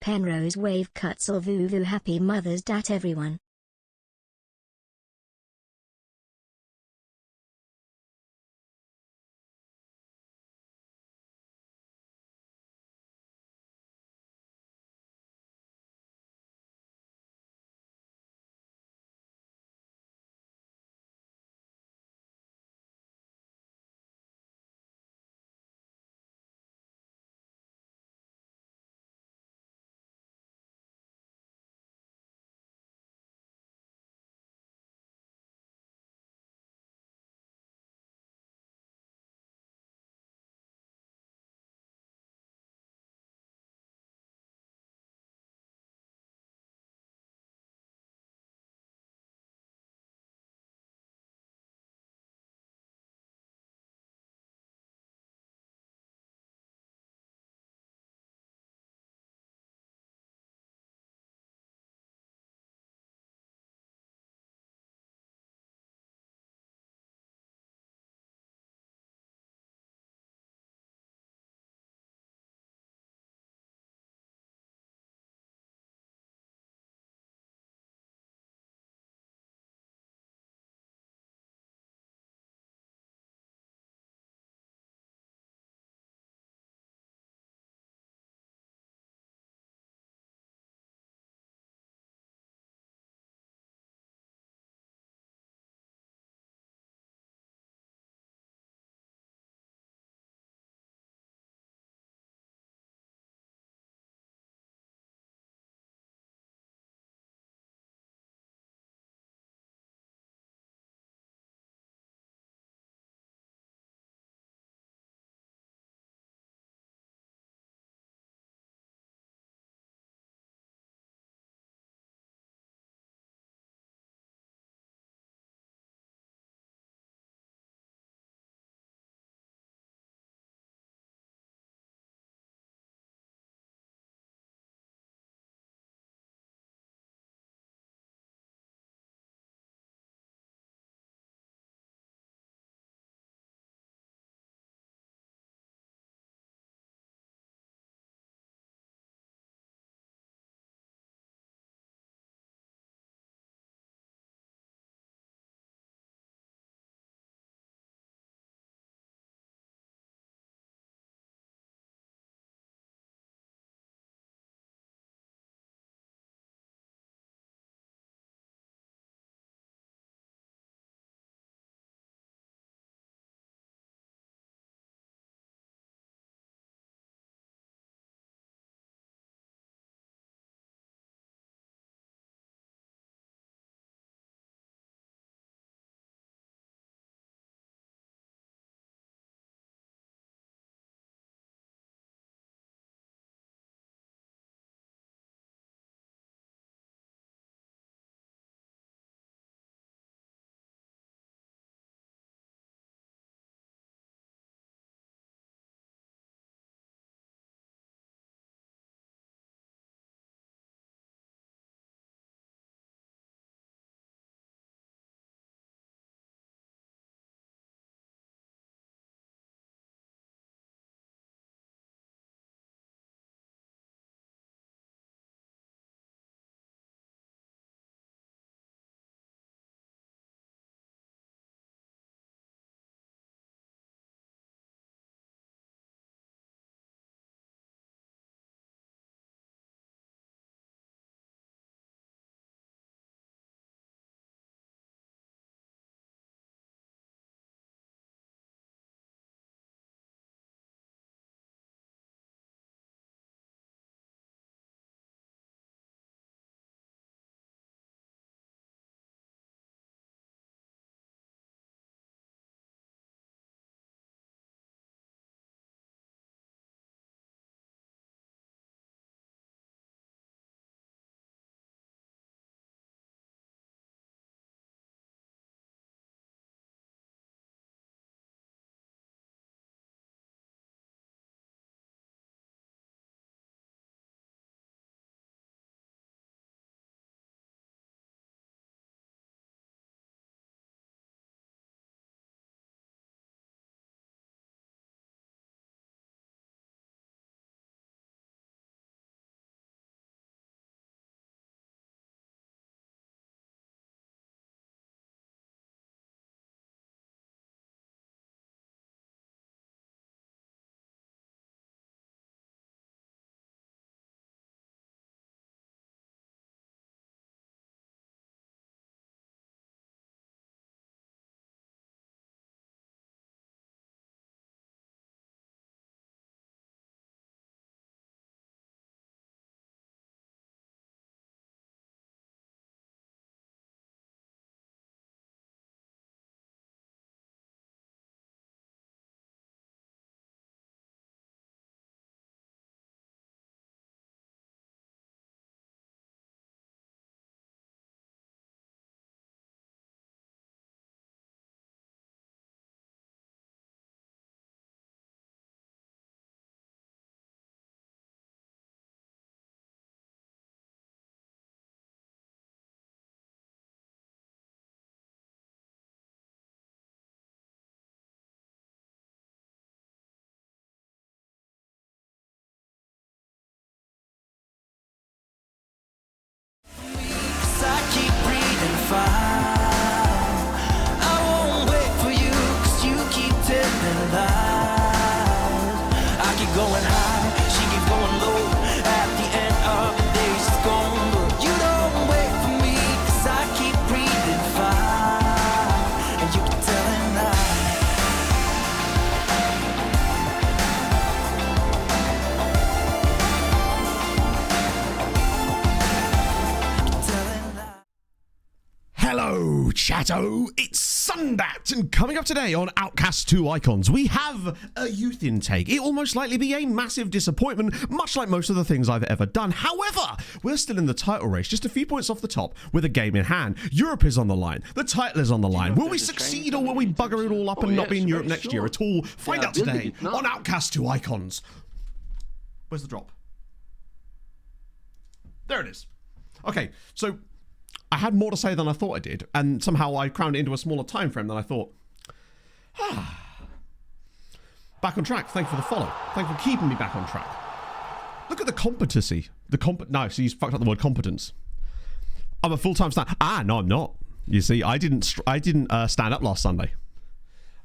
Penrose wave cuts or Vuvu happy Mother's Day everyone. Sundato, it's Sundat, and coming up today on Outcasts 2 Icons, we have a youth intake. It will most likely be a massive disappointment, much like most of the things I've ever done. However, we're still in the title race, just a few points off the top with a game in hand. Europe is on the line, the title is on the line. Will we succeed or will we bugger it all up and not be in Europe next year at all? Find out today on Outcasts 2 Icons. Where's the drop? There it is. Okay, so I had more to say than I thought I did, and somehow I crammed it into a smaller time frame than I thought. Back on track. Thank you for the follow. Thank you for keeping me back on track. Look at the competency. No, so you fucked up the word competence. I'm a full-time stand. No, I'm not. You see, I didn't stand up last Sunday.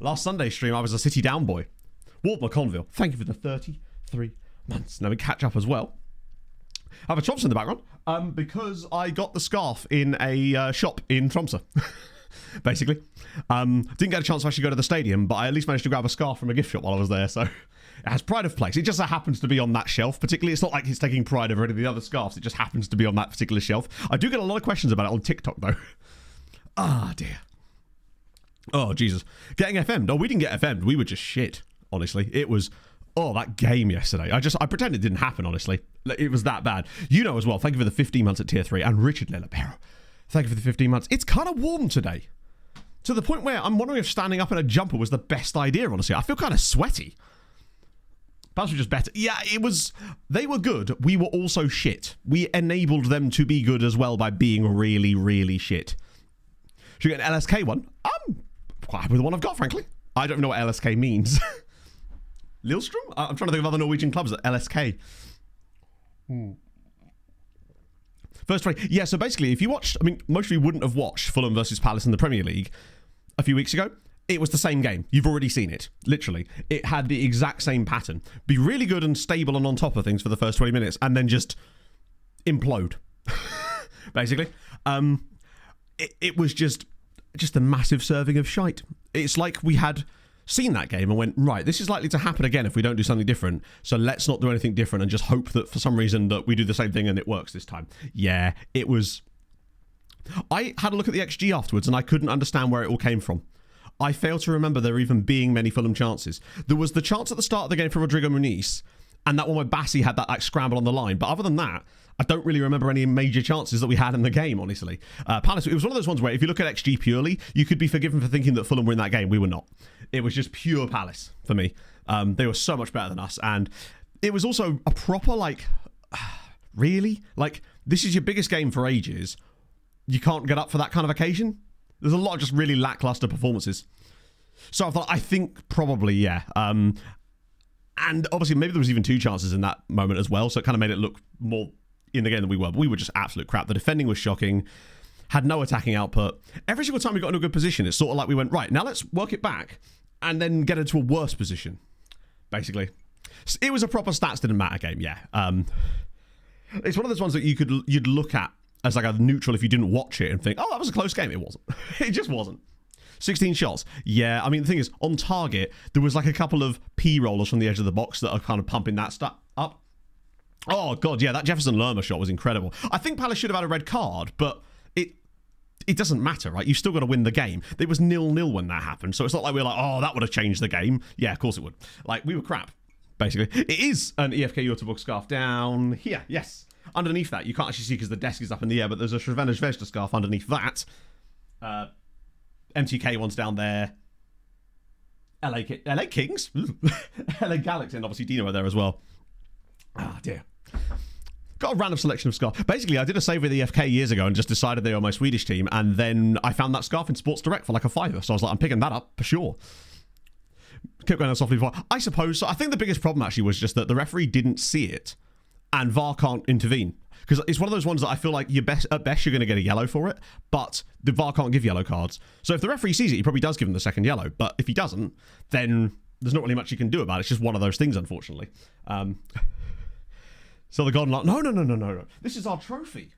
Last Sunday stream, I was a city down boy. Walt McConville, thank you for the 33 months. Now we catch up as well. I have a chops in the background because I got the scarf in a shop in Tromsø, basically. Didn't get a chance to actually go to the stadium, but I at least managed to grab a scarf from a gift shop while I was there, so it has pride of place. It just so happens to be on that shelf, particularly. It's not like it's taking pride over any of the other scarves. It just happens to be on that particular shelf. I do get a lot of questions about it on TikTok, though. Dear. Oh, Jesus. Getting FM'd. Oh, we didn't get FM'd. We were just shit, honestly. It was... Oh, that game yesterday. I pretend it didn't happen, honestly. It was that bad. You know as well, thank you for the 15 months at tier 3. And Richard Lillapero, thank you for the 15 months. It's kind of warm today. To the point where I'm wondering if standing up in a jumper was the best idea, honestly. I feel kind of sweaty. Perhaps we're just better. Yeah, it was... They were good. We were also shit. We enabled them to be good as well by being really, really shit. Should we get an LSK one? I'm quite happy with the one I've got, frankly. I don't know what LSK means. Lillestrøm? I'm trying to think of other Norwegian clubs at LSK. First three. Yeah, so basically, if you watched... I mean, most of you wouldn't have watched Fulham versus Palace in the Premier League a few weeks ago. It was the same game. You've already seen it. Literally. It had the exact same pattern. Be really good and stable and on top of things for the first 20 minutes, and then just implode. Basically. It was just a massive serving of shite. It's like we had... seen that game and went, right, this is likely to happen again if we don't do something different, so let's not do anything different and just hope that for some reason that we do the same thing and it works this time. Yeah, it was... I had a look at the XG afterwards and I couldn't understand where it all came from. I fail to remember there even being many Fulham chances. There was the chance at the start of the game from Rodrigo Muniz, and that one where Bassi had that like scramble on the line, but other than that, I don't really remember any major chances that we had in the game, honestly. Palace, it was one of those ones where if you look at XG purely, you could be forgiven for thinking that Fulham were in that game. We were not. It was just pure Palace for me. They were so much better than us. And it was also a proper, like, really? Like, this is your biggest game for ages. You can't get up for that kind of occasion? There's a lot of just really lackluster performances. So I thought, I think probably, yeah. And obviously, maybe there was even 2 chances in that moment as well. So it kind of made it look more... in the game than we were, but we were just absolute crap. The defending was shocking, had no attacking output. Every single time we got into a good position, it's sort of like we went, right, now let's work it back and then get into a worse position, basically. It was a proper stats didn't matter game, yeah. It's one of those ones that you'd look at as like a neutral if you didn't watch it and think, oh, that was a close game. It wasn't. It just wasn't. 16 shots. Yeah, I mean, the thing is, on target, there was like a couple of P-rollers from the edge of the box that are kind of pumping that stuff up. Oh, God, yeah, that Jefferson Lerma shot was incredible. I think Palace should have had a red card, but it doesn't matter, right? You've still got to win the game. It was 0-0 when that happened, so it's not like we were like, oh, that would have changed the game. Yeah, of course it would. Like, we were crap, basically. It is an EFK Göteborg scarf down here, yes. Underneath that, you can't actually see because the desk is up in the air, but there's a Shrevena Zvezda scarf underneath that. MTK one's down there. LA Kings? LA Galaxy, and obviously Dino are there as well. Ah, dear. Got a random selection of scarf. Basically, I did a save with EFK years ago and just decided they were my Swedish team, and then I found that scarf in Sports Direct for like a £5, so I was like, I'm picking that up for sure. Kept going on softly before. I suppose so. I think the biggest problem actually was just that the referee didn't see it, and VAR can't intervene. Because it's one of those ones that I feel like at best you're going to get a yellow for it, but the VAR can't give yellow cards. So if the referee sees it, he probably does give him the second yellow, but if he doesn't, then there's not really much you can do about it. It's just one of those things, unfortunately. So the Golden Llama... No. This is our trophy.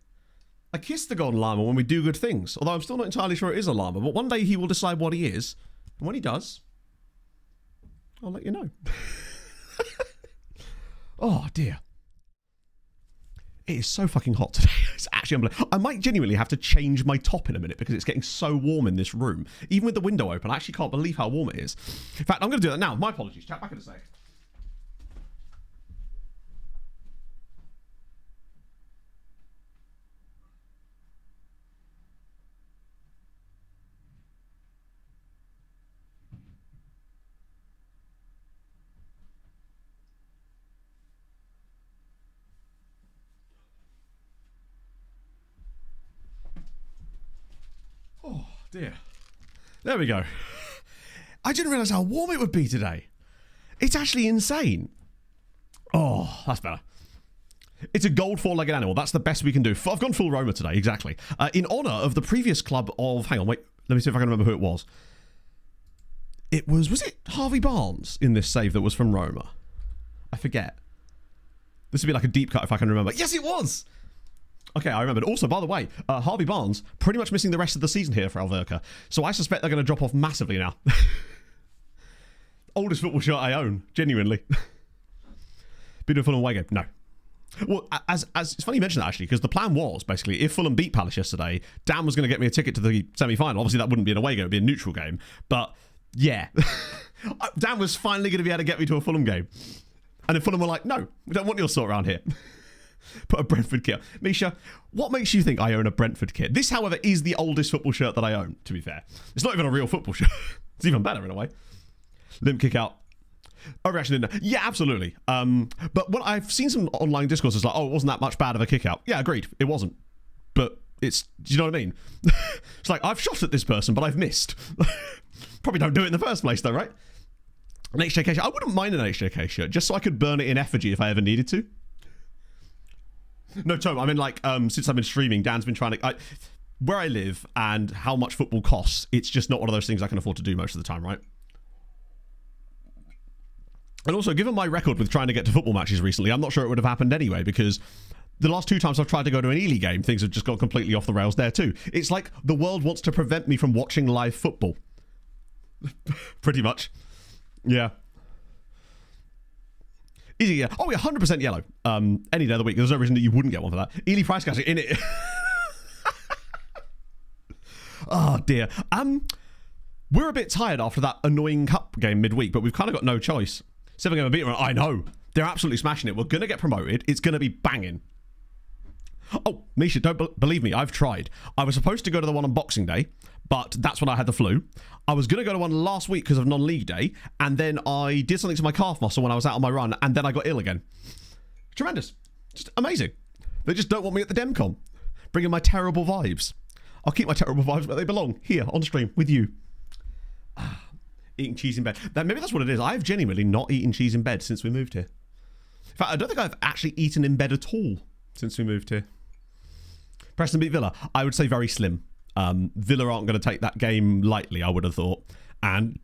I kiss the Golden Llama when we do good things. Although I'm still not entirely sure it is a llama. But one day he will decide what he is. And when he does, I'll let you know. Oh, dear. It is so fucking hot today. It's actually unbelievable. I might genuinely have to change my top in a minute because it's getting so warm in this room. Even with the window open, I actually can't believe how warm it is. In fact, I'm going to do that now. My apologies. Chat back in a sec. Oh, dear. There we go. I didn't realise how warm it would be today. It's actually insane. Oh, that's better. It's a gold four-legged animal. That's the best we can do. I've gone full Roma today, exactly. In honour of the previous club of... Hang on, wait. Let me see if I can remember who it was. It was... Was it Harvey Barnes in this save that was from Roma? I forget. This would be like a deep cut if I can remember. Yes, it was! Okay, I remembered. Also, by the way, Harvey Barnes pretty much missing the rest of the season here for Alverca. So I suspect they're going to drop off massively now. Oldest football shirt I own, genuinely. Been to a Fulham away game? No. Well, as it's funny you mention that actually, because the plan was basically if Fulham beat Palace yesterday, Dan was going to get me a ticket to the semi-final. Obviously, that wouldn't be an away game; it'd be a neutral game. But yeah, Dan was finally going to be able to get me to a Fulham game, and then Fulham were like, "No, we don't want your sort around here." Put a Brentford kit on. Misha, what makes you think I own a Brentford kit? This, however, is the oldest football shirt that I own, to be fair. It's not even a real football shirt. It's even better in a way. Limp kick out. Overreaction in there. Yeah, absolutely. But when I've seen some online discourses like, oh, it wasn't that much bad of a kick out. Yeah, agreed. It wasn't. But it's, do you know what I mean? It's like, I've shot at this person, but I've missed. Probably don't do it in the first place, though, right? An HJK shirt. I wouldn't mind an HJK shirt, just so I could burn it in effigy if I ever needed to. No, Tom, I mean, like, since I've been streaming, Dan's been trying to... where I live and how much football costs, it's just not one of those things I can afford to do most of the time, right? And also, given my record with trying to get to football matches recently, I'm not sure it would have happened anyway, because the last 2 times I've tried to go to an Ely game, things have just gone completely off the rails there too. It's like the world wants to prevent me from watching live football. Pretty much. Yeah. Easy, yeah. Oh, yeah, 100% yellow. Any day of the week. There's no reason that you wouldn't get one for that. Ely price cash in it. Oh, dear. We're a bit tired after that annoying cup game midweek, but we've kind of got no choice. 7-game beat. I know. They're absolutely smashing it. We're going to get promoted. It's going to be banging. Oh, Misha, don't believe me. I've tried. I was supposed to go to the one on Boxing Day, but that's when I had the flu. I was going to go to one last week because of non-league day, and then I did something to my calf muscle when I was out on my run, and then I got ill again. Tremendous. Just amazing. They just don't want me at the DemCon. Bringing my terrible vibes. I'll keep my terrible vibes where they belong, here on stream with you. Eating cheese in bed. Maybe that's what it is. I've genuinely not eaten cheese in bed since we moved here. In fact, I don't think I've actually eaten in bed at all since we moved here. Preston beat Villa. I would say very slim. Villa aren't going to take that game lightly, I would have thought. And,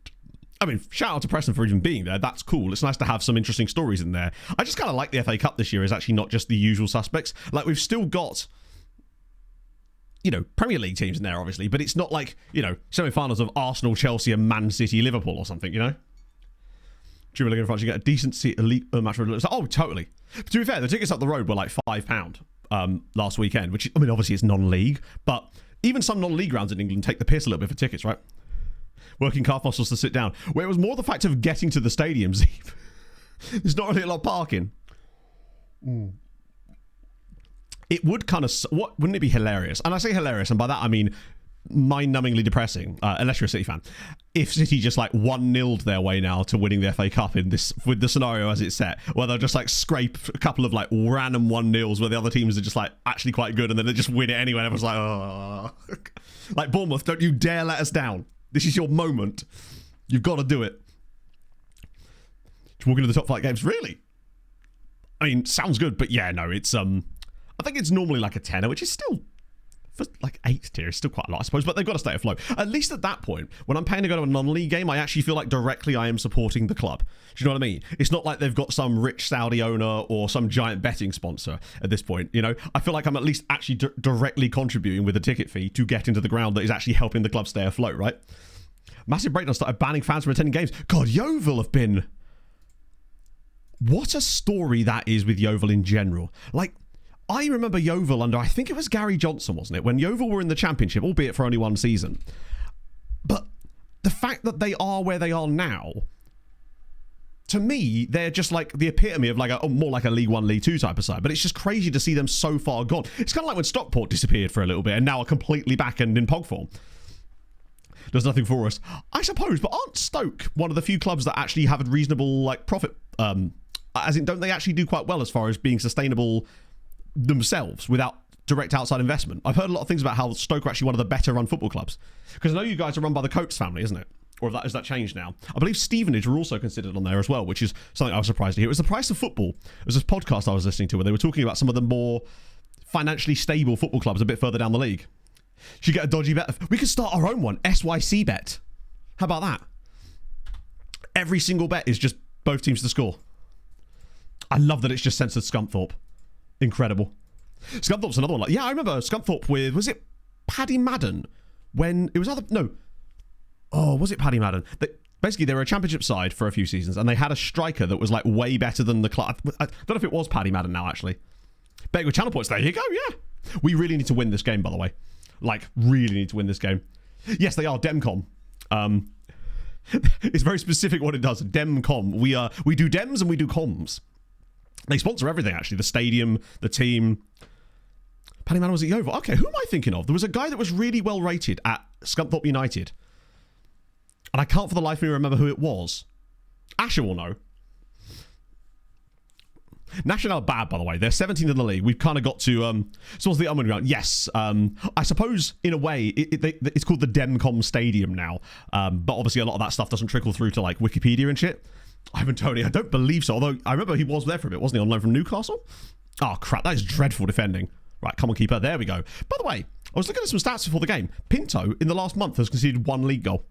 I mean, shout out to Preston for even being there. That's cool. It's nice to have some interesting stories in there. I just kind of like the FA Cup this year is actually not just the usual suspects. Like, we've still got... you know, Premier League teams in there, obviously, but it's not like, you know, semi-finals of Arsenal, Chelsea, and Man City, Liverpool or something, you know? Dream League in France, you get a decent elite match. Oh, totally. To be fair, the tickets up the road were like £5 last weekend, which, I mean, obviously it's non-league, but even some non-league grounds in England take the piss a little bit for tickets, right? Working calf muscles to sit down. Where it was more the fact of getting to the stadiums. There's not really a lot of parking. It would kind of... wouldn't it be hilarious? And I say hilarious, and by that I mean mind-numbingly depressing, unless you're a City fan. If City just like 1-0'd their way now to winning the FA Cup in this, with the scenario as it's set, where they'll just like scrape a couple of like random 1-0s where the other teams are just like actually quite good, and then they just win it anyway, and everyone's like, oh. Like, Bournemouth, don't you dare let us down. This is your moment. You've got to do it. Just walk into the top flight games. Really? I mean, sounds good, but yeah, no, it's I think it's normally like a tenner, which is still, for like 8th tier, is still quite a lot, I suppose, but they've got to stay afloat. At least at that point, when I'm paying to go to a non-league game, I actually feel like directly I am supporting the club. Do you know what I mean? It's not like they've got some rich Saudi owner or some giant betting sponsor at this point, you know? I feel like I'm at least actually directly contributing with a ticket fee to get into the ground that is actually helping the club stay afloat, right? Massive breakdown started banning fans from attending games. God, Yeovil have been... What a story that is with Yeovil in general. Like, I remember Yeovil under, I think it was Gary Johnson, wasn't it? When Yeovil were in the Championship, albeit for only one season. But the fact that they are where they are now, to me, they're just like the epitome of like more like a League One, League Two type of side. But it's just crazy to see them so far gone. It's kind of like when Stockport disappeared for a little bit and now are completely back and in pog form. Does nothing for us, I suppose. But aren't Stoke one of the few clubs that actually have a reasonable like profit? As in, don't they actually do quite well as far as being sustainable themselves without direct outside investment? I've heard a lot of things about how Stoke are actually one of the better run football clubs. Because I know you guys are run by the Coates family, isn't it? Or has that changed now? I believe Stevenage were also considered on there as well, which is something I was surprised to hear. It was The Price of Football. It was this podcast I was listening to where they were talking about some of the more financially stable football clubs a bit further down the league. Should get a dodgy bet. We could start our own one, SYC bet. How about that? Every single bet is just both teams to score. I love that it's just censored Scunthorpe. Incredible. Scunthorpe's another one. Like, yeah, I remember Scunthorpe with, was it Paddy Madden? When it was was it Paddy Madden? Basically, they were a championship side for a few seasons, and they had a striker that was like way better than the club. I don't know if it was Paddy Madden now, actually. Betting with channel points, there you go, yeah. We really need to win this game, by the way. Like, really need to win this game. Yes, they are Demcom. It's very specific what it does. Demcom. We do Dems and we do comms. They sponsor everything, actually. The stadium, the team. Paddy Madden was at Yeovil. Okay, who am I thinking of? There was a guy that was really well rated at Scunthorpe United. And I can't for the life of me remember who it was. Asher will know. National bad, by the way. They're 17th in the league. We've kind of got to... towards the unwin round. Yes. I suppose, in a way, it's called the Demcom Stadium now. But obviously a lot of that stuff doesn't trickle through to like Wikipedia and shit. Ivan Toney, I don't believe so. Although, I remember he was there for a bit, wasn't he? On loan from Newcastle? Oh, crap. That is dreadful defending. Right, come on, keeper. There we go. By the way, I was looking at some stats before the game. Pinto, in the last month, has conceded 1 league goal.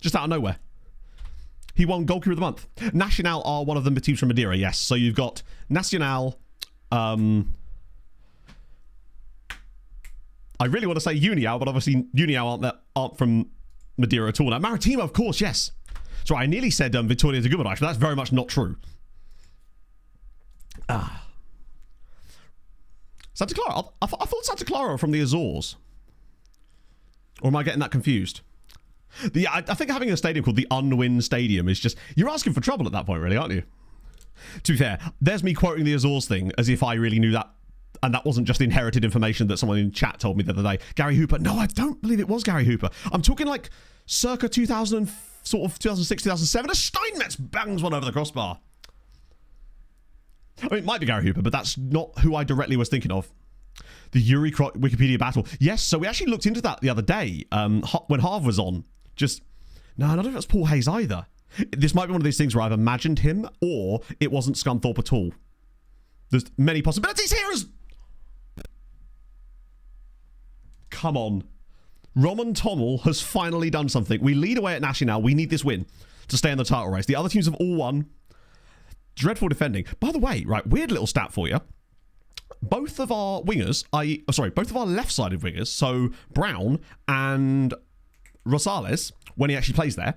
Just out of nowhere. He won Goalkeeper of the Month. Nacional are one of the teams from Madeira, yes. So you've got Nacional. I really want to say Uniao, but obviously Uniao aren't from Madeira at all. Now, Maritimo, of course, yes. So I nearly said Vitória de Guimarães, but that's very much not true. Santa Clara. I thought Santa Clara were from the Azores. Or am I getting that confused? I think having a stadium called the Unwin Stadium is just... You're asking for trouble at that point, really, aren't you? To be fair, there's me quoting the Azores thing as if I really knew that. And that wasn't just inherited information that someone in chat told me the other day. Gary Hooper. No, I don't believe it was Gary Hooper. I'm talking like circa 2000, sort of 2006, 2007. A Steinmetz bangs one over the crossbar. I mean, it might be Gary Hooper, but that's not who I directly was thinking of. The Yuri Wikipedia battle. Yes, so we actually looked into that the other day when Harv was on. No, I don't know if it's Paul Hayes either. This might be one of these things where I've imagined him or it wasn't Scunthorpe at all. There's many possibilities here. Come on. Roman Tommel has finally done something. We lead away at Nacional. We need this win to stay in the title race. The other teams have all won. Dreadful defending. By the way, right, weird little stat for you. Both of our wingers, both of our left-sided wingers, so Brown and Rosales, when he actually plays there,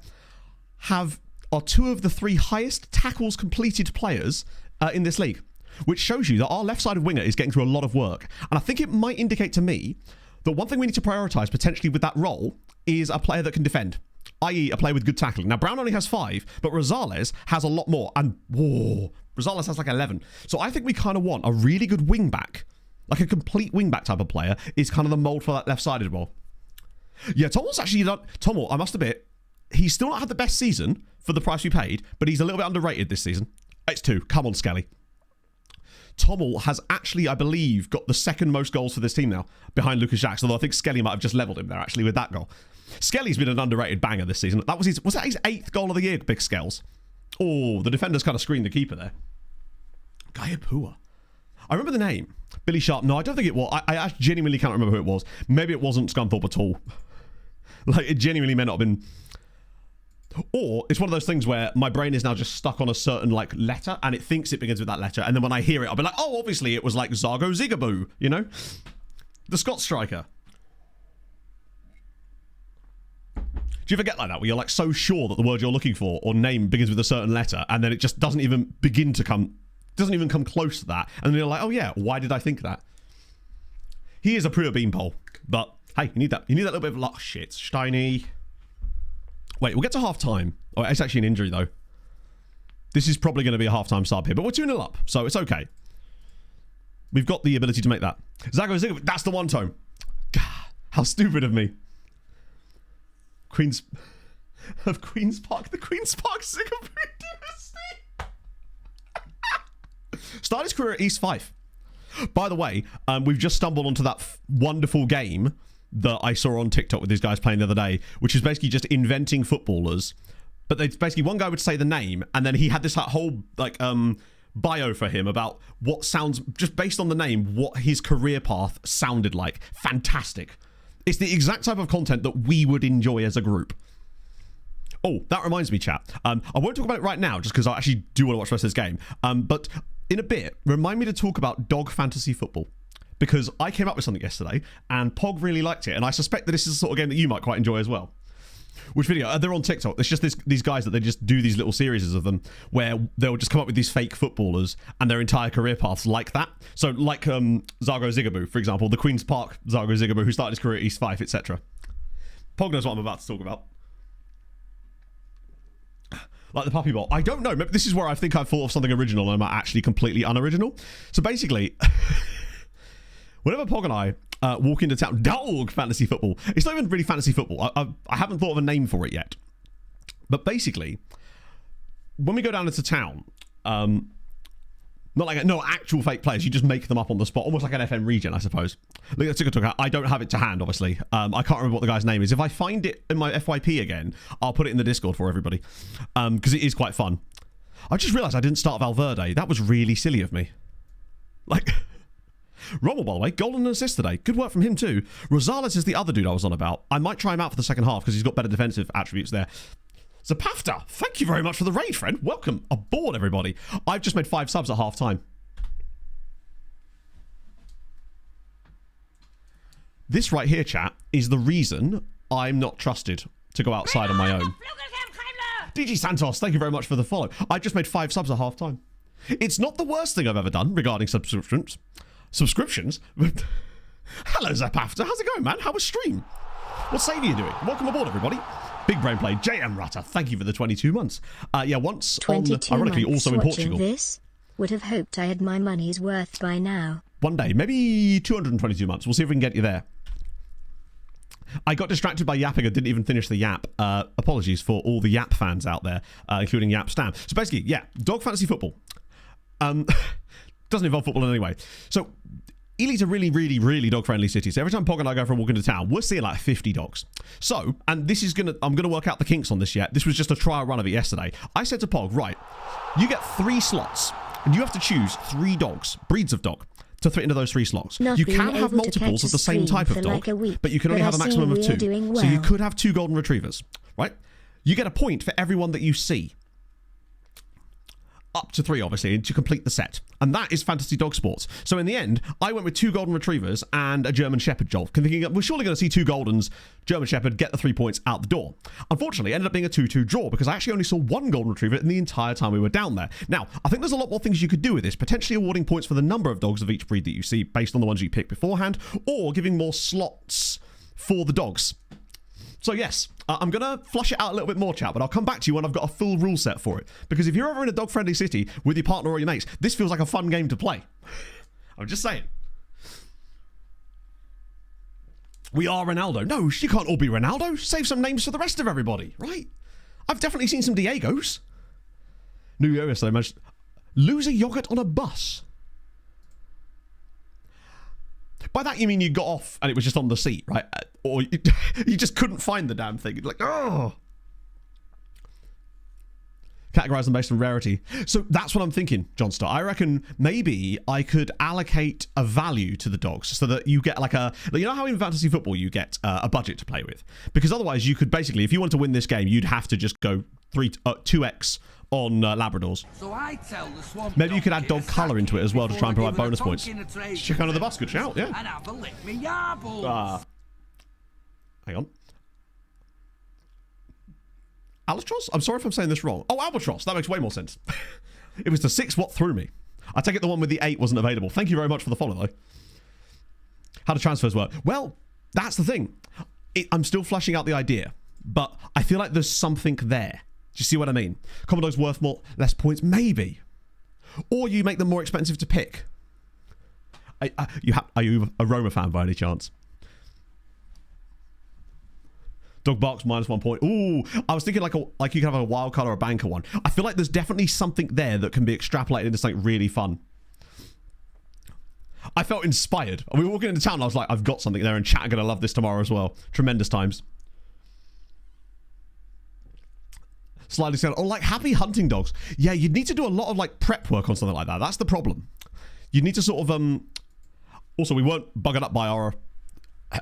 are 2 of the 3 highest tackles completed players in this league, which shows you that our left-sided winger is getting through a lot of work. And I think it might indicate to me that one thing we need to prioritise potentially with that role is a player that can defend, i.e. a player with good tackling. Now, Brown only has 5, but Rosales has a lot more. And, Rosales has like 11. So I think we kind of want a really good wing-back, like a complete wing-back type of player, is kind of the mould for that left-sided role. Yeah, Tommel's actually done... Tommel, I must admit, he's still not had the best season for the price we paid, but he's a little bit underrated this season. It's 2. Come on, Skelly. Tommel has actually, I believe, got the second most goals for this team now, behind Lucas Jacques, although I think Skelly might have just levelled him there, actually, with that goal. Skelly's been an underrated banger this season. Was that his 8th goal of the year, Big Skells? Oh, the defenders kind of screened the keeper there. Gaiapua. I remember the name. Billy Sharp. No, I don't think it was. I genuinely can't remember who it was. Maybe it wasn't Scunthorpe at all. Like, it genuinely may not have been... Or it's one of those things where my brain is now just stuck on a certain, like, letter, and it thinks it begins with that letter, and then when I hear it, I'll be like, oh, obviously it was, like, Zargo Zigaboo, you know? The Scots striker. Do you ever get like that, where you're, like, so sure that the word you're looking for, or name, begins with a certain letter, and then it just doesn't even begin to come... doesn't even come close to that. And you're like, oh yeah, why did I think that? He is a pure beanpole, but hey, you need that. You need that little bit of luck. Shit, Steiny. Wait, we'll get to half time. Oh, it's actually an injury though. This is probably going to be a half-time sub here, but we're 2-0 up, so it's okay. We've got the ability to make that. Zago Zigovic, that's the one tone. God, how stupid of me. Queen's Park, the Queen's Park Zigovic dynasty. Started his career at East Fife. By the way, we've just stumbled onto that wonderful game that I saw on TikTok with these guys playing the other day, which is basically just inventing footballers. But they basically, one guy would say the name, and then he had this whole bio for him about what sounds, just based on the name, what his career path sounded like. Fantastic. It's the exact type of content that we would enjoy as a group. Oh, that reminds me, chat. I won't talk about it right now, just because I actually do want to watch the rest of this game. But in a bit, remind me to talk about dog fantasy football. Because I came up with something yesterday, and Pog really liked it, and I suspect that this is the sort of game that you might quite enjoy as well. Which video? They're on TikTok. It's just these guys that they just do these little series of them where they'll just come up with these fake footballers and their entire career paths like that. So like Zago Zigaboo, for example, the Queen's Park Zago Zigaboo, who started his career at East Fife, etc. Pog knows what I'm about to talk about. Like the puppy bot. I don't know. Maybe this is where I think I've thought of something original and I'm actually completely unoriginal. So basically, whenever Pog and I walk into town, dog fantasy football. It's not even really fantasy football. I haven't thought of a name for it yet. But basically, when we go down into town, not like no actual fake players, you just make them up on the spot, almost like an FM regen, I suppose. Look at TikTok. I don't have it to hand, obviously. I can't remember what the guy's name is. If I find it in my FYP again, I'll put it in the Discord for everybody, because it is quite fun. I just realised I didn't start Valverde. That was really silly of me. Like. Rommel, by the way, golden assist today. Good work from him too. Rosales is the other dude I was on about. I might try him out for the second half because he's got better defensive attributes there. Zapafta, thank you very much for the raid, friend. Welcome aboard, everybody. I've just made 5 subs at half time. This right here, chat, is the reason I'm not trusted to go outside on my own. DG Santos, thank you very much for the follow. I just made 5 subs at half time. It's not the worst thing I've ever done regarding subscriptions. Hello, Zapafta. How's it going, man? How was stream? What save are you doing? Welcome aboard, everybody. Big brain play. JM Rutter, thank you for the 22 months. Yeah, once on, ironically, also in Portugal. This would have hoped I had my money's worth by now. One day, maybe 222 months. We'll see if we can get you there. I got distracted by yapping and didn't even finish the yap. Apologies for all the yap fans out there, including Yap Stam. So basically, yeah, dog fantasy football. Doesn't involve football in any way. So Ely's a really, really, really dog-friendly city. So every time Pog and I go for a walk into town, we're seeing like 50 dogs. So, and this is I'm gonna work out the kinks on this yet. This was just a trial run of it yesterday. I said to Pog, right, you get 3 slots, and you have to choose 3 dogs, breeds of dog, to fit into those 3 slots. You can have multiples of the same type of dog, but you can only have a maximum of 2. Well. So you could have 2 golden retrievers, right? You get a point for everyone that you see. Up to 3, obviously, to complete the set. And that is fantasy dog sports. So in the end, I went with 2 golden retrievers and a German Shepherd Jolt, thinking we're surely going to see 2 goldens, German Shepherd, get the 3 points out the door. Unfortunately, it ended up being a 2-2 draw because I actually only saw 1 golden retriever in the entire time we were down there. Now, I think there's a lot more things you could do with this, potentially awarding points for the number of dogs of each breed that you see based on the ones you pick beforehand, or giving more slots for the dogs. So yes, I'm going to flush it out a little bit more, chat, but I'll come back to you when I've got a full rule set for it. Because if you're ever in a dog-friendly city with your partner or your mates, this feels like a fun game to play. I'm just saying. We are Ronaldo. No, you can't all be Ronaldo. Save some names for the rest of everybody, right? I've definitely seen some Diegos. New Year yesterday, managed lose a yogurt on a bus. By that you mean you got off and it was just on the seat, right? Or you just couldn't find the damn thing. Like, oh. Categorize them based on rarity. So that's what I'm thinking, John Star. I reckon maybe I could allocate a value to the dogs so that you get like a... You know how in fantasy football you get a budget to play with? Because otherwise you could basically, if you want to win this game, you'd have to just go 2x on Labradors. So I tell the swamp maybe you could add dog colour into it as well to try and provide bonus points. Check under the bus, good shout, yeah. Hang on. Albatross? I'm sorry if I'm saying this wrong. Oh, Albatross. That makes way more sense. It was the 6 what threw me. I take it the one with the 8 wasn't available. Thank you very much for the follow, though. How do transfers work? Well, that's the thing. I'm still fleshing out the idea, but I feel like there's something there. Do you see what I mean? Commodore's worth less points? Maybe. Or you make them more expensive to pick. Are you a Roma fan by any chance? Dog barks -1 point. Ooh, I was thinking like you could have a wild card or a banker one. I feel like there's definitely something there that can be extrapolated into something really fun. I felt inspired. We were walking into town and I was like, I've got something there, and chat are going to love this tomorrow as well. Tremendous times. Slightly scared. Or like happy hunting dogs. Yeah, you'd need to do a lot of like prep work on something like that. That's the problem. You need to sort of also, we weren't buggered up by our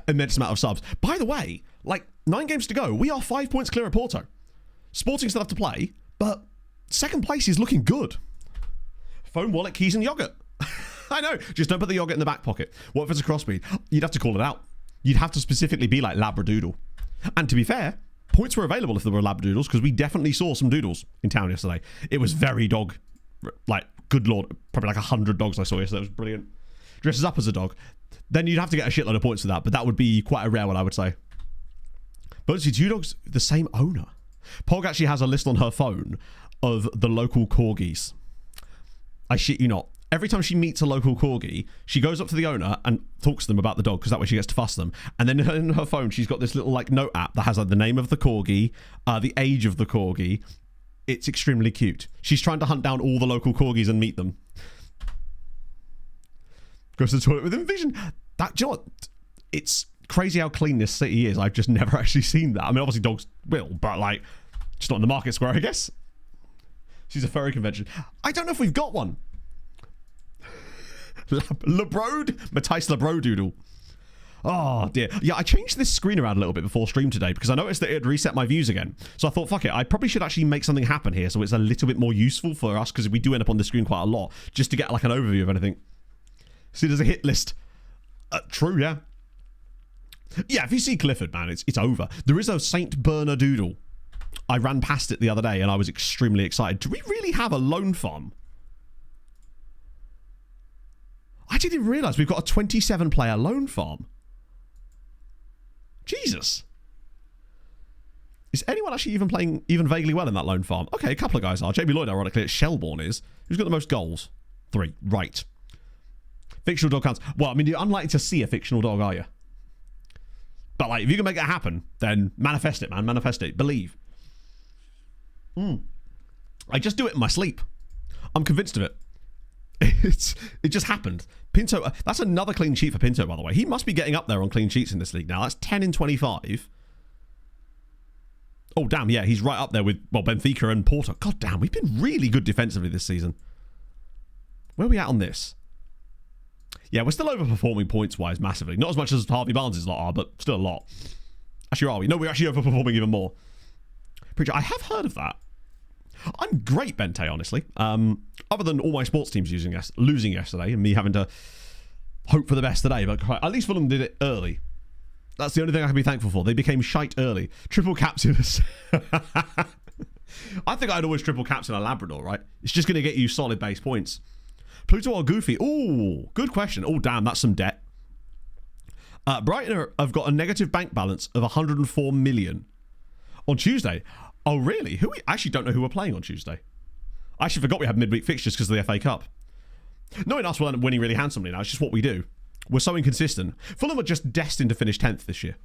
immense amount of subs. By the way, like 9 games to go. We are 5 points clear of Porto. Sporting still have to play, but second place is looking good. Phone, wallet, keys, and yogurt. I know. Just don't put the yogurt in the back pocket. What if it's a crossbreed? You'd have to call it out. You'd have to specifically be like Labradoodle. And to be fair, points were available if there were Labradoodles, because we definitely saw some doodles in town yesterday. It was very dog, like, good lord, probably like 100 dogs I saw yesterday. It was brilliant. Dresses up as a dog. Then you'd have to get a shitload of points for that, but that would be quite a rare one, I would say. But see, 2 dogs, the same owner. Pog actually has a list on her phone of the local corgis. I shit you not. Every time she meets a local corgi, she goes up to the owner and talks to them about the dog, because that way she gets to fuss them. And then in her phone, she's got this little like note app that has like the name of the corgi, the age of the corgi. It's extremely cute. She's trying to hunt down all the local corgis and meet them. Goes to the toilet with Envision. That, do you know what? It's crazy how clean this city is. I've just never actually seen that. I mean, obviously dogs will, but like, just not in the market square, I guess. She's a furry convention. I don't know if we've got one. Labrode? Matthijs Labrodoodle. Oh, dear. Yeah, I changed this screen around a little bit before stream today because I noticed that it had reset my views again. So I thought, fuck it, I probably should actually make something happen here so it's a little bit more useful for us, because we do end up on the screen quite a lot, just to get like an overview of anything. See, there's a hit list. True, yeah. Yeah, if you see Clifford, man, it's over. There is a St. Bernadoodle. I ran past it the other day and I was extremely excited. Do we really have a loan farm? I didn't even realise we've got a 27-player loan farm. Jesus. Is anyone actually even playing even vaguely well in that loan farm? Okay, a couple of guys are. Jamie Lloyd, ironically, at Shelbourne is. Who's got the most goals? 3. Right. Fictional dog counts. Well, I mean, you're unlikely to see a fictional dog, are you? But, like, if you can make it happen, then manifest it, man. Manifest it. Believe. I just do it in my sleep. I'm convinced of it. It just happened. Pinto, that's another clean sheet for Pinto, by the way. He must be getting up there on clean sheets in this league now. That's 10 in 25. Oh, damn, yeah, he's right up there with, well, Benfica and Porto. God damn, we've been really good defensively this season. Where are we at on this? Yeah, we're still overperforming points-wise massively. Not as much as Harvey Barnes' lot are, but still a lot. Actually, are we? No, we're actually overperforming even more. Preacher, I have heard of that. I'm great, Bente, honestly. Other than all my sports teams losing yesterday and me having to hope for the best today, but at least Fulham did it early. That's the only thing I can be thankful for. They became shite early. Triple captain. I think I'd always triple captain a Labrador, right? It's just going to get you solid base points. Pluto or Goofy? Ooh, good question. Oh, damn, that's some debt. Brighton have got a negative bank balance of 104 million on Tuesday. Oh, really? I actually don't know who we're playing on Tuesday. I actually forgot we had midweek fixtures because of the FA Cup. Knowing us, we'll end up winning really handsomely now. It's just what we do. We're so inconsistent. Fulham are just destined to finish 10th this year.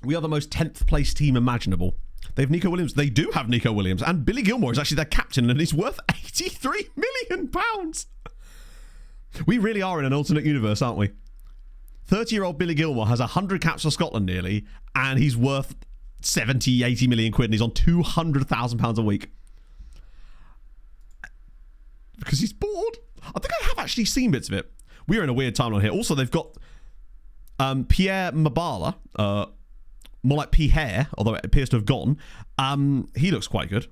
We are the most 10th place team imaginable. They have Nico Williams. They do have Nico Williams. And Billy Gilmore is actually their captain and he's worth £83 million. We really are in an alternate universe, aren't we? 30-year-old Billy Gilmore has 100 caps for Scotland nearly, and he's worth 70, 80 million quid, and he's on £200,000 a week. Because he's bored. I think I have actually seen bits of it. We're in a weird timeline here. Also, they've got Pierre Mabala, more like Pierre, although it appears to have gone. He looks quite good.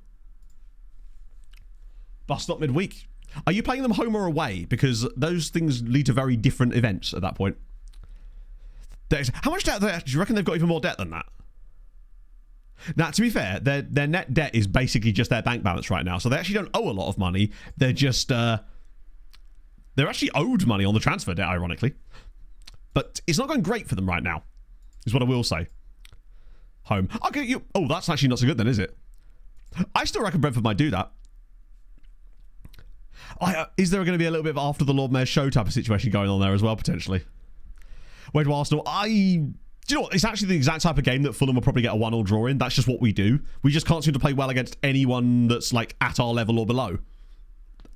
Bust up midweek. Are you playing them home or away? Because those things lead to very different events at that point. How much debt do you reckon they've got even more debt than that? Now, to be fair, their net debt is basically just their bank balance right now. So they actually don't owe a lot of money. They're just... they're actually owed money on the transfer debt, ironically. But it's not going great for them right now, is what I will say. Home. Okay, oh, that's actually not so good then, is it? I still reckon Brentford might do that. Is there going to be a little bit of after the Lord Mayor's show type of situation going on there as well, potentially? Where do Arsenal... Do you know what? It's actually the exact type of game that Fulham will probably get a 1-1 draw in. That's just what we do. We just can't seem to play well against anyone that's like at our level or below.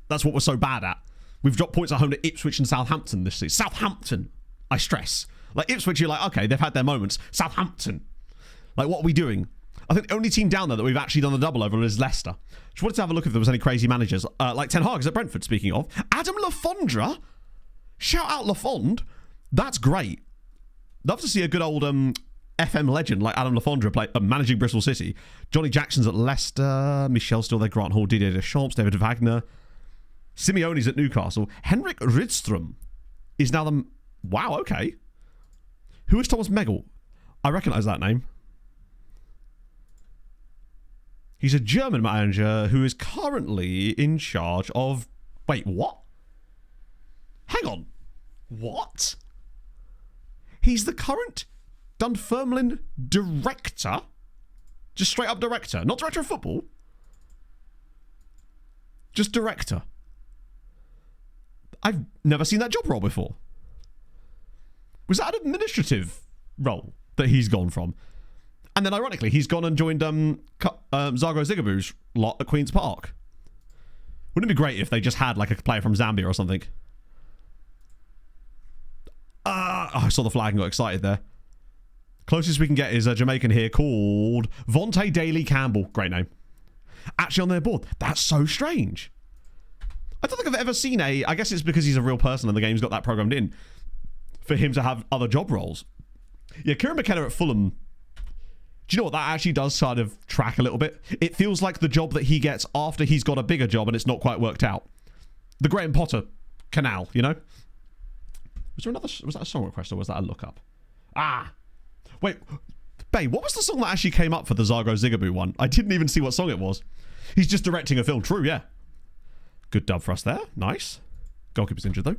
That's what we're so bad at. We've dropped points at home to Ipswich and Southampton this season. Southampton, I stress. Like Ipswich, you're like, okay, they've had their moments. Southampton. Like, what are we doing? I think the only team down there that we've actually done the double over is Leicester. Just wanted to have a look if there was any crazy managers. Like Ten Hag is at Brentford, speaking of. Adam Lafondra. Shout out Lafond. That's great. Love to see a good old FM legend like Adam Lafondra managing Bristol City. Johnny Jackson's at Leicester. Michel's still there. Grant Hall, Didier Deschamps, David Wagner. Simeone's at Newcastle. Henrik Rydström is now the... Wow, okay. Who is Thomas Megel? I recognise that name. He's a German manager who is currently in charge of... Wait, what? Hang on. What? He's the current Dunfermline director? Just straight up director. Not director of football. Just director. I've never seen that job role before. Was that an administrative role that he's gone from? And then, ironically, he's gone and joined Zago Zigabu's lot at Queen's Park. Wouldn't it be great if they just had like a player from Zambia or something? I saw the flag and got excited there. Closest we can get is a Jamaican here called Vontae Daly Campbell. Great name. Actually on their board. That's so strange. I don't think I've ever seen I guess it's because he's a real person and the game's got that programmed in for him to have other job roles. Yeah, Kieran McKenna at Fulham. Do you know what? That actually does sort of track a little bit. It feels like the job that he gets after he's got a bigger job and it's not quite worked out. The Graham Potter canal, you know? Was that a song request or was that a look up? Wait, babe, what was the song that actually came up for the Zago Zigabu one? I didn't even see what song it was. He's just directing a film. True, yeah. Good dub for us there. Nice. Goalkeeper's injured though.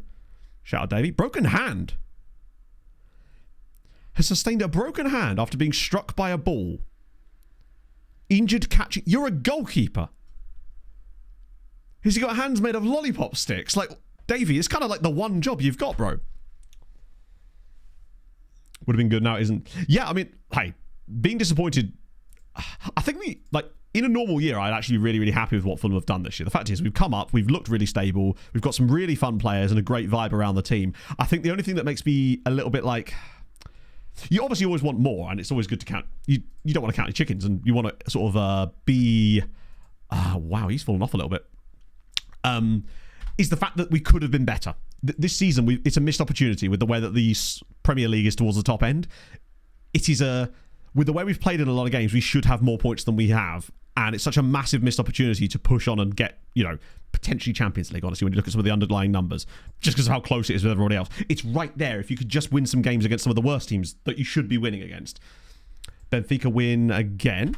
Shout out Davey. Broken hand. Has sustained a broken hand after being struck by a ball. Injured catching. You're a goalkeeper. Has he got hands made of lollipop sticks? Like, Davey, it's kind of like the one job you've got, bro. Would have been good, now it isn't. Yeah, I mean, hey, being disappointed. I think in a normal year, I'd actually be really, really happy with what Fulham have done this year. The fact is, we've come up, we've looked really stable, we've got some really fun players and a great vibe around the team. I think the only thing that makes me a little bit like... You obviously always want more, and it's always good to count. You don't want to count your chickens, and you want to sort of be... wow, he's fallen off a little bit. Is the fact that we could have been better. This season, it's a missed opportunity with the way that the Premier League is towards the top end. It is with the way we've played in a lot of games, we should have more points than we have. And it's such a massive missed opportunity to push on and get, potentially Champions League, honestly, when you look at some of the underlying numbers, just because of how close it is with everybody else. It's right there. If you could just win some games against some of the worst teams that you should be winning against. Benfica win again.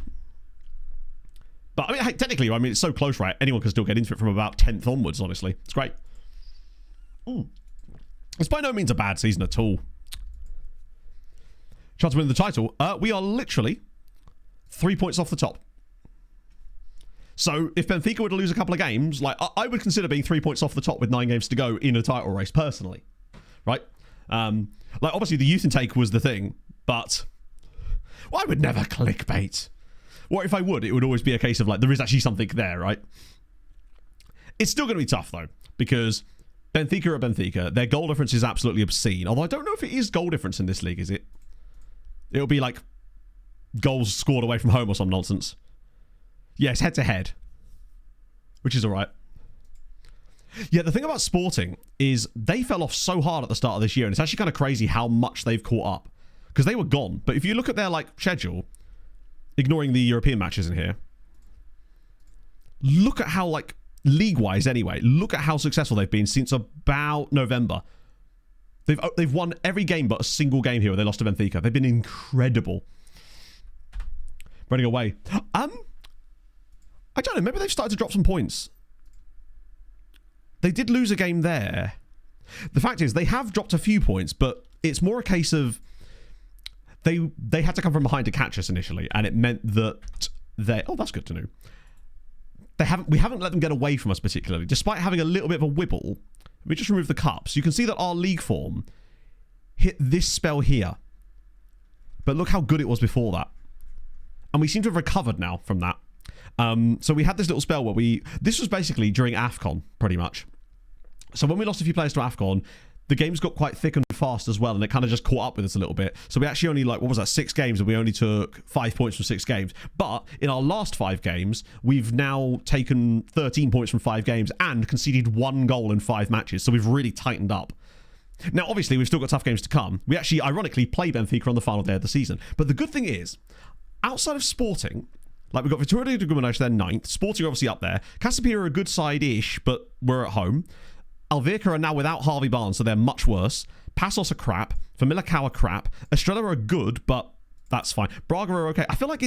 But, I mean, technically, it's so close, right? Anyone can still get into it from about 10th onwards, honestly. It's great. It's by no means a bad season at all. Chance to win the title. We are literally 3 points off the top. So if Benfica were to lose a couple of games, I would consider being 3 points off the top with 9 games to go in a title race, personally. Right? Obviously the youth intake was the thing, but I would never clickbait. Or if I would, it would always be a case of there is actually something there, right? It's still going to be tough though, because Benfica are Benfica. Their goal difference is absolutely obscene. Although I don't know if it is goal difference in this league, is it? It'll be like goals scored away from home or some nonsense. Yeah, it's head to head, which is all right. Yeah, the thing about Sporting is they fell off so hard at the start of this year, and it's actually kind of crazy how much they've caught up, because they were gone. But if you look at their schedule, ignoring the European matches in here, look at how league-wise anyway, look at how successful they've been since about November. They've won every game but a single game here where they lost to Benfica. They've been incredible. running away. I don't know. Maybe they've started to drop some points. They did lose a game there. The fact is, they have dropped a few points, but it's more a case of they had to come from behind to catch us initially, and it meant that oh, that's good to know. We haven't let them get away from us particularly, despite having a little bit of a wibble. We just remove the cups. You can see that our league form hit this spell here, but look how good it was before that, and we seem to have recovered now from that. So we had this little spell where this was basically during AFCON, pretty much. So when we lost a few players to AFCON, the games got quite thick and fast as well, and it kind of just caught up with us a little bit. So we actually only, 6 games, and we only took 5 points from 6 games. But in our last 5 games, we've now taken 13 points from 5 games and conceded 1 goal in 5 matches. So we've really tightened up. Now, obviously, we've still got tough games to come. We actually, ironically, play Benfica on the final day of the season. But the good thing is, outside of Sporting, we've got Vitória de Guimarães, they're 9th. Sporting are obviously up there. Casapia are a good side-ish, but we're at home. Alverca are now without Harvey Barnes, so they're much worse. Passos are crap. Famalicão are crap. Estrela are good, but that's fine. Braga are okay. I feel like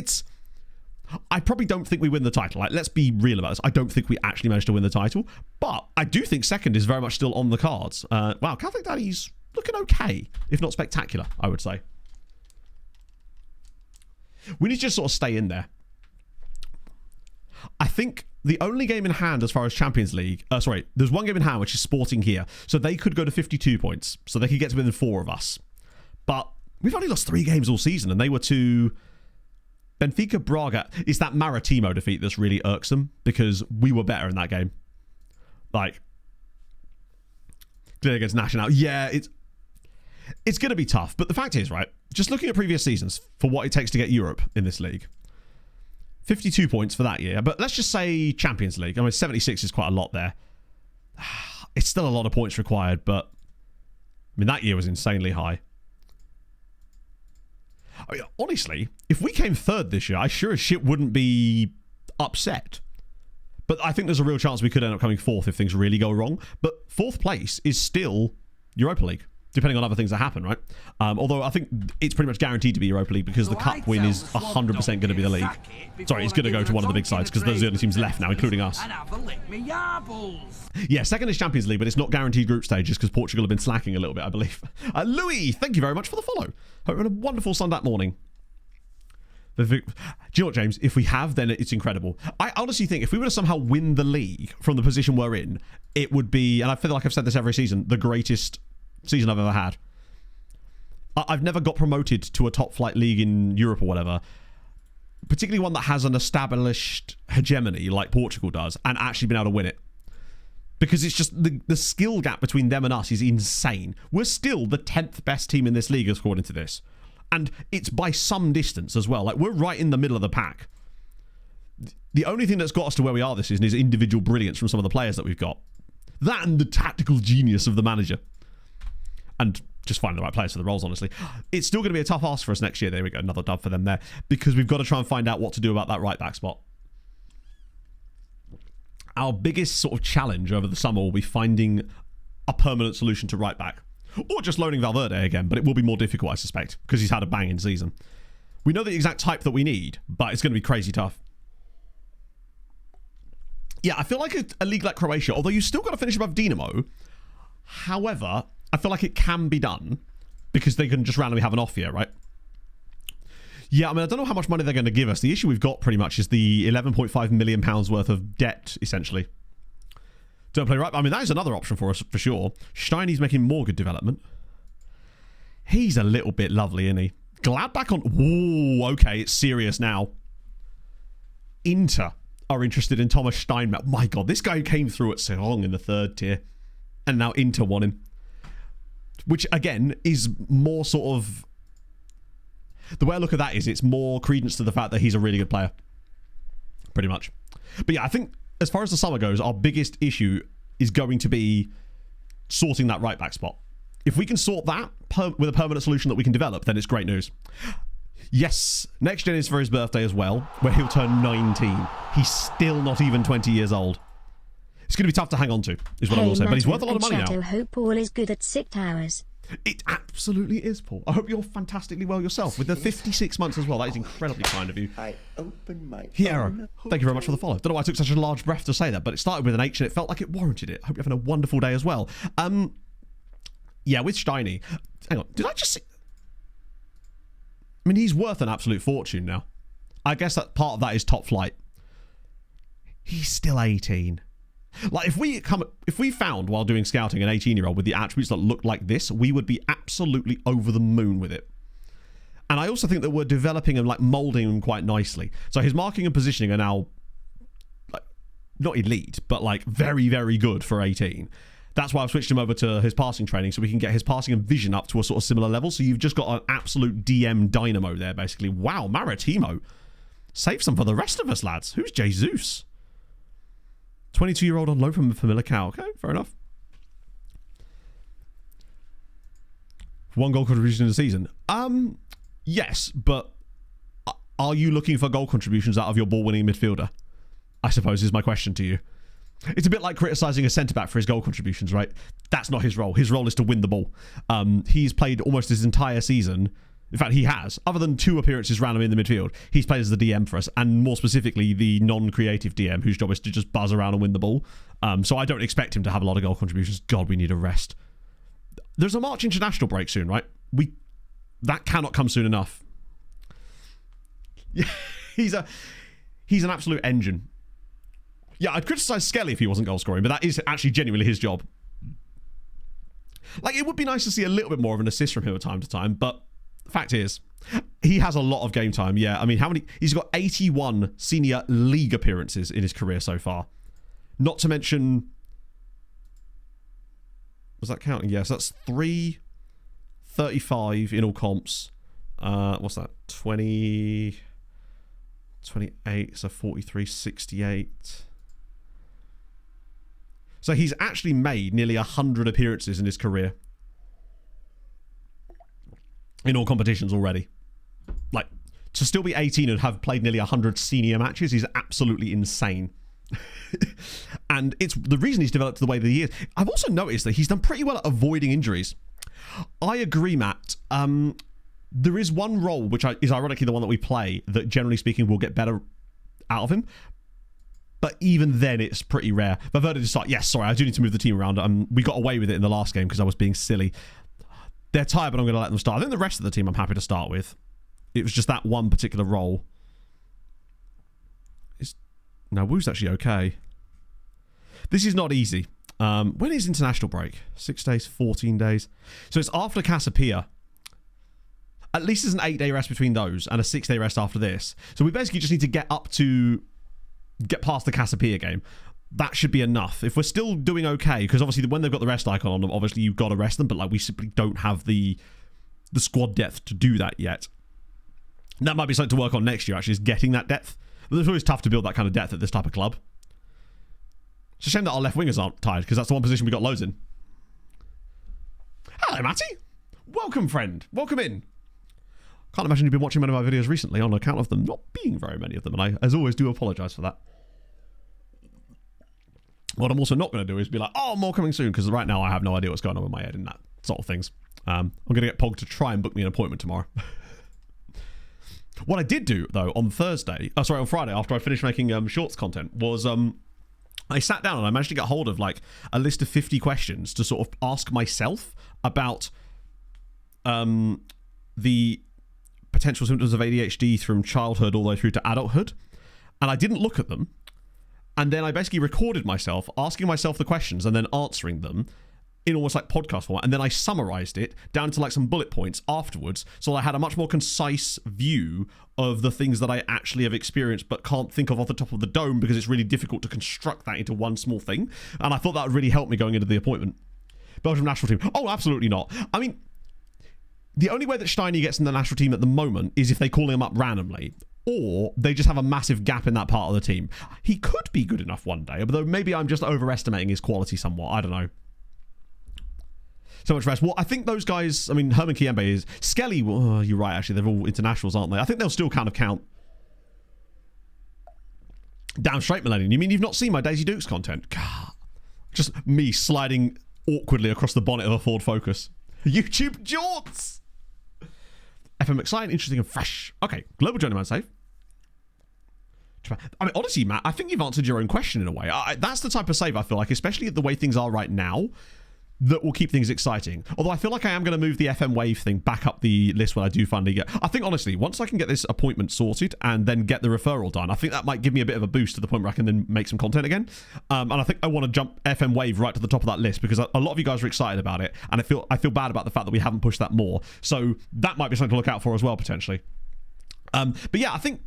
I probably don't think we win the title. Let's be real about this. I don't think we actually managed to win the title, but I do think second is very much still on the cards. Wow, Catholic Daddy's looking okay, if not spectacular, I would say. We need to just sort of stay in there. I think the only game in hand as far as Champions League... there's one game in hand, which is Sporting here. So they could go to 52 points. So they could get to within 4 of us. But we've only lost 3 games all season, and they were to Benfica, Braga. It's that Maritimo defeat that's really irksome, because we were better in that game. Clear against Nacional. Yeah, it's going to be tough. But the fact is, right, just looking at previous seasons for what it takes to get Europe in this league... 52 points for that year, but let's just say Champions League. I mean, 76 is quite a lot there. It's still a lot of points required, but I mean, that year was insanely high. I mean, honestly, if we came 3rd this year, I sure as shit wouldn't be upset. But I think there's a real chance we could end up coming 4th if things really go wrong. But 4th place is still Europa League, depending on other things that happen, right? Although I think it's pretty much guaranteed to be Europa League because the cup win is 100% going to be the league. Sorry, it's going to go to one of the big sides because those are the only teams left now, including us. Yeah, second is Champions League, but it's not guaranteed group stages because Portugal have been slacking a little bit, I believe. Louis, thank you very much for the follow. Hope you're having a wonderful Sunday morning. Do you know what, James? If we have, then it's incredible. I honestly think if we were to somehow win the league from the position we're in, it would be, and I feel like I've said this every season, the greatest season I've ever had. I've never got promoted to a top flight league in Europe or whatever, particularly one that has an established hegemony like Portugal does, and actually been able to win it. Because it's just the skill gap between them and us is insane. We're still the 10th best team in this league according to this, and it's by some distance as well. We're right in the middle of the pack. The only thing that's got us to where we are this season is individual brilliance from some of the players that we've got. That and the tactical genius of the manager. And just finding the right players for the roles, honestly. It's still going to be a tough ask for us next year. There we go. Another dub for them there. Because we've got to try and find out what to do about that right back spot. Our biggest sort of challenge over the summer will be finding a permanent solution to right back. Or just loaning Valverde again, but it will be more difficult, I suspect, because he's had a banging season. We know the exact type that we need, but it's going to be crazy tough. Yeah, I feel like a league like Croatia, although you've still got to finish above Dinamo. However, I feel like it can be done because they can just randomly have an off year, right? Yeah, I mean, I don't know how much money they're going to give us. The issue we've got pretty much is the £11.5 million worth of debt, essentially. Don't play right. I mean, that is another option for us, for sure. Steiny's making more good development. He's a little bit lovely, isn't he? Gladbach on... Ooh, okay, it's serious now. Inter are interested in Thomas Steinmetz. My God, this guy came through at Serong in the 3rd tier. And now Inter want him. Which, again, is more sort of... The way I look at that is it's more credence to the fact that he's a really good player. Pretty much. But yeah, I think as far as the summer goes, our biggest issue is going to be sorting that right back spot. If we can sort that with a permanent solution that we can develop, then it's great news. Yes, next gen is for his birthday as well, where he'll turn 19. He's still not even 20 years old. It's going to be tough to hang on to, is what I will say. But he's worth a lot of money now. Hope all is good at SIC Towers. It absolutely is, Paul. I hope you're fantastically well yourself with the 56 months as well. That is incredibly kind of you. I opened my Hiero, thank you very much for the follow. Don't know why I took such a large breath to say that, but it started with an H and it felt like it warranted it. I hope you're having a wonderful day as well. Yeah, with Steiny. Hang on, did I just see... I mean, he's worth an absolute fortune now. I guess that part of that is top flight. He's still 18. Like, if we found while doing scouting an 18-year-old with the attributes that looked like this, we would be absolutely over the moon with it. And I also think that we're developing and like molding him quite nicely. So his marking and positioning are now like, not elite, but like very, very good for 18. That's why I've switched him over to his passing training so we can get his passing and vision up to a sort of similar level. So you've just got an absolute DM dynamo there, basically. Wow, Maritimo. Save some for the rest of us, lads. Who's Jesus? 22-year-old on loan from Familiar Cow. Okay, fair enough. 1 goal contribution in the season. Yes, but are you looking for goal contributions out of your ball-winning midfielder? I suppose is my question to you. It's a bit like criticising a centre-back for his goal contributions, right? That's not his role. His role is to win the ball. He's played almost his entire season. In fact, he has. Other than 2 appearances random in the midfield, he's played as the DM for us, and more specifically, the non-creative DM, whose job is to just buzz around and win the ball. So I don't expect him to have a lot of goal contributions. God, we need a rest. There's a March international break soon, right? That cannot come soon enough. Yeah, he's an absolute engine. Yeah, I'd criticise Skelly if he wasn't goal scoring, but that is actually genuinely his job. Like, it would be nice to see a little bit more of an assist from him from time to time, but the fact is, he has a lot of game time. Yeah, I mean, he's got 81 senior league appearances in his career so far. Not to mention, was that counting? Yes, that's 35 in all comps. What's that? 28, so 43, 68. So he's actually made nearly 100 appearances in his career. In all competitions already. Like, to still be 18 and have played nearly 100 senior matches is absolutely insane. And it's the reason he's developed the way that he is. I've also noticed that he's done pretty well at avoiding injuries. I agree, Matt. There is one role, which is ironically the one that we play, that generally speaking will get better out of him. But even then, it's pretty rare. Valverde just like, yes, sorry, I do need to move the team around. We got away with it in the last game because I was being silly. They're tired, but I'm going to let them start. I think the rest of the team I'm happy to start with. It was just that one particular role. Now, Woo's actually okay. This is not easy. When is international break? 6 days, 14 days. So it's after Casapia. At least there's an 8-day rest between those and a 6-day rest after this. So we basically just need to get past the Casapia game. That should be enough. If we're still doing okay, because obviously when they've got the rest icon on them, obviously you've got to rest them, but like we simply don't have the squad depth to do that yet. And that might be something to work on next year, actually, is getting that depth. But it's always tough to build that kind of depth at this type of club. It's a shame that our left wingers aren't tired, because that's the one position we got loads in. Hello, Matty. Welcome, friend. Welcome in. Can't imagine you've been watching many of my videos recently on account of them not being very many of them, and I, as always, do apologise for that. What I'm also not going to do is be like, oh, more coming soon, because right now I have no idea what's going on in my head and that sort of things. I'm going to get Pog to try and book me an appointment tomorrow. What I did do, though, on Friday, after I finished making shorts content, was I sat down and I managed to get hold of like a list of 50 questions to sort of ask myself about the potential symptoms of ADHD from childhood all the way through to adulthood. And I didn't look at them. And then I basically recorded myself asking myself the questions and then answering them in almost like podcast format. And then I summarized it down to like some bullet points afterwards. So I had a much more concise view of the things that I actually have experienced but can't think of off the top of the dome because it's really difficult to construct that into one small thing. And I thought that would really help me going into the appointment. Belgium national team. Oh, absolutely not. I mean, the only way that Steiny gets in the national team at the moment is if they call him up randomly. Or they just have a massive gap in that part of the team. He could be good enough one day, although maybe I'm just overestimating his quality somewhat. I don't know. So much rest. Well, I think those guys, I mean, Herman Kiembe is... Skelly, well, you're right, actually. They're all internationals, aren't they? I think they'll still kind of count. Damn straight, Millennium. You mean you've not seen my Daisy Dukes content? God. Just me sliding awkwardly across the bonnet of a Ford Focus. YouTube jorts. FM exciting, interesting, and fresh. Okay, global Journeyman save. I mean, honestly, Matt, I think you've answered your own question in a way. That's the type of save I feel like, especially the way things are right now, that will keep things exciting. Although I feel like I am going to move the FM wave thing back up the list when I do finally get... I think, honestly, once I can get this appointment sorted and then get the referral done, I think that might give me a bit of a boost to the point where I can then make some content again. And I think I want to jump FM wave right to the top of that list because a lot of you guys are excited about it, and I feel bad about the fact that we haven't pushed that more. So that might be something to look out for as well, potentially. But yeah, I think...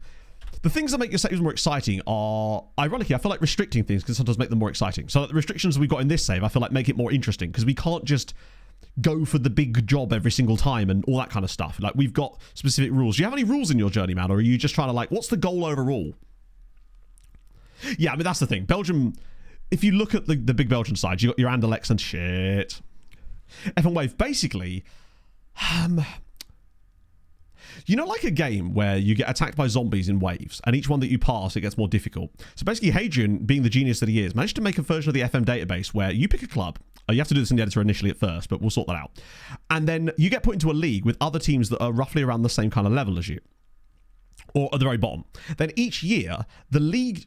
the things that make your saves more exciting are, ironically, I feel like restricting things can sometimes make them more exciting. So the restrictions we've got in this save, I feel like make it more interesting because we can't just go for the big job every single time and all that kind of stuff. Like, we've got specific rules. Do you have any rules in your Journeyman, or are you just trying to, like, what's the goal overall? Yeah, I mean, that's the thing. Belgium, if you look at the big Belgian side, you've got your Anderlechts and shit. F1 Wave, basically... you know, like a game where you get attacked by zombies in waves, and each one that you pass, it gets more difficult. So basically, Hadrian, being the genius that he is, managed to make a version of the FM database where you pick a club. You have to do this in the editor initially at first, but we'll sort that out. And then you get put into a league with other teams that are roughly around the same kind of level as you, or at the very bottom. Then each year, the league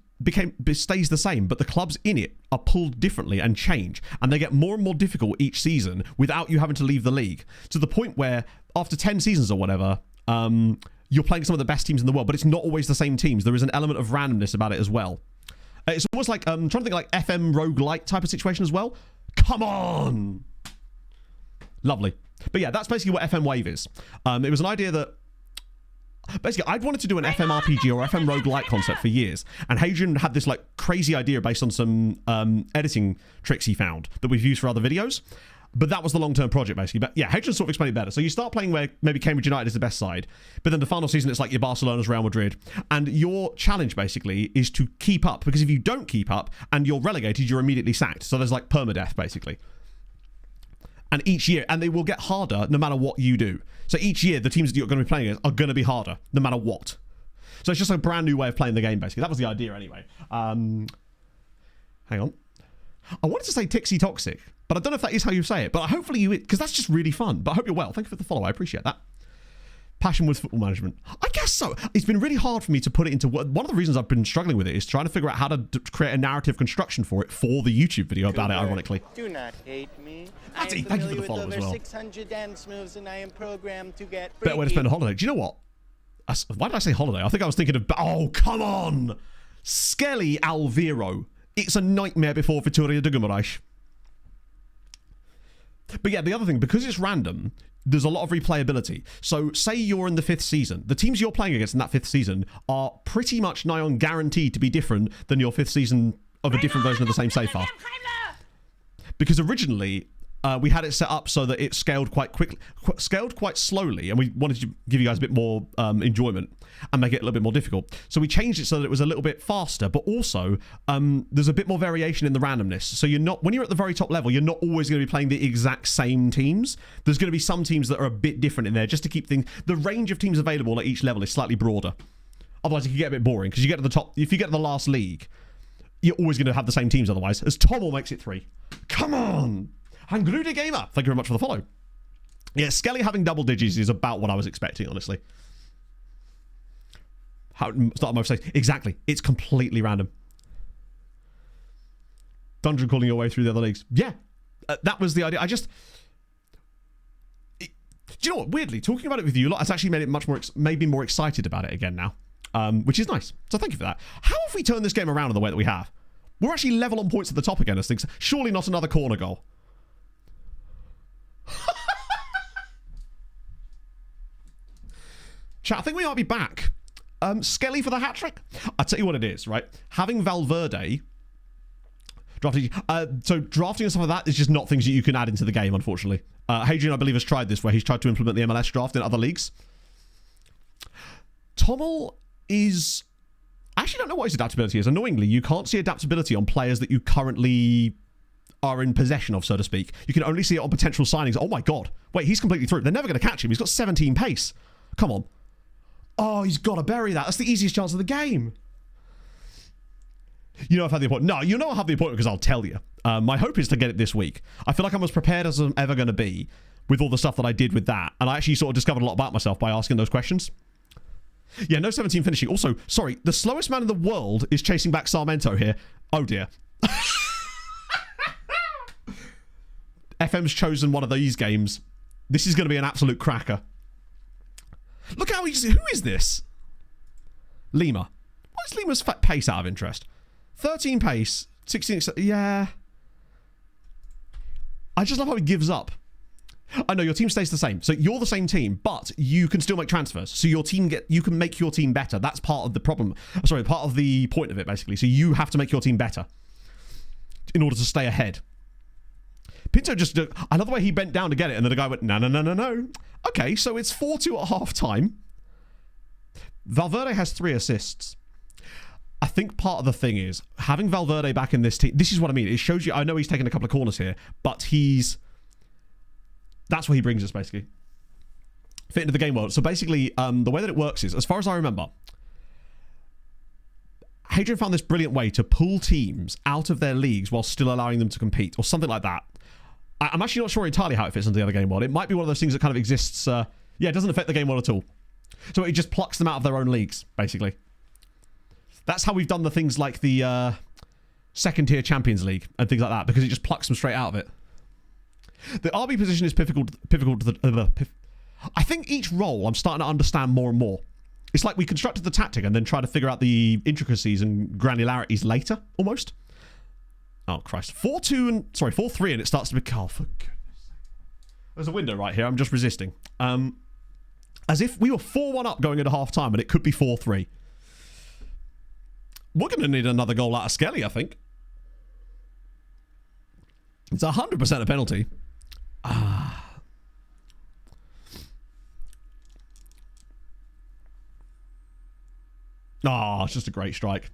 stays the same, but the clubs in it are pulled differently and change, and they get more and more difficult each season without you having to leave the league, to the point where after 10 seasons or whatever, you're playing some of the best teams in the world, but it's not always the same teams. There is an element of randomness about it as well. It's almost like, I'm trying to think like FM roguelike type of situation as well. Come on! Lovely. But yeah, that's basically what FM Wave is. It was an idea that, basically, I'd wanted to do an FM RPG or FM roguelike concept for years, and Hadrian had this like crazy idea based on some editing tricks he found that we've used for other videos. But that was the long-term project, basically. But yeah, Hadrian sort of explained it better. So you start playing where maybe Cambridge United is the best side, but then the final season, it's like your Barcelona's Real Madrid. And your challenge, basically, is to keep up. Because if you don't keep up and you're relegated, you're immediately sacked. So there's like permadeath, basically. And each year, and they will get harder no matter what you do. So each year, the teams that you're going to be playing against are going to be harder, no matter what. So it's just a brand new way of playing the game, basically. That was the idea, anyway. Hang on. I wanted to say Tixie Toxic, but I don't know if that is how you say it. But hopefully you, because that's just really fun. But I hope you're well. Thank you for the follow. I appreciate that. Passion with football management. I guess so. It's been really hard for me to put it into... one of the reasons I've been struggling with it is trying to figure out how to create a narrative construction for it for the YouTube video about it, ironically. Do not hate me. Thank you for the follow as well. 600 dance moves, and I am programmed to get... Better way to spend a holiday. Do you know what? Why did I say holiday? I think I was thinking of... oh, come on! Skelly Alviro. It's a nightmare before Vittoria de Guimarães. But yeah, the other thing, because it's random, there's a lot of replayability. So say you're in the 5th season. The teams you're playing against in that 5th season are pretty much nigh on guaranteed to be different than your 5th season of a different version of the same save file. Because originally, we had it set up so that it scaled quite quickly, scaled quite slowly, and we wanted to give you guys a bit more enjoyment and make it a little bit more difficult. So we changed it so that it was a little bit faster, but also there's a bit more variation in the randomness. So you're not, when you're at the very top level, you're not always going to be playing the exact same teams. There's going to be some teams that are a bit different in there, just to keep things. The range of teams available at each level is slightly broader. Otherwise, it can get a bit boring because you get to the top. If you get to the last league, you're always going to have the same teams. Otherwise, as Tommel makes it 3. Come on. Hangrude Gamer, thank you very much for the follow. Yeah, Skelly having double digits is about what I was expecting, honestly. Start my say exactly. It's completely random. Dungeon calling your way through the other leagues. Yeah, that was the idea. Do you know what? Weirdly, talking about it with you lot has actually made it much more, made me more excited about it again now, which is nice. So thank you for that. How have we turned this game around in the way that we have? We're actually level on points at the top again as things. Surely not another corner goal. Chat, I think we might be back. Skelly for the hat-trick? I'll tell you what it is, right? Having Valverde drafting... so drafting and stuff like that is just not things that you can add into the game, unfortunately. Hadrian, I believe, has tried this, where he's tried to implement the MLS draft in other leagues. Tommel is... I actually don't know what his adaptability is. Annoyingly, you can't see adaptability on players that you currently are in possession of, so to speak. You can only see it on potential signings. Oh my god. Wait, he's completely through. They're never going to catch him. He's got 17 pace. Come on. Oh, he's got to bury that. That's the easiest chance of the game. You know I've had the appointment. No, you know I'll have the appointment because I'll tell you. My hope is to get it this week. I feel like I'm as prepared as I'm ever going to be with all the stuff that I did with that. And I actually sort of discovered a lot about myself by asking those questions. Yeah, no 17 finishing. Also, sorry, the slowest man in the world is chasing back Sarmento here. Oh, dear. FM's chosen one of these games. This is going to be an absolute cracker. Look how he's... Who is this? Lima. What is Lima's pace out of interest? 13 pace, 16... Yeah. I just love how he gives up. I know your team stays the same. So you're the same team, but you can still make transfers. So your team you can make your team better. That's part of the problem. Sorry, part of the point of it, basically. So you have to make your team better in order to stay ahead. Pinto just... I love the way he bent down to get it, and then the guy went, no, no, no, no, no. Okay, so it's 4-2 at half-time. Valverde has 3 assists. I think part of the thing is, having Valverde back in this team... This is what I mean. It shows you... I know he's taken a couple of corners here, but he's... That's what he brings us, basically. Fit into the game world. So basically, the way that it works is, as far as I remember, Hadrian found this brilliant way to pull teams out of their leagues while still allowing them to compete, or something like that. I'm actually not sure entirely how it fits into the other game world. It might be one of those things that kind of exists... yeah, it doesn't affect the game world at all. So it just plucks them out of their own leagues, basically. That's how we've done the things like the second-tier Champions League and things like that, because it just plucks them straight out of it. The RB position is pivotal to the... I think each role I'm starting to understand more and more. It's like we constructed the tactic and then try to figure out the intricacies and granularities later, almost. Oh, Christ. 4-2 and... Sorry, 4-3 and it starts to be... Oh, for goodness sake. There's a window right here. I'm just resisting. As if we were 4-1 up going into half-time and it could be 4-3. We're going to need another goal out of Skelly, I think. It's 100% a penalty. Oh, it's just a great strike.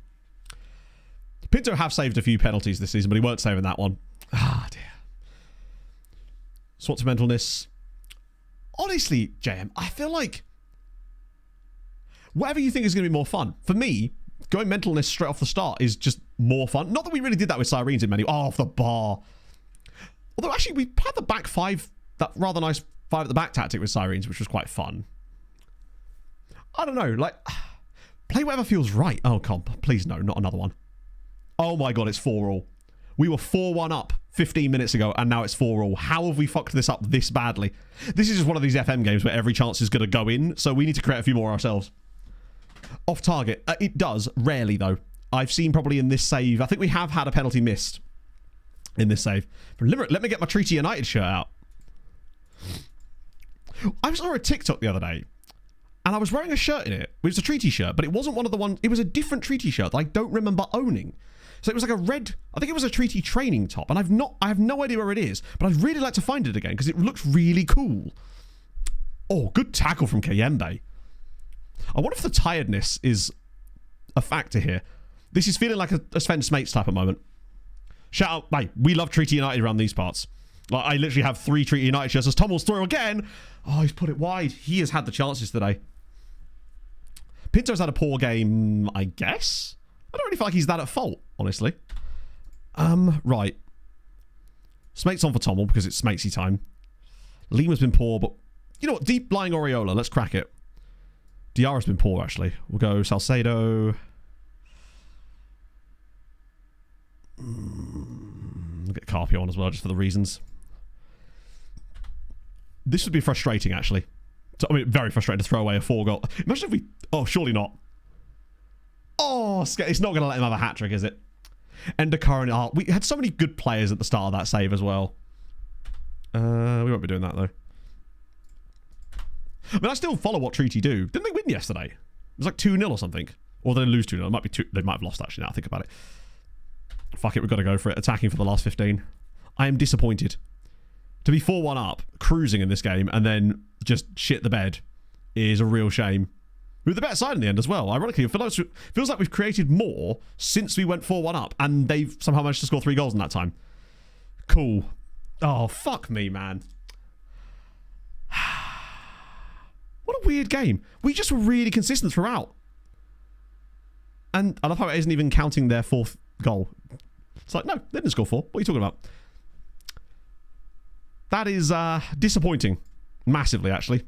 Pinto have saved a few penalties this season, but he weren't saving that one. Ah, dear. Sorts of mentalness. Honestly, JM, I feel like whatever you think is going to be more fun. For me, going mentalness straight off the start is just more fun. Not that we really did that with Sirens in many. Oh, off the bar. Although, actually, we had the back 5, that rather nice 5 at the back tactic with Sirens, which was quite fun. I don't know, like, play whatever feels right. Oh, comp, please no, not another one. Oh my god, it's 4-all. We were 4-1 up 15 minutes ago, and now it's 4-all. How have we fucked this up this badly? This is just one of these FM games where every chance is going to go in, so we need to create a few more ourselves. Off target. It does, rarely though. I've seen probably in this save, I think we have had a penalty missed in this save. Let me get my Treaty United shirt out. I saw a TikTok the other day, and I was wearing a shirt in it. It was a Treaty shirt, but it wasn't one of the ones... It was a different Treaty shirt that I don't remember owning. So it was like a red... I think it was a Treaty training top, and I have no idea where it is, but I'd really like to find it again, because it looks really cool. Oh, good tackle from Kayembe. I wonder if the tiredness is a factor here. This is feeling like a Sven Smates type of moment. Shout out, mate, we love Treaty United around these parts. Like, I literally have 3 Treaty United shirts as Tommel's through again. Oh, he's put it wide. He has had the chances today. Pinto's had a poor game, I guess. I don't really feel like he's that at fault, honestly. Right. Smates on for Tommel because it's Smatesy time. Lima's been poor, but you know what? Deep lying Oriola. Let's crack it. Diarra's been poor, actually. We'll go Salcedo. We'll get Carpio on as well, just for the reasons. This would be frustrating, actually. I mean, very frustrating to throw away a 4-goal. Imagine if we... Oh, surely not. Oh, it's not going to let him have a hat-trick, is it? Endicott and Art. We had so many good players at the start of that save as well. We won't be doing that, though. I mean, I still follow what Treaty do. Didn't they win yesterday? It was like 2-0 or something. Or did they lose 2-0? It might be 2... They might have lost, actually, now I think about it. Fuck it, we've got to go for it. Attacking for the last 15. I am disappointed. To be 4-1 up, cruising in this game, and then just shit the bed is a real shame. We were the better side in the end as well. Ironically, it feels like we've created more since we went 4-1 up, and they've somehow managed to score 3 goals in that time. Cool. Oh, fuck me, man. What a weird game. We just were really consistent throughout. And I love how it isn't even counting their 4th goal. It's like, no, they didn't score 4. What are you talking about? That is disappointing. Massively, actually.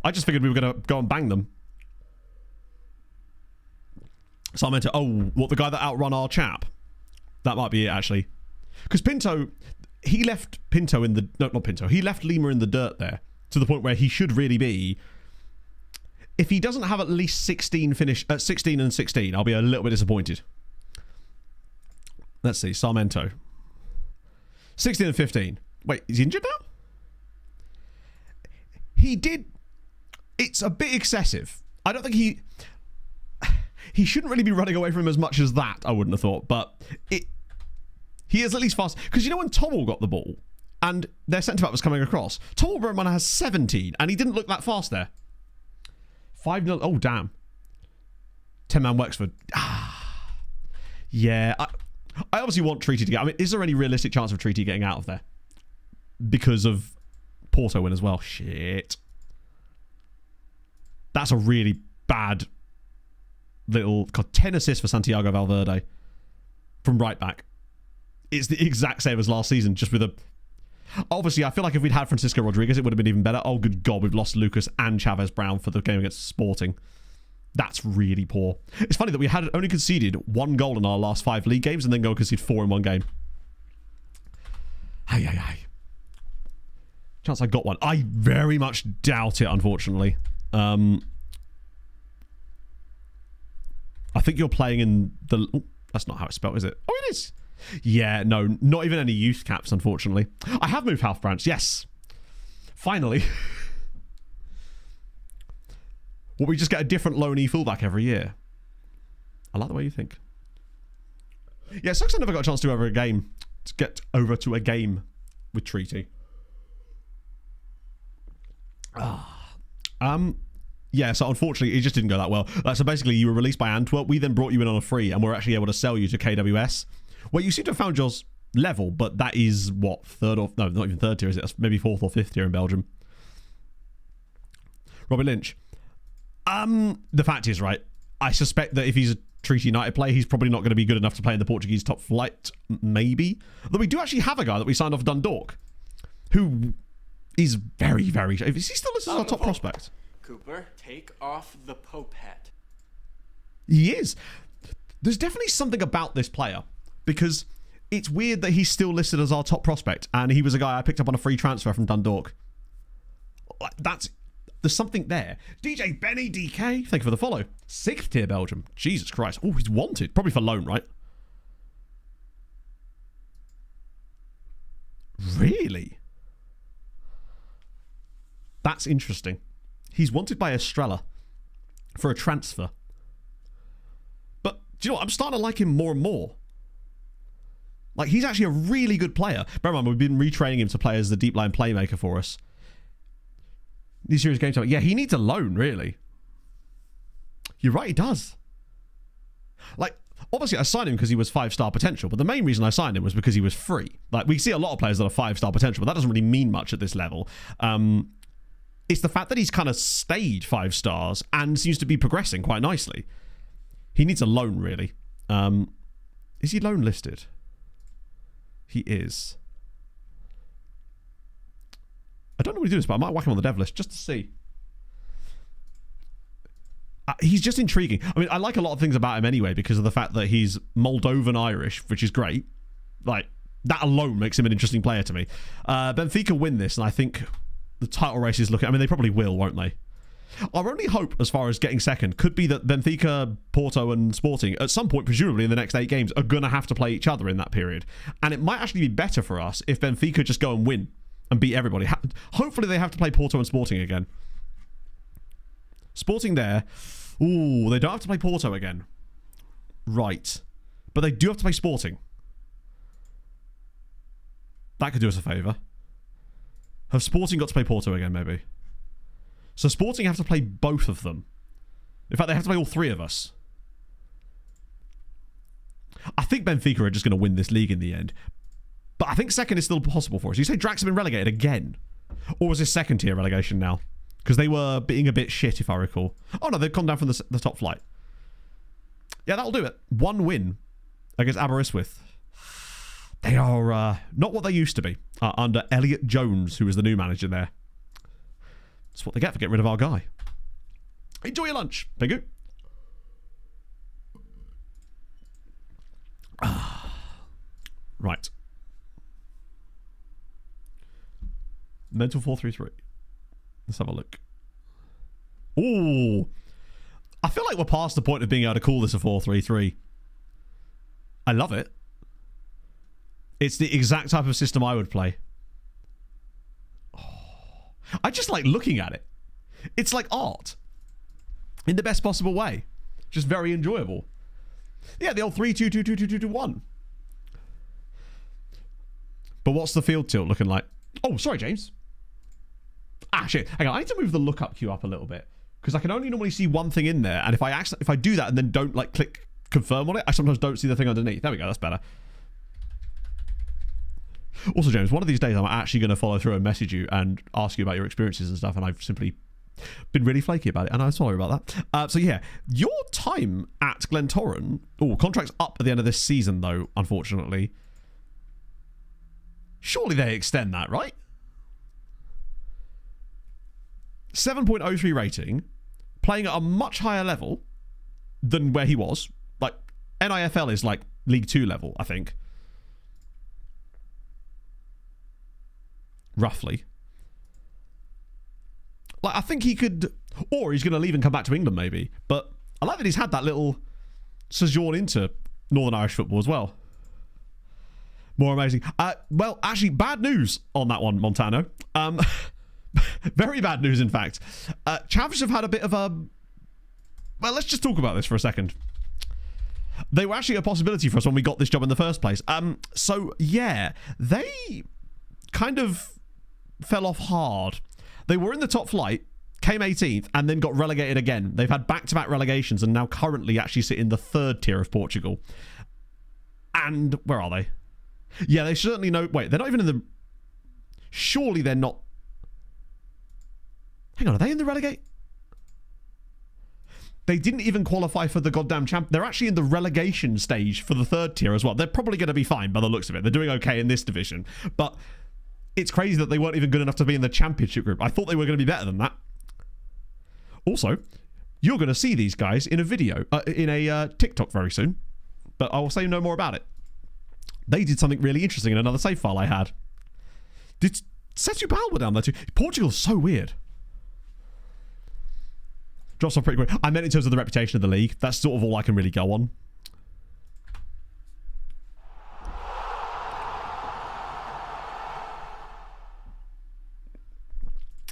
I just figured we were going to go and bang them. So I meant to... Oh, what, the guy that outrun our chap? That might be it, actually. Because Pinto... He left Pinto in the... No, not Pinto. He left Lima in the dirt there. To the point where he should really be... If he doesn't have at least 16 finish... 16 and 16, I'll be a little bit disappointed. Let's see. Sarmento. 16 and 15. Wait, is he injured now? He did... It's a bit excessive. I don't think he... He shouldn't really be running away from him as much as that, I wouldn't have thought. But he is at least fast. Because you know when Tommel got the ball and their centre-back was coming across, Tommel Bergman has 17 and he didn't look that fast there. 5-0. Oh, damn. 10-man Wexford. Yeah. I obviously want Treaty to get... I mean, is there any realistic chance of Treaty getting out of there? Because of Porto win as well. Shit. That's a really bad little... God, 10 assists for Santiago Valverde from right back. It's the exact same as last season, just with a... Obviously, I feel like if we'd had Francisco Rodriguez, it would have been even better. Oh, good God, we've lost Lucas and Chavez Brown for the game against Sporting. That's really poor. It's funny that we had only conceded 1 goal in our last 5 league games and then go and concede 4 in 1 game. Aye. Chance I got one. I very much doubt it, unfortunately. I think you're playing in the... Oh, that's not how it's spelled, is it? Oh, it is. Yeah, no, not even any youth caps, unfortunately. I have moved half branch, yes. Finally. Will we just get a different loanee fullback every year? I like the way you think. Yeah, it sucks I never got a chance to get over to a game with Treaty. Yeah, so unfortunately, it just didn't go that well. So basically, you were released by Antwerp. We then brought you in on a free, and we're actually able to sell you to KWS. Well, you seem to have found yours level, but that is, what, third or... No, not even third tier, is it? That's maybe 4th or 5th tier in Belgium. Robbie Lynch. The fact is, right, I suspect that if he's a Treaty United player, he's probably not going to be good enough to play in the Portuguese top flight, maybe. Although we do actually have a guy that we signed off Dundalk, who is very, very... Is he still listed as our top prospect? Cooper, take off the popet. He is. There's definitely something about this player, because it's weird that he's still listed as our top prospect, and he was a guy I picked up on a free transfer from Dundalk. There's something there. DJ Benny DK, thank you for the follow. 6th tier Belgium. Jesus Christ. Oh, he's wanted. Probably for loan, right? Really? That's interesting. He's wanted by Estrella for a transfer. But, do you know what? I'm starting to like him more and more. Like, he's actually a really good player. Bear in mind, we've been retraining him to play as the deep line playmaker for us. These series game time. Yeah, he needs a loan, really. You're right, he does. Like, obviously, I signed him because he was 5-star potential, but the main reason I signed him was because he was free. Like, we see a lot of players that are 5-star potential, but that doesn't really mean much at this level. It's the fact that he's kind of stayed 5 stars and seems to be progressing quite nicely. He needs a loan, really. Is he loan listed? He is. I don't know what he does, but I might whack him on the dev list just to see. He's just intriguing. I mean, I like a lot of things about him anyway because of the fact that he's Moldovan Irish, which is great. Like, that alone makes him an interesting player to me. Benfica win this, and I think the title race is looking... I mean, they probably will, won't they? Our only hope as far as getting second could be that Benfica, Porto and Sporting, at some point, presumably in the next 8 games, are going to have to play each other in that period. And it might actually be better for us if Benfica just go and win and beat everybody. Hopefully they have to play Porto and Sporting again. Sporting there. Ooh, they don't have to play Porto again. Right. But they do have to play Sporting. That could do us a favour. Have Sporting got to play Porto again, maybe? So Sporting have to play both of them. In fact, they have to play all 3 of us. I think Benfica are just going to win this league in the end. But I think second is still possible for us. You say Drax have been relegated again? Or was this 2nd tier relegation now? Because they were being a bit shit, if I recall. Oh, no, they've come down from the top flight. Yeah, that'll do it. 1 win against Aberystwyth. They are not what they used to be under Elliot Jones, who is the new manager there. That's what they get for getting rid of our guy. Enjoy your lunch, Pingu. Right. Mental 433. Let's have a look. Ooh. I feel like we're past the point of being able to call this a 433. I love it. It's the exact type of system I would play. Oh. I just like looking at it. It's like art. In the best possible way. Just very enjoyable. Yeah, the old 3-2-2-2-2-2-1. But what's the field tilt looking like? Oh, sorry, James. Ah, shit. Hang on, I need to move the lookup queue up a little bit. Because I can only normally see one thing in there. And if I do that and then don't like click confirm on it, I sometimes don't see the thing underneath. There we go, that's better. Also, James, one of these days I'm actually going to follow through and message you and ask you about your experiences and stuff. And I've simply been really flaky about it. And I'm sorry about that. So yeah, your time at Glentoran. Oh, contract's up at the end of this season though, unfortunately. Surely they extend that, right? 7.03 rating, playing at a much higher level than where he was. Like, NIFL is like League 2 level, I think. Roughly. Like, I think he could... Or he's going to leave and come back to England, maybe. But I like that he's had that little sojourn into Northern Irish football as well. More amazing. Well, actually, bad news on that one, Montano. Very bad news, in fact. Chavs have had a bit of a... Well, let's just talk about this for a second. They were actually a possibility for us when we got this job in the first place. So, yeah, they kind of fell off hard. They were in the top flight, came 18th, and then got relegated again. They've had back-to-back relegations and now currently actually sit in the third tier of Portugal. And where are they? Yeah, they certainly know... Wait, they're not even in the... Surely they're not... Hang on, are they in the relegate? They didn't even qualify for the goddamn champ. They're actually in the relegation stage for the third tier as well. They're probably going to be fine by the looks of it. They're doing okay in this division. But it's crazy that they weren't even good enough to be in the championship group. I thought they were going to be better than that. Also, you're going to see these guys in a video, in a TikTok very soon. But I will say no more about it. They did something really interesting in another save file I had. Did Setu Balba down there too? Portugal's so weird. Drops off pretty quick. I meant in terms of the reputation of the league. That's sort of all I can really go on.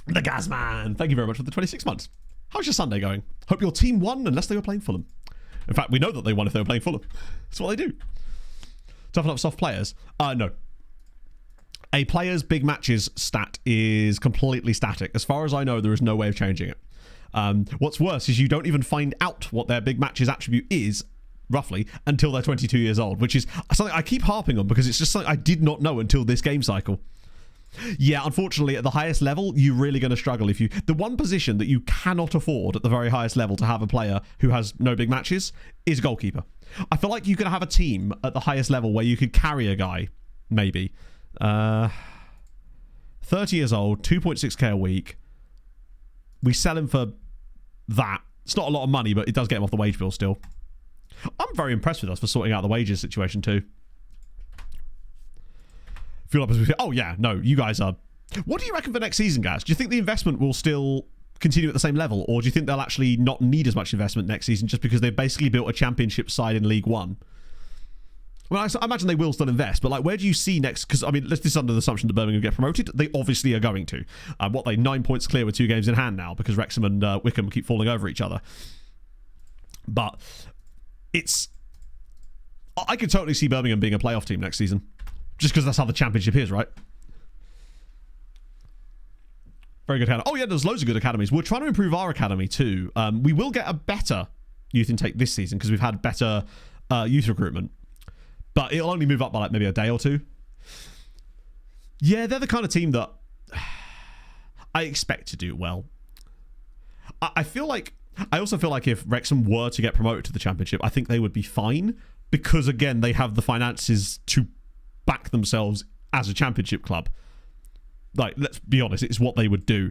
The Gazman. Thank you very much for the 26 months. How's your Sunday going? Hope your team won unless they were playing Fulham. In fact, we know that they won if they were playing Fulham. That's what they do. Toughen up soft players. No. A player's big matches stat is completely static. As far as I know, there is no way of changing it. What's worse is you don't even find out what their big matches attribute is, roughly, until they're 22 years old, which is something I keep harping on because it's just something I did not know until this game cycle. Yeah, unfortunately, at the highest level, you're really going to struggle if you... The one position that you cannot afford at the very highest level to have a player who has no big matches is goalkeeper. I feel like you could have a team at the highest level where you could carry a guy, maybe. 30 years old, 2.6k a week. We sell him for that. It's not a lot of money, but it does get him off the wage bill still. I'm very impressed with us for sorting out the wages situation too. Feel like... Oh yeah, no, you guys are... What do you reckon for next season, guys? Do you think the investment will still continue at the same level, or do you think they'll actually not need as much investment next season just because they've basically built a championship side in League One? Well, I imagine they will still invest, but like, where do you see next? Because I mean, this is under the assumption that Birmingham get promoted. They obviously are going to. What, they 9 points clear with 2 games in hand now because Wrexham and Wickham keep falling over each other. But it's... I could totally see Birmingham being a playoff team next season, just because that's how the championship is, right? Very good academy. Oh yeah, there's loads of good academies. We're trying to improve our academy too. We will get a better youth intake this season because we've had better youth recruitment. But it'll only move up by like maybe a day or two. Yeah, they're the kind of team that I expect to do well. I feel like... I also feel like if Wrexham were to get promoted to the championship, I think they would be fine. Because, again, they have the finances to back themselves as a championship club. Like, let's be honest, it's what they would do.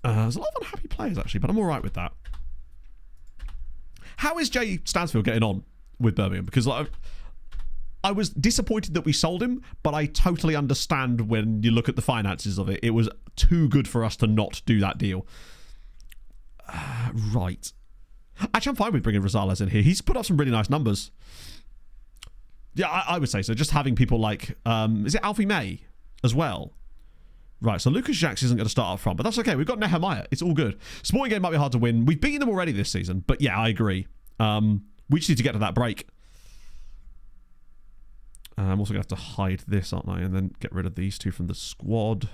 There's a lot of unhappy players, actually, but I'm all right with that. How is Jay Stansfield getting on with Birmingham? Because like, I was disappointed that we sold him, but I totally understand when you look at the finances of it. It was too good for us to not do that deal. Right. Actually, I'm fine with bringing Rosales in here. He's put up some really nice numbers. Yeah, I would say so. Just having people like, is it Alfie May as well? Right, so Lucas Jacques isn't going to start up front, but that's okay. We've got Nehemiah. It's all good. Sporting game might be hard to win. We've beaten them already this season, but yeah, I agree. We just need to get to that break. I'm also going to have to hide this, aren't I? And then get rid of these two from the squad.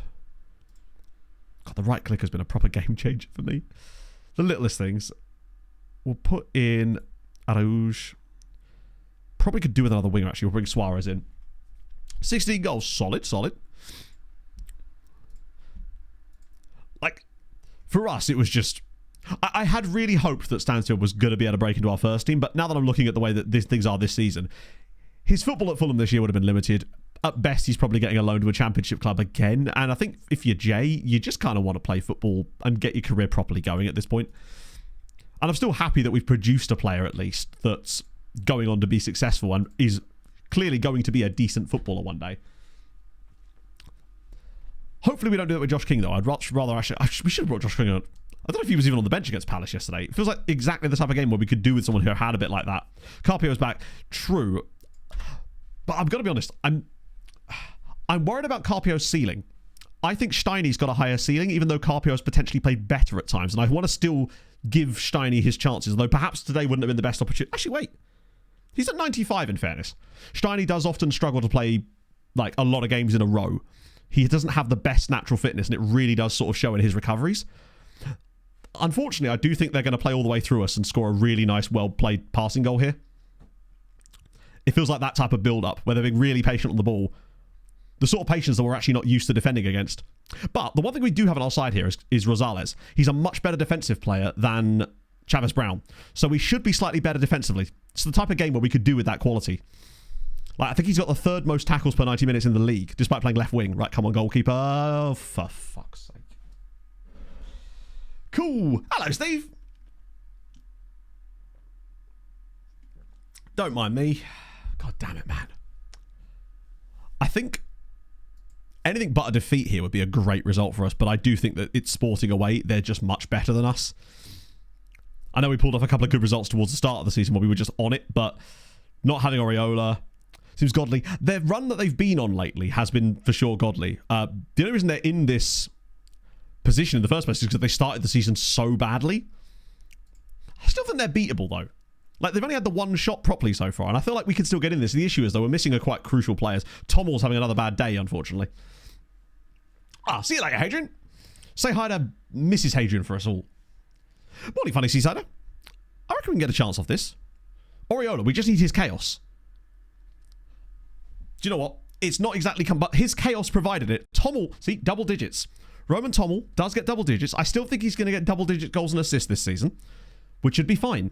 God, the right click has been a proper game changer for me. The littlest things. We'll put in Arouge. Probably could do with another winger, actually. We'll bring Suarez in. 16 goals. Solid, solid. Like, for us, it was just... I had really hoped that Stansfield was going to be able to break into our first team, but now that I'm looking at the way that things are this season, his football at Fulham this year would have been limited. At best, he's probably getting a loan to a championship club again, and I think if you're Jay, you just kind of want to play football and get your career properly going at this point. And I'm still happy that we've produced a player, at least, that's going on to be successful and is clearly going to be a decent footballer one day. Hopefully we don't do that with Josh King, though. I'd rather actually... We should have brought Josh King on. I don't know if he was even on the bench against Palace yesterday. It feels like exactly the type of game where we could do with someone who had a bit like that. Carpio's back. True. But I'm going to be honest. I'm worried about Carpio's ceiling. I think Steiny's got a higher ceiling, even though Carpio's potentially played better at times. And I want to still give Steiny his chances, although perhaps today wouldn't have been the best opportunity. Actually, wait. He's at 95, in fairness. Steiny does often struggle to play like a lot of games in a row. He doesn't have the best natural fitness, and it really does sort of show in his recoveries. Unfortunately, I do think they're going to play all the way through us and score a really nice, well-played passing goal here. It feels like that type of build-up, where they're being really patient on the ball. The sort of patience that we're actually not used to defending against. But the one thing we do have on our side here is Rosales. He's a much better defensive player than Chavez Brown. So we should be slightly better defensively. It's the type of game where we could do with that quality. Like, I think he's got the third most tackles per 90 minutes in the league, despite playing left wing. Right, come on, goalkeeper. Oh, for fuck's sake. Cool. Hello, Steve. Don't mind me. God damn it, man. I think anything but a defeat here would be a great result for us, but I do think that it's Sporting away. They're just much better than us. I know we pulled off a couple of good results towards the start of the season where we were just on it, but not having Oriola seems godly. Their run that they've been on lately has been for sure godly. The only reason they're in this position in the first place is because they started the season so badly. I still think they're beatable, though. Like, they've only had the one shot properly so far, and I feel like we can still get in this. The issue is, though, we're missing a quite crucial players. Tommel's having another bad day, unfortunately. See you later, Hadrian. Say hi to Mrs. Hadrian for us all. Morning, Funny Seasider. I reckon we can get a chance off this. Oriola, we just need his chaos. Do you know what? It's not exactly but his chaos provided it. Tommel, see, double digits. Roman Tommel does get double digits. I still think he's going to get double-digit goals and assists this season, which should be fine.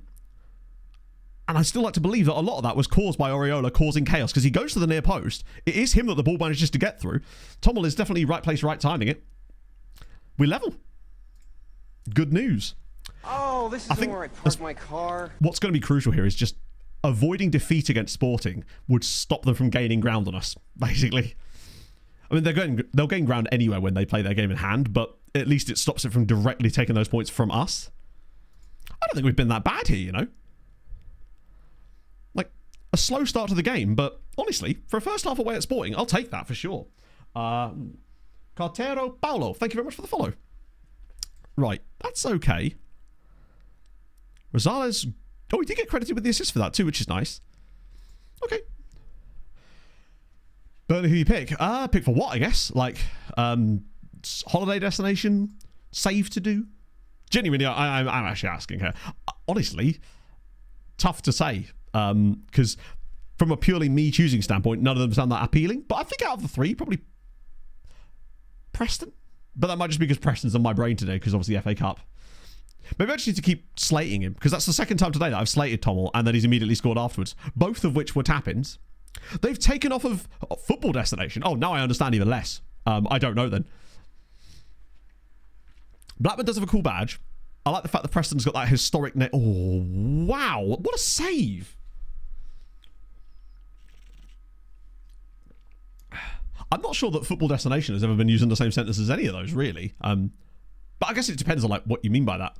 And I still like to believe that a lot of that was caused by Oriola causing chaos, because he goes to the near post. It is him that the ball manages to get through. Tommel is definitely right place, right timing it. We level. Good news. Oh, this is where I parked my car. What's going to be crucial here is just avoiding defeat against Sporting would stop them from gaining ground on us, basically. I mean, they'll gain ground anywhere when they play their game in hand, but at least it stops it from directly taking those points from us. I don't think we've been that bad here, you know. Like, a slow start to the game, but honestly, for a first half away at Sporting, I'll take that for sure. Cartero Paulo, thank you very much for the follow. Right, that's okay. Rosales, oh, he did get credited with the assist for that too, which is nice. Okay. Burnley, who you pick? Pick for what, I guess? Like, holiday destination? Save to do? Genuinely, I'm actually asking her. Honestly, tough to say. Because from a purely me choosing standpoint, none of them sound that appealing. But I think out of the three, probably Preston. But that might just be because Preston's on my brain today, because obviously FA Cup. Maybe I just need to keep slating him, because that's the second time today that I've slated Tommel, and then he's immediately scored afterwards. Both of which were tap-ins. They've taken off of Football Destination. Oh, now I understand even less. I don't know then. Blackburn does have a cool badge. I like the fact that Preston's got that historic name. Oh, wow. What a save. I'm not sure that Football Destination has ever been used in the same sentence as any of those, really. But I guess it depends on like what you mean by that.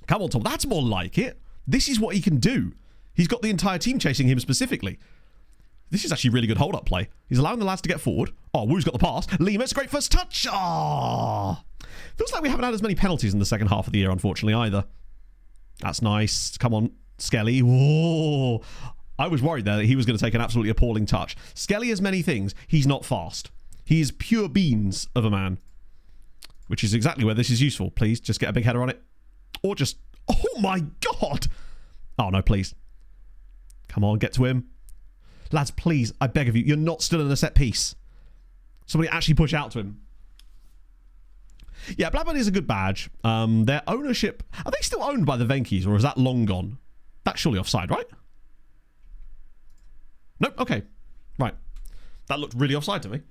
Come on, Tom. That's more like it. This is what he can do. He's got the entire team chasing him specifically. This is actually really good hold-up play. He's allowing the lads to get forward. Oh, Wu's got the pass. Lima, it's a great first touch. Oh. Feels like we haven't had as many penalties in the second half of the year, unfortunately, either. That's nice. Come on, Skelly. Whoa. I was worried there that he was going to take an absolutely appalling touch. Skelly is many things. He's not fast. He is pure beans of a man. Which is exactly where this is useful. Please, just get a big header on it. Or just... Oh, my God. Oh, no, please. Come on, get to him. Lads, please, I beg of you, you're not still in a set piece. Somebody actually push out to him. Yeah, Blackburn is a good badge. Their ownership... Are they still owned by the Venkies, or is that long gone? That's surely offside, right? Nope, okay. Right. That looked really offside to me.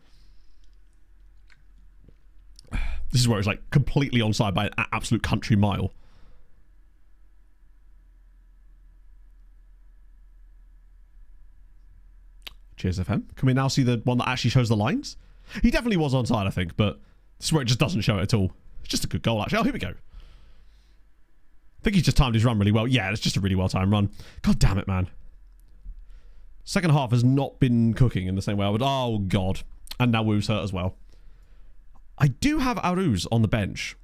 This is where it's like completely onside by an absolute country mile. Cheers, FM. Can we now see the one that actually shows the lines? He definitely was onside, I think, but this is where it just doesn't show it at all. It's just a good goal, actually. Oh, here we go. I think he's just timed his run really well. Yeah, it's just a really well-timed run. God damn it, man. Second half has not been cooking in the same way I would... Oh, God. And now Wu's hurt as well. I do have Aruz on the bench,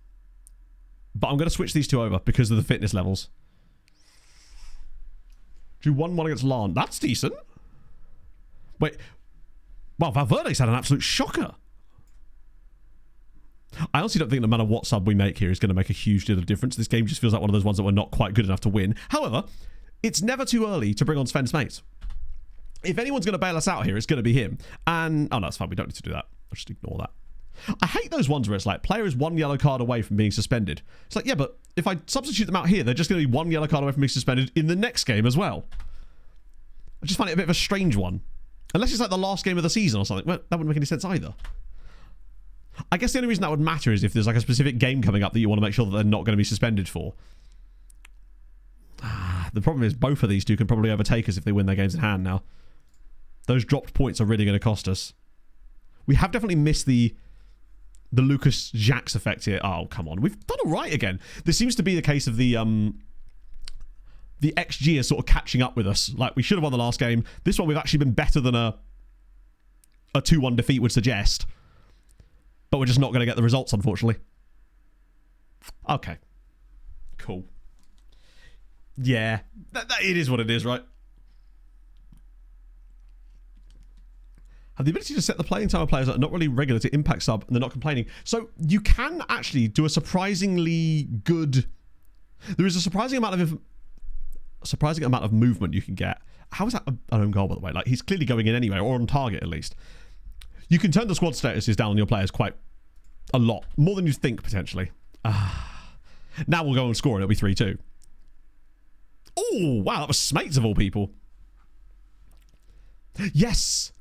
but I'm going to switch these two over because of the fitness levels. Drew 1-1 against Larn. That's decent. Wait. Wow, Valverde's had an absolute shocker. I honestly don't think no matter what sub we make here is going to make a huge deal of difference. This game just feels like one of those ones that we're not quite good enough to win. However, it's never too early to bring on Sven's mates. If anyone's going to bail us out here, it's going to be him. And, oh no, that's fine. We don't need to do that. I'll just ignore that. I hate those ones where it's like, player is 1 yellow card away from being suspended. It's like, yeah, but if I substitute them out here, they're just going to be 1 yellow card away from being suspended in the next game as well. I just find it a bit of a strange one. Unless it's like the last game of the season or something. Well, that wouldn't make any sense either. I guess the only reason that would matter is if there's like a specific game coming up that you want to make sure that they're not going to be suspended for. The problem is both of these two can probably overtake us if they win their games in hand now. Those dropped points are really going to cost us. We have definitely missed the Lucas Jax effect here. Oh, come on. We've done all right again. This seems to be the case of the XG is sort of catching up with us. Like, we should have won the last game. This one, we've actually been better than a 2-1 defeat would suggest. But we're just not going to get the results, unfortunately. Okay. Cool. Yeah. It is what it is, right? Have the ability to set the playing time of players that are not really regular to impact sub and they're not complaining. So you can actually do a surprisingly good... There is a surprising amount of movement you can get. How is that an own goal, by the way? Like, he's clearly going in anyway, or on target at least. You can turn the squad statuses down on your players quite a lot. More than you think, potentially. Now we'll go and score and it'll be 3-2. Oh, wow, that was Smates of all people. Yes!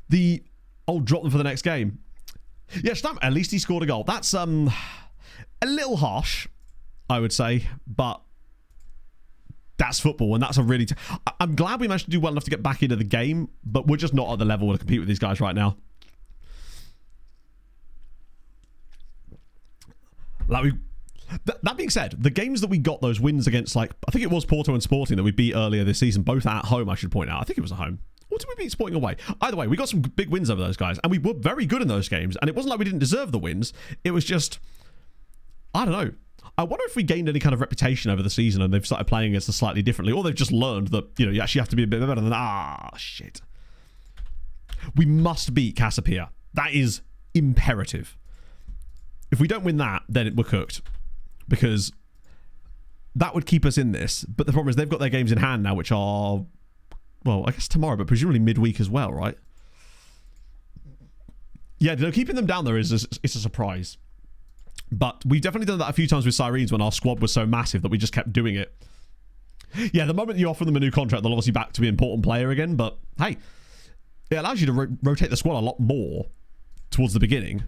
Drop them for the next game. Yeah, Stamp, at least he scored a goal. That's a little harsh, I would say, but that's football, and that's a really... I'm glad we managed to do well enough to get back into the game, but we're just not at the level to compete with these guys right now. Like, that being said, the games that we got those wins against, like, I think it was Porto and Sporting that we beat earlier this season, both at home, I should point out. I think it was at home. Or did we beat Sporting away? Either way, we got some big wins over those guys, and we were very good in those games, and it wasn't like we didn't deserve the wins. It was just... I don't know. I wonder if we gained any kind of reputation over the season and they've started playing against us slightly differently, or they've just learned that, you know, you actually have to be a bit better than... shit. We must beat Casapia. That is imperative. If we don't win that, then we're cooked. Because that would keep us in this. But the problem is they've got their games in hand now, which are... Well, I guess tomorrow, but presumably midweek as well, right? Yeah, no, keeping them down there is a surprise. But we've definitely done that a few times with Sirens when our squad was so massive that we just kept doing it. Yeah, the moment you offer them a new contract, they'll obviously back to be an important player again. But hey, it allows you to rotate the squad a lot more towards the beginning.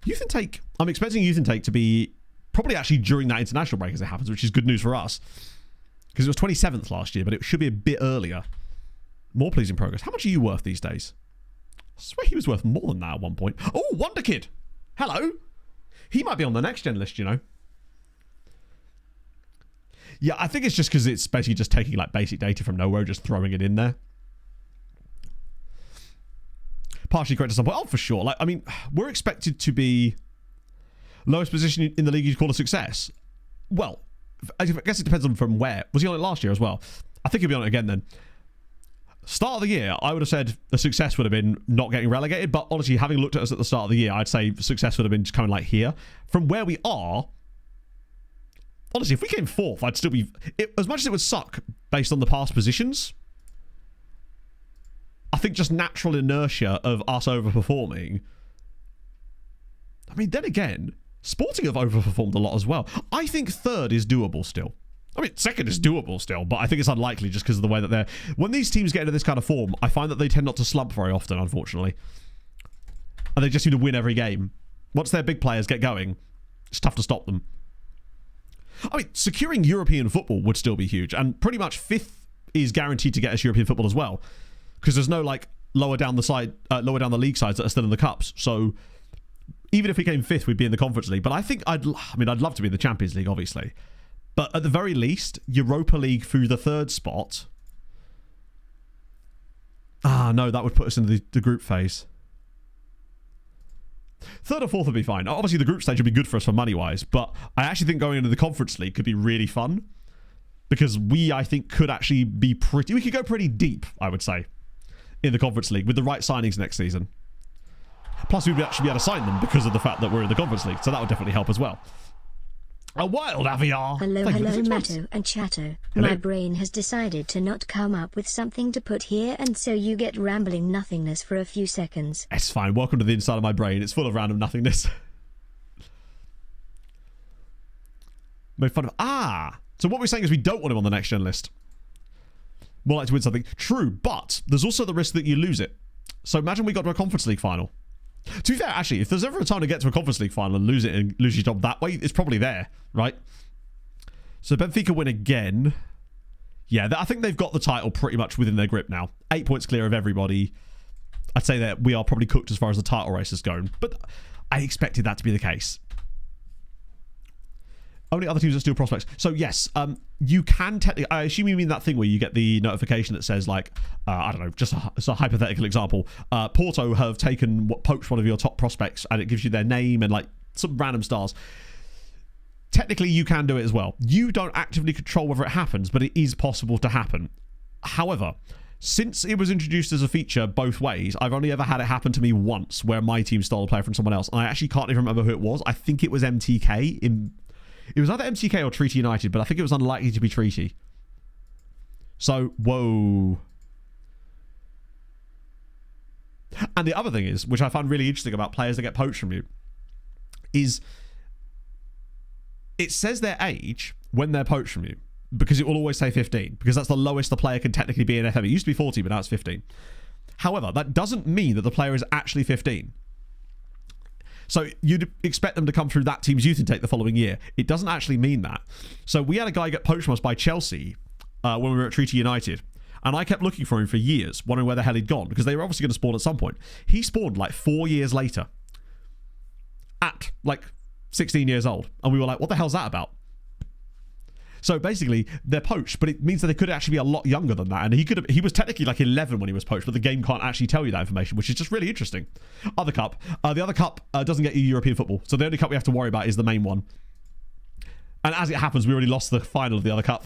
Youth intake. I'm expecting youth intake to be probably actually during that international break as it happens, which is good news for us. Because it was 27th last year, but it should be a bit earlier. More pleasing progress. How much are you worth these days? I swear he was worth more than that at one point. Oh, Wonder Kid. Hello. He might be on the next gen list, you know. Yeah, I think it's just because it's basically just taking like basic data from nowhere, just throwing it in there. Partially correct at some point. Oh, for sure. Like, I mean, we're expected to be lowest position in the league you'd call a success. Well, I guess it depends on from where. Was he on it last year as well? I think he'll be on it again then. Start of the year, I would have said the success would have been not getting relegated, but honestly, having looked at us at the start of the year, I'd say success would have been just coming like here. From where we are, honestly, if we came fourth, I'd still be... as much as it would suck based on the past positions, I think just natural inertia of us overperforming. I mean, then again, Sporting have overperformed a lot as well. I think third is doable still. I mean, second is doable still, but I think it's unlikely just because of the way that they're... When these teams get into this kind of form, I find that they tend not to slump very often, unfortunately. And they just seem to win every game. Once their big players get going, it's tough to stop them. I mean, securing European football would still be huge, and pretty much fifth is guaranteed to get us European football as well, because there's no like lower down the league sides that are still in the cups. So even if we came fifth, we'd be in the Conference League. But I think I'd love to be in the Champions League, obviously, but at the very least, Europa League through the third spot. Ah, no, that would put us in the group phase. Third or fourth would be fine. Obviously, the group stage would be good for us for money-wise, but I actually think going into the Conference League could be really fun because I think, could actually be pretty... We could go pretty deep, I would say, in the Conference League with the right signings next season. Plus, we'd actually be able to sign them because of the fact that we're in the Conference League, so that would definitely help as well. A wild Aviar. Hello, Matto and Chatto. My brain has decided to not come up with something to put here, and so you get rambling nothingness for a few seconds. It's fine. Welcome to the inside of my brain. It's full of random nothingness. Made fun of... So what we're saying is we don't want him on the next gen list. More like to win something. True, but there's also the risk that you lose it. So imagine we got to a Conference League final. To be fair, actually, if there's ever a time to get to a Conference League final and lose it and lose your job that way, it's probably there, right? So Benfica win again. Yeah, I think they've got the title pretty much within their grip now. 8 points clear of everybody. I'd say that we are probably cooked as far as the title race is going, but I expected that to be the case. Only other teams that steal prospects. So yes, you can technically... I assume you mean that thing where you get the notification that says like, I don't know, just a hypothetical example. Porto have poached one of your top prospects and it gives you their name and like some random stars. Technically, you can do it as well. You don't actively control whether it happens, but it is possible to happen. However, since it was introduced as a feature both ways, I've only ever had it happen to me once where my team stole a player from someone else. And I actually can't even remember who it was. I think it was MTK. It was either MTK or Treaty United, but I think it was unlikely to be Treaty. So, whoa. And the other thing is, which I found really interesting about players that get poached from you, is it says their age when they're poached from you, because it will always say 15, because that's the lowest the player can technically be in FM. It used to be 14, but now it's 15. However, that doesn't mean that the player is actually 15. So you'd expect them to come through that team's youth intake the following year. It doesn't actually mean that. So we had a guy get poached from us by Chelsea when we were at Treaty United. And I kept looking for him for years, wondering where the hell he'd gone, because they were obviously going to spawn at some point. He spawned like 4 years later at like 16 years old. And we were like, what the hell's that about? So basically, they're poached, but it means that they could actually be a lot younger than that. And he was technically like 11 when he was poached, but the game can't actually tell you that information, which is just really interesting. Other cup. The other cup doesn't get you European football. So the only cup we have to worry about is the main one. And as it happens, we already lost the final of the other cup.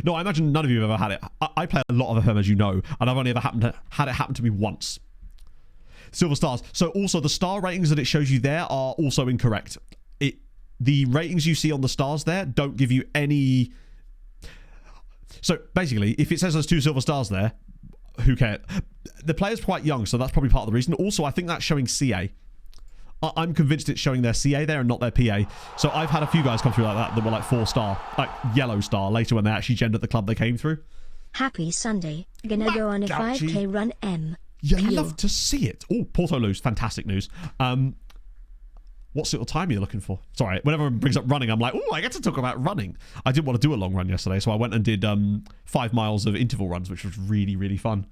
No, I imagine none of you have ever had it. I play a lot of FM, as you know, and I've only ever had it happen to me once. Silver stars. So also the star ratings that it shows you there are also incorrect. The ratings you see on the stars there don't give you any... So basically, if it says there's 2 silver stars there, who cares? The player's quite young, so that's probably part of the reason. Also, I think that's showing CA. I'm convinced it's showing their CA there and not their PA. So I've had a few guys come through like that were like 4-star, like yellow star later when they actually gendered the club they came through. Happy Sunday. Gonna go on a 5k run M. Yeah, you love to see it. Oh, Porto lose. Fantastic news. What sort of time are you looking for? Sorry, whenever it brings up running, I'm like, oh, I get to talk about running. I didn't want to do a long run yesterday, so I went and did 5 miles of interval runs, which was really, really fun.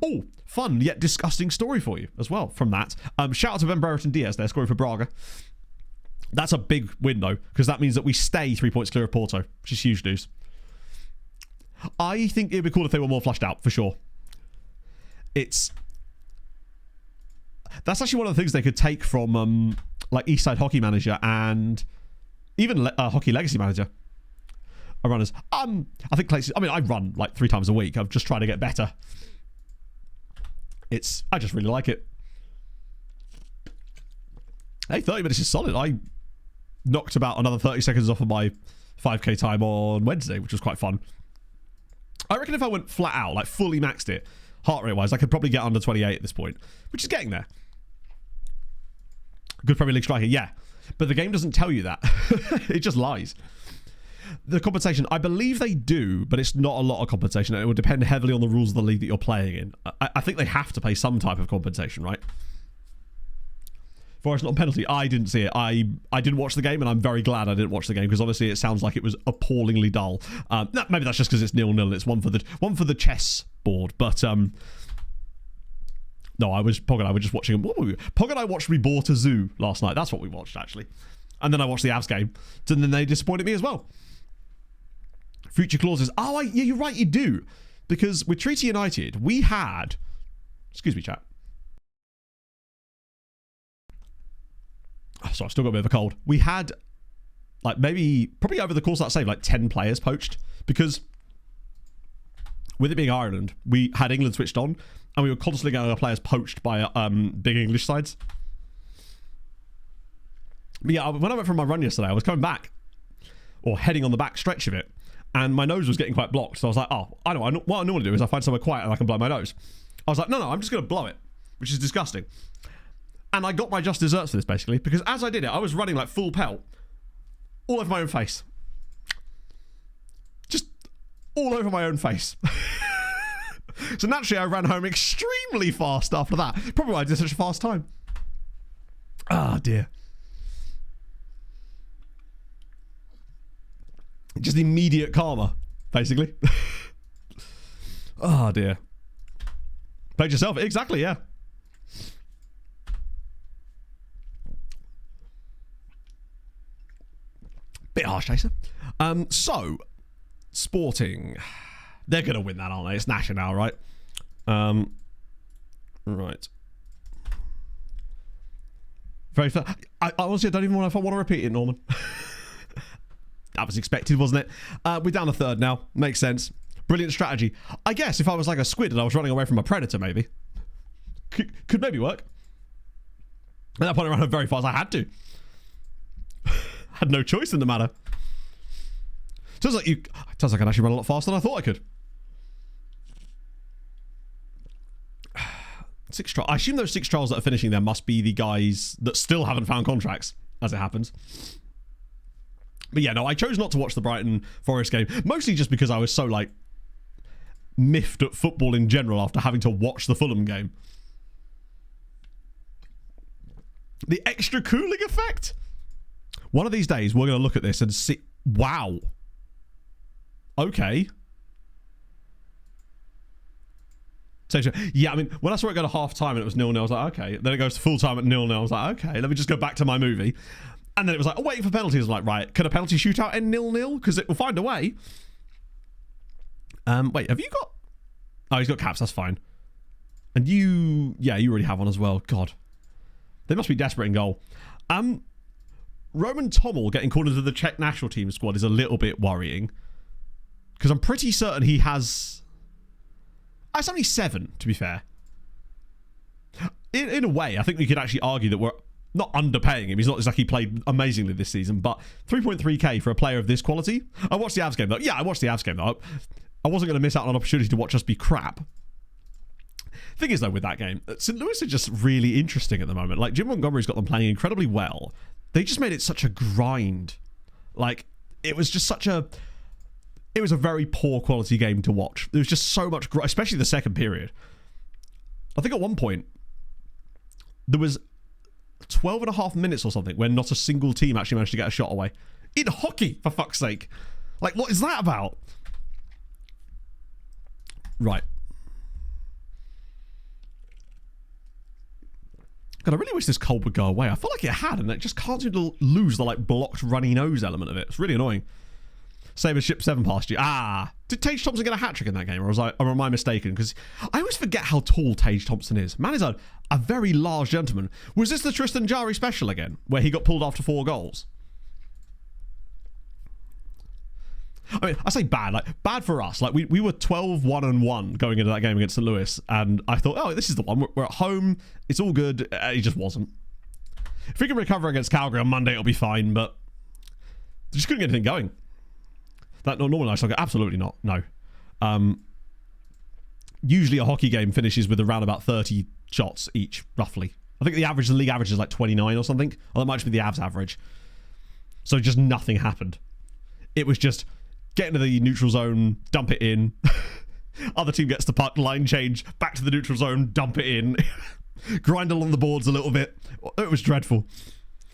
Oh, fun yet disgusting story for you as well from that. Shout out to Ben Brereton Diaz there, scoring for Braga. That's a big win, though, because that means that we stay 3 points clear of Porto, which is huge news. I think it'd be cool if they were more flushed out, for sure. That's actually one of the things they could take from like Eastside Hockey Manager and even Hockey Legacy Manager. Runners. I think places. I mean, I run like 3 times a week. I'm just trying to get better. I just really like it. Hey, 30 minutes is solid. I knocked about another 30 seconds off of my 5k time on Wednesday, which was quite fun. I reckon if I went flat out, like fully maxed it, heart rate wise, I could probably get under 28 at this point, which is getting there. Good Premier League striker, yeah. But the game doesn't tell you that. It just lies. The compensation, I believe they do, but it's not a lot of compensation. It would depend heavily on the rules of the league that you're playing in. I think they have to pay some type of compensation, right? For it's not a penalty. I didn't see it. I didn't watch the game, and I'm very glad I didn't watch the game, because honestly, it sounds like it was appallingly dull. Maybe that's just because it's 0-0. It's one for the chess board, but no, Pog and I were just watching. What were we? Pog and I watched We Bought a Zoo last night. That's what we watched, actually. And then I watched the Avs game. And then they disappointed me as well. Future clauses. Oh, yeah, you're right, you do. Because with Treaty United, we had... Excuse me, chat. So I've still got a bit of a cold. We had, like, probably over the course of that save, like 10 players poached. Because with it being Ireland, we had England switched on. And we were constantly getting our players poached by big English sides. But yeah, when I went for my run yesterday, I was coming back, or heading on the back stretch of it, and my nose was getting quite blocked. So I was like, oh, I know what I normally do is I find somewhere quiet and I can blow my nose. I was like, no, I'm just going to blow it, which is disgusting. And I got my just desserts for this, basically, because as I did it, I was running like full pelt all over my own face. Just all over my own face. So naturally, I ran home extremely fast after that. Probably why I did such a fast time. Ah, dear. Just immediate karma, basically. Oh, dear. Played yourself. Exactly, yeah. Bit harsh, Chaser. So, Sporting... They're going to win that, aren't they? It's National, right? Right. Very fair. I honestly don't even know if I want to repeat it, Norman. That was expected, wasn't it? We're down a third now. Makes sense. Brilliant strategy. I guess if I was like a squid and I was running away from a predator, maybe. Could maybe work. At that point, I ran very fast. I had to. Had no choice in the matter. Turns like I can actually run a lot faster than I thought I could. 6 trials. I assume those 6 trials that are finishing there must be the guys that still haven't found contracts, as it happens. But yeah, no, I chose not to watch the Brighton Forest game, mostly just because I was so, like, miffed at football in general after having to watch the Fulham game. The extra cooling effect? One of these days, we're going to look at this and see... Wow. Okay. Yeah, I mean, when I saw it go to half time and it was 0-0, I was like, okay. Then it goes to full time at 0-0. I was like, okay, let me just go back to my movie. And then it was like, oh, waiting for penalties. I was like, right, can a penalty shootout end 0-0? Because it will find a way. Wait, have you got... Oh, he's got caps, that's fine. And you... Yeah, you already have one as well. God. They must be desperate in goal. Roman Tommel getting called into the Czech national team squad is a little bit worrying. Because I'm pretty certain he has... It's only 7, to be fair. In a way, I think we could actually argue that we're not underpaying him. He's not exactly played amazingly this season, but 3.3k for a player of this quality. I watched the Avs game, though. Yeah, I watched the Avs game, though. I wasn't going to miss out on an opportunity to watch us be crap. Thing is, though, with that game, St. Louis are just really interesting at the moment. Like, Jim Montgomery's got them playing incredibly well. They just made it such a grind. Like, it was just such a... It was a very poor quality game to watch. There was just so much... Especially the second period. I think at one point, there was 12 and a half minutes or something where not a single team actually managed to get a shot away. In hockey, for fuck's sake. Like, what is that about? Right. God, I really wish this cold would go away. I feel like it had, and it just can't seem to lose the, like, blocked runny nose element of it. It's really annoying. Sabres ship 7 past you. Did Tage Thompson get a hat-trick in that game, or am I mistaken? Because I always forget how tall Tage Thompson is. Man is a very large gentleman. Was this the Tristan Jarry special again, where he got pulled after 4 goals? I mean, I say bad, like, bad for us. Like, we were 12-1-1 going into that game against St. Louis, and I thought, oh, this is the one. We're at home. It's all good. It just wasn't. If we can recover against Calgary on Monday, it'll be fine, but just couldn't get anything going. That not normally, like, absolutely not. No. Usually a hockey game finishes with around about 30 shots each, roughly. I think the league average is like 29 or something. Or that might just be the Avs average. So just nothing happened. It was just get into the neutral zone, dump it in. Other team gets the puck, line change, back to the neutral zone, dump it in. Grind along the boards a little bit. It was dreadful.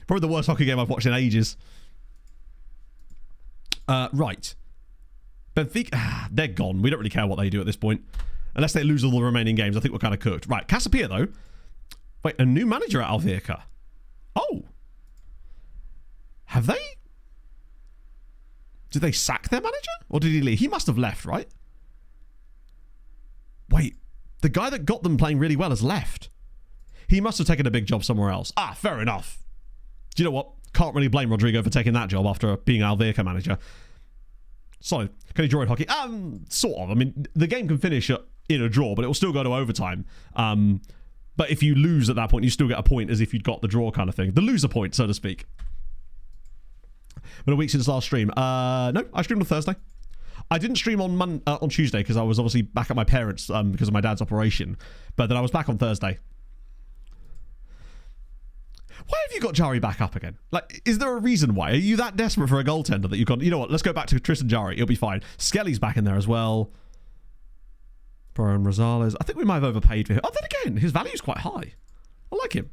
Probably the worst hockey game I've watched in ages. Right. Benfica, they're gone. We don't really care what they do at this point. Unless they lose all the remaining games, I think we're kind of cooked. Right, Casapia, though. Wait, a new manager at Alverca. Oh. Have they? Did they sack their manager? Or did he leave? He must have left, right? Wait, the guy that got them playing really well has left. He must have taken a big job somewhere else. Fair enough. Do you know what? Can't really blame Rodrigo for taking that job after being Alverca manager. So, can he draw in hockey? Sort of. I mean, the game can finish in a draw, but it will still go to overtime. But if you lose at that point, you still get a point as if you'd got the draw kind of thing. The loser point, so to speak. Been a week since last stream. No, I streamed on Thursday. I didn't stream on Tuesday because I was obviously back at my parents' because of my dad's operation. But then I was back on Thursday. Why have you got Jarry back up again? Like, is there a reason why? Are you that desperate for a goaltender that you've got? You know what? Let's go back to Tristan Jarry. It'll be fine. Skelly's back in there as well. Brian Rosales. I think we might have overpaid for him. Oh, then again, his value's quite high. I like him.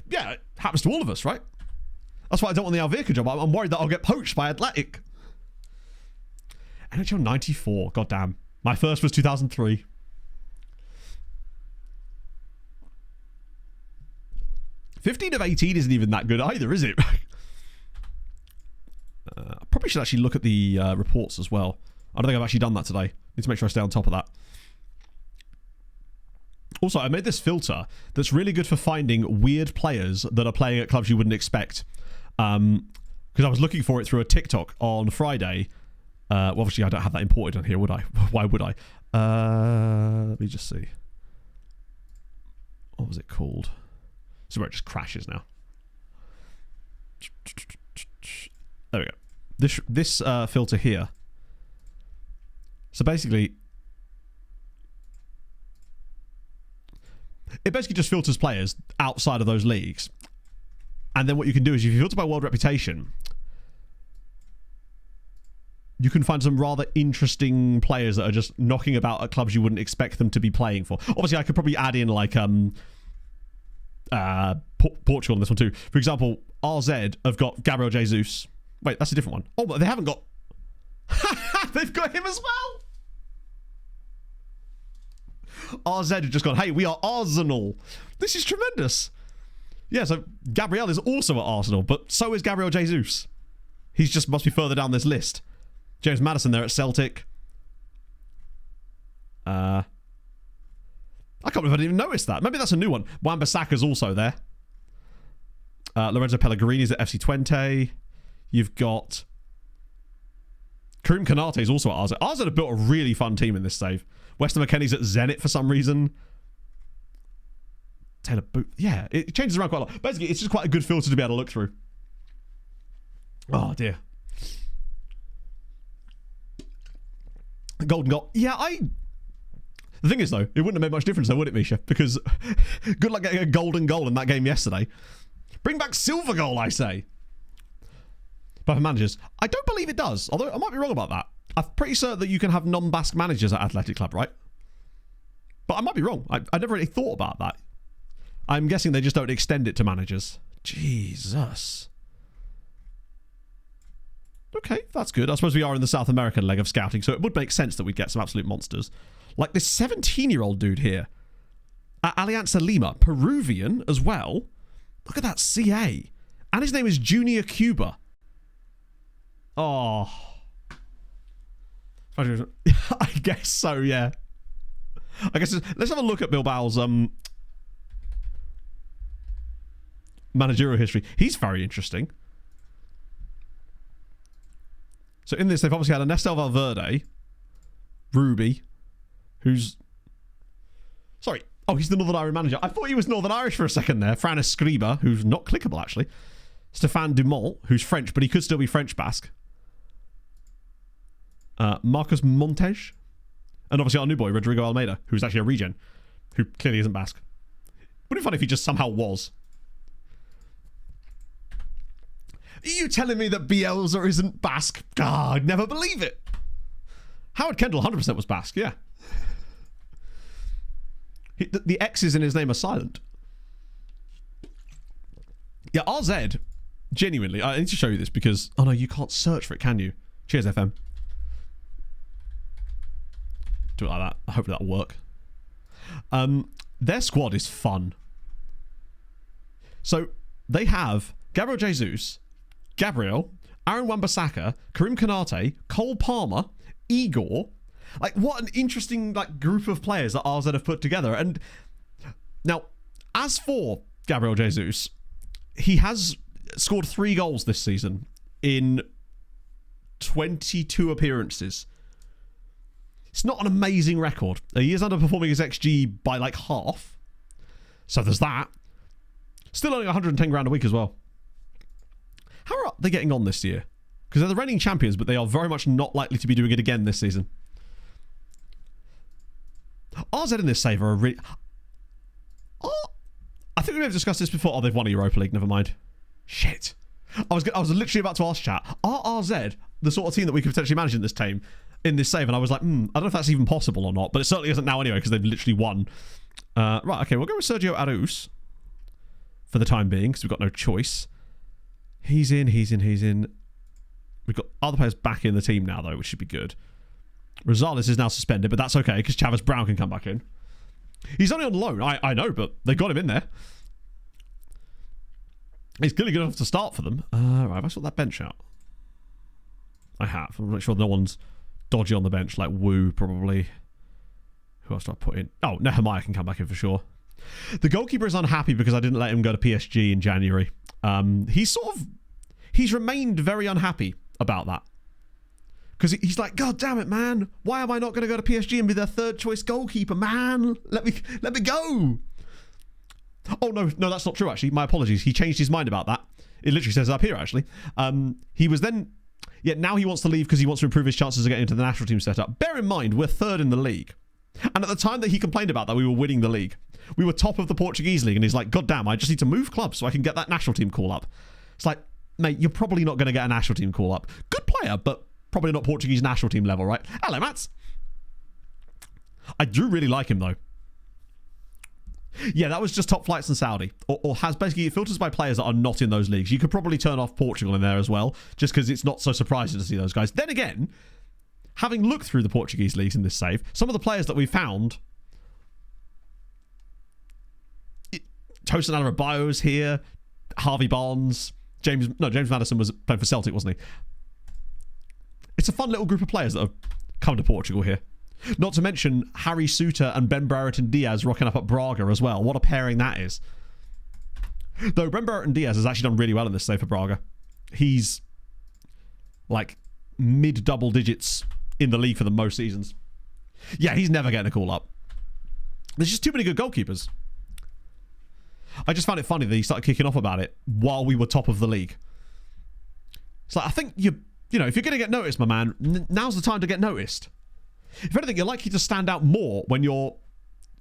Yeah, it happens to all of us, right? That's why I don't want the Alverca job. I'm worried that I'll get poached by Athletic. NHL 94. Goddamn. My first was 2003. $15 of 18 isn't even that good either, is it? I probably should actually look at the reports as well. I don't think I've actually done that today. Need to make sure I stay on top of that. Also, I made this filter that's really good for finding weird players that are playing at clubs you wouldn't expect. Because I was looking for it through a TikTok on Friday. Well, obviously, I don't have that imported on here, would I? Why would I? Let me just see. What was it called? So where it just crashes now. There we go. This filter here. So basically, it basically just filters players outside of those leagues. And then what you can do is if you filter by world reputation, you can find some rather interesting players that are just knocking about at clubs you wouldn't expect them to be playing for. Obviously, I could probably add in like Portugal on this one too. For example, RZ have got Gabriel Jesus. Wait, that's a different one. Oh, but they haven't got... They've got him as well. RZ have just gone, hey, we are Arsenal. This is tremendous. Yeah, so Gabriel is also at Arsenal, but so is Gabriel Jesus. He's just must be further down this list. James Maddison there at Celtic. I can't believe I didn't even notice that. Maybe that's a new one. Wan-Bissaka's also there. Lorenzo Pellegrini's at FC Twente. You've got... Karim Konate is also at AZ. AZ have built a really fun team in this save. Weston McKennie's at Zenit for some reason. Taylor Booth. Yeah, it changes around quite a lot. Basically, it's just quite a good filter to be able to look through. Oh, dear. Golden goal. Yeah, The thing is, though, it wouldn't have made much difference, though, would it, Misha? Because good luck getting a golden goal in that game yesterday. Bring back silver goal, I say. But for managers, I don't believe it does. Although I might be wrong about that. I'm pretty certain that you can have non-Basque managers at Athletic Club, right? But I might be wrong. I never really thought about that. I'm guessing they just don't extend it to managers. Jesus. Okay, that's good. I suppose we are in the South American leg of scouting, so it would make sense that we'd get some absolute monsters. Like this 17-year-old dude here at Alianza Lima, Peruvian as well. Look at that CA. And his name is Junior Cuba. Oh. I guess so, yeah. I guess let's have a look at Bilbao's managerial history. He's very interesting. So in this, they've obviously had Ernesto Valverde, Ruby, who's... Sorry. Oh, he's the Northern Irish manager. I thought he was Northern Irish for a second there. Fran Escriba, who's not clickable, actually. Stéphane Dumont, who's French, but he could still be French-Basque. Marcus Montes. And obviously our new boy, Rodrigo Almeida, who's actually a regen, who clearly isn't Basque. Wouldn't it be funny if he just somehow was? Are you telling me that Bielsa isn't Basque? God, I'd never believe it. Howard Kendall 100% was Basque, yeah. The X's in his name are silent. Yeah, RZ, genuinely, I need to show you this because... Oh no, you can't search for it, can you? Cheers, FM. Do it like that. I hope that'll work. Their squad is fun. So, they have Gabriel Jesus, Gabriel, Aaron Wan-Bissaka, Karim Konate, Cole Palmer, Igor... Like, what an interesting group of players that RZ have put together. And now, as for Gabriel Jesus, he has scored 3 goals this season in 22 appearances. It's not an amazing record. He is underperforming his XG by half. So there's that. Still only 110 grand a week as well. How are they getting on this year? Because they're the reigning champions, but they are very much not likely to be doing it again this season. RZ in this save are a really... Oh, I think we may have discussed this before. Oh, they've won a Europa League. Never mind. Shit. I was literally about to ask chat. Are RZ the sort of team that we could potentially manage in this team, in this save? And I was like, I don't know if that's even possible or not. But it certainly isn't now anyway, because they've literally won. Right, okay, we'll go with Sergio Arús for the time being, because we've got no choice. He's in. We've got other players back in the team now, though, which should be good. Rosales is now suspended, but that's okay because Chavez Brown can come back in. He's only on loan, I know, but they got him in there. He's clearly good enough to start for them. Right, have I sorted that bench out? I have. I'm not sure no one's dodgy on the bench, like Wu probably. Who else do I put in? Oh, Nehemiah can come back in for sure. The goalkeeper is unhappy because I didn't let him go to PSG in January. He's remained very unhappy about that. Because he's like, God damn it, man. Why am I not going to go to PSG and be their third choice goalkeeper, man? Let me go. Oh, no, that's not true, actually. My apologies. He changed his mind about that. It literally says up here, actually. He was then... Yeah, now he wants to leave because he wants to improve his chances of getting into the national team setup. Bear in mind, we're third in the league. And at the time that he complained about that, we were winning the league. We were top of the Portuguese league. And he's like, God damn, I just need to move clubs so I can get that national team call up. It's like, mate, you're probably not going to get a national team call up. Good player, but... probably not Portuguese national team level, right? Hello, Mats. I do really like him, though. Yeah, that was just top flights in Saudi. Or has basically, it filters by players that are not in those leagues. You could probably turn off Portugal in there as well, just because it's not so surprising to see those guys. Then again, having looked through the Portuguese leagues in this save, some of the players that we found... Tosin Alarabaio's here, Harvey Barnes, James Maddison was playing for Celtic, wasn't he? It's a fun little group of players that have come to Portugal here. Not to mention Harry Suter and Ben Brereton Diaz rocking up at Braga as well. What a pairing that is. Though Ben Brereton Diaz has actually done really well in this save for Braga. He's mid-double digits in the league for the most seasons. Yeah, he's never getting a call up. There's just too many good goalkeepers. I just found it funny that he started kicking off about it while we were top of the league. It's like, I think if you're going to get noticed, my man, now's the time to get noticed. If anything, you're likely to stand out more when you're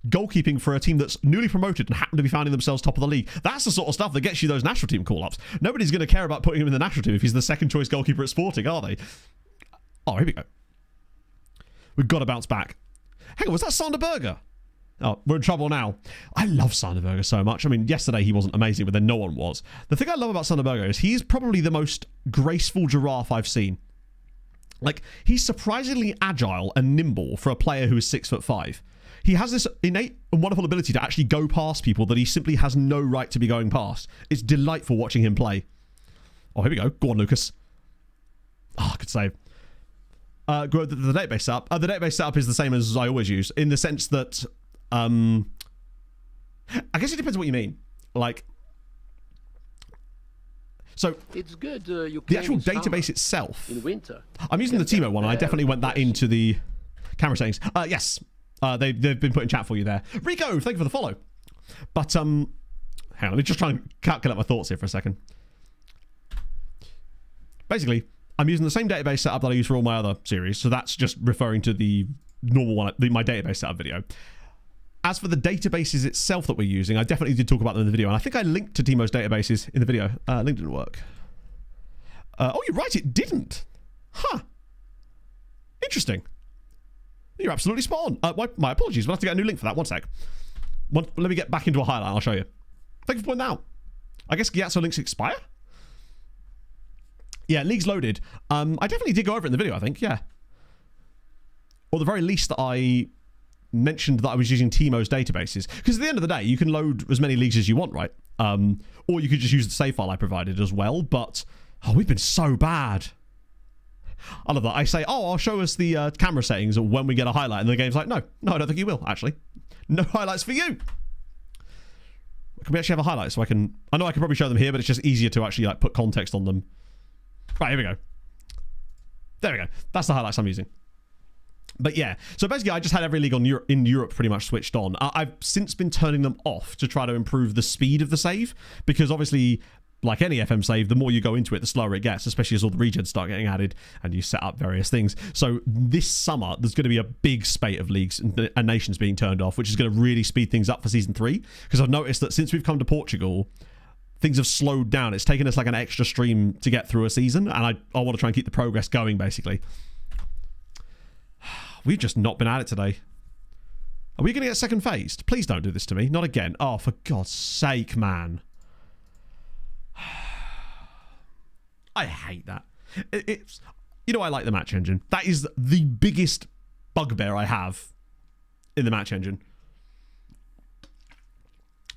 goalkeeping for a team that's newly promoted and happen to be finding themselves top of the league. That's the sort of stuff that gets you those national team call-ups. Nobody's going to care about putting him in the national team if he's the second choice goalkeeper at Sporting, are they? Oh, here we go. We've got to bounce back. Hang on, was that Sander Berger? Oh, we're in trouble now. I love Sander Berger so much. I mean, yesterday he wasn't amazing, but then no one was. The thing I love about Sander Berger is he's probably the most graceful giraffe I've seen. Like, he's surprisingly agile and nimble for a player who is 6'5". He has this innate and wonderful ability to actually go past people that he simply has no right to be going past. It's delightful watching him play. Oh, here we go. Go on, Lucas. Oh, good save. The database setup. The database setup is the same as I always use, in the sense that, I guess it depends on what you mean. Like, so it's good. The actual database itself. In winter. I'm using the Timo one. And I definitely went that into the camera settings. Yes. They've been putting chat for you there. Rico, thank you for the follow. But, hang on, let me just try and calculate my thoughts here for a second. Basically, I'm using the same database setup that I use for all my other series, so that's just referring to the normal one, my database setup video. As for the databases itself that we're using, I definitely did talk about them in the video, and I think I linked to Timo's databases in the video. Link didn't work. Oh, you're right, it didn't. Huh. Interesting. You're absolutely spot on. My apologies. We'll have to get a new link for that. One sec. Let me get back into a highlight. I'll show you. Thank you for pointing that out. I guess Gyatso links expire? Yeah, league's loaded. I definitely did go over it in the video, I think. Yeah. Or the very least that I mentioned that I was using Timo's databases. Because at the end of the day, you can load as many leagues as you want, right? Or you could just use the save file I provided as well. But, oh, we've been so bad. I love that. I say, oh, I'll show us the camera settings when we get a highlight. And the game's like, no, I don't think you will, actually. No highlights for you. Can we actually have a highlight so I can... I know I can probably show them here, but it's just easier to actually like put context on them. Right, here we go. There we go. That's the highlights I'm using. But yeah, so basically I just had every league in Europe pretty much switched on. I've since been turning them off to try to improve the speed of the save, because obviously, like any FM save, the more you go into it, the slower it gets, especially as all the regions start getting added and you set up various things. So this summer, there's going to be a big spate of leagues and nations being turned off, which is going to really speed things up for Season 3, because I've noticed that since we've come to Portugal, things have slowed down. It's taken us like an extra stream to get through a season, and I want to try and keep the progress going, basically. We've just not been at it today. Are we going to get second phased? Please don't do this to me. Not again. Oh, for God's sake, man. I hate that. It's, you know, I like the match engine. That is the biggest bugbear I have in the match engine.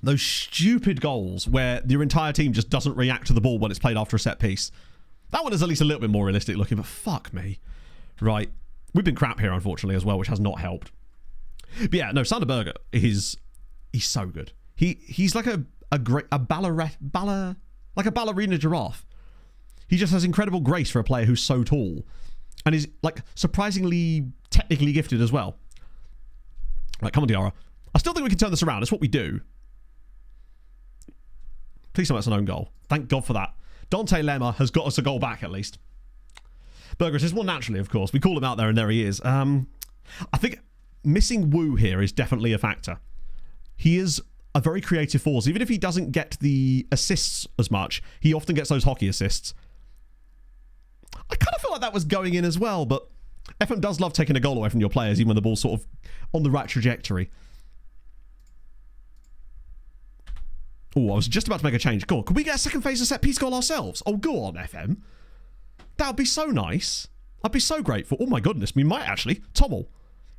Those stupid goals where your entire team just doesn't react to the ball when it's played after a set piece. That one is at least a little bit more realistic looking, but fuck me. Right. We've been crap here, unfortunately, as well, which has not helped. But yeah, no, Sander Berger he's so good. He's like a ballerina giraffe. He just has incredible grace for a player who's so tall, and is like surprisingly technically gifted as well. Right, come on, Diarra. I still think we can turn this around. It's what we do. Please tell me that's an own goal. Thank God for that. Dante Lemma has got us a goal back at least. Berger is more naturally, of course. We call him out there, and there he is. I think missing Wu here is definitely a factor. He is a very creative force. Even if he doesn't get the assists as much, he often gets those hockey assists. I kind of feel like that was going in as well, but FM does love taking a goal away from your players, even when the ball's sort of on the right trajectory. Oh, I was just about to make a change. Go on, could we get a second phase of set piece goal ourselves? Oh, go on, FM. That would be so nice. I'd be so grateful. Oh my goodness, we might actually. Tommel.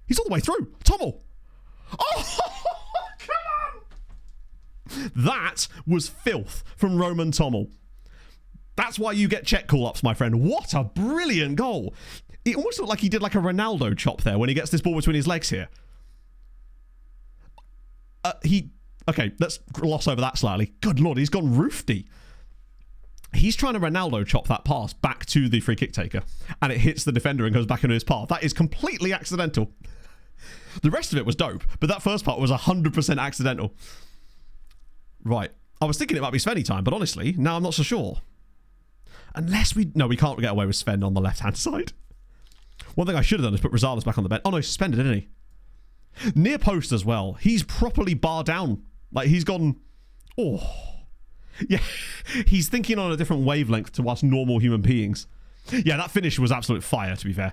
He's all the way through. Tommel. Oh, come on. That was filth from Roman Tommel. That's why you get check call-ups, my friend. What a brilliant goal. It almost looked like he did like a Ronaldo chop there when he gets this ball between his legs here. Okay, let's gloss over that slightly. Good Lord, he's gone roofty. He's trying to Ronaldo chop that pass back to the free kick taker, and it hits the defender and goes back into his path. That is completely accidental. The rest of it was dope, but that first part was 100% accidental. Right. I was thinking it might be Svenny time, but honestly, now I'm not so sure. Unless we... No, we can't get away with Sven on the left-hand side. One thing I should have done is put Rosales back on the bench. Oh no, he's suspended, isn't he? Near post as well. He's properly barred down. Like, he's gone... Oh. Yeah, he's thinking on a different wavelength to us normal human beings. Yeah, that finish was absolute fire, to be fair.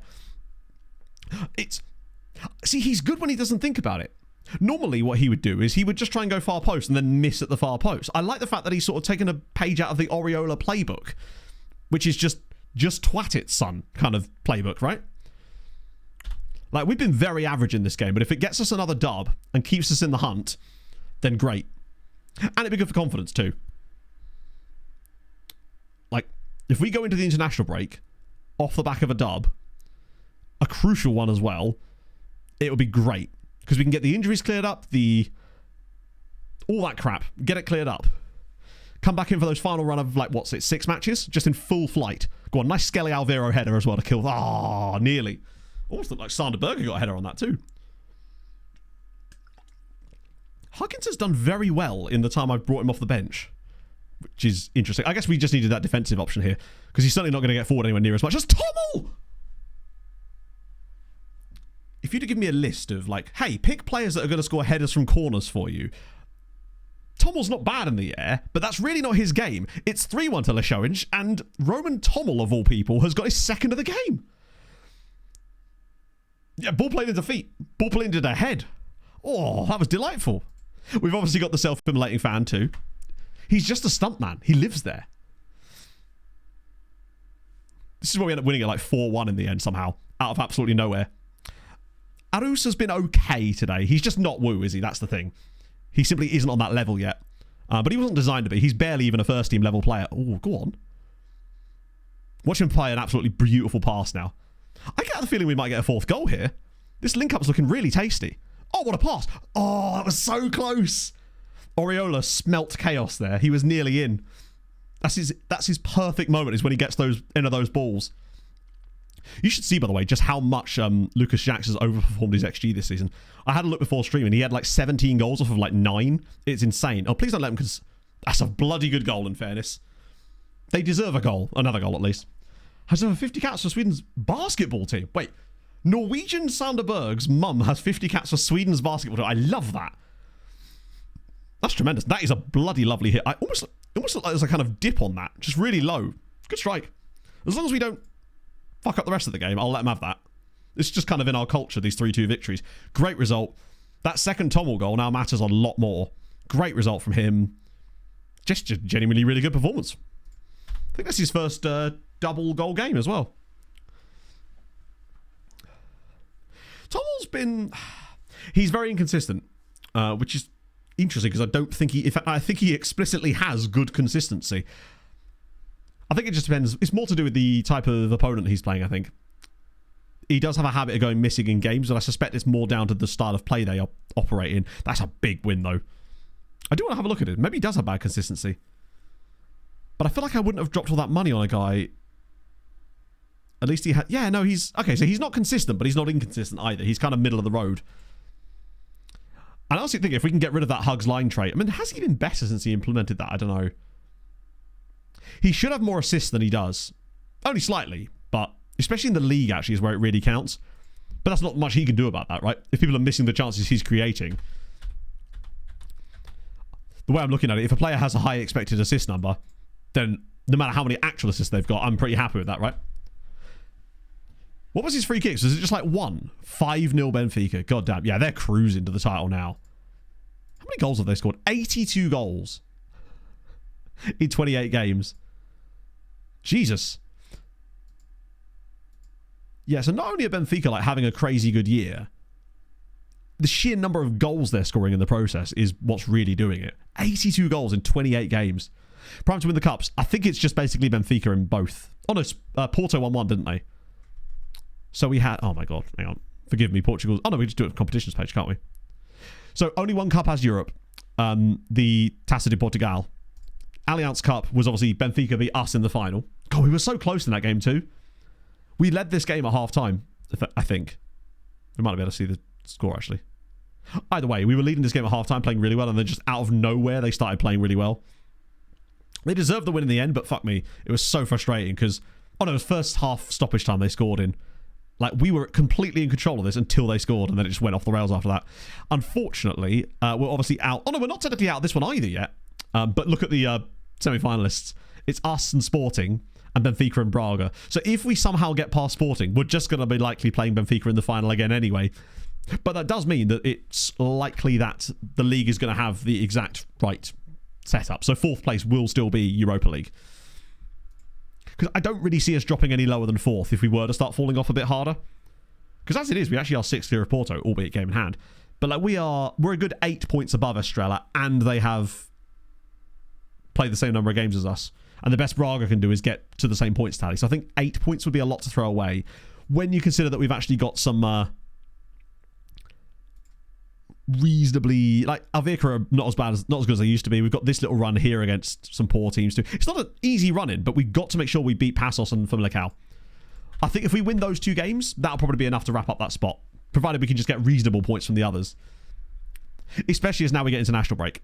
See, he's good when he doesn't think about it. Normally, what he would do is he would just try and go far post and then miss at the far post. I like the fact that he's sort of taken a page out of the Oriola playbook, which is just twat it, son, kind of playbook, right? Like, we've been very average in this game, but if it gets us another dub and keeps us in the hunt, then great. And it'd be good for confidence, too. Like, if we go into the international break off the back of a dub, a crucial one as well, it would be great. Because we can get the injuries cleared up, all that crap, get it cleared up. Come back in for those final run of, like, 6 matches? Just in full flight. Go on, nice Skelly Alvaro header as well to kill. Ah, nearly. Almost looked like Sander Berger got a header on that too. Huggins has done very well in the time I've brought him off the bench, which is interesting. I guess we just needed that defensive option here, because he's certainly not going to get forward anywhere near as much as Tommel! If you'd have given me a list of, like, hey, pick players that are going to score headers from corners for you, Tommel's not bad in the air, but that's really not his game. It's 3-1 to Leixões, and Roman Tommel, of all people, has got his second of the game. Yeah, ball played into feet. Ball played into the head. Oh, that was delightful. We've obviously got the self-immolating fan too. He's just a stuntman. He lives there. This is where we end up winning it like 4-1 in the end somehow. Out of absolutely nowhere. Arus has been okay today. He's just not woo, is he? That's the thing. He simply isn't on that level yet. But he wasn't designed to be. He's barely even a first-team level player. Oh, go on. Watch him play an absolutely beautiful pass now. I get the feeling we might get a fourth goal here. This link-up's looking really tasty. Oh, what a pass. Oh, that was so close. Oriola smelt chaos there. He was nearly in. That's his perfect moment, is when he gets those into those balls. You should see, by the way, just how much Lucas Jax has overperformed his XG this season. I had a look before streaming. He had like 17 goals off of like 9. It's insane. Oh, please don't let him, because that's a bloody good goal, in fairness. They deserve a goal. Another goal, at least. Has over 50 caps for Sweden's basketball team. Wait, Norwegian Sander Berg's mum has 50 caps for Sweden's basketball team. I love that. That's tremendous. That is a bloody lovely hit. It almost looked like there's a kind of dip on that. Just really low. Good strike. As long as we don't fuck up the rest of the game, I'll let him have that. It's just kind of in our culture, these 3-2 victories. Great result. That second Tommel goal now matters a lot more. Great result from him. Just genuinely really good performance. I think that's his first double goal game as well. Tommel's been... He's very inconsistent, which is interesting, because I don't think he... In fact, I think he explicitly has good consistency. I think it just depends. It's more to do with the type of opponent he's playing, I think. He does have a habit of going missing in games, and I suspect it's more down to the style of play they operate in. That's a big win, though. I do want to have a look at it. Maybe he does have bad consistency. But I feel like I wouldn't have dropped all that money on a guy. At least he had... Yeah, no, he's... Okay, so he's not consistent, but he's not inconsistent either. He's kind of middle of the road. And I also think if we can get rid of that Hugs line trait... I mean, has he been better since he implemented that? I don't know. He should have more assists than he does. Only slightly, but... Especially in the league, actually, is where it really counts. But that's not much he can do about that, right? If people are missing the chances he's creating... The way I'm looking at it, if a player has a high expected assist number, then no matter how many actual assists they've got, I'm pretty happy with that, right? What was his free kicks? Was it just like 1? 5-0 Benfica. God damn. Yeah, they're cruising to the title now. How many goals have they scored? 82 goals in 28 games. Jesus. Yeah, so not only are Benfica like having a crazy good year, the sheer number of goals they're scoring in the process is what's really doing it. 82 goals in 28 games. Prime to win the cups. I think it's just basically Benfica in both. Oh no, Porto 1-1, didn't they? So we had... Oh my god, hang on. Forgive me, Portugal. Oh no, we just do it on competitions page, can't we? So only one cup has Europe. The Taça de Portugal. Allianz Cup was obviously Benfica beat us in the final. God, we were so close in that game too. We led this game at half-time, I think. We might be able to see the score, actually. Either way, we were leading this game at half-time, playing really well, and then just out of nowhere, they started playing really well. They deserved the win in the end, but fuck me. It was so frustrating, because... Oh no, it was first half stoppage time they scored in. Like, we were completely in control of this until they scored, and then it just went off the rails after that. Unfortunately, we're obviously out. Oh, no, we're not technically out of this one either yet. But look at the semi-finalists. It's us and Sporting and Benfica and Braga. So if we somehow get past Sporting, we're just going to be likely playing Benfica in the final again anyway. But that does mean that it's likely that the league is going to have the exact right setup. So 4th place will still be Europa League. Because I don't really see us dropping any lower than 4th if we were to start falling off a bit harder. Because as it is, we actually are 6th clear of Porto, albeit game in hand. But like we're a good 8 points above Estrella, and they have played the same number of games as us. And the best Braga can do is get to the same points tally. So I think 8 points would be a lot to throw away when you consider that we've actually got some reasonably, like, Alverca are not as good as they used to be. We've got this little run here against some poor teams too. It's not an easy run in, but we've got to make sure we beat Passos and Famalicão. I think if we win those 2 games, that'll probably be enough to wrap up that spot, provided we can just get reasonable points from the others. Especially as now we get international break,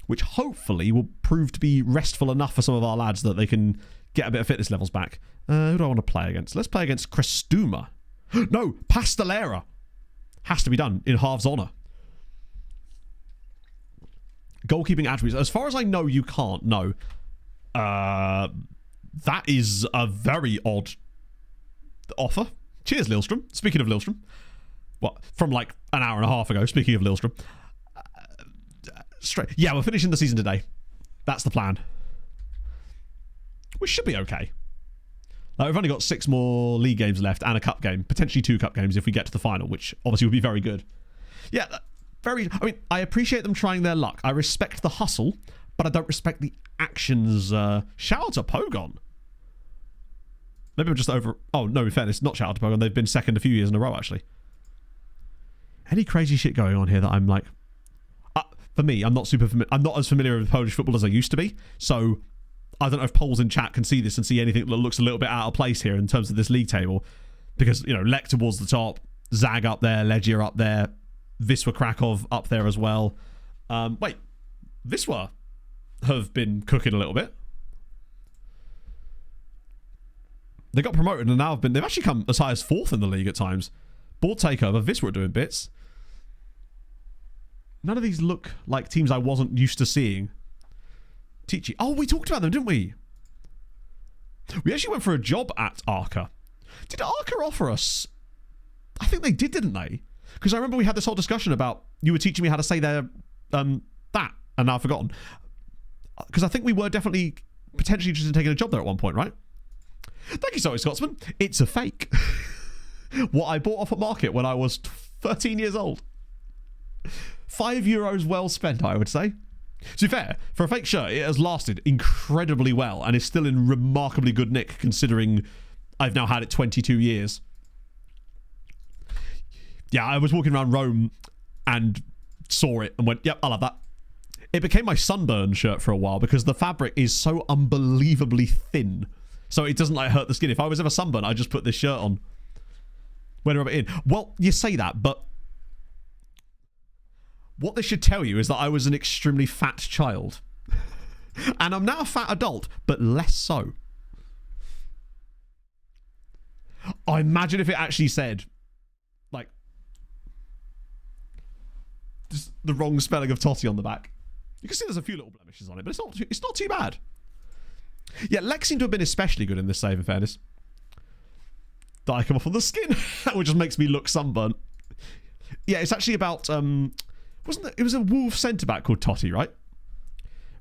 which hopefully will prove to be restful enough for some of our lads that they can get a bit of fitness levels back. Who do I want to play against? Let's play against Crestuma. No, Pastelera. Has to be done in halves honour. Goalkeeping attributes. As far as I know, you can't. No. That is a very odd offer. Cheers, Lillström. Speaking of Lillström. What? From like an hour and a half ago, speaking of Lillström. Yeah, we're finishing the season today. That's the plan. We should be okay. Like, we've only got 6 more league games left and a cup game. Potentially 2 cup games if we get to the final, which obviously would be very good. Yeah, I appreciate them trying their luck. I respect the hustle, but I don't respect the actions. Shout out to Pogon. Maybe I'm just over... Oh, no, in fairness, not shout out to Pogon. They've been second a few years in a row, actually. Any crazy shit going on here that I'm like... for me, I'm not as familiar with Polish football as I used to be, so... I don't know if polls in chat can see this and see anything that looks a little bit out of place here in terms of this league table. Because, you know, Lech towards the top, Zag up there, Legia up there, Wisła Krakow up there as well. Wait, Wisła have been cooking a little bit. They got promoted and now they've actually come as high as 4th in the league at times. Board takeover, Wisła are doing bits. None of these look like teams I wasn't used to seeing. Tichy. Oh, we talked about them, didn't we? We actually went for a job at Arca. Did Arca offer us... I think they did, didn't they? Because I remember we had this whole discussion about... You were teaching me how to say their... that. And now I've forgotten. Because I think we were definitely potentially interested in taking a job there at one point, right? Thank you, sorry, Scotsman. It's a fake. What I bought off at market when I was 13 years old. €5 well spent, I would say. To be fair, for a fake shirt, it has lasted incredibly well and is still in remarkably good nick considering I've now had it 22 years. Yeah, I was walking around Rome and saw it and went, yep, I love that. It became my sunburn shirt for a while because the fabric is so unbelievably thin. So it doesn't like hurt the skin. If I was ever sunburned, I'd just put this shirt on. When I rub it in. Well, you say that, but... What this should tell you is that I was an extremely fat child. And I'm now a fat adult, but less so. I imagine if it actually said, like, just the wrong spelling of Totti on the back. You can see there's a few little blemishes on it, but it's not too bad. Yeah, Lex seemed to have been especially good in this save, in fairness. Dye come off on the skin, which just makes me look sunburnt. Yeah, it's actually about... it was a Wolves centre-back called Totti, right?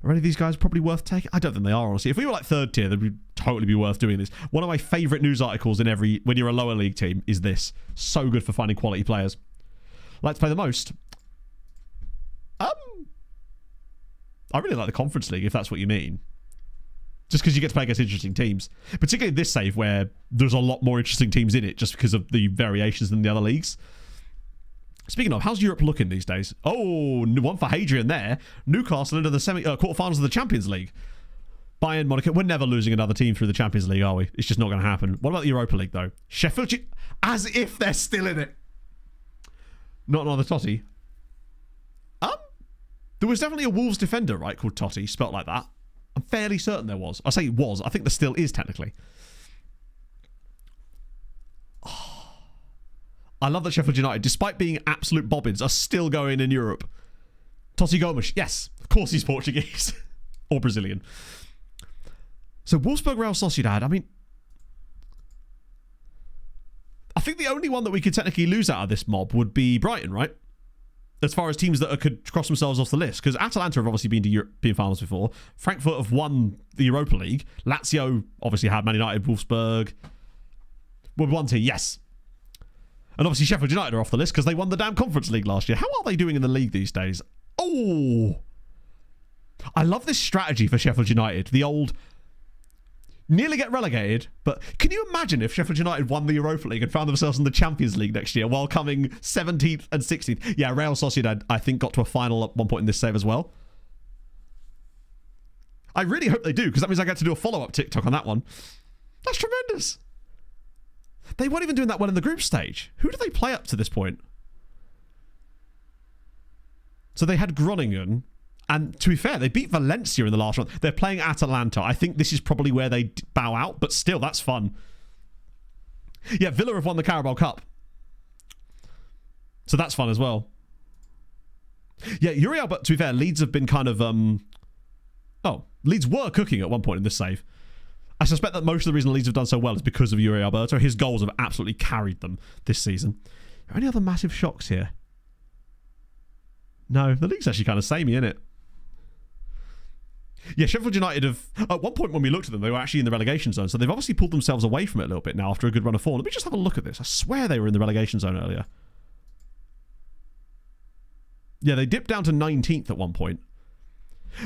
Are any of these guys probably worth taking? I don't think they are, honestly. If we were like 3rd tier, they'd totally be worth doing this. One of my favourite news articles in when you're a lower league team is this. So good for finding quality players. Like to play the most? I really like the Conference League, if that's what you mean. Just because you get to play against interesting teams. Particularly this save, where there's a lot more interesting teams in it, just because of the variations than the other leagues. Speaking of, how's Europe looking these days? Oh, one for Hadrian there. Newcastle into the quarterfinals of the Champions League. Bayern, Monaco. We're never losing another team through the Champions League, are we? It's just not going to happen. What about the Europa League, though? Sheffield, as if they're still in it. Not another Totti. There was definitely a Wolves defender, right, called Totti, spelt like that. I'm fairly certain there was. I say it was. I think there still is, technically. Oh. I love that Sheffield United, despite being absolute bobbins, are still going in Europe. Totti Gomes, yes, of course he's Portuguese. Or Brazilian. So Wolfsburg, Real Sociedad, I mean, I think the only one that we could technically lose out of this mob would be Brighton, right? As far as teams that could cross themselves off the list. Because Atalanta have obviously been to European finals before. Frankfurt have won the Europa League. Lazio obviously had Man United, Wolfsburg. Well, one team, yes. And obviously Sheffield United are off the list because they won the damn Conference League last year. How are they doing in the league these days? Oh! I love this strategy for Sheffield United. The old nearly get relegated, but can you imagine if Sheffield United won the Europa League and found themselves in the Champions League next year while coming 17th and 16th? Yeah, Real Sociedad, I think, got to a final at one point in this save as well. I really hope they do, because that means I get to do a follow-up TikTok on that one. That's tremendous. They weren't even doing that well in the group stage. Who did they play up to this point? So they had Groningen. And to be fair, they beat Valencia in the last round. They're playing Atalanta. I think this is probably where they bow out, but still, that's fun. Yeah, Villa have won the Carabao Cup. So that's fun as well. Yeah, Uriel, but to be fair, Leeds have been kind of... Leeds were cooking at one point in this save. I suspect that most of the reason Leeds have done so well is because of Yuri Alberto. His goals have absolutely carried them this season. Are there any other massive shocks here? No, the league's actually kind of samey, isn't it? Yeah, Sheffield United have... At one point when we looked at them, they were actually in the relegation zone, so they've obviously pulled themselves away from it a little bit now after a good run of form. Let me just have a look at this. I swear they were in the relegation zone earlier. Yeah, they dipped down to 19th at one point.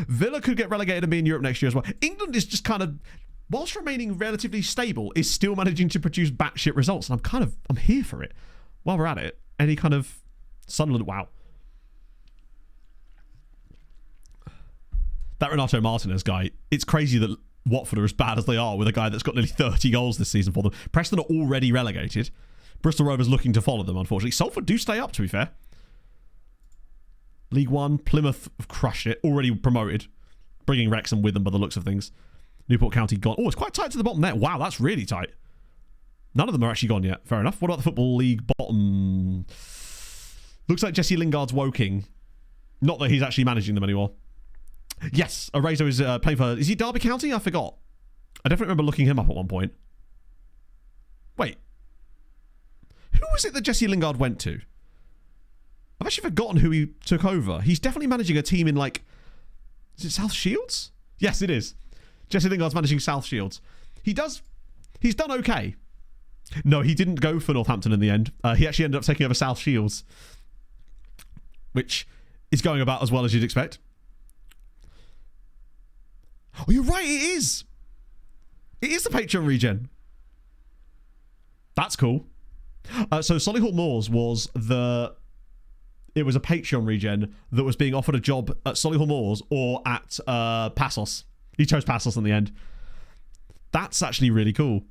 Villa could get relegated and be in Europe next year as well. England is just kind of, whilst remaining relatively stable, is still managing to produce batshit results, and I'm here for it. While we're at it, any kind of Sunderland... Wow. That Renato Martinez guy, it's crazy that Watford are as bad as they are with a guy that's got nearly 30 goals this season for them. Preston are already relegated. Bristol Rovers looking to follow them, unfortunately. Salford do stay up, to be fair. League One, Plymouth have crushed it. Already promoted. Bringing Wrexham with them by the looks of things. Newport County gone. Oh, it's quite tight to the bottom there. Wow, that's really tight. None of them are actually gone yet. Fair enough. What about the Football League bottom? Looks like Jesse Lingard's Woking. Not that he's actually managing them anymore. Yes, Arezo is playing for... Is he Derby County? I forgot. I definitely remember looking him up at one point. Wait. Who was it that Jesse Lingard went to? I've actually forgotten who he took over. He's definitely managing a team in, like... Is it South Shields? Yes, it is. Jesse Lingard's managing South Shields. He's done okay. No, he didn't go for Northampton in the end. He actually ended up taking over South Shields. Which is going about as well as you'd expect. Oh, you're right, it is. It is the Patreon regen. That's cool. So Solihull Moors was the... It was a Patreon regen that was being offered a job at Solihull Moors or at Passos. He chose Passos in the end. That's actually really cool.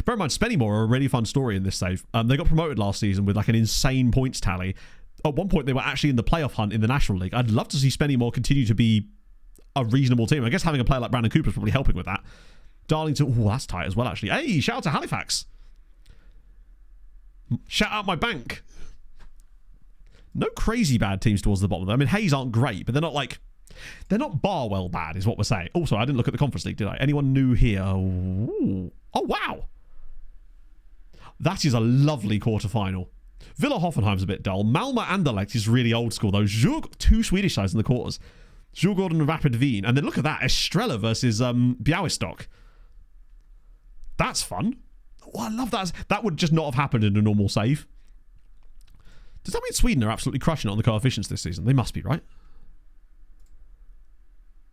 Bear in mind, Spennymoor are a really fun story in this save. They got promoted last season with like an insane points tally. At one point, they were actually in the playoff hunt in the National League. I'd love to see Spennymoor continue to be a reasonable team. I guess having a player like Brandon Cooper is probably helping with that. Darlington, oh, that's tight as well, actually. Hey, shout out to Halifax. Shout out my bank. No crazy bad teams towards the bottom of them. I mean, Hayes aren't great, but they're not like... They're not Barwell bad, is what we're saying. Also, I didn't look at the Conference League, did I? Anyone new here? Ooh. Oh, wow. That is a lovely quarterfinal. Villa Hoffenheim's a bit dull. Malmö Anderlecht is really old school, though. Two Swedish sides in the quarters. Djurgården and Rapid Wien. And then look at that. Estrella versus Białystok. That's fun. Oh, I love that. That would just not have happened in a normal save. Does that mean Sweden are absolutely crushing it on the coefficients this season? They must be, right?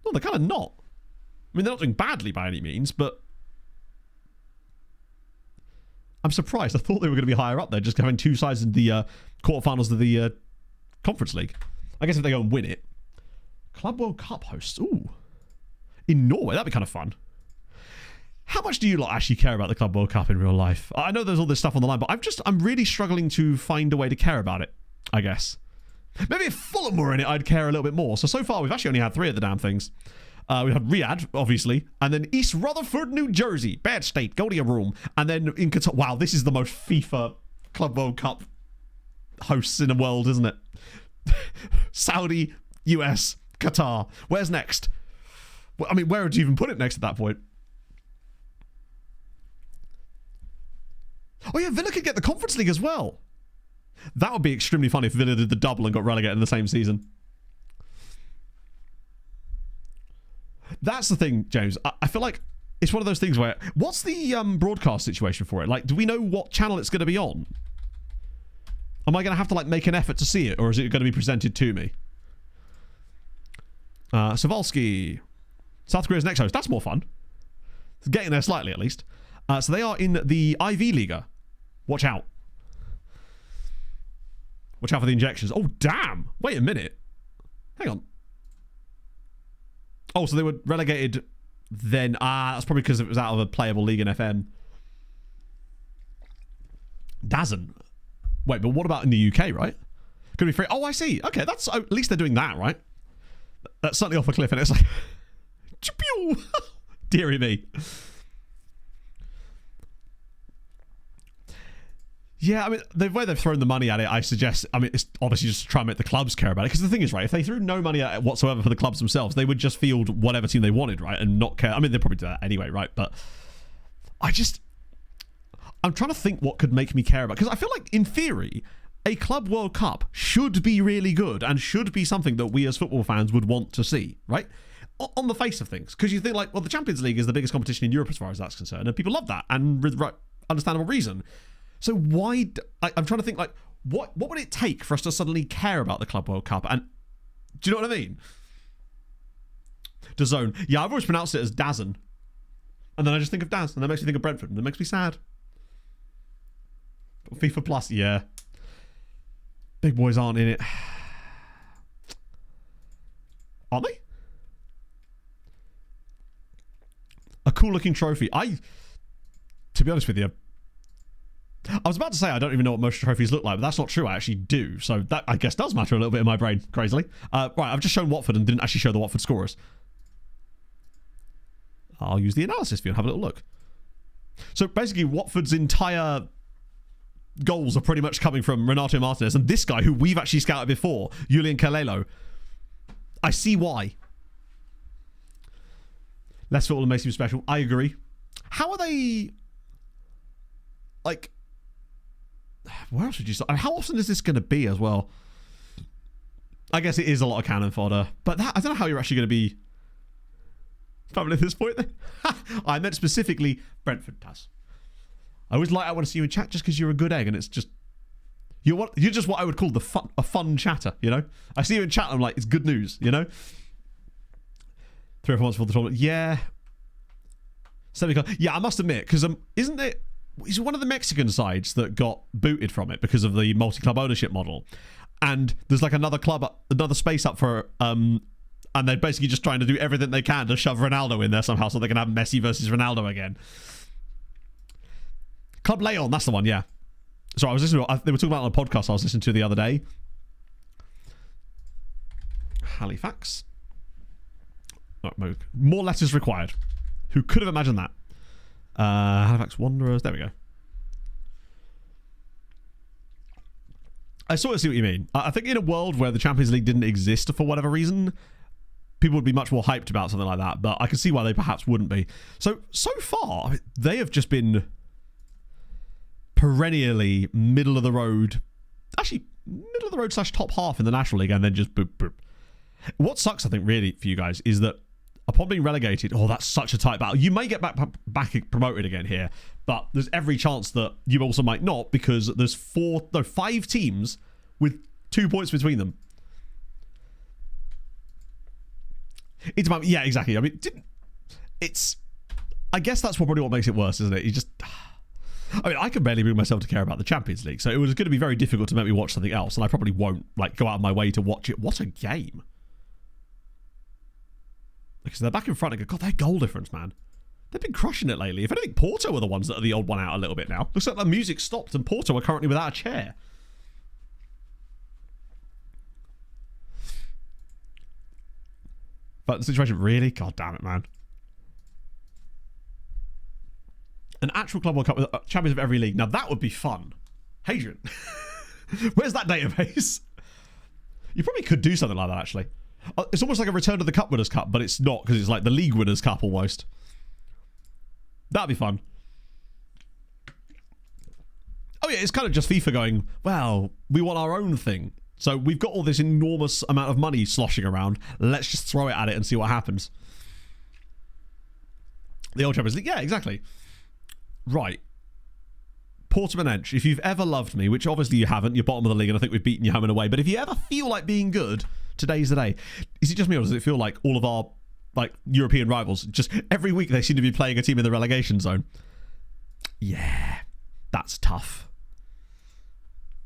No, they're kind of not. I mean, they're not doing badly by any means, but... I'm surprised. I thought they were going to be higher up there, just having two sides in the quarterfinals of the Conference League. I guess if they go and win it. Club World Cup hosts. Ooh. In Norway, that'd be kind of fun. How much do you lot actually care about the Club World Cup in real life? I know there's all this stuff on the line, but I'm really struggling to find a way to care about it, I guess. Maybe if Fulham were in it, I'd care a little bit more. So far, we've actually only had 3 of the damn things. We had Riyadh, obviously, and then East Rutherford, New Jersey. Bad state, go to your room. And then in Qatar. Wow, this is the most FIFA Club World Cup hosts in the world, isn't it? Saudi, US, Qatar. Where's next? Well, I mean, where would you even put it next at that point? Oh yeah, Villa could get the Conference League as well. That would be extremely funny if Villa did the double and got relegated in the same season. That's the thing, James. I feel like it's one of those things where... What's the broadcast situation for it? Like, do we know what channel it's going to be on? Am I going to have to, like, make an effort to see it? Or is it going to be presented to me? Savalsky. South Korea's next host. That's more fun. It's getting there slightly, at least. So they are in the IV Liga. Watch out. Watch out for the injections. Oh, damn. Wait a minute. Hang on. Oh, so they were relegated then. That's probably because it was out of a playable league in FM. Doesn't. Wait, but what about in the UK, right? Could be free. Oh, I see. Okay, that's at least they're doing that, right? That's certainly off a cliff, and it's like... Deary me. Yeah, I mean, the way they've thrown the money at it, I suggest, I mean, it's obviously just to try and make the clubs care about it. Because the thing is, right, if they threw no money at it whatsoever for the clubs themselves, they would just field whatever team they wanted, right? And not care. I mean, they'd probably do that anyway, right? But I'm trying to think what could make me care about. Because I feel like, in theory, a Club World Cup should be really good and should be something that we as football fans would want to see, right? On the face of things. Because you think, like, well, the Champions League is the biggest competition in Europe as far as that's concerned. And people love that. And with understandable reason. So why... I'm trying to think, like, what would it take for us to suddenly care about the Club World Cup? And do you know what I mean? DAZN. Yeah, I've always pronounced it as Dazn. And then I just think of Daz. And that makes me think of Brentford. And that makes me sad. But FIFA Plus, yeah. Big boys aren't in it. Aren't they? A cool looking trophy. To be honest with you, I was about to say I don't even know what most trophies look like, but that's not true. I actually do. So that, I guess, does matter a little bit in my brain, crazily. Right, I've just shown Watford and didn't actually show the Watford scorers. I'll use the analysis view and have a little look. So basically, Watford's entire goals are pretty much coming from Renato Martinez and this guy who we've actually scouted before, Julian Kalelo. I see why. Less football makes him special. I agree. How are they... Like... Where else would you start? How often is this going to be as well? I guess it is a lot of cannon fodder. But I don't know how you're actually going to be... Family at this point then. I meant specifically Brentford does. I always like I want to see you in chat just because you're a good egg and it's just... You're just what I would call a fun chatter, you know? I see you in chat and I'm like, it's good news, you know? 3 or 4 months before the tournament. Yeah. Yeah, I must admit, because isn't it... Is one of the Mexican sides that got booted from it because of the multi-club ownership model, and there's like another space up for and they're basically just trying to do everything they can to shove Ronaldo in there somehow so they can have Messi versus Ronaldo again. Club Leon, that's the one, yeah. So I was listening to, they were talking about it on a podcast I was listening to the other day. Halifax. Oh, more letters required. Who could have imagined that? Halifax Wanderers. There we go. I sort of see what you mean. I think in a world where the Champions League didn't exist for whatever reason, people would be much more hyped about something like that. But I can see why they perhaps wouldn't be. So far, I mean, they have just been perennially middle of the road. Actually, middle of the road / top half in the National League, and then just boop, boop. What sucks, I think, really, for you guys, is that upon being relegated, that's such a tight battle. You may get back promoted again here, but there's every chance that you also might not because there's 5 teams with 2 points between them. It's about, yeah, exactly. I mean, I guess that's probably what makes it worse, isn't it? I mean, I can barely bring myself to care about the Champions League, so it was going to be very difficult to make me watch something else, and I probably won't go out of my way to watch it. What a game. Because they're back in front and God, their goal difference, man. They've been crushing it lately. If anything, Porto are the ones that are the odd one out a little bit now. Looks like the music stopped and Porto are currently without a chair. But the situation, really? God damn it, man. An actual Club World Cup with champions of every league. Now, that would be fun. Hadrian. Where's that database? You probably could do something like that, actually. It's almost like a Return to the Cup Winners' Cup, but it's not, because it's like the League Winners' Cup almost. That'd be fun. Oh yeah, it's kind of just FIFA going, well, we want our own thing. So we've got all this enormous amount of money sloshing around. Let's just throw it at it and see what happens. The old Champions League. Yeah, exactly. Right. Portman Ench, if you've ever loved me, which obviously you haven't, you're bottom of the league and I think we've beaten you home and away, but if you ever feel like being good, today's the day. Is it just me or does it feel like all of our European rivals, just every week they seem to be playing a team in the relegation zone? Yeah, that's tough.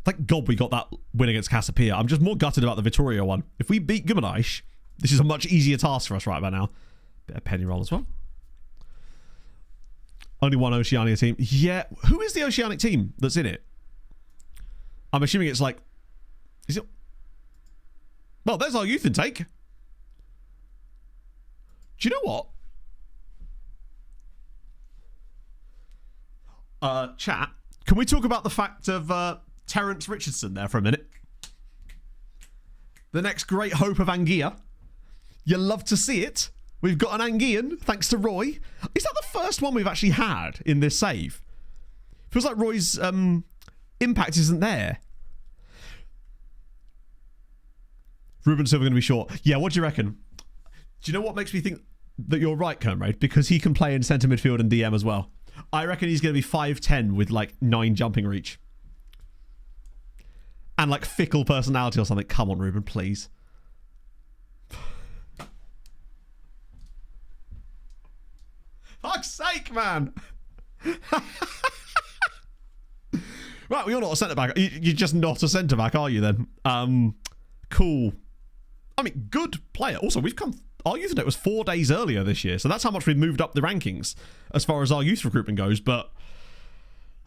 Thank God we got that win against Casapia. I'm just more gutted about the Vittoria one. If we beat Gumarães, this is a much easier task for us right about now. Bit of penny roll as well. Only one Oceania team. Yeah, who is the Oceanic team that's in it? I'm assuming it's like... Is it... Well, there's our youth intake. Do you know what? Chat, can we talk about the fact of Terence Richardson there for a minute? The next great hope of Anguilla. You love to see it. We've got an Anguillan, thanks to Roy. Is that the first one we've actually had in this save? Feels like Roy's impact isn't there. Ruben Silva going to be short. Yeah, what do you reckon? Do you know what makes me think that you're right, Kermraid? Because he can play in centre midfield and DM as well. I reckon he's going to be 5'10 with like 9 jumping reach. And like fickle personality or something. Come on, Ruben, please. Fuck's sake, man. Right, well, you're not a centre-back. You're just not a centre-back, are you then? Cool. I mean, good player. Also, we've come... Our youth intake was 4 days earlier this year, so that's how much we've moved up the rankings as far as our youth recruitment goes, but...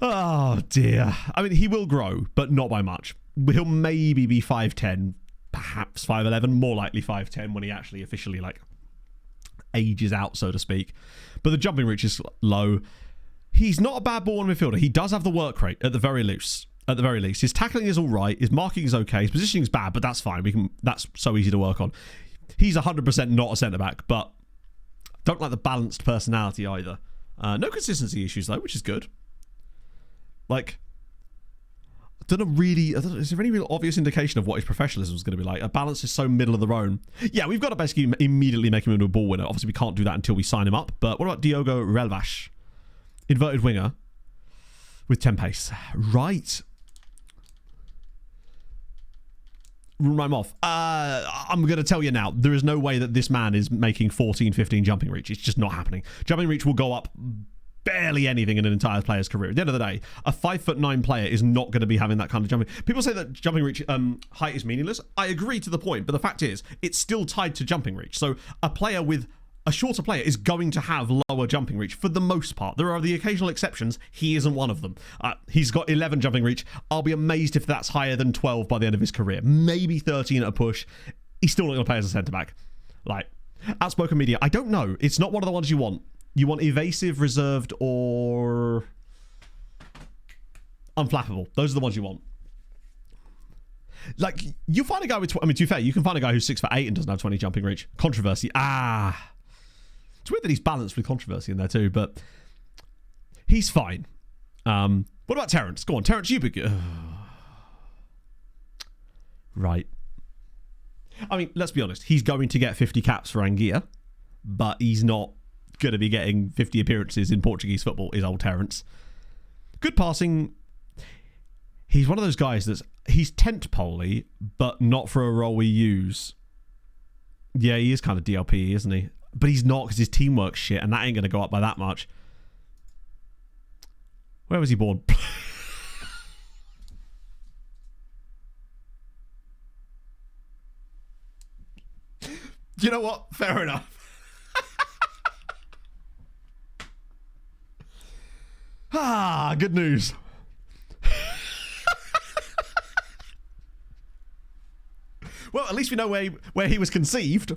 Oh, dear. I mean, he will grow, but not by much. He'll maybe be 5'10", perhaps 5'11", more likely 5'10", when he actually officially, like, ages out, so to speak. But the jumping reach is low. He's not a bad ball midfielder. He does have the work rate at the very least. At the very least, his tackling is all right. His marking is okay. His positioning is bad, but that's fine. That's so easy to work on. He's 100% not a centre back, but don't like the balanced personality either. No consistency issues though, which is good. Like, I don't know, is there any real obvious indication of what his professionalism is going to be like? A balance is so middle of the road. Yeah, we've got to basically immediately make him into a ball winner. Obviously, we can't do that until we sign him up. But what about Diogo Relvas? Inverted winger with 10 pace. Right. Run him off. I'm going to tell you now, there is no way that this man is making 14, 15 jumping reach. It's just not happening. Jumping reach will go up barely anything in an entire player's career. At the end of the day, a 5'9" player is not going to be having that kind of jumping. People say that jumping reach height is meaningless. I agree to the point, but the fact is, it's still tied to jumping reach. So a player with a shorter player is going to have lower jumping reach for the most part. There are the occasional exceptions. He isn't one of them. He's got 11 jumping reach. I'll be amazed if that's higher than 12 by the end of his career. Maybe 13 at a push. He's still not going to play as a centre-back. Like, outspoken media, I don't know. It's not one of the ones you want. You want evasive, reserved, or unflappable. Those are the ones you want. Like, you find a guy with... I mean, to be fair, you can find a guy who's 6'8" and doesn't have 20 jumping reach. Controversy. It's weird that he's balanced with controversy in there too, but he's fine. What about Terence? Go on, Terence, you be... Right. I mean, let's be honest. He's going to get 50 caps for Anguilla, but he's not going to be getting 50 appearances in Portuguese football, is old Terence. Good passing. He's one of those guys he's tent-poley, but not for a role we use. Yeah, he is kind of DLP, isn't he? But he's not, because his teamwork's shit, and that ain't going to go up by that much. Where was he born? You know what? Fair enough. Good news. Well, at least we know where he was conceived.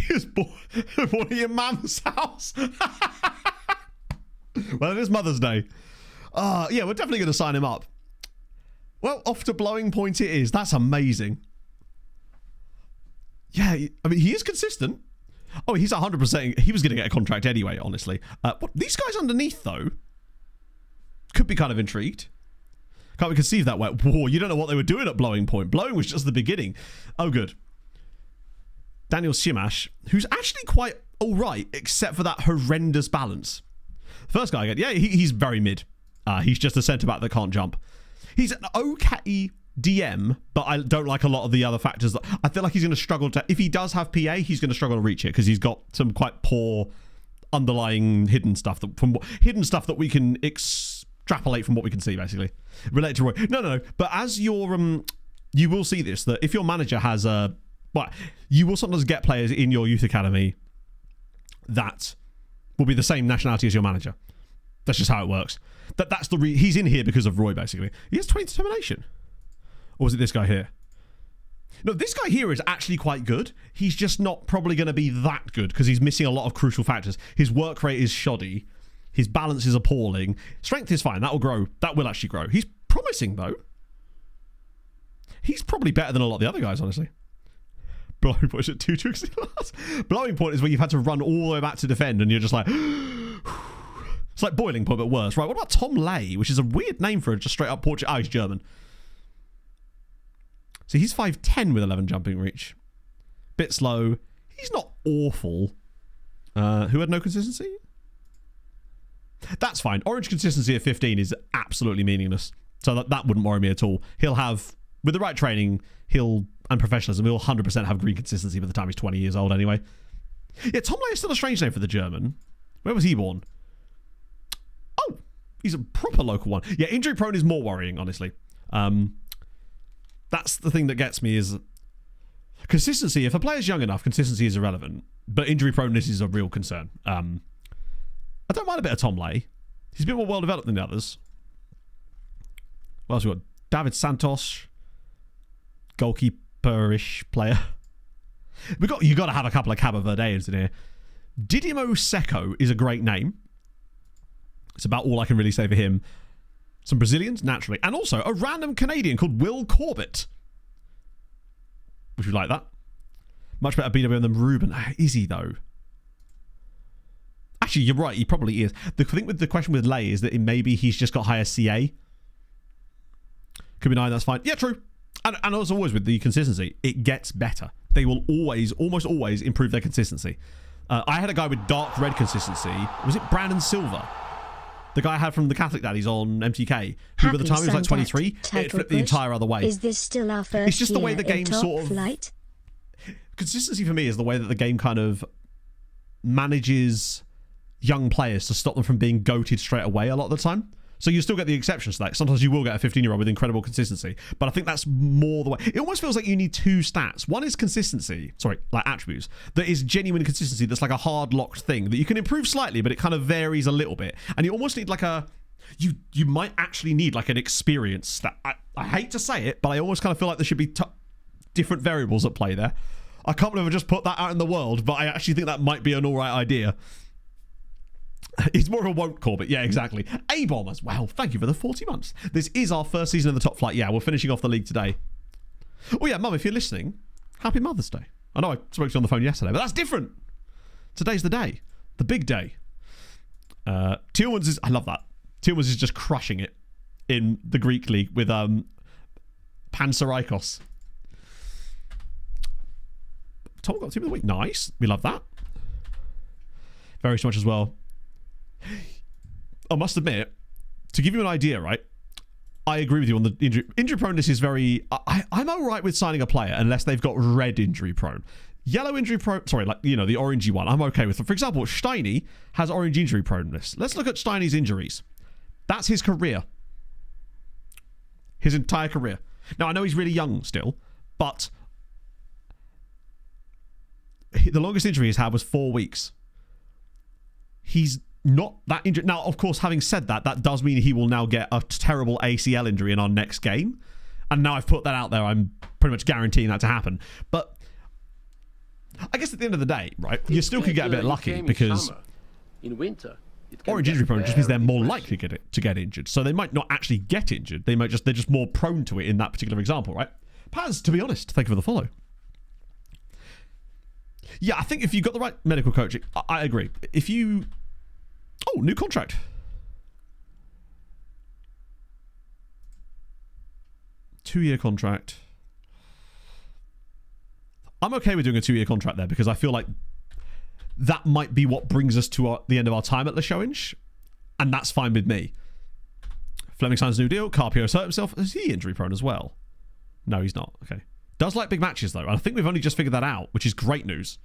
He was born in your mum's house. Well, it is Mother's Day. Yeah, we're definitely going to sign him up. Well, off to Blowing Point it is. That's amazing. Yeah, I mean, he is consistent. Oh, he's 100%. He was going to get a contract anyway, honestly. These guys underneath, though, could be kind of intrigued. Can't we conceive that way? Whoa, you don't know what they were doing at Blowing Point. Blowing was just the beginning. Oh, good. Daniel Simash, who's actually quite all right, except for that horrendous balance. First guy again. Yeah, he's very mid. He's just a centre-back that can't jump. He's an okay DM, but I don't like a lot of the other factors. I feel like he's going to struggle to... If he does have PA, he's going to struggle to reach it because he's got some quite poor underlying hidden stuff that we can extrapolate from what we can see, basically. Related to Roy. No. But as your... you will see this, that if your manager has a... Well, you will sometimes get players in your youth academy that will be the same nationality as your manager. That's just how it works. That's the he's in here because of Roy, basically. He has 20 determination. Or was it this guy here? No, this guy here is actually quite good. He's just not probably going to be that good because he's missing a lot of crucial factors. His work rate is shoddy. His balance is appalling. Strength is fine. That will grow. That will actually grow. He's promising, though. He's probably better than a lot of the other guys, honestly. Blowing point at 2 tricks. Blowing point is where you've had to run all the way back to defend and you're just like... It's like boiling point, but worse. Right, what about Tom Lay, which is a weird name for a just straight up Portuguese. Oh, he's German. So he's 5'10 with 11 jumping reach. Bit slow. He's not awful. Who had no consistency? That's fine. Orange consistency at 15 is absolutely meaningless. So that wouldn't worry me at all. He'll have, with the right training, and professionalism, he'll 100% have green consistency by the time he's 20 years old anyway. Yeah, Tom Lay is still a strange name for the German. Where was he born? Oh, he's a proper local one. Yeah, injury prone is more worrying, honestly. That's the thing that gets me is consistency. If a player's young enough, consistency is irrelevant. But injury proneness is a real concern. I don't mind a bit of Tom Lay. He's a bit more well developed than the others. What else we got? David Santos, goalkeeper-ish player. You got to have a couple of Cabo Verdeans in here. Didimo Seco is a great name. It's about all I can really say for him. Some Brazilians, naturally. And also a random Canadian called Will Corbett. Would you like that? Much better BWM than Ruben. Is he, though? Actually, you're right. He probably is. The thing with the question with Lay is that maybe he's just got higher CA. Could be 9, that's fine. Yeah, true. And as always with the consistency, it gets better. They will almost always improve their consistency. I had a guy with dark red consistency. Was it Brandon Silver? The guy I had from the Catholic Daddies on MTK, who by the time he was like 23, it flipped the entire other way. Is this still our first It's just the way the game sort of... flight? Consistency for me is the way that the game kind of manages young players to stop them from being goated straight away a lot of the time. So you still get the exceptions to that. Sometimes you will get a 15-year-old with incredible consistency. But I think that's more the way. It almost feels like you need two stats. One is consistency. Sorry, like attributes. That is genuine consistency. That's like a hard locked thing that you can improve slightly, but it kind of varies a little bit. And you almost need like a... You might actually need like an experience stat. I hate to say it, but I almost kind of feel like there should be different variables at play there. I can't believe I just put that out in the world, but I actually think that might be an all right idea. It's more of a won't Corbett. Yeah, exactly. A-Bomb as well. Thank you for the 40 months. This is our first season of the Top Flight. Yeah, we're finishing off the league today. Oh yeah, Mum, if you're listening, happy Mother's Day. I know I spoke to you on the phone yesterday, but that's different. Today's the day. The big day. Tillmans is... I love that. Tillmans is just crushing it in the Greek league with Panserikos. Tom got team of the week. Nice. We love that. Very much as well. I must admit, to give you an idea, right? I agree with you on the injury proneness is very... I'm all right with signing a player unless they've got red injury prone. Yellow injury prone... Sorry, like, you know, the orangey one. I'm okay with. For example, Steiny has orange injury proneness. Let's look at Steiny's injuries. That's his career. His entire career. Now, I know he's really young still, but the longest injury he's had was 4 weeks. He's not that injured. Now, of course, having said that, that does mean he will now get a terrible ACL injury in our next game. And now I've put that out there, I'm pretty much guaranteeing that to happen. But I guess at the end of the day, right, you still could get a bit lucky because... In winter, Orange injury prone just means they're more likely to get injured. So they might not actually get injured. They're just more prone to it in that particular example, right? Paz, to be honest, thank you for the follow. Yeah, I think if you got the right medical coaching, I agree. If you... Oh, new contract. Two-year contract. I'm okay with doing a 2-year contract there because I feel like that might be what brings us to the end of our time at Leixões, and that's fine with me. Fleming signs a new deal. Carpio's hurt himself. Is he injury prone as well? No, he's not. Okay. Does like big matches, though. And I think we've only just figured that out, which is great news.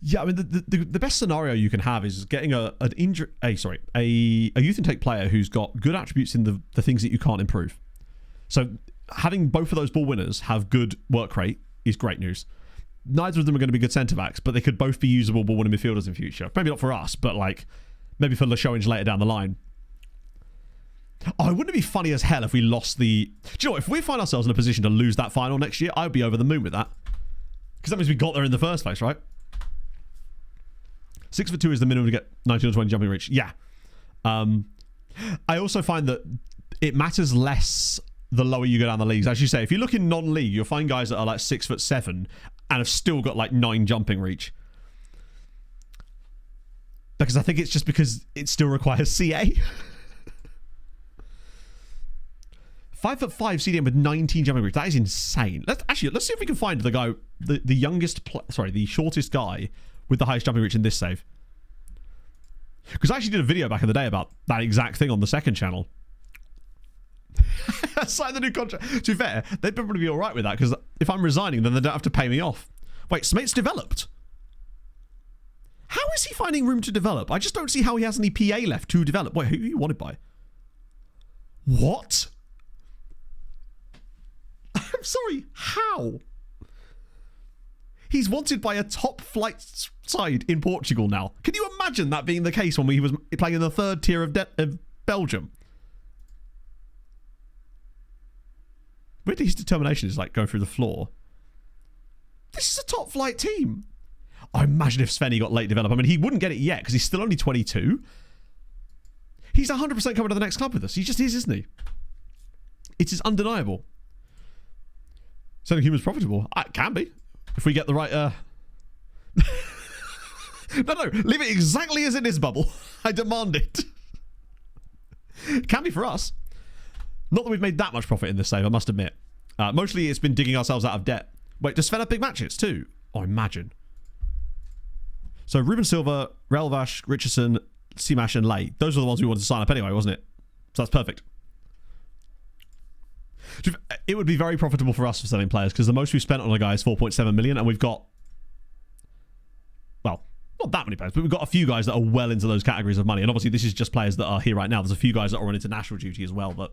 Yeah, I mean, the best scenario you can have is getting a youth intake player who's got good attributes in the things that you can't improve. So having both of those ball winners have good work rate is great news. Neither of them are going to be good centre-backs, but they could both be usable ball winning midfielders in future. Maybe not for us, but like maybe for Leixões later down the line. Oh, wouldn't it be funny as hell if we lost the... Do you know what? If we find ourselves in a position to lose that final next year, I'd be over the moon with that. Because that means we got there in the first place, right? 6'2" is the minimum to get 19 or 20 jumping reach. Yeah. I also find that it matters less the lower you go down the leagues. As you say, if you look in non-league, you'll find guys that are like 6'7" and have still got like 9 jumping reach. Because I think it's just because it still requires CA. 5'5" CDM with 19 jumping reach. That is insane. Let's see if we can find the guy, the shortest guy with the highest jumping reach in this save. Because I actually did a video back in the day about that exact thing on the second channel. Sign the new contract. To be fair, they'd probably be alright with that, because if I'm resigning, then they don't have to pay me off. Wait, Smate's developed? How is he finding room to develop? I just don't see how he has any PA left to develop. Wait, who are you wanted by? What? I'm sorry, how? He's wanted by a top flight side in Portugal now. Can you imagine that being the case when he was playing in the third tier of Belgium? Weirdly, his determination is like going through the floor. This is a top flight team. I imagine if Svenny got late develop. I mean, he wouldn't get it yet because he's still only 22. He's 100% coming to the next club with us. He just is, isn't he? It is undeniable. Selling humans profitable. It can be. If we get the right... No, leave it exactly as it is, Bubble. I demand it. Can be for us. Not that we've made that much profit in this save, I must admit. Mostly it's been digging ourselves out of debt. Wait, does Sven have big matches too? Oh, imagine. So Ruben Silva, Relvash, Richardson, Simash and Lay. Those are the ones we wanted to sign up anyway, wasn't it? So that's perfect. It would be very profitable for us for selling players because the most we've spent on a guy is 4.7 million and we've got, well, not that many players, but we've got a few guys that are well into those categories of money. And obviously this is just players that are here right now. There's a few guys that are on international duty as well that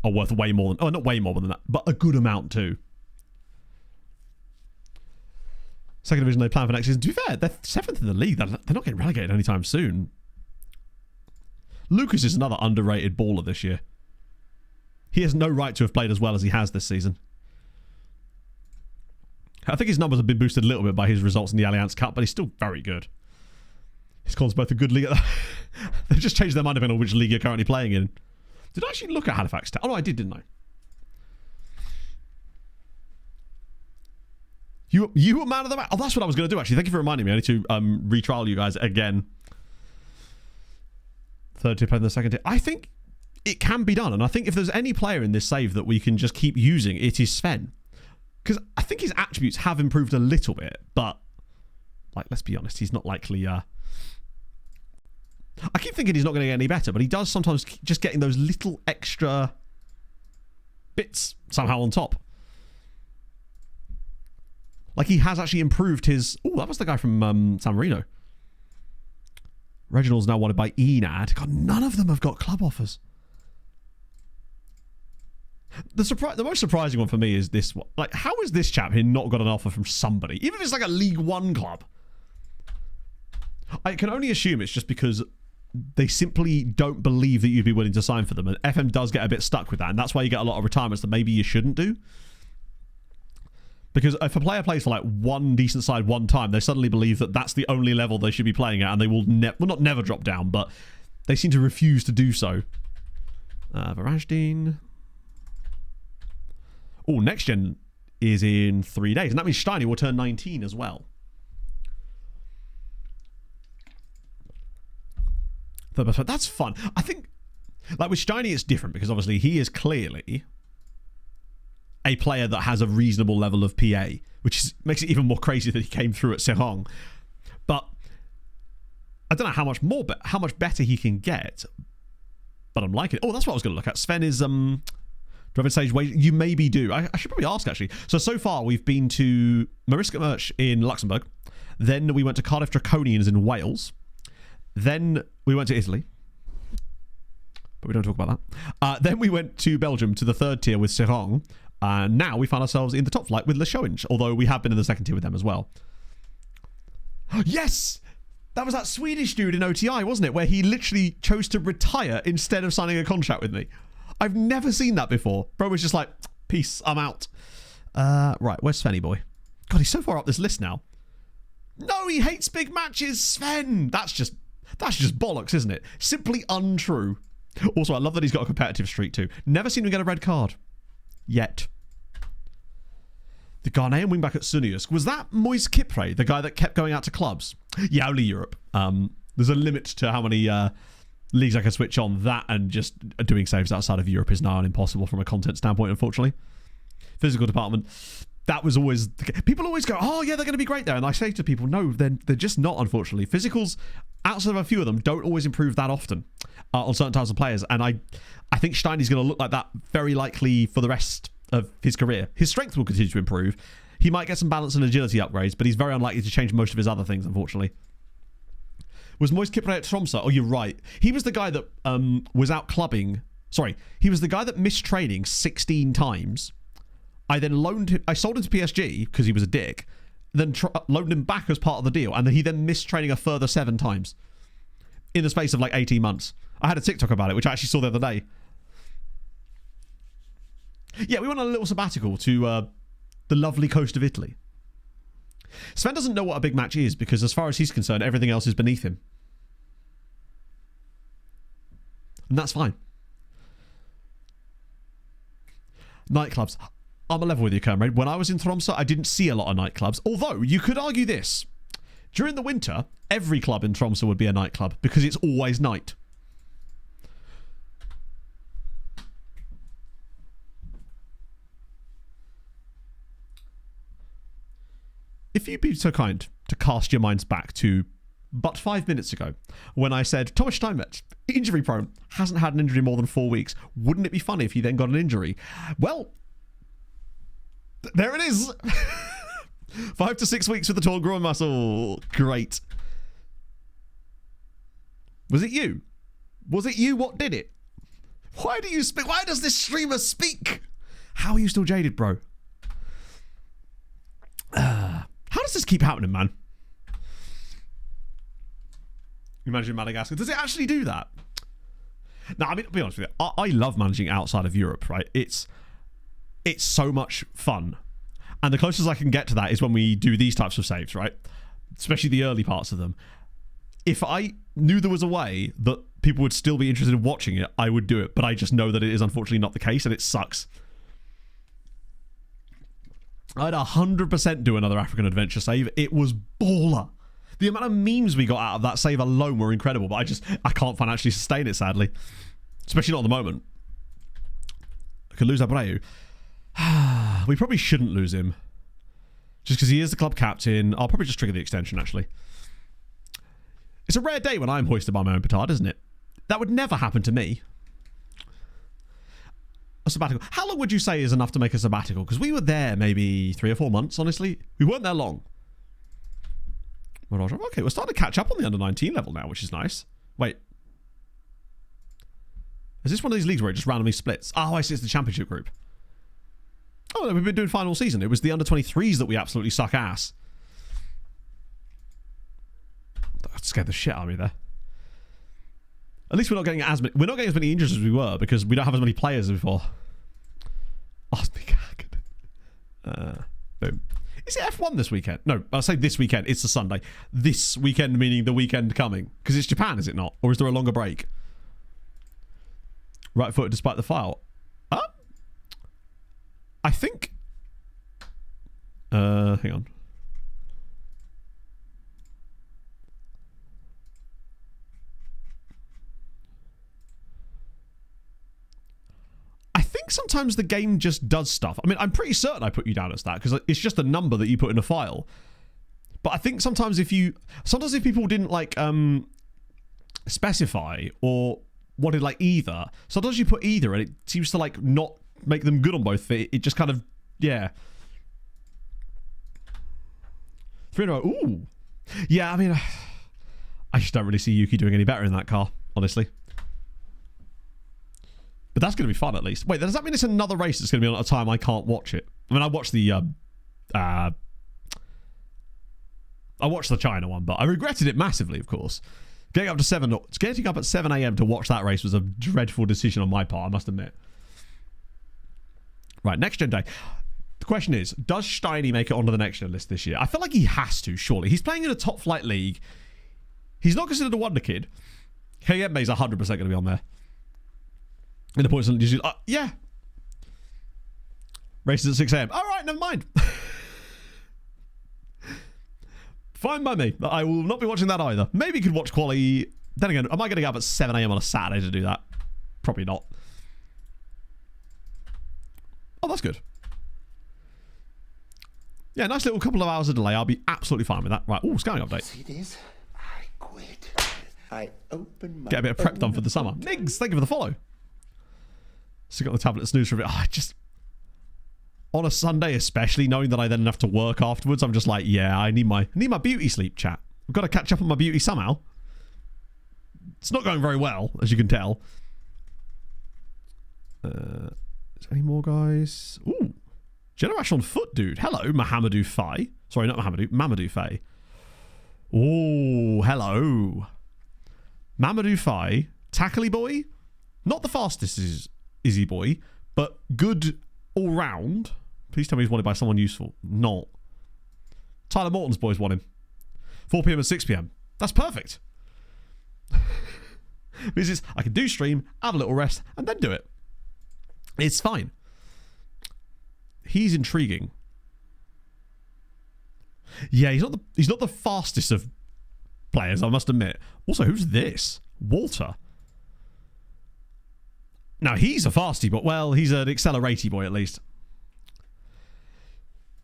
are worth way more than, not way more than that, but a good amount too. Second division, they plan for next season. To be fair, they're 7th in the league. They're not getting relegated anytime soon. Lucas is another underrated baller this year. He has no right to have played as well as he has this season. I think his numbers have been boosted a little bit by his results in the Allianz Cup, but he's still very good. He's called both a good league. They've just changed their mind depending on which league you're currently playing in. Did I actually look at Halifax? Oh, no, I did, didn't I? You were man of the match. Oh, that's what I was going to do, actually. Thank you for reminding me. I need to retrial you guys again. Third tier playing the second tier. I think it can be done. And I think if there's any player in this save that we can just keep using, it is Sven. Because I think his attributes have improved a little bit. But, like, let's be honest, he's not likely... I keep thinking he's not going to get any better, but he does sometimes just getting those little extra bits somehow on top. Like, he has actually improved his... Oh, that was the guy from San Marino. Reginald's now wanted by Enad. God, none of them have got club offers. The most surprising one for me is this one. Like, how is this chap here not got an offer from somebody? Even if it's like a League One club. I can only assume it's just because they simply don't believe that you'd be willing to sign for them. And FM does get a bit stuck with that. And that's why you get a lot of retirements that maybe you shouldn't do. Because if a player plays for like one decent side one time, they suddenly believe that that's the only level they should be playing at, and they will not never drop down, but they seem to refuse to do so. Varajdin. Oh, next gen is in 3 days, and that means Steiny will turn 19 as well. That's fun. I think, like with Steiny, it's different because obviously he is clearly a player that has a reasonable level of PA, which makes it even more crazy that he came through at Serang. But I don't know how much better he can get. But I'm liking it. Oh, that's what I was going to look at. Sven is driving stage wage. You maybe do. I should probably ask actually. So far we've been to Mariska Merch in Luxembourg. Then we went to Cardiff Draconians in Wales. Then we went to Italy. But we don't talk about that. Then we went to Belgium to the 3rd tier with Serang. And now we find ourselves in the top flight with Leixões, although we have been in the 2nd tier with them as well. Yes! That was that Swedish dude in OTI, wasn't it? Where he literally chose to retire instead of signing a contract with me. I've never seen that before. Bro was just like, peace, I'm out. Right, where's Svenny boy? God, he's so far up this list now. No, he hates big matches, Sven! That's just bollocks, isn't it? Simply untrue. Also, I love that he's got a competitive streak too. Never seen him get a red card. Yet. The Ghanaian wingback at Sunius. Was that Moise Kipre, the guy that kept going out to clubs? Yeah, only Europe. There's a limit to how many leagues I can switch on. That and just doing saves outside of Europe is now impossible from a content standpoint, unfortunately. Physical department. That was always... People always go, oh, yeah, they're going to be great there. And I say to people, no, they're just not, unfortunately. Physicals, outside of a few of them, don't always improve that often on certain types of players. And I think Steiny's going to look like that very likely for the rest of his career. His strength will continue to improve. He might get some balance and agility upgrades, but he's very unlikely to change most of his other things, unfortunately. Was Moise Kipre at Tromsø? Oh, you're right. He was the guy that was out clubbing. Sorry, he was the guy that missed training 16 times. I then sold him to PSG because he was a dick, then loaned him back as part of the deal, and then he missed training a further 7 times in the space of like 18 months. I had a TikTok about it, which I actually saw the other day. Yeah, we went on a little sabbatical to the lovely coast of Italy. Sven doesn't know what a big match is because as far as he's concerned, everything else is beneath him. And that's fine. Nightclubs. I'm a level with you, Kermade. When I was in Tromsø, I didn't see a lot of nightclubs. Although, you could argue this. During the winter, every club in Tromsø would be a nightclub because it's always night. If you'd be so kind to cast your minds back to but 5 minutes ago, when I said, Thomas Steinmetz, injury prone, hasn't had an injury more than 4 weeks. Wouldn't it be funny if he then got an injury? Well, there it is. 5 to 6 weeks with the torn groin muscle. Great. Was it you? Was it you what did it? Why do you speak? Why does this streamer speak? How are you still jaded, bro? How does this keep happening, man? Imagine Madagascar. Does it actually do that? No, I mean, to be honest with you, I love managing outside of Europe, right? It's so much fun. And the closest I can get to that is when we do these types of saves, right? Especially the early parts of them. If I knew there was a way that people would still be interested in watching it, I would do it. But I just know that it is unfortunately not the case, and it sucks. I'd 100% do another African adventure save. It was baller. The amount of memes we got out of that save alone were incredible, but I can't financially sustain it, sadly. Especially not at the moment. I could lose Abreu. We probably shouldn't lose him. Just because he is the club captain. I'll probably just trigger the extension, actually. It's a rare day when I'm hoisted by my own petard, isn't it? That would never happen to me. A sabbatical. How long would you say is enough to make a sabbatical? Because we were there maybe 3 or 4 months, honestly. We weren't there long. Okay, we're starting to catch up on the under-19 level now, which is nice. Wait. Is this one of these leagues where it just randomly splits? Oh, I see, it's the championship group. Oh, no, we've been doing final season. It was the under-23s that we absolutely suck ass. That scared the shit out of me there. At least we're not getting as many injuries as we were because we don't have as many players as before. Oh, boom. Is it F1 this weekend? No, I'll say this weekend. It's a Sunday. This weekend meaning the weekend coming. Because it's Japan, is it not? Or is there a longer break? Right footed despite the foul. I think... hang on. I think sometimes the game just does stuff. I mean, I'm pretty certain I put you down as that because it's just a number that you put in a file. But I think sometimes if people didn't like specify or wanted like either, sometimes you put either and it seems to like not make them good on both. It just kind of, yeah. 3 in a row. Ooh. Yeah, I mean, I just don't really see Yuki doing any better in that car, honestly. But that's going to be fun, at least. Wait, does that mean it's another race that's going to be on at a time I can't watch it? I mean, I watched the China one, but I regretted it massively, of course. Getting up at 7 a.m. to watch that race was a dreadful decision on my part, I must admit. Right, next gen day. The question is, does Steiny make it onto the next gen list this year? I feel like he has to, surely. He's playing in a top flight league. He's not considered a wonder kid. Kayembe's 100% going to be on there. In the points on usually, yeah. Races at 6 a.m. All right, never mind. Fine by me. I will not be watching that either. Maybe you could watch quali. Then again, am I going to get up at 7 a.m. on a Saturday to do that? Probably not. Oh, that's good. Yeah, nice little couple of hours of delay. I'll be absolutely fine with that. Right. Oh, scouting update. See this? I quit. I open my Get a bit of prep done for the summer. Niggs, thank you for the follow. Still got the tablet snooze for a bit. Oh, just on a Sunday, especially knowing that I then have to work afterwards, I'm just like, yeah, I need my beauty sleep, chat. I've got to catch up on my beauty somehow. It's not going very well, as you can tell. Is there any more guys? Ooh, Generash on foot, dude. Hello, Mahamadou Faye. Sorry, not Mahamadou. Mamadou Faye. Oh, hello. Mamadou Faye. Tackly boy. Not the fastest is he boy, but good all round. Please tell me he's wanted by someone useful. Not. Tyler Morton's boys want him. 4 p.m. and 6 p.m. That's perfect. Because I can do stream, have a little rest, and then do it. It's fine. He's intriguing. Yeah, he's not the fastest of players, I must admit. Also, who's this? Walter. Now, he's a fasty, but, well, he's an accelerate boy, at least.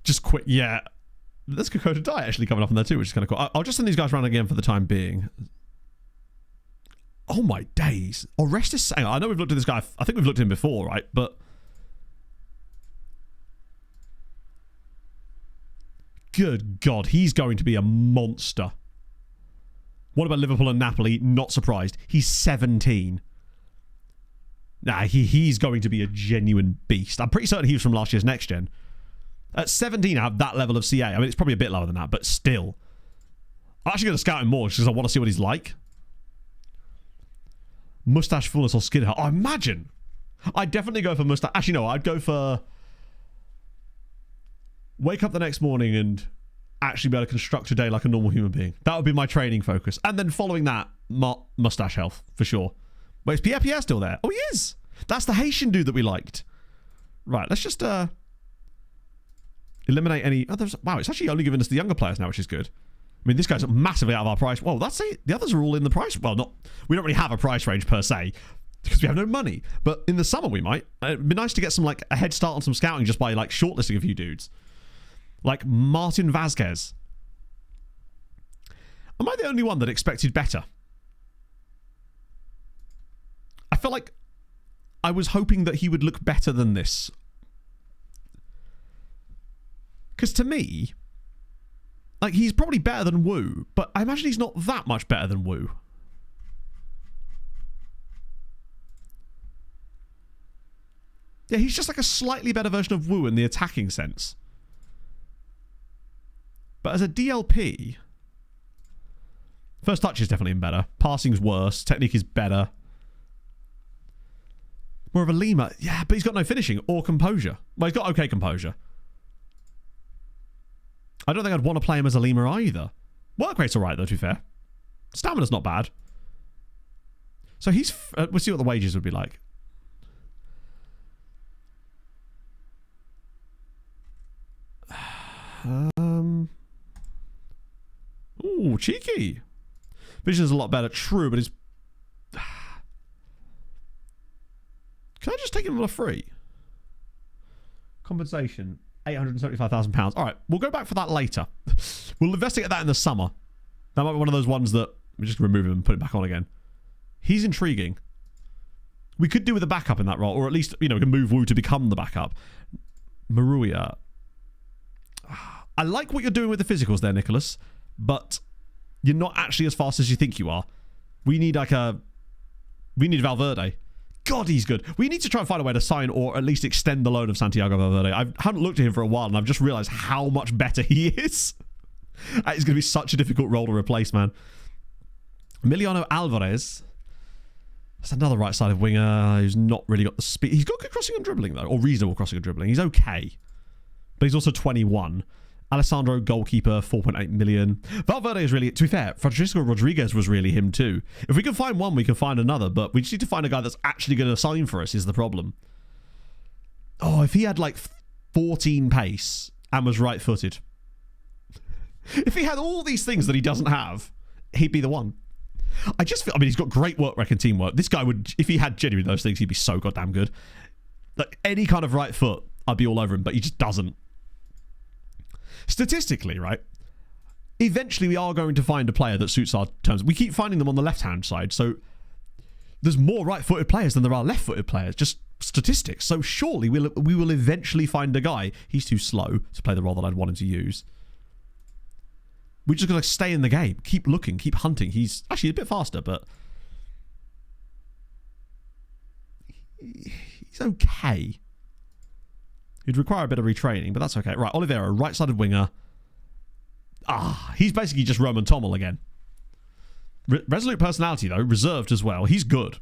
Just quick, yeah. There's Kokoda Die actually coming up on there, too, which is kind of cool. I'll just send these guys around again for the time being. Oh, my days. Orestes, hang on, I know we've looked at this guy. I think we've looked at him before, right? But good God, he's going to be a monster. What about Liverpool and Napoli? Not surprised. He's 17. Nah, he's going to be a genuine beast. I'm pretty certain he was from last year's Next Gen. At 17, I have that level of CA. I mean, it's probably a bit lower than that, but still. I'm actually going to scout him more because I want to see what he's like. Mustache fullness or skin hair. Oh, imagine. I'd definitely go for mustache. Actually, no, I'd go for wake up the next morning and actually be able to construct a day like a normal human being. That would be my training focus. And then following that, mustache health, for sure. Wait, is Pierre still there? Oh, he is. That's the Haitian dude that we liked. Right, let's just eliminate any... Oh, wow, it's actually only giving us the younger players now, which is good. I mean, this guy's massively out of our price. Well, that's it. The others are all in the price. Well, not... We don't really have a price range per se because we have no money. But in the summer, we might. It'd be nice to get some, like, a head start on some scouting just by, like, shortlisting a few dudes. Like Martin Vazquez. Am I the only one that expected better? I felt like I was hoping that he would look better than this. Because to me, like, he's probably better than Wu, but I imagine he's not that much better than Wu. Yeah, he's just like a slightly better version of Wu in the attacking sense. But as a DLP, first touch is definitely better. Passing's worse. Technique is better. More of a Lima. Yeah, but he's got no finishing or composure. Well, he's got okay composure. I don't think I'd want to play him as a Lima either. Work rate's alright, though, to be fair. Stamina's not bad. So he's... we'll see what the wages would be like. Ooh, cheeky. Vision's a lot better. True, but it's... Can I just take him on a free? Compensation. £875,000. All right, we'll go back for that later. We'll investigate that in the summer. That might be one of those ones that we just remove him and put him back on again. He's intriguing. We could do with a backup in that role, or at least, we can move Wu to become the backup. Maruya. I like what you're doing with the physicals there, Nicholas, but you're not actually as fast as you think you are. We need Valverde. God, he's good. We need to try and find a way to sign or at least extend the loan of Santiago Valverde. I haven't looked at him for a while, and I've just realised how much better he is. It's going to be such a difficult role to replace, man. Emiliano Alvarez. That's another right-sided winger who's not really got the speed. He's got good crossing and dribbling, though, or reasonable crossing and dribbling. He's okay. But he's also 21. Alessandro, goalkeeper, 4.8 million. Valverde is really, to be fair, Francisco Rodriguez was really him too. If we can find one, we can find another, but we just need to find a guy that's actually going to sign for us is the problem. Oh, if he had like 14 pace and was right-footed. If he had all these things that he doesn't have, he'd be the one. I just feel, he's got great work rec and teamwork. This guy would, if he had genuinely those things, he'd be so goddamn good. Like any kind of right foot, I'd be all over him, but he just doesn't. Statistically, right, eventually we are going to find a player that suits our terms. We keep finding them on the left-hand side, so there's more right-footed players than there are left-footed players, just statistics. So surely we will eventually find a guy. He's too slow to play the role that I'd want him to use. We're just going to stay in the game, keep looking, keep hunting. He's actually a bit faster, but he's okay. He'd require a bit of retraining, but that's okay. Right, Oliveira, right-sided winger. He's basically just Roman Tommel again. Resolute personality, though. Reserved as well. He's good.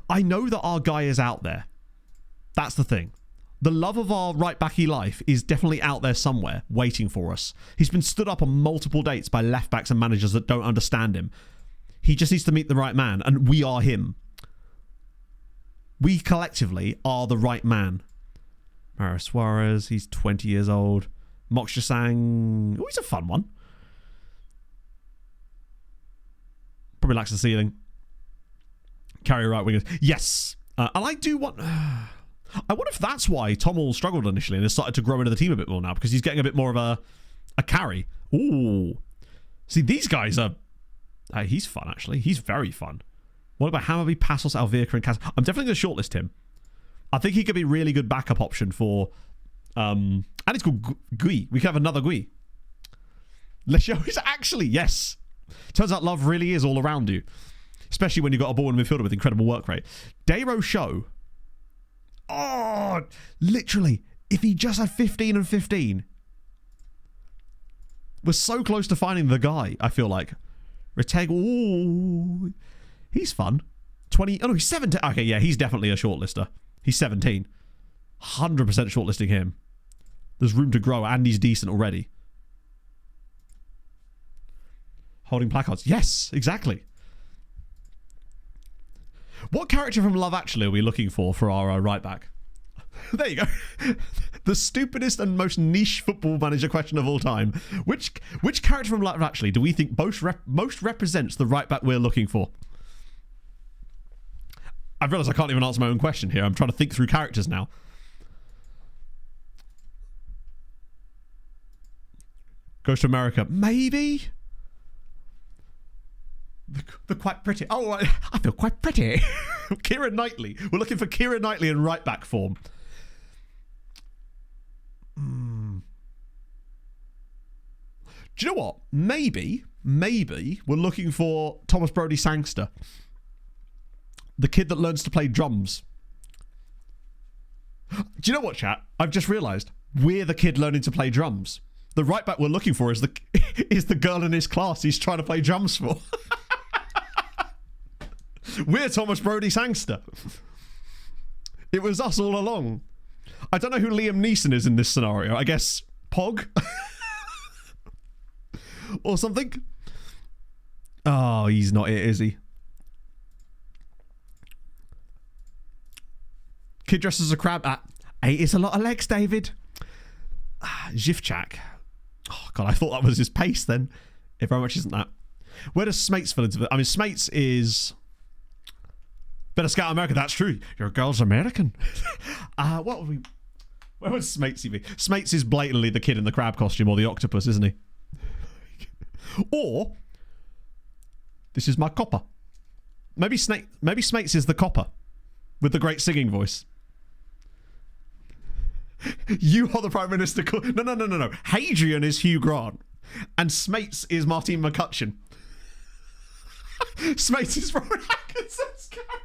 I know that our guy is out there. That's the thing. The love of our right-backy life is definitely out there somewhere, waiting for us. He's been stood up on multiple dates by left-backs and managers that don't understand him. He just needs to meet the right man, and we are him. We collectively are the right man. Mara Suarez, he's 20 years old. Moksha Sang, he's a fun one. Probably lacks the ceiling. Carry right wingers. Yes. And I do want... I wonder if that's why Tommel struggled initially and has started to grow into the team a bit more now, because he's getting a bit more of a carry. Ooh. See, these guys are... he's fun, actually. He's very fun. What about Hammerby, Passos, Alvirca, and Cas? I'm definitely going to shortlist him. I think he could be a really good backup option for... and it's called Gui. We could have another Gui. Leixões, actually, yes. Turns out love really is all around you. Especially when you've got a ball in midfielder with incredible work rate. Dayro Show. Oh, literally. If he just had 15 and 15. We're so close to finding the guy, I feel like. Reteg. Ooh. He's fun. 20. Oh, no, he's 17. Okay, yeah, he's definitely a shortlister. He's 17. 100% shortlisting him. There's room to grow, and he's decent already. Holding placards. Yes, exactly. What character from Love Actually are we looking for our right back? There you go. The stupidest and most niche football manager question of all time. Which character from Love Actually do we think most represents the right back we're looking for? I've realised I can't even answer my own question here. I'm trying to think through characters now. Goes to America. Maybe? The quite pretty. Oh, I feel quite pretty. Keira Knightley. We're looking for Keira Knightley in right back form. Do you know what? Maybe we're looking for Thomas Brodie Sangster. The kid that learns to play drums. Do you know what, chat? I've just realised. We're the kid learning to play drums. The right back we're looking for is the girl in his class he's trying to play drums for. We're Thomas Brodie Sangster. It was us all along. I don't know who Liam Neeson is in this scenario. I guess Pog. Or something. Oh, he's not it, is he? Kid dressed as a crab. 8 is a lot of legs, David. Zifchak. Oh, God, I thought that was his pace then. It very much isn't that. Where does Smates fit into it? I mean, Smates is... Better Scout America. That's true. Your girl's American. What would we... Where would Smates be? Smates is blatantly the kid in the crab costume or the octopus, isn't he? Or... This is my copper. Maybe Smates is the copper. With the great singing voice. You are the Prime Minister. No. Hadrian is Hugh Grant. And Smates is Martin McCutcheon. Smates is Robert Atkinson's character.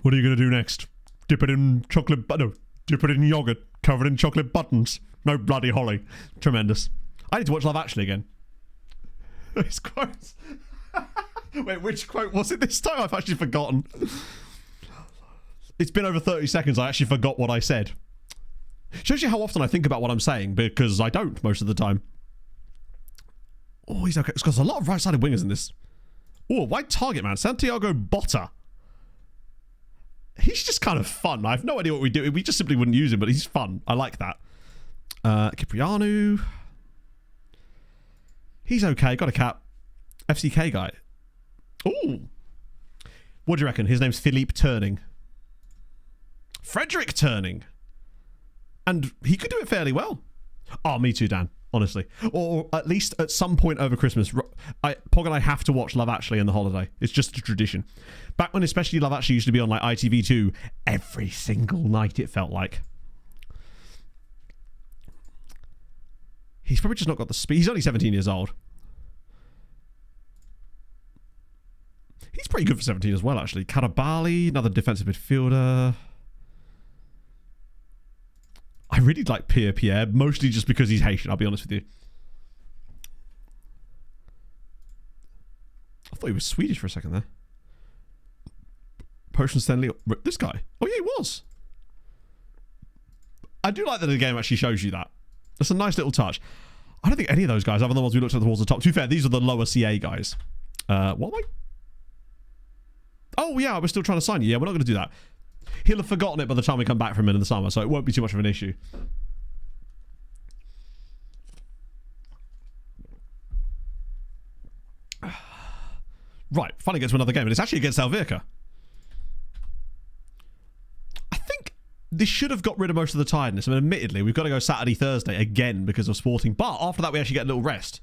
What are you going to do next? Dip it in chocolate... No, dip it in yogurt. Covered in chocolate buttons. No bloody holly. Tremendous. I need to watch Love Actually again. His quotes. Wait, which quote was it this time? I've actually forgotten. It's been over 30 seconds. I actually forgot what I said. Shows you how often I think about what I'm saying, because I don't most of the time. Oh, he's okay. It's got a lot of right-sided wingers in this. Oh, white target man. Santiago Botta. He's just kind of fun. I have no idea what we do. We just simply wouldn't use him, but he's fun. I like that. Kiprianu. He's okay. Got a cap. FCK guy. Ooh. What do you reckon? His name's Philippe Turning. Frederick Turning. And he could do it fairly well. Oh, me too, Dan. Honestly. Or at least at some point over Christmas. Pog and I have to watch Love Actually in the holiday. It's just a tradition. Back when especially Love Actually used to be on like ITV2 every single night, it felt like. He's probably just not got the speed. He's only 17 years old. He's pretty good for 17 as well, actually. Karabali, another defensive midfielder. I really like Pierre, mostly just because he's Haitian, I'll be honest with you. I thought he was Swedish for a second there. Potion Stanley. This guy. Oh, yeah, he was. I do like that the game actually shows you that. That's a nice little touch. I don't think any of those guys, other than the ones we looked at towards the top. To be fair, these are the lower CA guys. What am I? Oh, yeah, we're still trying to sign you. Yeah, we're not going to do that. He'll have forgotten it by the time we come back from him in the summer, so it won't be too much of an issue. Right, finally gets to another game, and it's actually against Alverca. I think this should have got rid of most of the tiredness. I mean, admittedly, we've got to go Saturday, Thursday again because of Sporting, but after that we actually get a little rest.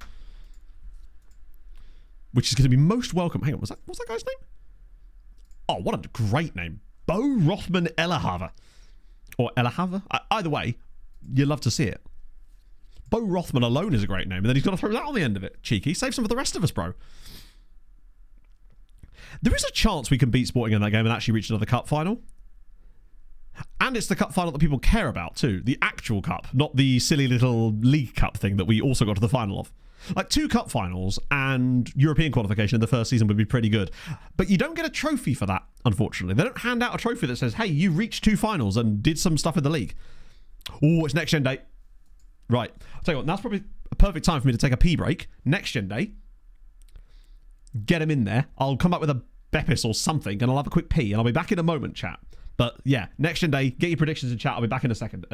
Which is going to be most welcome. Hang on, what's that guy's name? Oh, what a great name. Bo Rothman Elahava. Or Elahava. Either way, you love to see it. Bo Rothman alone is a great name, and then he's got to throw that on the end of it. Cheeky. Save some for the rest of us, bro. There is a chance we can beat Sporting in that game and actually reach another cup final. And it's the cup final that people care about, too. The actual cup, not the silly little League Cup thing that we also got to the final of. Like 2 cup finals and European qualification in the first season would be pretty good. But you don't get a trophy for that, unfortunately. They don't hand out a trophy that says, hey, you reached 2 finals and did some stuff in the league. Oh, it's next gen day. Right. I'll tell you what, now's probably a perfect time for me to take a pee break. Next gen day. Get him in there. I'll come up with a Beppis or something and I'll have a quick pee and I'll be back in a moment, chat. But yeah, next gen day. Get your predictions in chat. I'll be back in a second.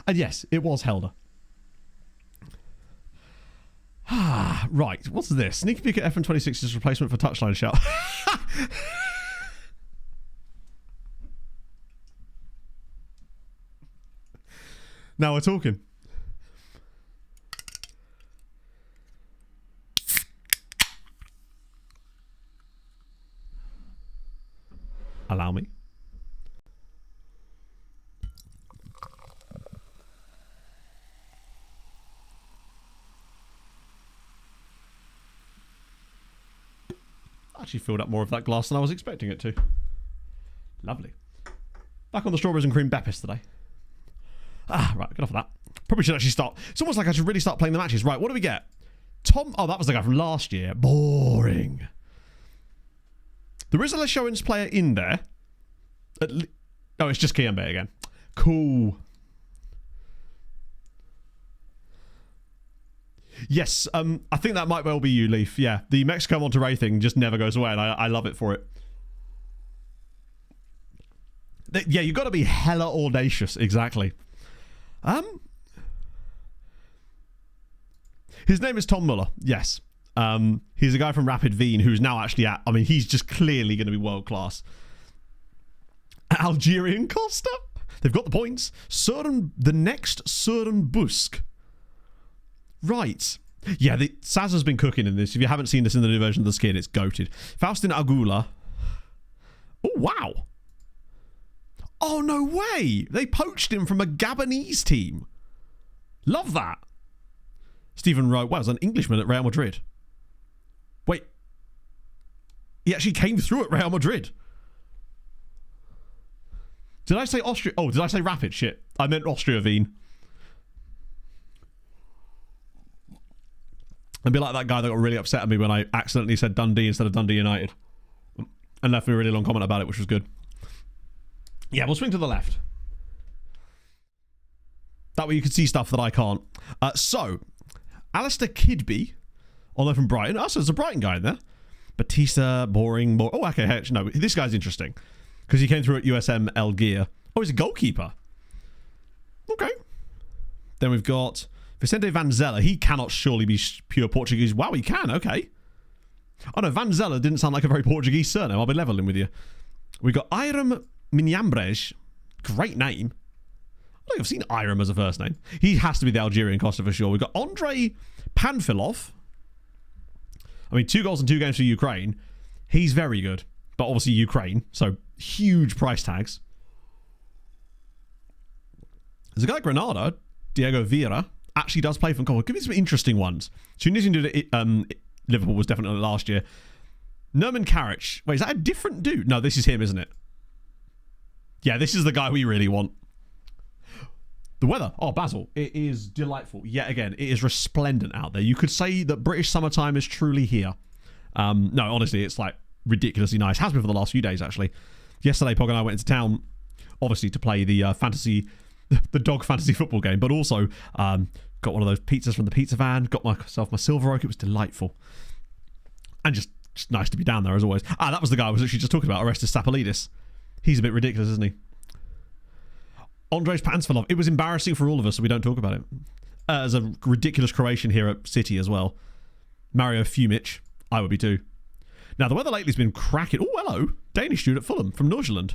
And yes, it was Helder. Right, what's this? Sneaky peek at FN26's replacement for touchline shot. Now we're talking. Allow me. Actually filled up more of that glass than I was expecting it to. Lovely. Back on the strawberries and cream Beppis today. Right, get off of that. Probably should actually start. It's almost like I should really start playing the matches. Right, what do we get? Tom. Oh, that was the guy from last year. Boring. There is a Leixões player in there. Oh, it's just Kiembe again. Cool. Yes, I think that might well be you, Leaf. Yeah, the Mexico Monterrey thing just never goes away, and I love it for it. Yeah, you've got to be hella audacious. Exactly. His name is Tom Muller. Yes. He's a guy from Rapid Wien who's now actually at... I mean, he's just clearly going to be world class. Algerian Costa. They've got the points. The next Søren Busk. Right. Yeah, Saz has been cooking in this. If you haven't seen this in the new version of the skin, it's goated. Faustin Agula. Oh, wow. Oh, no way. They poached him from a Gabonese team. Love that. Stephen Rowe. Well, was an Englishman at Real Madrid. Wait. He actually came through at Real Madrid. Did I say Austria? Oh, did I say Rapid? Shit. I meant Austria Wien. And be like that guy that got really upset at me when I accidentally said Dundee instead of Dundee United. And left me a really long comment about it, which was good. Yeah, we'll swing to the left. That way you can see stuff that I can't. So, Alistair Kidby, although from Brighton. Oh, so there's a Brighton guy in there. Batista, boring. Oh, okay. No, this guy's interesting. Because he came through at USM Elgear. Oh, he's a goalkeeper. Okay. Then we've got Vicente Vanzella. He cannot surely be pure Portuguese. Wow, he can. Okay. Oh, no. Vanzella didn't sound like a very Portuguese surname. I'll be leveling with you. We've got Iram Minyambrej. Great name. I think I've seen Iram as a first name. He has to be the Algerian Costa for sure. We've got Andrei Panfilov. I mean, 2 goals in 2 games for Ukraine. He's very good. But obviously Ukraine. So, huge price tags. There's a guy at Granada, Diego Vieira, actually does play for Congo. Give me some interesting ones. Tunisian did it. Liverpool was definitely last year. Nerman Karic. Wait, is that a different dude? No, this is him, isn't it? Yeah, this is the guy we really want. The weather. Oh, Basil. It is delightful. Yet again, it is resplendent out there. You could say that British summertime is truly here. No, honestly, it's like ridiculously nice. Has been for the last few days, actually. Yesterday, Pog and I went into town, obviously, to play the the dog fantasy football game, but also got one of those pizzas from the pizza van, got myself my Silver Oak. It was delightful. And just nice to be down there, as always. That was the guy I was actually just talking about, Orestes Sapolidis. He's a bit ridiculous, isn't he? Andres Pansvilov. It was embarrassing for all of us, so we don't talk about it. As a ridiculous Croatian here at City as well. Mario Fumic. I would be too. Now, the weather lately has been cracking. Oh, hello. Danish dude at Fulham from Norgeland.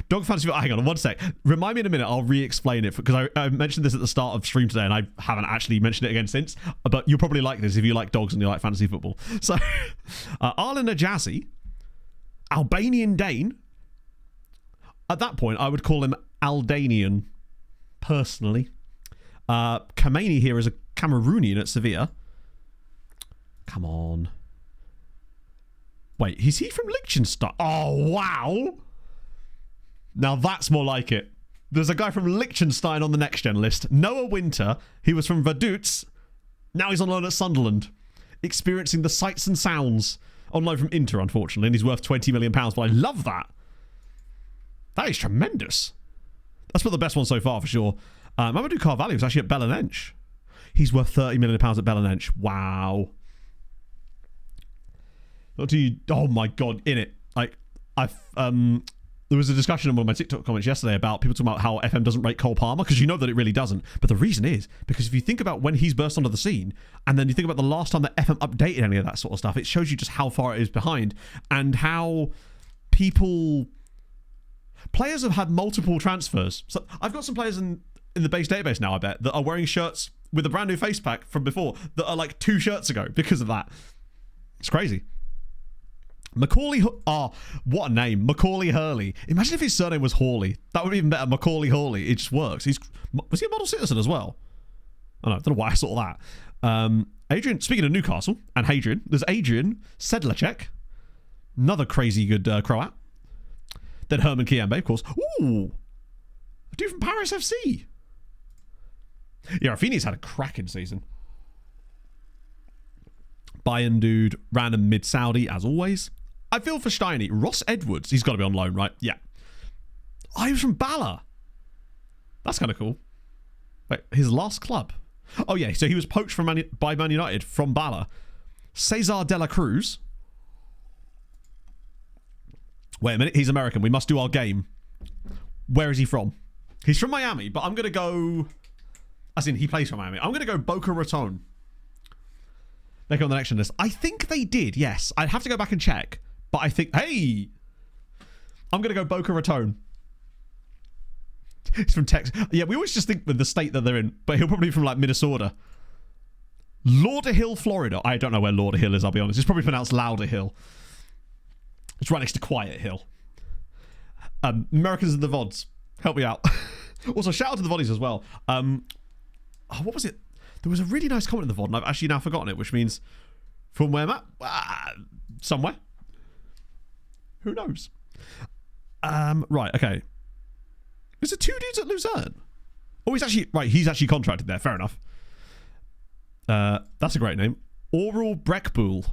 Dog fantasy. Hang on, one sec. Remind me in a minute. I'll re-explain it because I mentioned this at the start of stream today and I haven't actually mentioned it again since. But you'll probably like this if you like dogs and you like fantasy football. So, Arlen Ajazi, Albanian Dane. At that point, I would call him Aldanian, personally. Kameni here is a Cameroonian at Sevilla. Come on. Wait, is he from Liechtenstein? Oh, wow. Now that's more like it. There's a guy from Liechtenstein on the next gen list. Noah Winter. He was from Vaduz. Now he's on loan at Sunderland. Experiencing the sights and sounds. On loan from Inter, unfortunately. And he's worth £20 million. But I love that. That is tremendous. That's one of the best ones so far, for sure. Mamadou Carvalho was actually at Belenenses. He's worth £30 million at Belenenses. Wow. Not to you. Oh my god, in it. Like, there was a discussion in one of my TikTok comments yesterday about people talking about how FM doesn't rate Cole Palmer, because you know that it really doesn't. But the reason is because if you think about when he's burst onto the scene, and then you think about the last time that FM updated any of that sort of stuff, it shows you just how far it is behind, and how players have had multiple transfers. So I've got some players in the base database now, I bet, that are wearing shirts with a brand new face pack from before that are like 2 shirts ago because of that. It's crazy. Macaulay, what a name, Macaulay Hurley. Imagine if his surname was Hawley. That would be even better. Macaulay Hawley. It just works. Was he a model citizen as well? I don't know why I saw that. Adrian, speaking of Newcastle and Hadrian, there's Adrian Sedlacek, another crazy good Croat. Then Herman Kiembe, of course. Ooh, a dude from Paris FC. Yeah, Rafinha's had a cracking season. Bayern dude, random mid-Saudi, as always. I feel for Steiny. Ross Edwards, he's got to be on loan, right? Yeah. Oh, he was from Bala. That's kind of cool. Wait, his last club? Oh, yeah, so he was poached by Man United from Bala. Cesar de la Cruz. Wait a minute, he's American. We must do our game. Where is he from? He's from Miami, but I'm going to go... As in, he plays for Miami. I'm going to go Boca Raton. They're on the next list. I think they did, yes. I'd have to go back and check. But I think... Hey! I'm going to go Boca Raton. He's from Texas. Yeah, we always just think with the state that they're in. But he'll probably be from, like, Minnesota. Lauderhill, Florida. I don't know where Lauderhill is, I'll be honest. It's probably pronounced Louderhill. It's right next to Quiet Hill. Americans in the VODs. Help me out. Also, shout out to the VODies as well. What was it? There was a really nice comment in the VOD, and I've actually now forgotten it, which means from where I'm at? Somewhere. Who knows? Right, okay. Is it 2 dudes at Luzerne? Oh, he's actually contracted there. Fair enough. That's a great name. Oral Breckbull.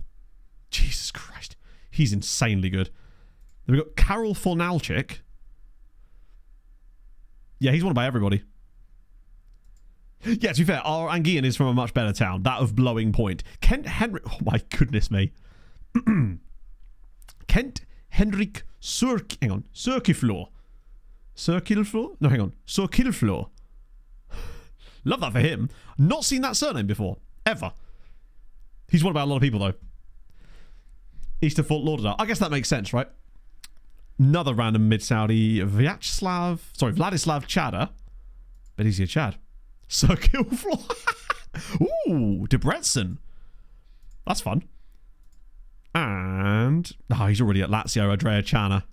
Jesus Christ. He's insanely good. Then we've got Karol Fornalczyk. Yeah, he's wanted by everybody. Yeah, to be fair, our Anguillan is from a much better town. That of Blowing Point. Kent Henry... Oh, my goodness me. Kent Henrik Cirkiflor. Cirkilflor? No, hang on. Cirkilflor. Love that for him. Not seen that surname before. Ever. He's wanted by a lot of people, though. East of Fort Lauderdale. I guess that makes sense, right? Another random mid-Saudi, Vladislav Chada. Bet he's your Chad. Circle floor. Ooh, Debrecen. That's fun. And he's already at Lazio, Andrea Chana.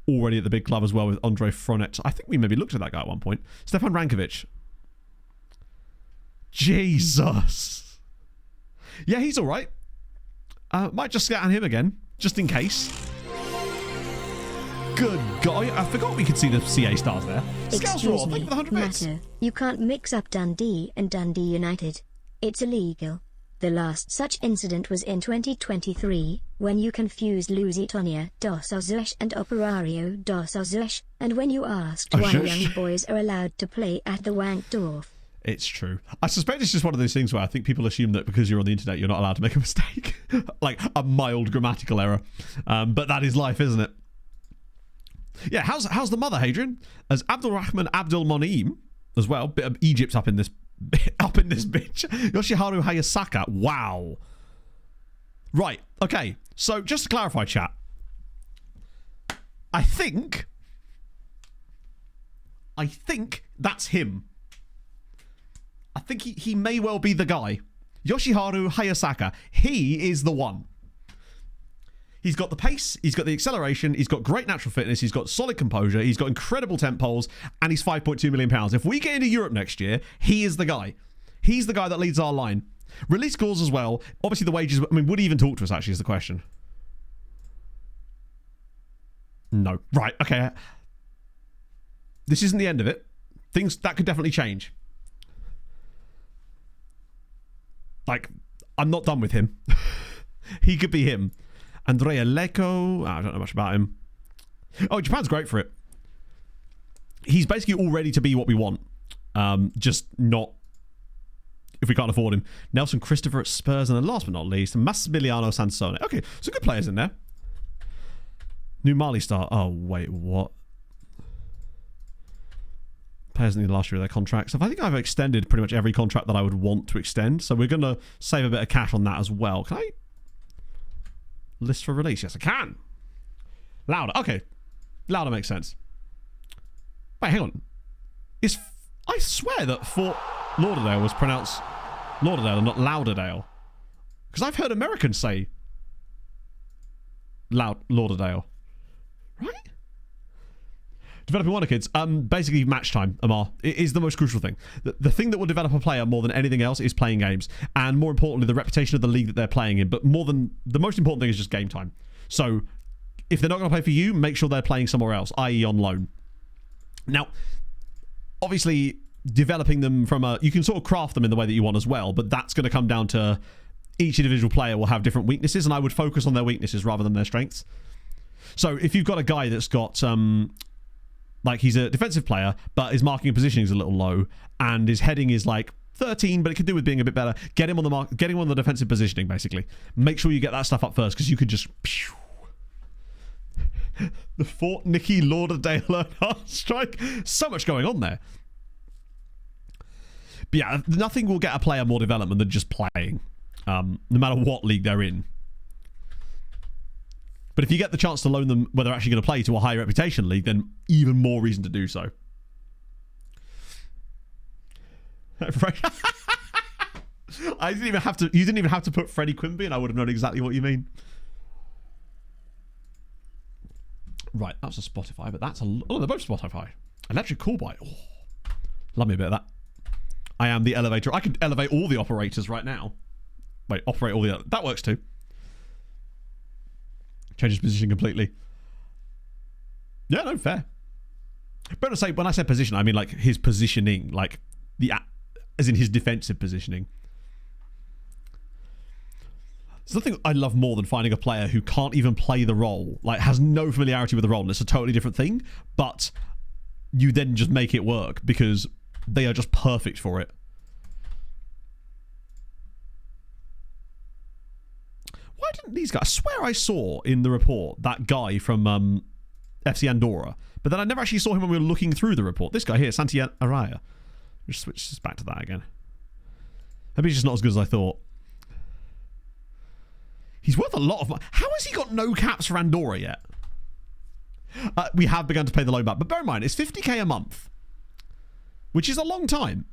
Already at the big club as well with Andre Fronet. I think we maybe looked at that guy at one point. Stefan Rankovic. Jesus. Yeah, he's all right. Might just scout on him again, just in case. Good God. I forgot we could see the CA stars there. Scouts Raw, thank you for the 100 bits. Matter. You can't mix up Dundee and Dundee United. It's illegal. The last such incident was in 2023, when you confused Lusitania dos Azuis and Operario dos Azuis, and when you asked why young boys are allowed to play at the Wankdorf. It's true. I suspect it's just one of those things where I think people assume that because you're on the internet, you're not allowed to make a mistake. Like a mild grammatical error. But that is life, isn't it? Yeah, how's the mother, Hadrian? As Abdulrahman Abdul Monim as well. Bit of Egypt up in this bitch. Yoshiharu Hayasaka. Wow. Right. Okay. So just to clarify, chat. I think that's him. I think he may well be the guy. Yoshiharu Hayasaka. He is the one. He's got the pace, he's got the acceleration, he's got great natural fitness, he's got solid composure, he's got incredible temp poles, and he's £5.2 million. If we get into Europe next year, he is the guy. He's the guy that leads our line. Release goals as well. Obviously the wages, I mean, would he even talk to us actually is the question. No. Right, okay. This isn't the end of it. Things, that could definitely change. Like, I'm not done with him. He could be him. Andrea Lecco. I don't know much about him. Oh, Japan's great for it. He's basically all ready to be what we want. Just not if we can't afford him. Nelson Christopher at Spurs. And then last but not least, Massimiliano Sansone. Okay, some good players in there. New Mali star. Oh, wait, what? Players in the last year of their contracts. I think I've extended pretty much every contract that I would want to extend. So we're going to save a bit of cash on that as well. Can I list for release? Yes, I can. Louder. Okay. Louder makes sense. Wait, hang on. I swear that Fort Lauderdale was pronounced Lauderdale and not Lauderdale. Because I've heard Americans say Lauderdale. Right? Developing Wonder Kids, basically match time, Amar. It is the most crucial thing. The thing that will develop a player more than anything else is playing games. And more importantly, the reputation of the league that they're playing in. But the most important thing is just game time. So, if they're not going to play for you, make sure they're playing somewhere else, i.e. on loan. Now, obviously, developing them from you can sort of craft them in the way that you want as well, but that's going to come down to each individual player will have different weaknesses, and I would focus on their weaknesses rather than their strengths. So, if you've got a guy that's got... like he's a defensive player, but his marking and positioning is a little low, and his heading is like 13, but it could do with being a bit better. Get him on the get him on the defensive positioning, basically. Make sure you get that stuff up first, because you could just... The Fort Nicky Lauderdale strike. So much going on there. But yeah, nothing will get a player more development than just playing, no matter what league they're in. But if you get the chance to loan them where they're actually going to play to a high reputation league, then even more reason to do so. I didn't even have to. You didn't even have to put Freddie Quimby, and I would have known exactly what you mean. Right, that's a Spotify, but that's a... Oh, they're both Spotify. Electric Call By. Oh, love me a bit of that. I am the elevator. I could elevate all the operators right now. Wait, operate all the... That works too. Changes position completely. Yeah, no, fair. But to say, when I said position, I mean like his positioning, like as in his defensive positioning. There's nothing I love more than finding a player who can't even play the role, like has no familiarity with the role, and it's a totally different thing, but you then just make it work because they are just perfect for it. Why didn't these guys... I swear I saw in the report that guy from FC Andorra, but then I never actually saw him when we were looking through the report. This guy here, Santi Araya. Just switch this back to that again. Maybe he's just not as good as I thought. He's worth a lot of money. How has he got no caps for Andorra yet? We have begun to pay the loan back, but bear in mind, it's 50k a month, which is a long time.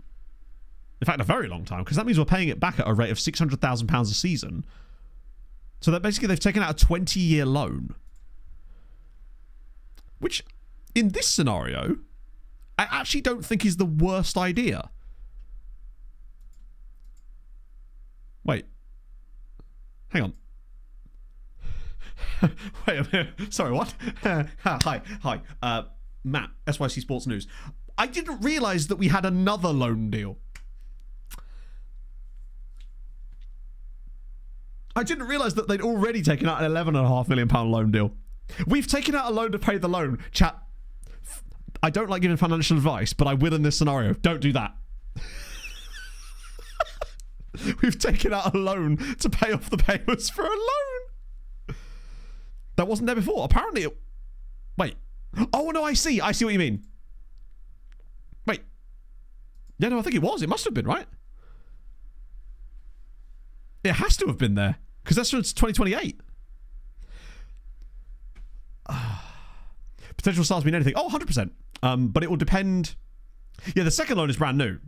In fact, a very long time, because that means we're paying it back at a rate of £600,000 a season. So that basically they've taken out a 20-year loan. Which, in this scenario, I actually don't think is the worst idea. Wait. Hang on. Wait a minute. Sorry, what? Hi. Matt, SYC Sports News. I didn't realise that we had another loan deal. I didn't realise that they'd already taken out an £11.5 million loan deal. We've taken out a loan to pay the loan. Chat, I don't like giving financial advice, but I will in this scenario. Don't do that. We've taken out a loan to pay off the payments for a loan. That wasn't there before. Apparently it... Wait. Oh, no, I see. I see what you mean. Wait. Yeah, no, I think it was. It must have been, right? It has to have been there, because that's from 2028. Potential stars mean anything. Oh, 100%. But it will depend. Yeah, the second loan is brand new.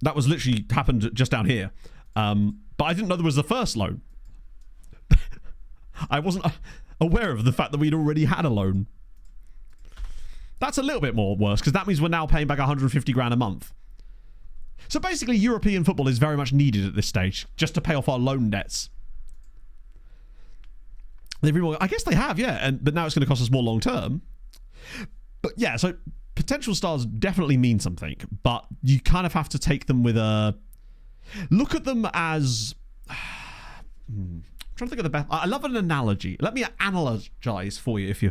That was literally happened just down here. But I didn't know there was the first loan. I wasn't aware of the fact that we'd already had a loan. That's a little bit more worse, because that means we're now paying back 150 grand a month. So basically, European football is very much needed at this stage, just to pay off our loan debts. I guess they have, yeah, but now it's going to cost us more long term. But yeah, so potential stars definitely mean something, but you kind of have to take them with a... Look at them as... I'm trying to think of the best... I love an analogy. Let me analogize for you if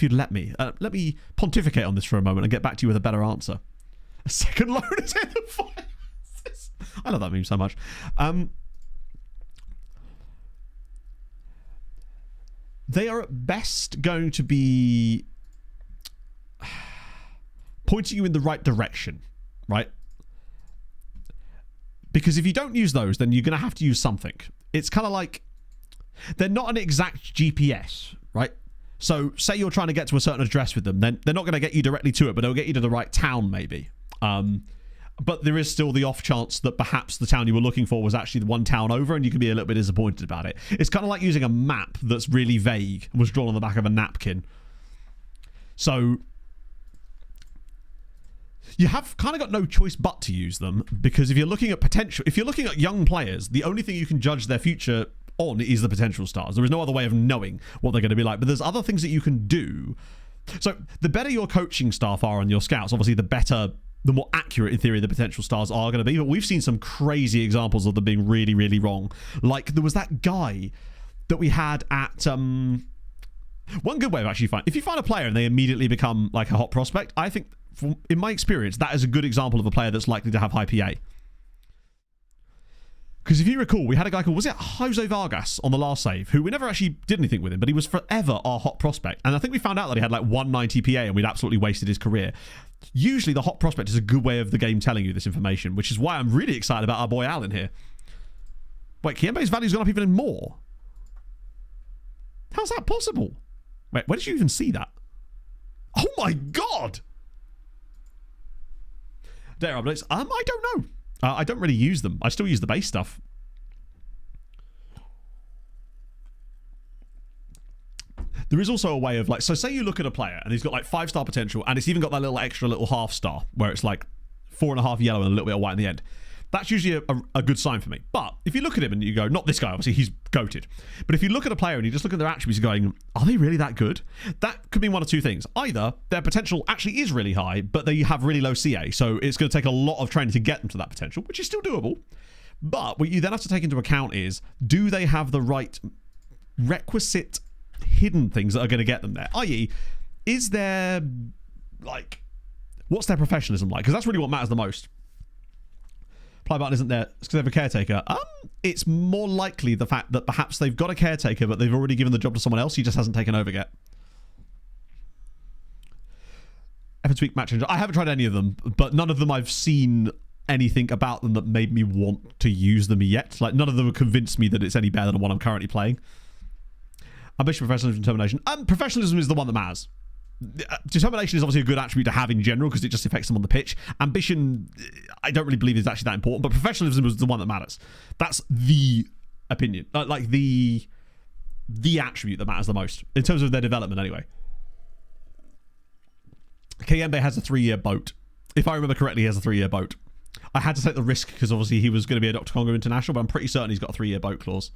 you'd let me. Let me pontificate on this for a moment and get back to you with a better answer. A second loan is in the finances. I love that meme so much. they are at best going to be pointing you in the right direction, right? Because if you don't use those, then you're going to have to use something. It's kind of like, they're not an exact GPS, right? So say you're trying to get to a certain address with them, then they're not going to get you directly to it, but they'll get you to the right town maybe. But there is still the off chance that perhaps the town you were looking for was actually the one town over, and you can be a little bit disappointed about it. It's kind of like using a map that's really vague and was drawn on the back of a napkin. So you have kind of got no choice but to use them, because if you're looking at potential, if you're looking at young players, the only thing you can judge their future on is the potential stars. There is no other way of knowing what they're going to be like, but there's other things that you can do. So the better your coaching staff are on your scouts, obviously the more accurate in theory the potential stars are going to be. But we've seen some crazy examples of them being really, really wrong. Like there was that guy that we had at one good way of actually finding, if you find a player and they immediately become like a hot prospect, I think in my experience that is a good example of a player that's likely to have high PA. Because if you recall, we had a guy called, was it Jose Vargas on the last save, who we never actually did anything with him, but he was forever our hot prospect. And I think we found out that he had like 190 PA and we'd absolutely wasted his career. Usually the hot prospect is a good way of the game telling you this information, which is why I'm really excited about our boy Alan here. Wait, Kiembe's value's gone up even more? How's that possible? Wait, where did you even see that? Oh my god! Dare updates? I don't know. I don't really use them. I still use the base stuff. There is also a way of like, so say you look at a player and he's got like 5-star potential and it's even got that little extra little half star where it's like 4.5 yellow and a little bit of white in the end. That's usually a good sign for me. But if you look at him and you go, not this guy, obviously he's goated. But if you look at a player and you just look at their attributes going, are they really that good? That could mean one of two things. Either their potential actually is really high, but they have really low CA. So it's going to take a lot of training to get them to that potential, which is still doable. But what you then have to take into account is, do they have the right requisite hidden things that are going to get them there? I.e., is there, like, what's their professionalism like? Because that's really what matters the most. Apply button isn't there because they have a caretaker. It's more likely the fact that perhaps they've got a caretaker, but they've already given the job to someone else. He just hasn't taken over yet. Efforts Week match engine. I haven't tried any of them, but none of them I've seen anything about them that made me want to use them yet. Like, none of them have convinced me that it's any better than the one I'm currently playing. Ambition, professionalism, determination. Professionalism is the one that matters. Determination is obviously a good attribute to have in general because it just affects them on the pitch. Ambition, I don't really believe is actually that important, but professionalism is the one that matters. That's the opinion, like the attribute that matters the most in terms of their development anyway. Kayembe has a 3-year boat. If I remember correctly, he has a 3-year boat. I had to take the risk because obviously he was going to be a Dr. Congo International, but I'm pretty certain he's got a 3-year boat clause.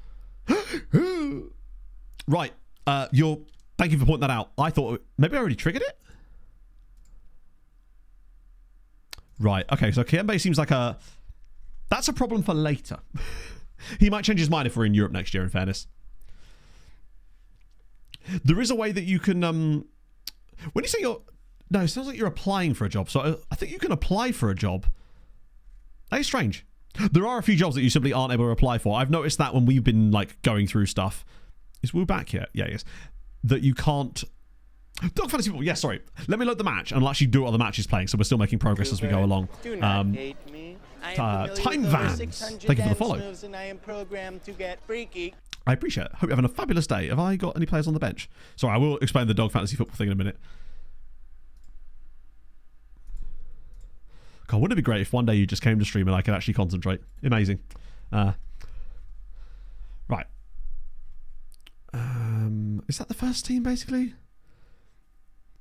Right, thank you for pointing that out. I thought maybe I already triggered it. Right, okay, so Kiembe seems like that's a problem for later. He might change his mind if we're in Europe next year, in fairness. There is a way that you can, when you say no, it sounds like you're applying for a job. So I think you can apply for a job. That is strange. There are a few jobs that you simply aren't able to apply for. I've noticed that when we've been like going through stuff. Is Wu back here? Yeah, yes. That you can't. Dog Fantasy Football. Yeah, sorry. Let me load the match and I'll actually do what the match is playing. So we're still making progress as we go along. Do not hate me. Time Vans. Thank you for the follow. And I am programmed to get freaky. I appreciate it. Hope you're having a fabulous day. Have I got any players on the bench? Sorry, I will explain the Dog Fantasy Football thing in a minute. God, wouldn't it be great if one day you just came to stream and I could actually concentrate? Amazing. Right. Is that the first team, basically?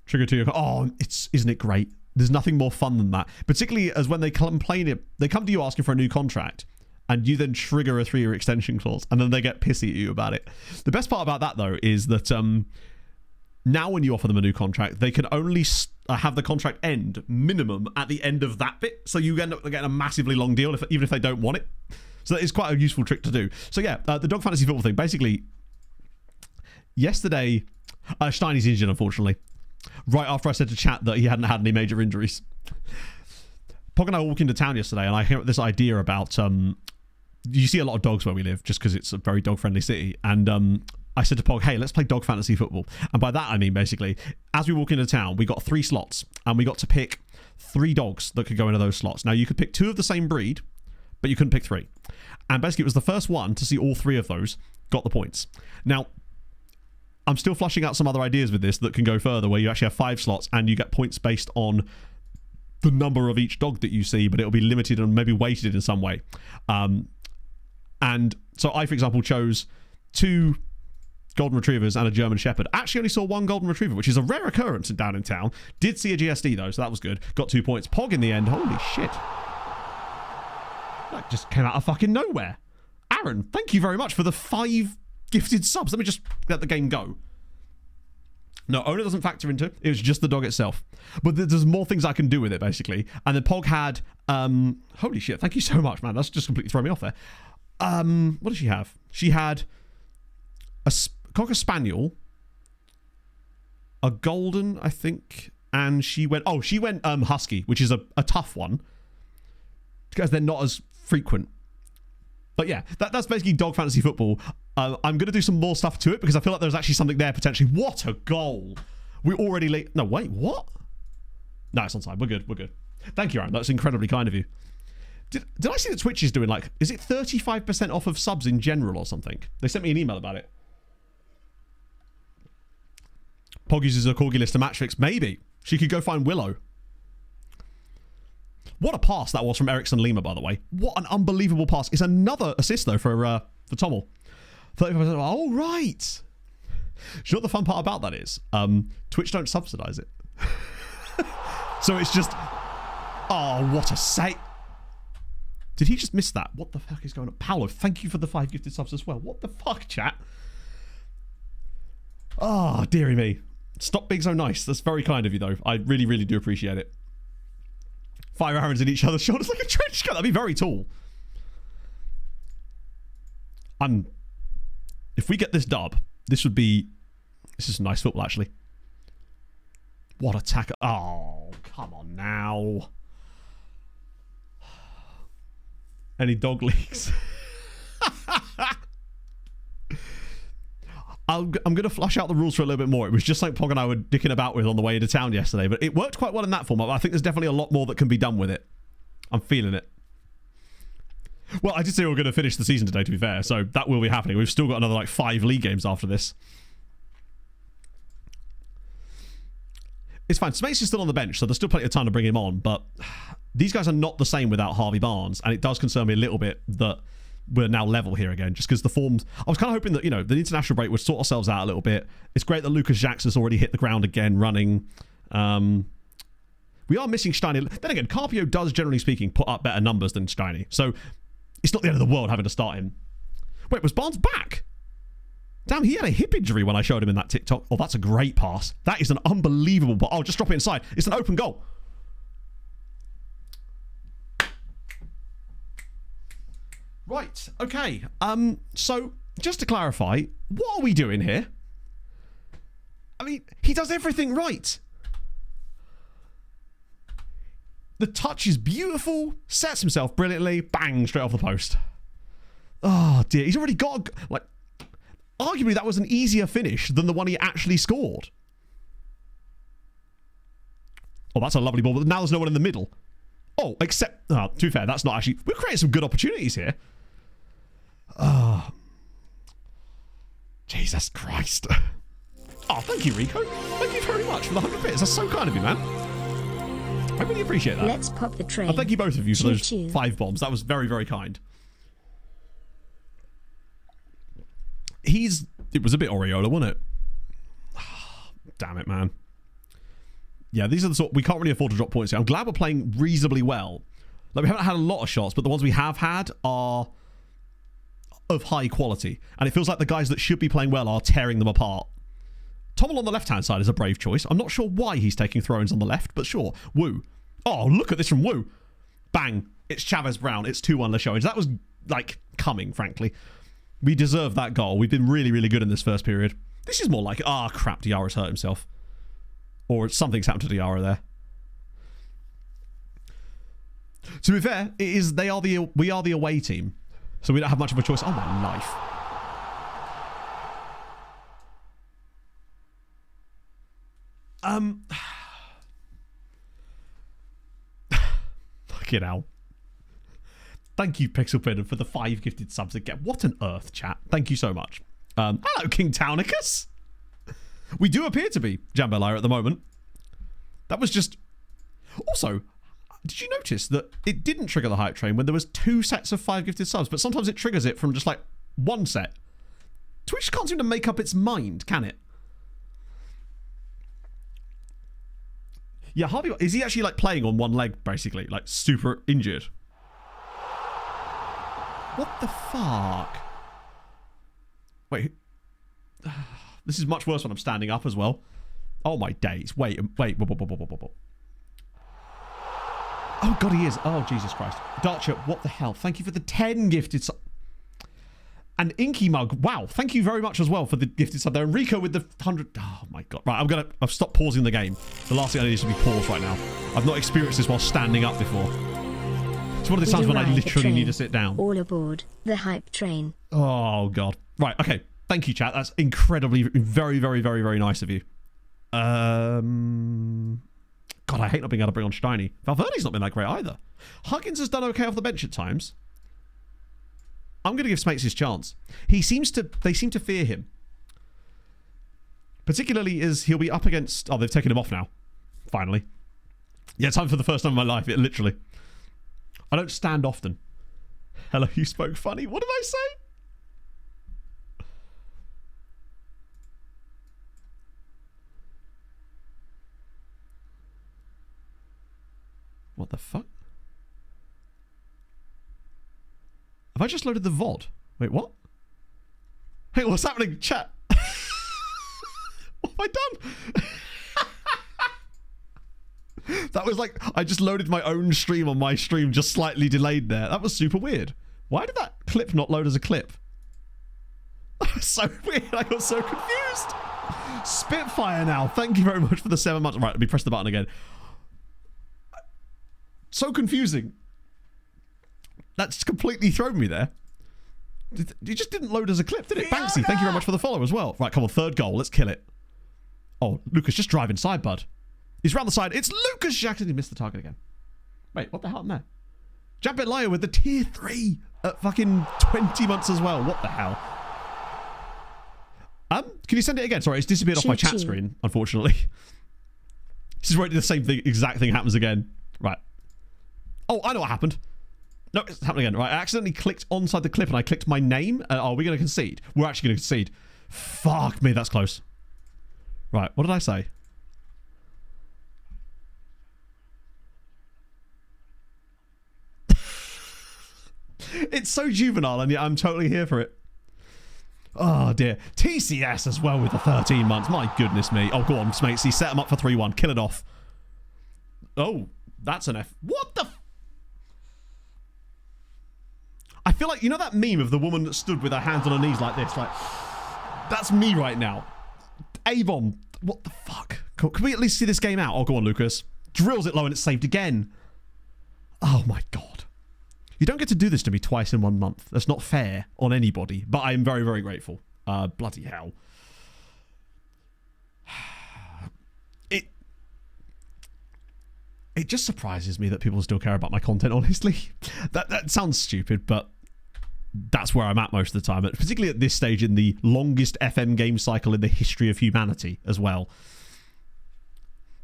Trigger 2. Oh, isn't it great? There's nothing more fun than that. Particularly as when they complain, they come to you asking for a new contract, and you then trigger a 3-year extension clause, and then they get pissy at you about it. The best part about that, though, is that now when you offer them a new contract, they can only have the contract end minimum at the end of that bit. So you end up getting a massively long deal, even if they don't want it. So that is quite a useful trick to do. So yeah, the Dog Fantasy Football thing. Basically, yesterday, Steiny's injured, unfortunately. Right after I said to chat that he hadn't had any major injuries. Pog and I walked into town yesterday, and I hear this idea about... you see a lot of dogs where we live, just because it's a very dog-friendly city. And I said to Pog, hey, let's play dog fantasy football. And by that, I mean, basically, as we walk into town, we got 3 slots, and we got to pick 3 dogs that could go into those slots. Now, you could pick 2 of the same breed, but you couldn't pick 3. And basically, it was the first one to see all 3 of those got the points. Now, I'm still flushing out some other ideas with this that can go further, where you actually have 5 slots, and you get points based on the number of each dog that you see, but it'll be limited and maybe weighted in some way. And so I, for example, chose 2 golden retrievers and a German Shepherd. Actually only saw 1 golden retriever, which is a rare occurrence down in town. Did see a GSD though, so that was good. Got 2 points. Pog in the end. Holy shit. That just came out of fucking nowhere. Aaron, thank you very much for the 5 gifted subs. Let me just let the game go. No, owner doesn't factor into it. It was just the dog itself. But there's more things I can do with it, basically. And then Pog had... holy shit, thank you so much, man. That's just completely thrown me off there. What did she have? She had a Cocker Spaniel, a Golden, I think, and she went Husky, which is a tough one because they're not as frequent. But yeah, that's basically dog fantasy football. I'm going to do some more stuff to it because I feel like there's actually something there potentially. What a goal. We're already late. No, wait, what? No, it's onside. We're good. Thank you, Aaron. That's incredibly kind of you. Did I see that Twitch is doing is it 35% off of subs in general or something? They sent me an email about it. Pog uses a Corgi list to match fix. Maybe. She could go find Willow. What a pass that was from Ericsson Lima, by the way. What an unbelievable pass. It's another assist, though, for Tommel. 35%. Oh, right. Do you know what the fun part about that is? Twitch don't subsidize it. So it's just... Oh, what a save. Did he just miss that? What the fuck is going on? Paolo, thank you for the 5 gifted subs as well. What the fuck, chat? Oh, dearie me. Stop being so nice. That's very kind of you, though. I really, really do appreciate it. 5 Aarons in each other's shoulders like a trench coat. That'd be very tall. If we get this dub, this is nice football, actually. What a tackle. Oh, come on now. Any dog leaks? I'm going to flush out the rules for a little bit more. It was just like Pog and I were dicking about with on the way into town yesterday, but it worked quite well in that format. But I think there's definitely a lot more that can be done with it. I'm feeling it. Well, I did say we were going to finish the season today, to be fair, so that will be happening. We've still got another 5 league games after this. It's fine. Space is still on the bench, so there's still plenty of time to bring him on, but these guys are not the same without Harvey Barnes, and it does concern me a little bit that we're now level here again, just because the forms... I was kind of hoping that, the international break would sort ourselves out a little bit. It's great that Lucas Jacks has already hit the ground again, running. We are missing Steiny. Then again, Carpio does, generally speaking, put up better numbers than Steiny, so it's not the end of the world having to start him. Wait, was Barnes back? Damn, he had a hip injury when I showed him in that TikTok. Oh, that's a great pass. That is an unbelievable pass. Oh, just drop it inside. It's an open goal. Right, okay. So, just to clarify, what are we doing here? I mean, he does everything right. The touch is beautiful, sets himself brilliantly, bang, straight off the post. Oh, dear. He's already got, arguably that was an easier finish than the one he actually scored. Oh, that's a lovely ball, but now there's no one in the middle. Oh, except, to be fair, that's not actually, we're creating some good opportunities here. Oh, Jesus Christ. Oh, thank you, Rico. Thank you very much for the 100 bits. That's so kind of you, man. I really appreciate that. Let's pop the train. And thank you both of you for those 5 bombs. That was very, very kind. It was a bit Oriola, wasn't it? Damn it, man. Yeah, these are the sort... We can't really afford to drop points here. I'm glad we're playing reasonably well. We haven't had a lot of shots, but the ones we have had are of high quality. And it feels like the guys that should be playing well are tearing them apart. Tommel on the left-hand side is a brave choice. I'm not sure why he's taking throw-ins on the left, but sure. Woo. Oh, look at this from Woo. Bang. It's Chavez Brown. It's 2-1 Leixões. That was, coming, frankly. We deserve that goal. We've been really, really good in this first period. This is more like, crap, Diarra's hurt himself. Or something's happened to Diarra there. To be fair, we are the away team. So we don't have much of a choice. Oh, my life. Fucking hell. Thank you, Pixelpin, for the 5 gifted subs again. What on earth, chat? Thank you so much. Hello, King Townicus. We do appear to be Jambalaya at the moment. That was just... Also, did you notice that it didn't trigger the hype train when there was 2 sets of 5 gifted subs, but sometimes it triggers it from just like 1 set? Twitch can't seem to make up its mind, can it? Yeah, Harvey, is he actually like playing on 1 leg, basically? Like super injured? What the fuck? Wait. This is much worse when I'm standing up as well. Oh my days. Wait. Oh god, he is. Oh, Jesus Christ. Darcher, what the hell? Thank you for the 10 gifted sub. And Inky Mug, wow. Thank you very much as well for the gifted sub there. And Rico with the 100. Oh my god. Right, I've stopped pausing the game. The last thing I need is to be paused right now. I've not experienced this while standing up before. It's one of those times when I literally need to sit down. All aboard the hype train. Oh god. Right, okay. Thank you, chat. That's incredibly, very, very, very, very nice of you. God, I hate not being able to bring on Steiny. Valverde's not been that great either. Huggins has done okay off the bench at times. I'm going to give Smates his chance. They seem to fear him. Particularly as he'll be up against... Oh, they've taken him off now. Finally. Yeah, time for the first time in my life, literally. I don't stand often. Hello, you spoke funny. What did I say? What the fuck? Have I just loaded the VOD? Wait, what? Hey, what's happening? Chat. What have I done? That was like, I just loaded my own stream on my stream, just slightly delayed there. That was super weird. Why did that clip not load as a clip? That was so weird. I got so confused. Spitfire now. Thank you very much for the 7 months. Right, let me press the button again. So confusing. That's completely thrown me there. It just didn't load as a clip, did it? Banksy, thank you very much for the follow as well. Right, come on, 3rd goal. Let's kill it. Oh, Lucas, just drive inside, bud. He's round the side. It's Lucas Jackson. He missed the target again. Wait, what the hell happened there? Jambalaya with the tier 3 at fucking 20 months as well. What the hell? Can you send it again? Sorry, it's disappeared off my chat screen, unfortunately. This is where the same thing, exact thing happens again. Right. Oh, I know what happened. No, it's happening again. Right, I accidentally clicked onside the clip and I clicked my name. Are we going to concede? We're actually going to concede. Fuck me, that's close. Right, what did I say? It's so juvenile and yet I'm totally here for it. Oh dear. TCS as well with the 13 months. My goodness me. Oh, go on, Smatesy. Set him up for 3-1. Kill it off. Oh, that's an F. What the... I feel like, you know that meme of the woman that stood with her hands on her knees like this? Like, that's me right now. A-bomb. What the fuck? Can we at least see this game out? Oh, go on, Lucas. Drills it low and it's saved again. Oh my god. You don't get to do this to me twice in 1 month. That's not fair on anybody. But I am very, very grateful. Bloody hell. It just surprises me that people still care about my content, honestly. That sounds stupid, but that's where I'm at most of the time. Particularly at this stage in the longest FM game cycle in the history of humanity as well.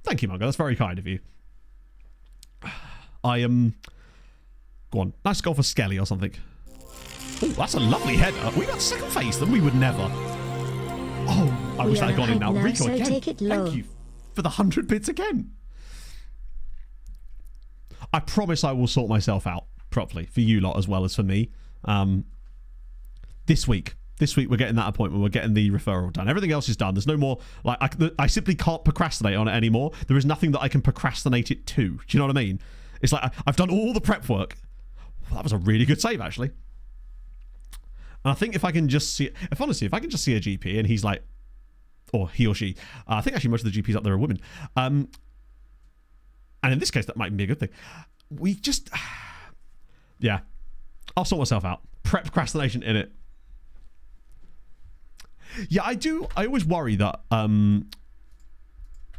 Thank you, Mungo. That's very kind of you. I am... Go on. Nice goal for Skelly or something. Oh, that's a lovely header. We got second face them. We would never. Oh, I wish that had gone in now. Rico again. Thank you for the 100 bits again. I promise I will sort myself out properly for you lot as well as for me. This week we're getting that appointment. We're getting the referral done. Everything else is done. There's no more, like, I simply can't procrastinate on it anymore. There is nothing that I can procrastinate it to. Do you know what I mean? It's like I've done all the prep work. Well, that was a really good save, actually. And I think if I can just see, if I can just see a GP and he's like, or he or she, I think actually most of the GPs up there are women. And in this case, that might be a good thing. We just, yeah, I'll sort myself out. Prep procrastination in it. Yeah, I do. I always worry that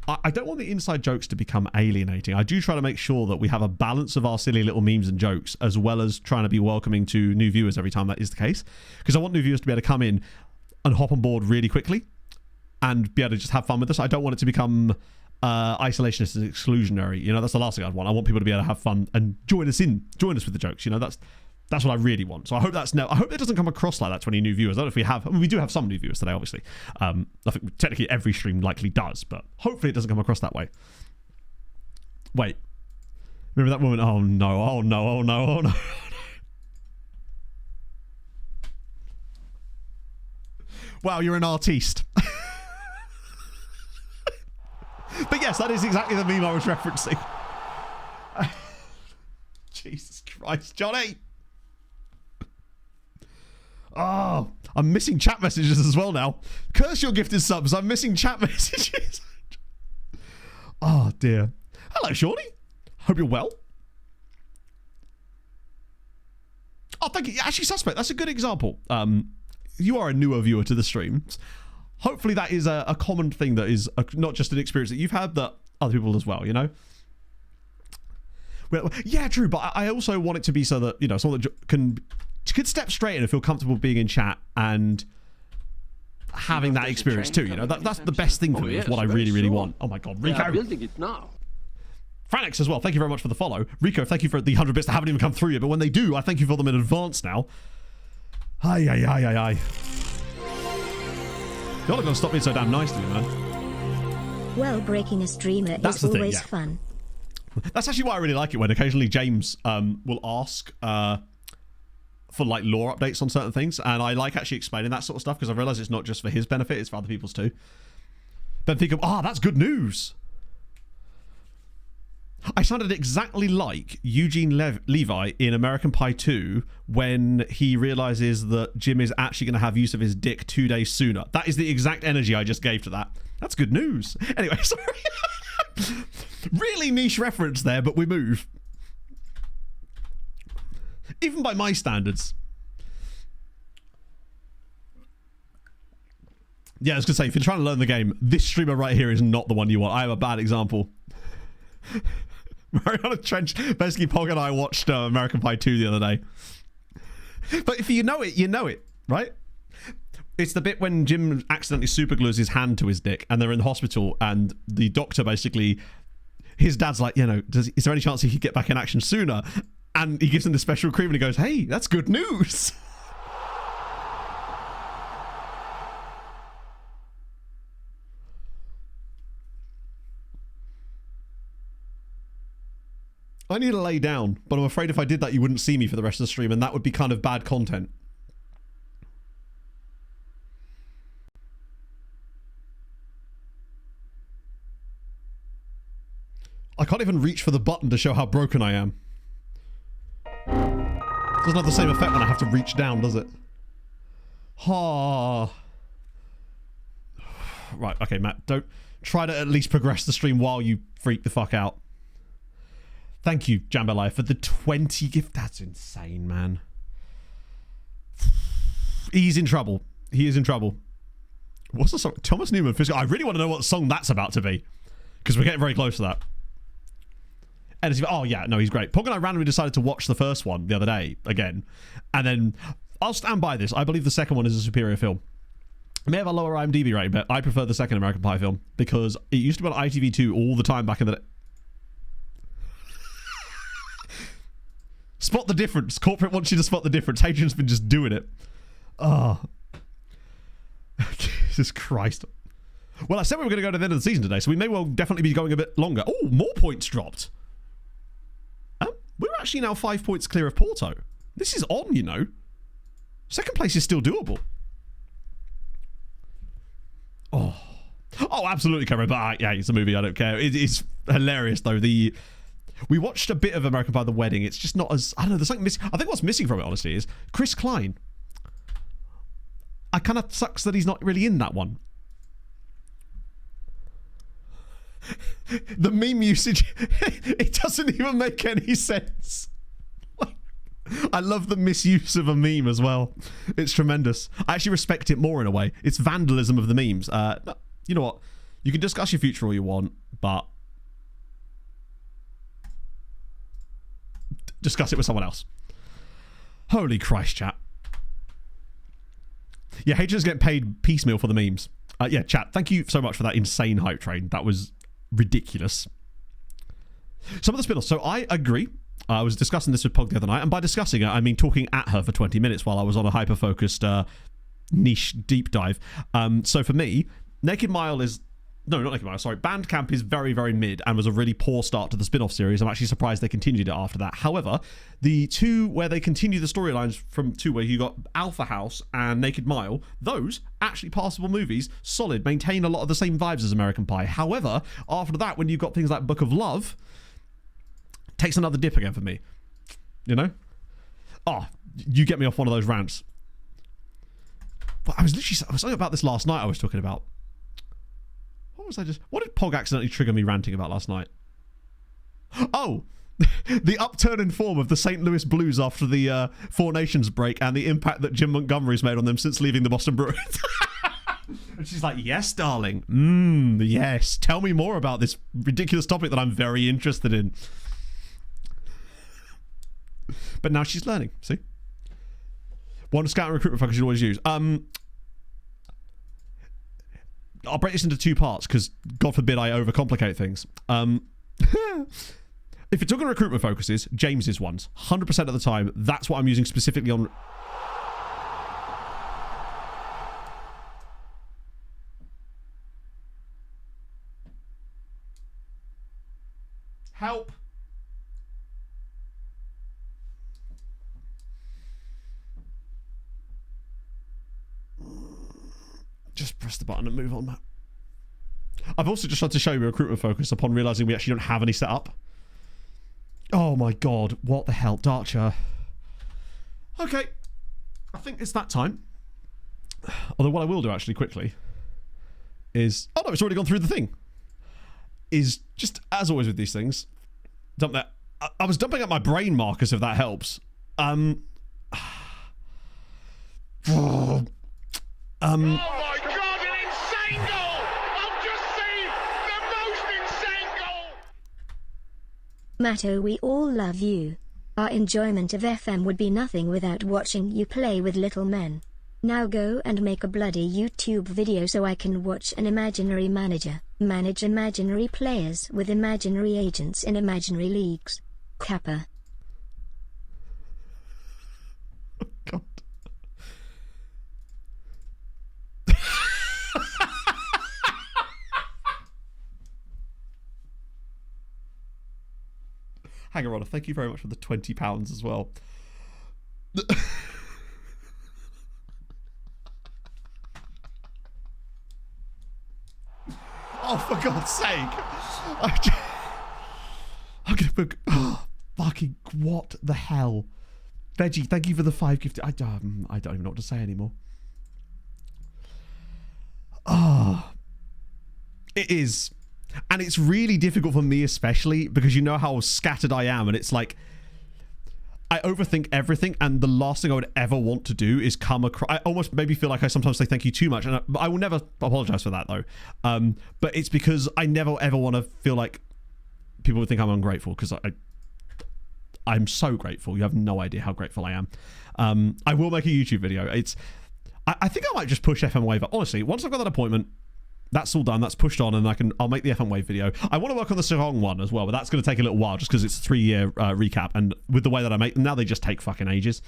I don't want the inside jokes to become alienating. I do try to make sure that we have a balance of our silly little memes and jokes, as well as trying to be welcoming to new viewers every time that is the case. Because I want new viewers to be able to come in and hop on board really quickly and be able to just have fun with us. I don't want it to become isolationist and exclusionary. You know, that's the last thing I'd want. I want people to be able to have fun and join us with the jokes. You know, that's what I really want. So I hope I hope it doesn't come across like that to any new viewers. I don't know if we have. I mean, we do have some new viewers today, obviously. I think technically every stream likely does, but hopefully it doesn't come across that way. Wait, remember that woman? Oh no! Oh no! Oh no! Oh no! Wow, you're an artiste. But yes, that is exactly the meme I was referencing. Jesus Christ, Johnny! Oh, I'm missing chat messages as well now. Curse your gifted subs, I'm missing chat messages. Oh dear. Hello, Shawnee. Hope you're well. Oh, thank you. Actually, Suspect, that's a good example. You are a newer viewer to the streams. Hopefully that is a common thing that is not just an experience that you've had, that other people as well, you know? Well, yeah, true, but I also want it to be so that, you know, someone that could step straight in and feel comfortable being in chat and having that experience too, you know? That's the best thing for me, is what I really, really want. Oh my god, Rico. They are building it now. Franix as well, thank you very much for the follow. Rico, thank you for the 100 bits that haven't even come through yet, but when they do, I thank you for them in advance now. Ay, ay, ay, ay, ay. You're not going to stop being so damn nice to me, man. Well, breaking a streamer is always fun. That's actually why I really like it, when occasionally James will ask for like lore updates on certain things, and I like actually explaining that sort of stuff, because I realise it's not just for his benefit, it's for other people's too. Then think of, that's good news. I sounded exactly like Eugene Levi in American Pie 2 when he realises that Jim is actually going to have use of his dick 2 days sooner. That is the exact energy I just gave to that. That's good news. Anyway, sorry. Really niche reference there, but we move. Even by my standards. Yeah, I was going to say, if you're trying to learn the game, this streamer right here is not the one you want. I have a bad example. Mariana Trench, basically Pog and I watched American Pie 2 the other day. But if you know it, you know it, right? It's the bit when Jim accidentally superglues his hand to his dick and they're in the hospital, and the doctor basically, his dad's like, you know, is there any chance he could get back in action sooner? And he gives him the special cream and he goes, hey, that's good news. I need to lay down, but I'm afraid if I did that, you wouldn't see me for the rest of the stream, and that would be kind of bad content. I can't even reach for the button to show how broken I am. Doesn't have the same effect when I have to reach down, does it? Right, okay, Matt, don't try to at least progress the stream while you freak the fuck out. Thank you, Jambalaya, for the 20 gift. That's insane, man. He's in trouble. He is in trouble. What's the song? Thomas Newman. I really want to know what song that's about to be, because we're getting very close to that. Oh, yeah, no, he's great. Pog and I randomly decided to watch the first one the other day again, and then I'll stand by this. I believe the second one is a superior film. It may have a lower IMDb rating, but I prefer the second American Pie film, because it used to be on ITV2 all the time back in the day. Spot the difference. Corporate wants you to spot the difference. Hadrian's been just doing it. Oh. Jesus Christ. Well, I said we were going to go to the end of the season today, so we may well definitely be going a bit longer. Oh, more points dropped. We're actually now 5 points clear of Porto. This is on, you know. Second place is still doable. Oh, absolutely, Cameron. But yeah, it's a movie. I don't care. It's hilarious, though. We watched a bit of American Pie: The Wedding. It's just not as... I don't know, there's something missing. I think what's missing from it, honestly, is Chris Klein. I kind of sucks that he's not really in that one. The meme usage, it doesn't even make any sense. I love the misuse of a meme as well. It's tremendous. I actually respect it more in a way. It's vandalism of the memes. You know what? You can discuss your future all you want, but discuss it with someone else. Holy Christ, chat. Yeah, haters get paid piecemeal for the memes. Yeah, chat, thank you so much for that insane hype train. That was ridiculous. Some of the spin-offs. So I agree. I was discussing this with Pog the other night, and by discussing it, I mean talking at her for 20 minutes while I was on a hyper-focused niche deep dive. So for me, Naked Mile is... No, not Naked Mile, sorry. Bandcamp is very, very mid and was a really poor start to the spin-off series. I'm actually surprised they continued it after that. However, the two where they continue the storylines from two where you got Alpha House and Naked Mile, those actually passable movies, solid, maintain a lot of the same vibes as American Pie. However, after that, when you've got things like Book of Love, takes another dip again for me. You know? Oh, you get me off one of those rants. But I was something about this last night I was talking about. What did Pog accidentally trigger me ranting about last night? Oh, the upturn in form of the St. Louis Blues after the Four Nations break and the impact that Jim Montgomery's made on them since leaving the Boston Bruins. And she's like, yes, darling. Yes. Tell me more about this ridiculous topic that I'm very interested in. But now she's learning, see? One scout and recruitment focus you always use. I'll break this into two parts because, God forbid, I overcomplicate things. If you're talking recruitment focuses, James's ones, 100% of the time, that's what I'm using specifically on... Help! Just press the button and move on, Matt. I've also just tried to show you recruitment focus upon realising we actually don't have any set up. Oh my god, what the hell, Darcher. Okay, I think it's that time. Although what I will do actually quickly is... Oh no, it's already gone through the thing. Is just, as always with these things, dump that... I was dumping up my brain markers if that helps. Oh my god, an insane goal! I've just seen the most insane goal! Matto, we all love you. Our enjoyment of FM would be nothing without watching you play with little men. Now go and make a bloody YouTube video so I can watch an imaginary manager manage imaginary players with imaginary agents in imaginary leagues. Kappa. God. Hang on, thank you very much for the £20 as well. Oh, for God's sake. I'm gonna book... Oh, fucking what the hell. Veggie, thank you for the 5 gifted... I don't even know what to say anymore. Oh. It is. And it's really difficult for me especially because you know how scattered I am, and it's like I overthink everything, and the last thing I would ever want to do is come across... I almost maybe feel like I sometimes say thank you too much, and I will never apologize for that though. But it's because I never ever want to feel like people would think I'm ungrateful, because I'm so grateful. You have no idea how grateful I am. I will make a YouTube video. I think I might just push FM Wave. Honestly, once I've got that appointment, that's all done. That's pushed on, and I'll make the FM Wave video. I want to work on the Sarong one as well, but that's going to take a little while just because it's a 3-year recap, and with the way that I make them now, they just take fucking ages.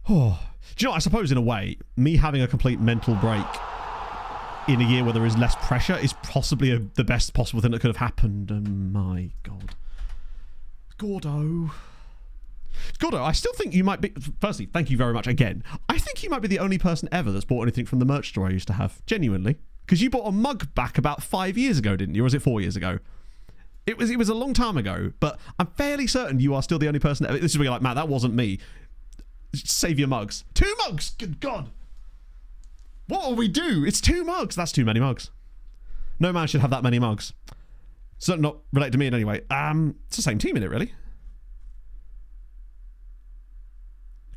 Oh, do you know? I suppose in a way, me having a complete mental break in a year where there is less pressure is possibly the best possible thing that could have happened. And my God, Gordo, I still think you might be... Firstly, thank you very much again. I think you might be the only person ever that's bought anything from the merch store I used to have. Genuinely. Because you bought a mug back about 5 years ago, didn't you? Or was it 4 years ago? It was a long time ago, but I'm fairly certain you are still the only person ever... This is where you're like, Matt, that wasn't me. Save your mugs. 2 mugs! Good God! What will we do? It's 2 mugs! That's too many mugs. No man should have that many mugs. Certainly not related to me in any way. It's the same team in it, really.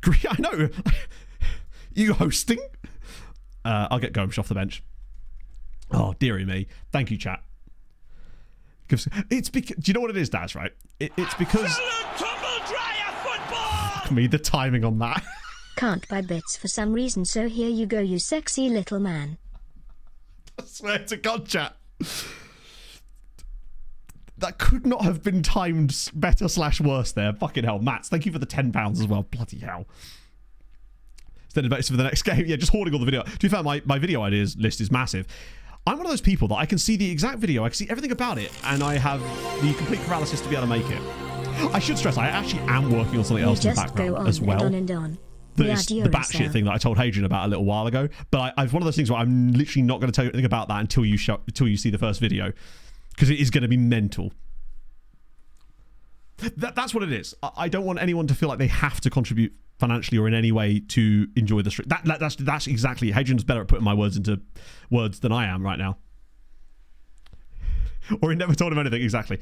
I know. You hosting? I'll get Gomes off the bench. Oh, dearie me. Thank you, chat. It's because, do you know what it is, Daz, right? It's because... Fuck me, the timing on that. Can't buy bits for some reason, so here you go, you sexy little man. I swear to God, chat. That could not have been timed better / worse there. Fucking hell. Mats, thank you for the £10 as well. Bloody hell. Instead of for the next game. Yeah, just hoarding all the video. To be fair, my video ideas list is massive. I'm one of those people that I can see the exact video, I can see everything about it, and I have the complete paralysis to be able to make it. I should stress, I actually am working on something else in the background as well. And on. It's the batshit thing that I told Hadrian about a little while ago. But I've one of those things where I'm literally not going to tell you anything about that until you see the first video, because it is going to be mental. That's what it is. I don't want anyone to feel like they have to contribute financially or in any way to enjoy the stream. That's exactly it. Hadrian's better at putting my words into words than I am right now. Or he never told him anything, exactly.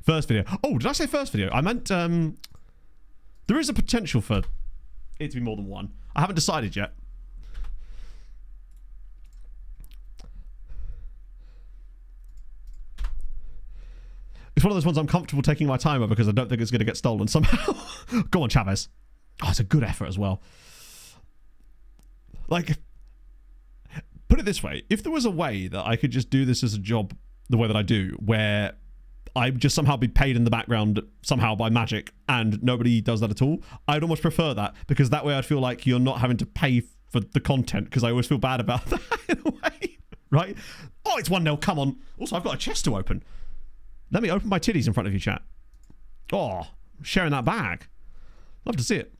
First video. Oh, did I say first video? I meant there is a potential for it to be more than one. I haven't decided yet. It's one of those ones I'm comfortable taking my time over because I don't think it's going to get stolen somehow. Go on, Chavez. Oh, it's a good effort as well. Like, put it this way. If there was a way that I could just do this as a job the way that I do, where I just somehow be paid in the background somehow by magic and nobody does that at all, I'd almost prefer that, because that way I'd feel like you're not having to pay for the content, because I always feel bad about that in a way, right? Oh, it's 1-0, come on. Also, I've got a chest to open. Let me open my titties in front of you, chat. Oh, sharing that bag. Love to see it.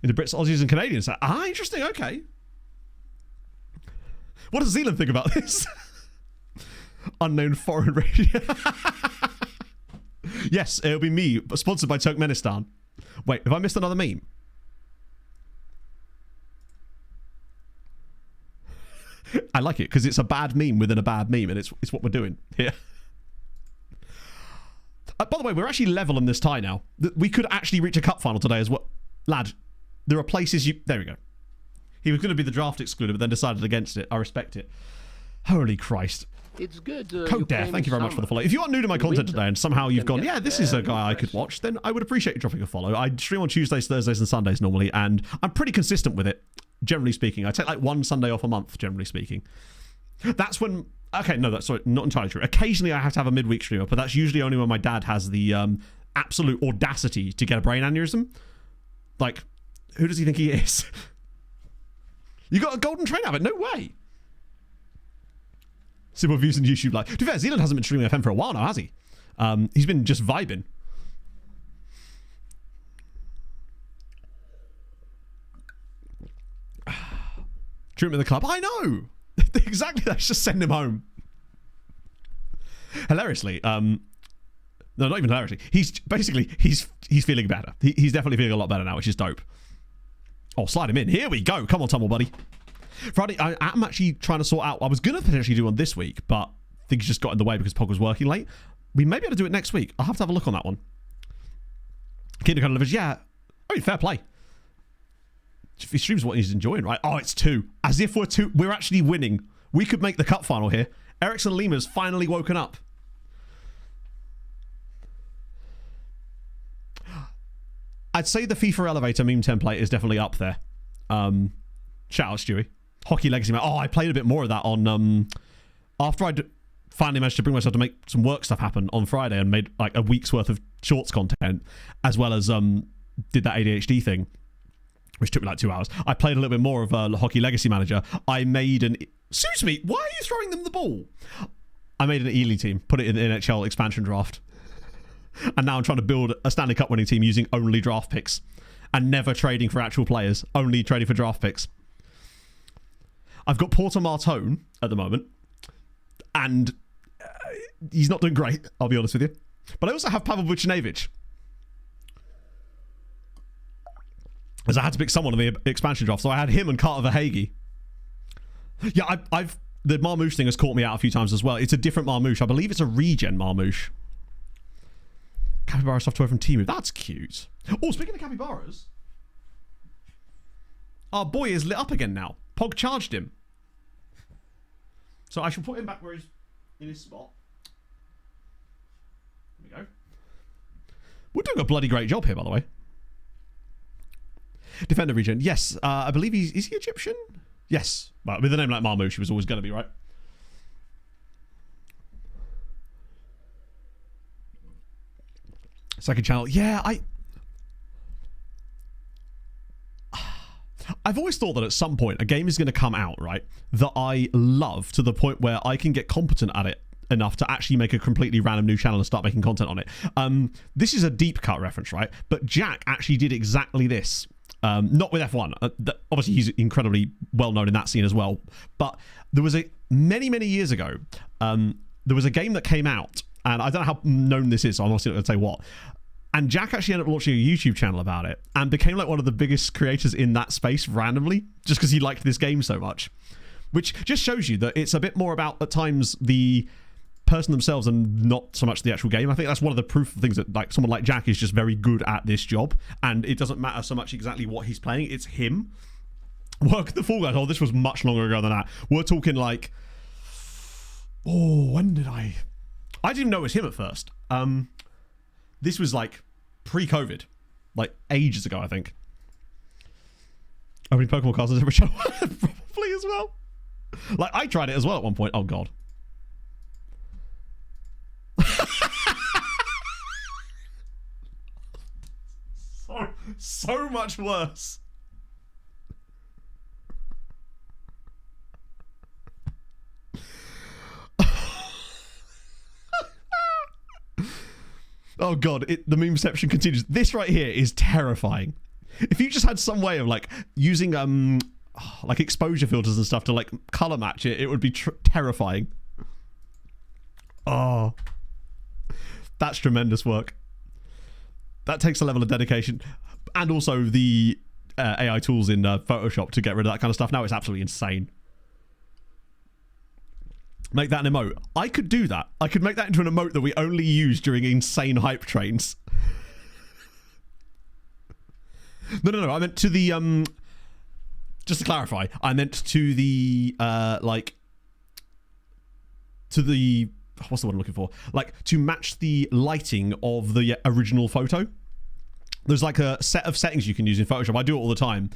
In the Brits, Aussies and Canadians. Ah, interesting, okay. What does Zealand think about this? Unknown foreign radio. Yes, it'll be me, sponsored by Turkmenistan. Wait, have I missed another meme? I like it because it's a bad meme within a bad meme, and it's what we're doing here. By the way, we're actually level in this tie now. We could actually reach a cup final today as well. Lad, there are places you... There we go. He was going to be the draft excluder, but then decided against it. I respect it. Holy Christ. It's good. Code Dare, thank you very much for the follow. If you are new to my content today and somehow you've gone, yeah, this is a guy I could watch, then I would appreciate you dropping a follow. I stream on Tuesdays, Thursdays, and Sundays normally, and I'm pretty consistent with it, generally speaking. I take like one Sunday off a month, generally speaking. That's when... Okay, no, that's sorry, not entirely true. Occasionally I have to have a midweek streamer, but that's usually only when my dad has the absolute audacity to get a brain aneurysm. Like, who does he think he is? You got a golden train out of it? No way. Simple views on YouTube Live. To be fair, Zealand hasn't been streaming FM for a while now, has he? He's been just vibing. Treat him in the club. I know. Exactly. Let's just send him home. Hilariously, no, not even hilariously. He's feeling better. He's definitely feeling a lot better now, which is dope. Oh, slide him in. Here we go. Come on, Tumble buddy. Friday, I'm actually trying to sort out. I was going to potentially do one this week, but things just got in the way because Pog was working late. We may be able to do it next week. I'll have to have a look on that one. Kingdom Come Livers, yeah. I mean, fair play. If he streams what he's enjoying, right? Oh, it's 2. As if we're actually winning. We could make the cup final here. Ericsson Lima's finally woken up. I'd say the FIFA elevator meme template is definitely up there. Shout out, Stewie. Hockey Legacy, man. Oh, I played a bit more of that on... after I'd finally managed to bring myself to make some work stuff happen on Friday and made like a week's worth of shorts content, as well as did that ADHD thing, which took me like 2 hours. I played a little bit more of Hockey Legacy Manager. I made an... Excuse me, why are you throwing them the ball? I made an Ely team, put it in the NHL expansion draft. And now I'm trying to build a Stanley Cup winning team using only draft picks and never trading for actual players, only trading for draft picks. I've got Porter Martone at the moment, and he's not doing great, I'll be honest with you. But I also have Pavel Vucinovic, as I had to pick someone in the expansion draft, so I had him and Carter Verhaeghe. Yeah, the Marmouche thing has caught me out a few times as well. It's a different Marmouche. I believe it's a regen Marmouche. Capybara software from Temu. That's cute. Oh, speaking of capybaras, our boy is lit up again now. Pog charged him. So I shall put him back where he's in his spot. There we go. We're doing a bloody great job here, by the way. Defender region. Yes, I believe is he Egyptian? Yes. But with a name like Marmouche, he was always going to be, right? Second channel. Yeah, I've always thought that at some point a game is going to come out, right, that I love to the point where I can get competent at it enough to actually make a completely random new channel and start making content on it. This is a deep cut reference, right? But Jack actually did exactly this. Not with F1. Obviously, he's incredibly well known in that scene as well. But there was many years ago, there was a game that came out, and I don't know how known this is, so I'm honestly not going to say what. And Jack actually ended up launching a YouTube channel about it and became like one of the biggest creators in that space randomly, just because he liked this game so much. Which just shows you that it's a bit more about, at times, the person themselves and not so much the actual game. I think that's one of the proof of things that like someone like Jack is just very good at this job, and it doesn't matter so much exactly what he's playing, it's him. Work the Fall Guys. Oh, this was much longer ago than that. We're talking like, when did I didn't even know it was him at first. This was like pre-COVID, like ages ago, I think. Opening Pokemon cards on every channel. Probably as well. Like I tried it as well at one point. Oh god. So much worse. Oh god, the meme section continues. This right here is terrifying. If you just had some way of like using like exposure filters and stuff to like color match it, it would be terrifying. Oh, that's tremendous work. That takes a level of dedication, and also the AI tools in Photoshop to get rid of that kind of stuff. Now it's absolutely insane. Make that an emote. I could do that. I could make that into an emote that we only use during insane hype trains. No. I meant to the just to clarify, I meant to the to the, what's the word I'm looking for? Like to match the lighting of the original photo. There's like a set of settings you can use in Photoshop. I do it all the time.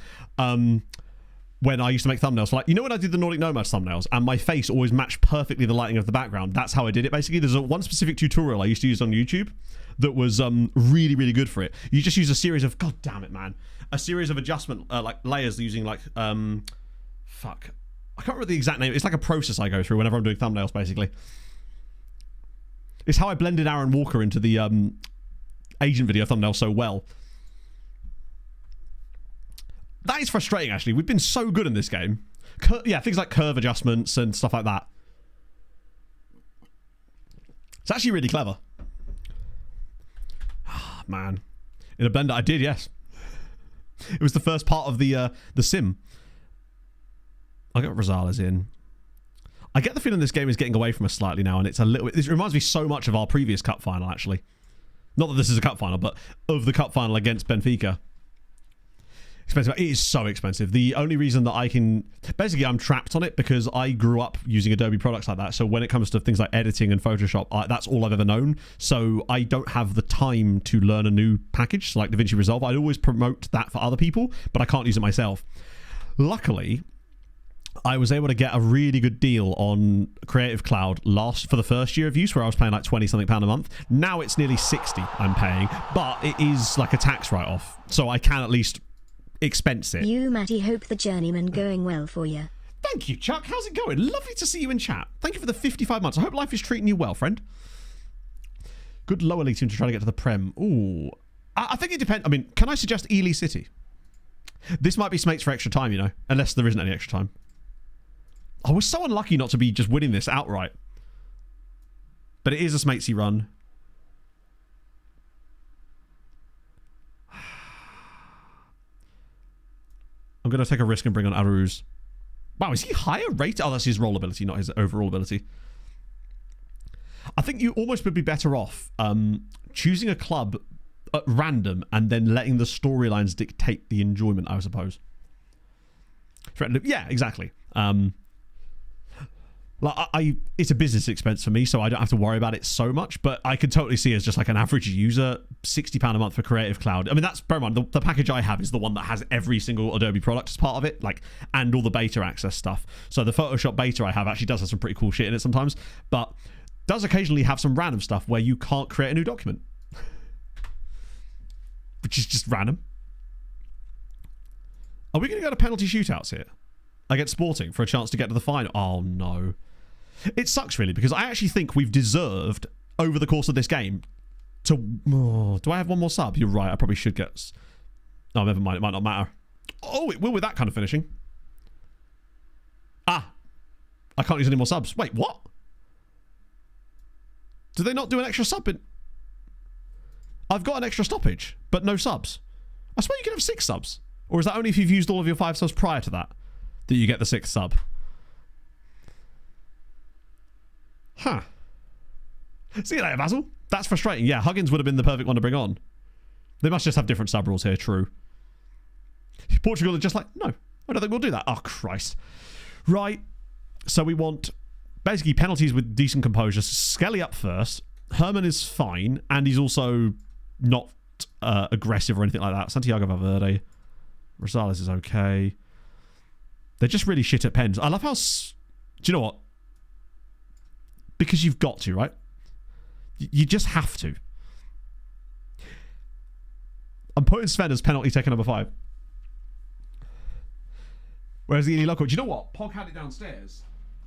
When I used to make thumbnails, so like, you know when I did the Nordic Nomads thumbnails and my face always matched perfectly the lighting of the background? That's how I did it basically. There's one specific tutorial I used to use on YouTube that was really good for it. You just use a series of, god damn it man, a series of adjustment like layers using like fuck, I can't remember the exact name. It's like a process I go through whenever I'm doing thumbnails basically. It's how I blended Aaron Walker into the agent video thumbnail so well. That is frustrating, actually. We've been so good in this game. Yeah, things like curve adjustments and stuff like that. It's actually really clever. Oh, man. In a blender, I did, yes. It was the first part of the sim. I got Rosales in. I get the feeling this game is getting away from us slightly now, and it's a little bit... This reminds me so much of our previous cup final, actually. Not that this is a cup final, but of the cup final against Benfica. Expensive. It is so expensive. The only reason that I can... Basically, I'm trapped on it because I grew up using Adobe products like that. So when it comes to things like editing and Photoshop, that's all I've ever known. So I don't have the time to learn a new package like DaVinci Resolve. I'd always promote that for other people, but I can't use it myself. Luckily, I was able to get a really good deal on Creative Cloud for the first year of use, where I was paying like £20-something a month. Now it's nearly 60 I'm paying, but it is like a tax write-off. So I can at least... expense it. You, Matty, hope the Journeyman going well for you. Thank you, Chuck. How's it going? Lovely to see you in chat. Thank you for the 55 months. I hope life is treating you well, friend. Good lower league team to try to get to the Prem. Ooh. I think it depends. I mean, can I suggest Ely City? This might be Smates for extra time, you know, unless there isn't any extra time. I was so unlucky not to be just winning this outright. But it is a Smatesy run. I'm going to take a risk and bring on Aruz. Wow, is he higher rated? Oh, that's his roll ability, not his overall ability. I think you almost would be better off choosing a club at random and then letting the storylines dictate the enjoyment, I suppose. Yeah, exactly. Like, it's a business expense for me, so I don't have to worry about it so much, but I could totally see as just like an average user, £60 a month for Creative Cloud. I mean, that's, bear in mind, the package I have is the one that has every single Adobe product as part of it, like, and all the beta access stuff. So the Photoshop beta I have actually does have some pretty cool shit in it sometimes, but does occasionally have some random stuff where you can't create a new document. Which is just random. Are we going to go to penalty shootouts here? Against Sporting for a chance to get to the final? Oh, no. It sucks, really, because I actually think we've deserved, over the course of this game, to... Oh, do I have one more sub? You're right, I probably should get... Oh, never mind, it might not matter. Oh, it will with that kind of finishing. Ah. I can't use any more subs. Wait, what? Do they not do an extra sub in... I've got an extra stoppage, but no subs. I swear you can have 6 subs. Or is that only if you've used all of your 5 subs prior to that you get the 6th sub? Huh. See you later, Basil. That's frustrating. Yeah, Huggins would have been the perfect one to bring on. They must just have different sub rules here, true. Portugal are just like, no, I don't think we'll do that. Oh, Christ. Right. So we want basically penalties with decent composure. Skelly up first. Herman is fine, and he's also not aggressive or anything like that. Santiago Valverde. Rosales is okay. They're just really shit at pens. I love how... Do you know what? Because you've got to, right? You just have to. I'm putting Sven as penalty taker number 5. Whereas the Loco... Do you know what? Pog had it downstairs,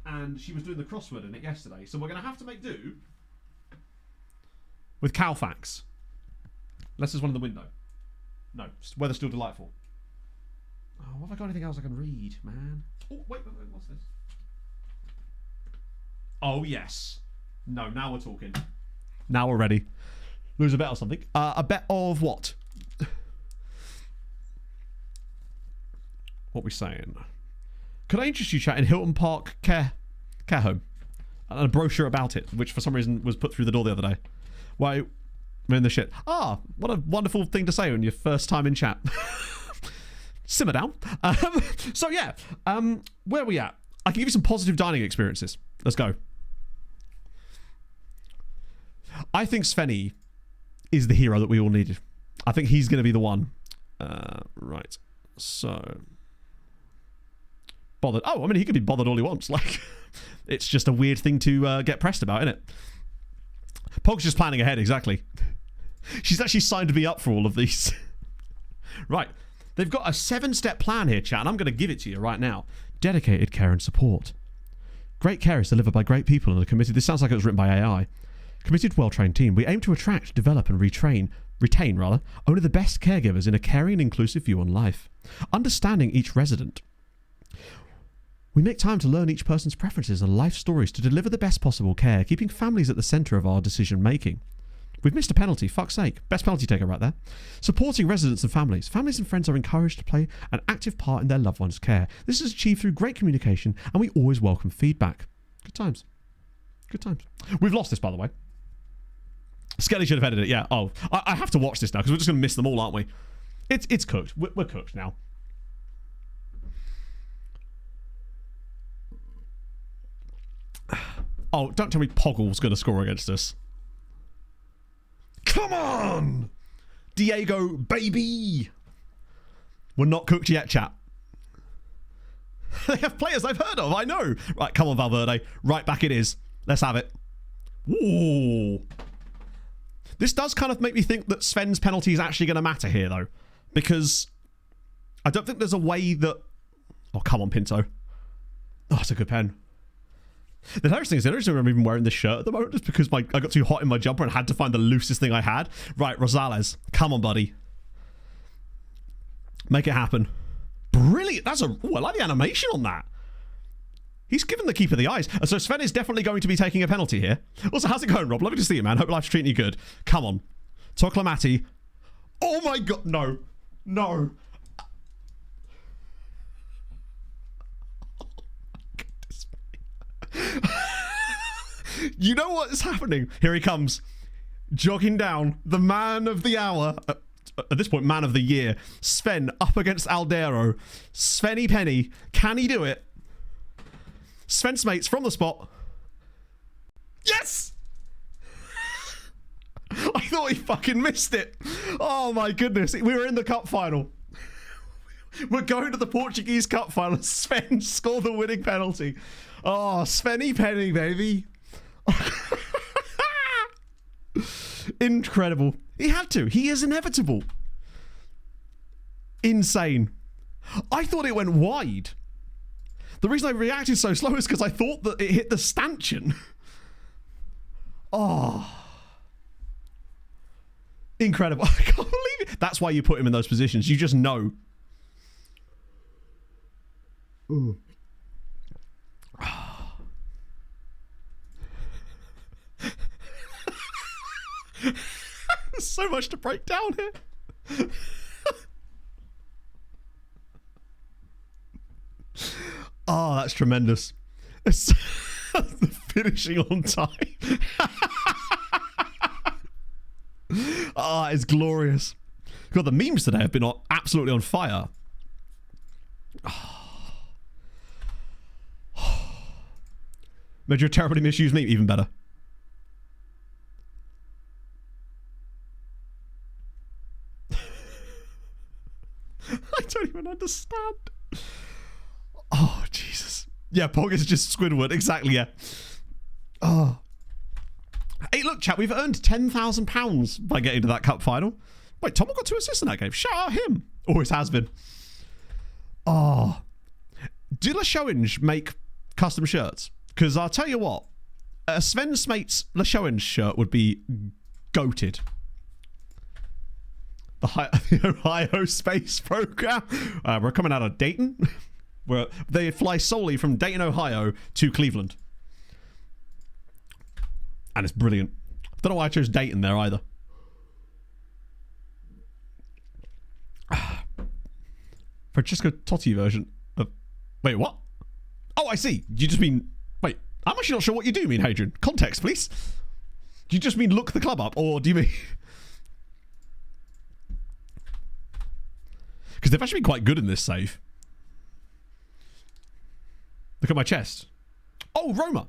and she was doing the crossword in it yesterday, so we're going to have to make do with Calfax. Unless there's one in the window. No, weather's still delightful. Oh, have I got anything else I can read, man? Oh, wait, what's this? Oh, yes. No, now we're talking. Now we're ready. Lose a bet or something. A bet of what? What are we saying? Could I interest you, chat, in Hilton Park Care Home? And a brochure about it, which for some reason was put through the door the other day. Why, we're in the shit. Ah, what a wonderful thing to say on your first time in chat. Simmer down. So yeah, where are we at? I can give you some positive dining experiences. Let's go. I think Svenny is the hero that we all needed. I think he's going to be the one. Right. So... Bothered. Oh, I mean, he could be bothered all he wants. Like, it's just a weird thing to get pressed about, isn't it? Pog's just planning ahead, exactly. She's actually signed me up for all of these. Right. They've got a 7-step plan here, chat, and I'm going to give it to you right now. Dedicated care and support. Great care is delivered by great people and are committed. This sounds like it was written by AI. Committed, well-trained team. We aim to attract, develop, and retain only the best caregivers in a caring and inclusive view on life. Understanding each resident. We make time to learn each person's preferences and life stories to deliver the best possible care, keeping families at the centre of our decision-making. We've missed a penalty, fuck's sake. Best penalty taker right there. Supporting residents and families. Families and friends are encouraged to play an active part in their loved ones' care. This is achieved through great communication, and we always welcome feedback. Good times. Good times. We've lost this, by the way. Skelly should have edited it, yeah. Oh, I have to watch this now, because we're just going to miss them all, aren't we? It's cooked. We're cooked now. Oh, don't tell me Poggle's going to score against us. Come on! Diego, baby! We're not cooked yet, chat. They have players I've heard of, I know. Right, come on, Valverde. Right back it is. Let's have it. Ooh. This does kind of make me think that Sven's penalty is actually going to matter here, though. Because I don't think there's a way that... Oh, come on, Pinto. Oh, it's a good pen. The hilarious thing is, I don't remember even wearing this shirt at the moment just because I got too hot in my jumper and had to find the loosest thing I had. Right, Rosales. Come on, buddy. Make it happen. Brilliant. That's a... Ooh, I like the animation on that. He's given the keeper the eyes. So Sven is definitely going to be taking a penalty here. Also, how's it going, Rob? Lovely to see you, man. Hope life's treating you good. Come on. Toklamati. Oh my god. No. No. You know what is happening? Here he comes. Jogging down. The man of the hour. At this point, man of the year. Sven up against Aldero. Svenny Penny. Can he do it? Sven Smates from the spot. Yes! I thought he fucking missed it. Oh my goodness. We were in the cup final. We're going to the Portuguese Cup final. Sven scored the winning penalty. Oh, Svenny Penny, baby. Incredible. He had to. He is inevitable. Insane. I thought it went wide. The reason I reacted so slow is because I thought that it hit the stanchion. Oh. Incredible. I can't believe it. That's why you put him in those positions. You just know. Ooh. There's so much to break down here. Oh, that's tremendous. It's the finishing on time. Oh, it's glorious. God, the memes today have been absolutely on fire. Made your terribly misused meme even better. I don't even understand. Oh, Jesus. Yeah, Pog is just Squidward. Exactly, yeah. Oh. Hey, look, chat, we've earned £10,000 by getting to that cup final. Wait, Tom got 2 assists in that game. Shout out him. Always has been. Oh. Do Leixões make custom shirts? Because I'll tell you what, a Sven Smates Leixões shirt would be goated. The Ohio Space Program. We're coming out of Dayton. Where they fly solely from Dayton, Ohio to Cleveland. And it's brilliant. Don't know why I chose Dayton there either. Francesco Totti version of... Wait, what? Oh, I see. You just mean... Wait, I'm actually not sure what you do mean, Hadrian. Context, please. Do you just mean look the club up, or do you mean... Because they've actually been quite good in this save. Look at my chest. Oh, Roma.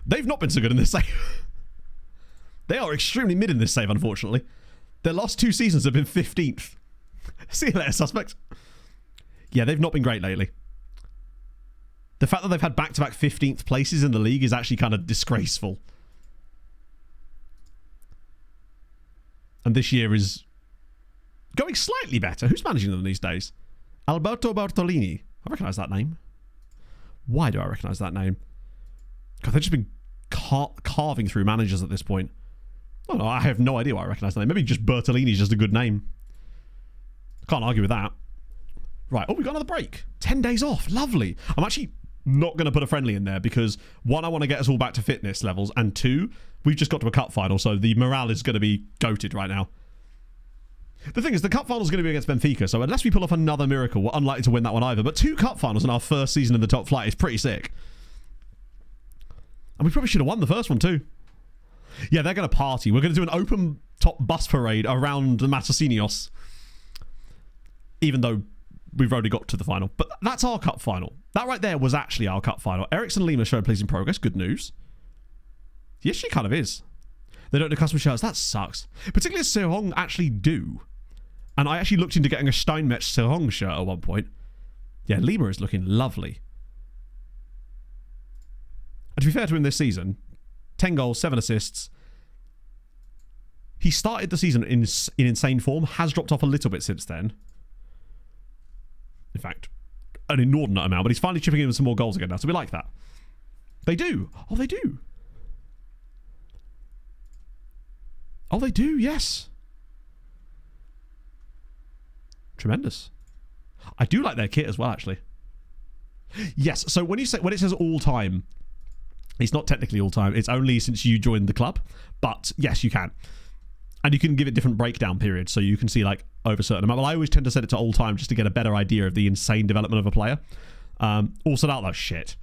They've not been so good in this save. They are extremely mid in this save, unfortunately. Their last 2 seasons have been 15th. See you later, suspect. Yeah, they've not been great lately. The fact that they've had back-to-back 15th places in the league is actually kind of disgraceful. And this year is going slightly better. Who's managing them these days? Alberto Bartolini. I recognise that name. Why do I recognise that name? God, they've just been carving through managers at this point. Oh, no, I have no idea why I recognise that name. Maybe just Bertolini's just a good name. Can't argue with that. Right. Oh, we got another break. 10 days off. Lovely. I'm actually not going to put a friendly in there because, 1, I want to get us all back to fitness levels, and 2, we've just got to a cup final, so the morale is going to be goated right now. The thing is, the cup final is going to be against Benfica, so unless we pull off another miracle, we're unlikely to win that one either. But 2 cup finals in our first season in the top flight is pretty sick. And we probably should have won the first one too. Yeah, they're going to party. We're going to do an open top bus parade around the Matosinhos. Even though we've already got to the final. But that's our cup final. That right there was actually our cup final. Ericsson Lima showed pleasing progress. Good news. Yes, she kind of is. They don't do custom shirts. That sucks. Particularly as Sehong actually do. And I actually looked into getting a Steinmetz Sehong shirt at one point. Yeah, Lima is looking lovely. And to be fair to him this season, 10 goals, 7 assists. He started the season in insane form, has dropped off a little bit since then. In fact, an inordinate amount, but he's finally chipping in with some more goals again now, so we like that. They do. Oh, they do. Oh, they do, yes. Tremendous. I do like their kit as well, actually. Yes, so when it says all time, it's not technically all time. It's only since you joined the club. But yes, you can. And you can give it different breakdown periods. So you can see like over a certain amount. Well, I always tend to set it to all time just to get a better idea of the insane development of a player. Also out that shit.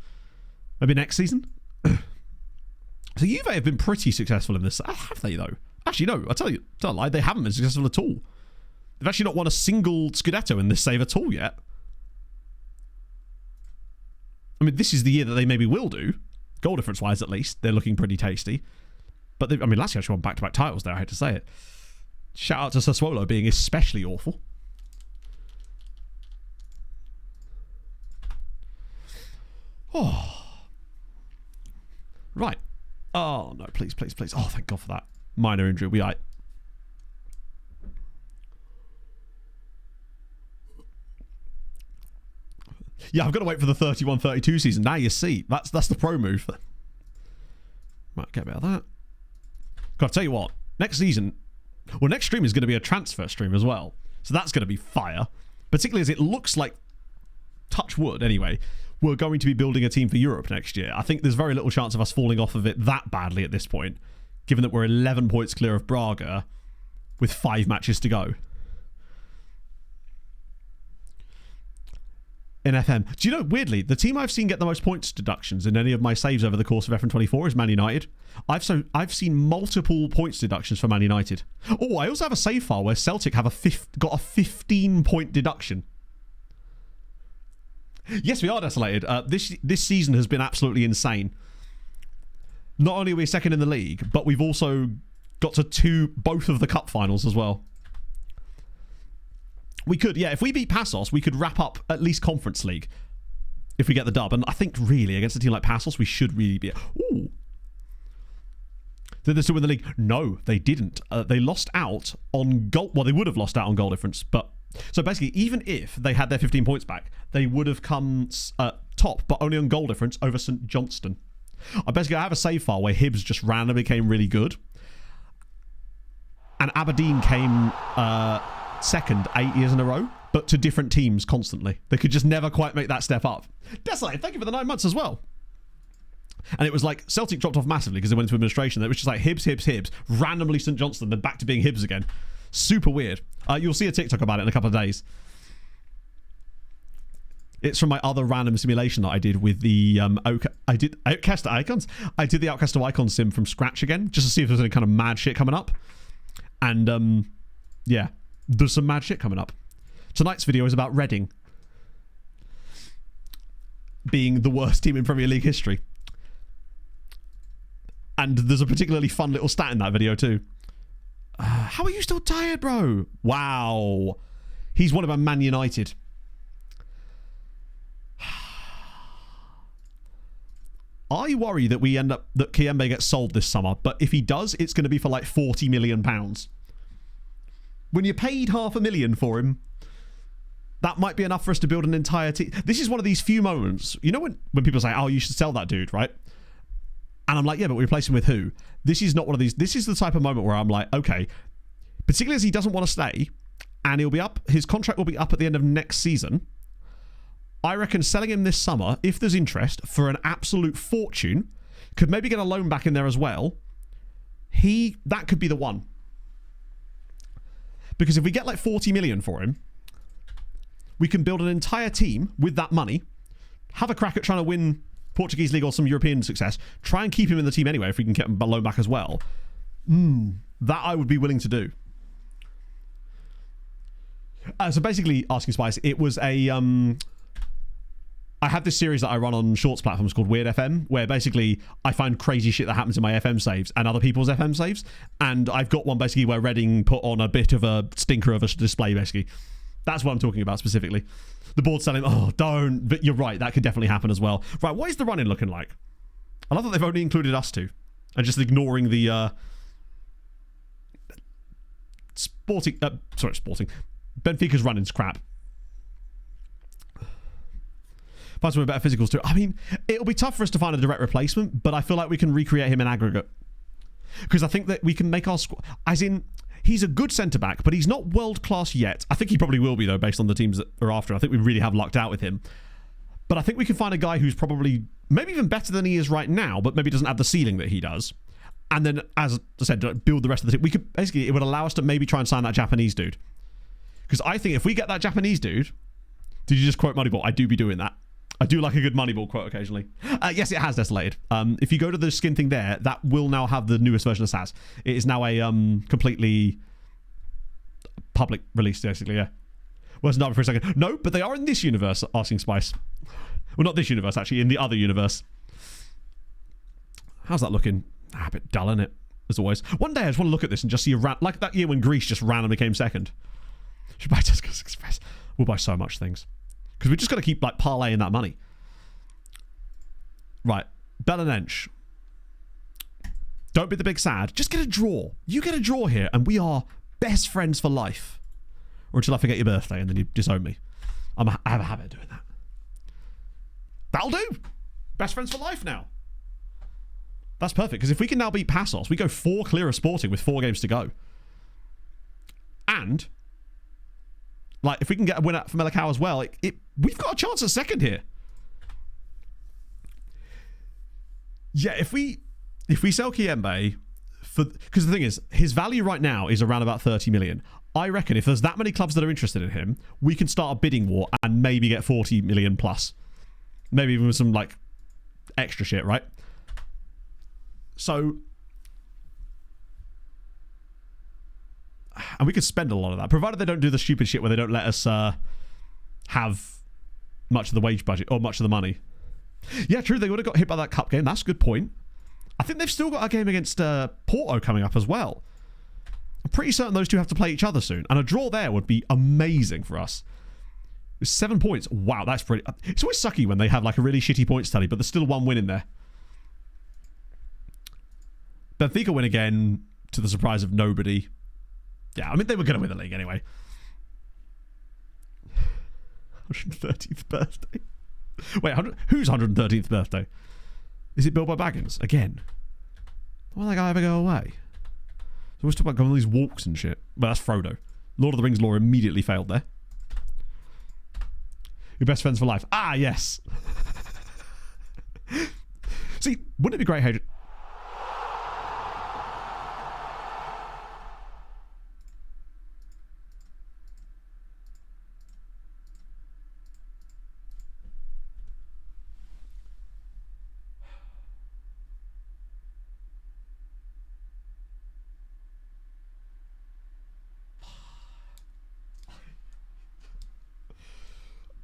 Maybe next season? So Juve have been pretty successful in this. Have they though? Actually, no. I'll tell you a lie. They haven't been successful at all. They've actually not won a single Scudetto in this save at all yet. I mean, this is the year that they maybe will do. Goal difference-wise, at least. They're looking pretty tasty. But, I mean, last year actually won back-to-back titles there, I hate to say it. Shout out to Sassuolo being especially awful. Oh. Right. Oh, no, please, please, please. Oh, thank God for that. Minor injury. We are... Yeah, I've got to wait for the 31-32 season. Now you see. That's the pro move. Right, get a bit of that. Gotta tell you what. Next season... Well, next stream is going to be a transfer stream as well. So that's going to be fire. Particularly as it looks like... Touch wood, anyway. We're going to be building a team for Europe next year. I think there's very little chance of us falling off of it that badly at this point. Given that we're 11 points clear of Braga. With 5 matches to go. In FM. Do you know, weirdly, the team I've seen get the most points deductions in any of my saves over the course of FM24 is Man United. I've seen multiple points deductions for Man United. Oh, I also have a save file where Celtic have got a 15-point deduction. Yes, we are desolated. This season has been absolutely insane. Not only are we second in the league, but we've also got to both of the cup finals as well. We could, yeah, if we beat Passos, we could wrap up at least Conference League if we get the dub. And I think really against a team like Passos, we should really be... Ooh. Did they still win the league? No, they didn't. They lost out on goal... Well, they would have lost out on goal difference, but... So basically, even if they had their 15 points back, they would have come top, but only on goal difference over St Johnstone. I have a save file where Hibs just randomly became really good. And Aberdeen came... second 8 years in a row, but to different teams constantly. They could just never quite make that step up. Desolate, thank you for the 9 months as well. And it was like Celtic dropped off massively because they went into administration. It was just like Hibs, randomly St Johnstone, then back to being Hibs again. Super weird. You'll see a TikTok about it in a couple of days. It's from my other random simulation that I did with the I did Outcast Icons. I did the Outcast Icons sim from scratch again, just to see if there's any kind of mad shit coming up. And yeah. There's some mad shit coming up. Tonight's video is about Reading being the worst team in Premier League history. And there's a particularly fun little stat in that video too. How are you still tired, bro? Wow. He's one about Man United. I worry that that Kiembe gets sold this summer, but if he does, it's going to be for like £40 million. When you paid $500,000 for him, that might be enough for us to build an entire team. This is one of these few moments, you know, when people say, oh, you should sell that dude, right? And I'm like, yeah, but we replace him with who? This is not one of these. This is the type of moment where I'm like, okay, particularly as he doesn't want to stay, and he'll be up, his contract will be up at the end of next season. I reckon selling him this summer, if there's interest, for an absolute fortune, could maybe get a loan back in there as well. That could be the one. Because if we get like 40 million for him, we can build an entire team with that money, have a crack at trying to win Portuguese League or some European success, try and keep him in the team anyway if we can get him a loan back as well. That I would be willing to do. So basically, Asking Spice, it was a... I have this series that I run on Shorts platforms called Weird FM, where basically I find crazy shit that happens in my FM saves and other people's FM saves. And I've got one basically where Reading put on a bit of a stinker of a display, basically. That's what I'm talking about specifically. The board's telling, oh, don't. But you're right, that could definitely happen as well. Right, what is the run-in looking like? I love that they've only included us two. And just ignoring the... Sporting. Benfica's run-in's crap. Find some better physicals too. I mean, it'll be tough for us to find a direct replacement, but I feel like we can recreate him in aggregate. Because I think that we can make our squad... As in, he's a good centre-back, but he's not world-class yet. I think he probably will be, though, based on the teams that are after. I think we really have lucked out with him. But I think we can find a guy who's probably maybe even better than he is right now, but maybe doesn't have the ceiling that he does. And then, as I said, build the rest of the team. We could... Basically, it would allow us to maybe try and sign that Japanese dude. Because I think if we get that Japanese dude... Did you just quote Moneyball? I do be doing that. I do like a good Moneyball quote occasionally. Yes, it has desolated. If you go to the skin thing there, that will now have the newest version of SAS. It is now a completely public release, basically, yeah. Wasn't up for a second. No, but they are in this universe, Asking Spice. Well, not this universe, actually, in the other universe. How's that looking? A bit dull, isn't it? As always. One day I just want to look at this and just see like that year when Greece just randomly came second. Should buy Tesco's Express. We'll buy so much things. Because we just got to keep like parlaying that money. Right. Belenench. Don't be the big sad. Just get a draw. You get a draw here and we are best friends for life. Or until I forget your birthday and then you disown me. I have a habit of doing that. That'll do. Best friends for life now. That's perfect, because if we can now beat Passos, we go 4 clear of Sporting with 4 games to go. And, like, if we can get a win from Melicao as well, we've got a chance at second here. Yeah, if we sell Kiembe, because the thing is, his value right now is around about 30 million. I reckon if there's that many clubs that are interested in him, we can start a bidding war and maybe get 40 million plus. Maybe even with some, like, extra shit, right? So, and we could spend a lot of that, provided they don't do the stupid shit where they don't let us have much of the wage budget or much of the money. Yeah, true, they would have got hit by that cup game. That's a good point. I think they've still got a game against Porto coming up as well. I'm pretty certain those two have to play each other soon, and a draw there would be amazing for us. 7 points. Wow, that's pretty... It's always sucky when they have like a really shitty points tally, but there's still 1 win in there. Benfica win again, to the surprise of nobody. Yeah, I mean, they were going to win the league anyway. 130th birthday. Wait, whose 113th birthday? Is it Bilbo Baggins? Again. Why did that guy ever go away? So we're talking about going on these walks and shit. But that's Frodo. Lord of the Rings lore immediately failed there. Your best friends for life. Ah, yes. See, wouldn't it be great, Hadrian?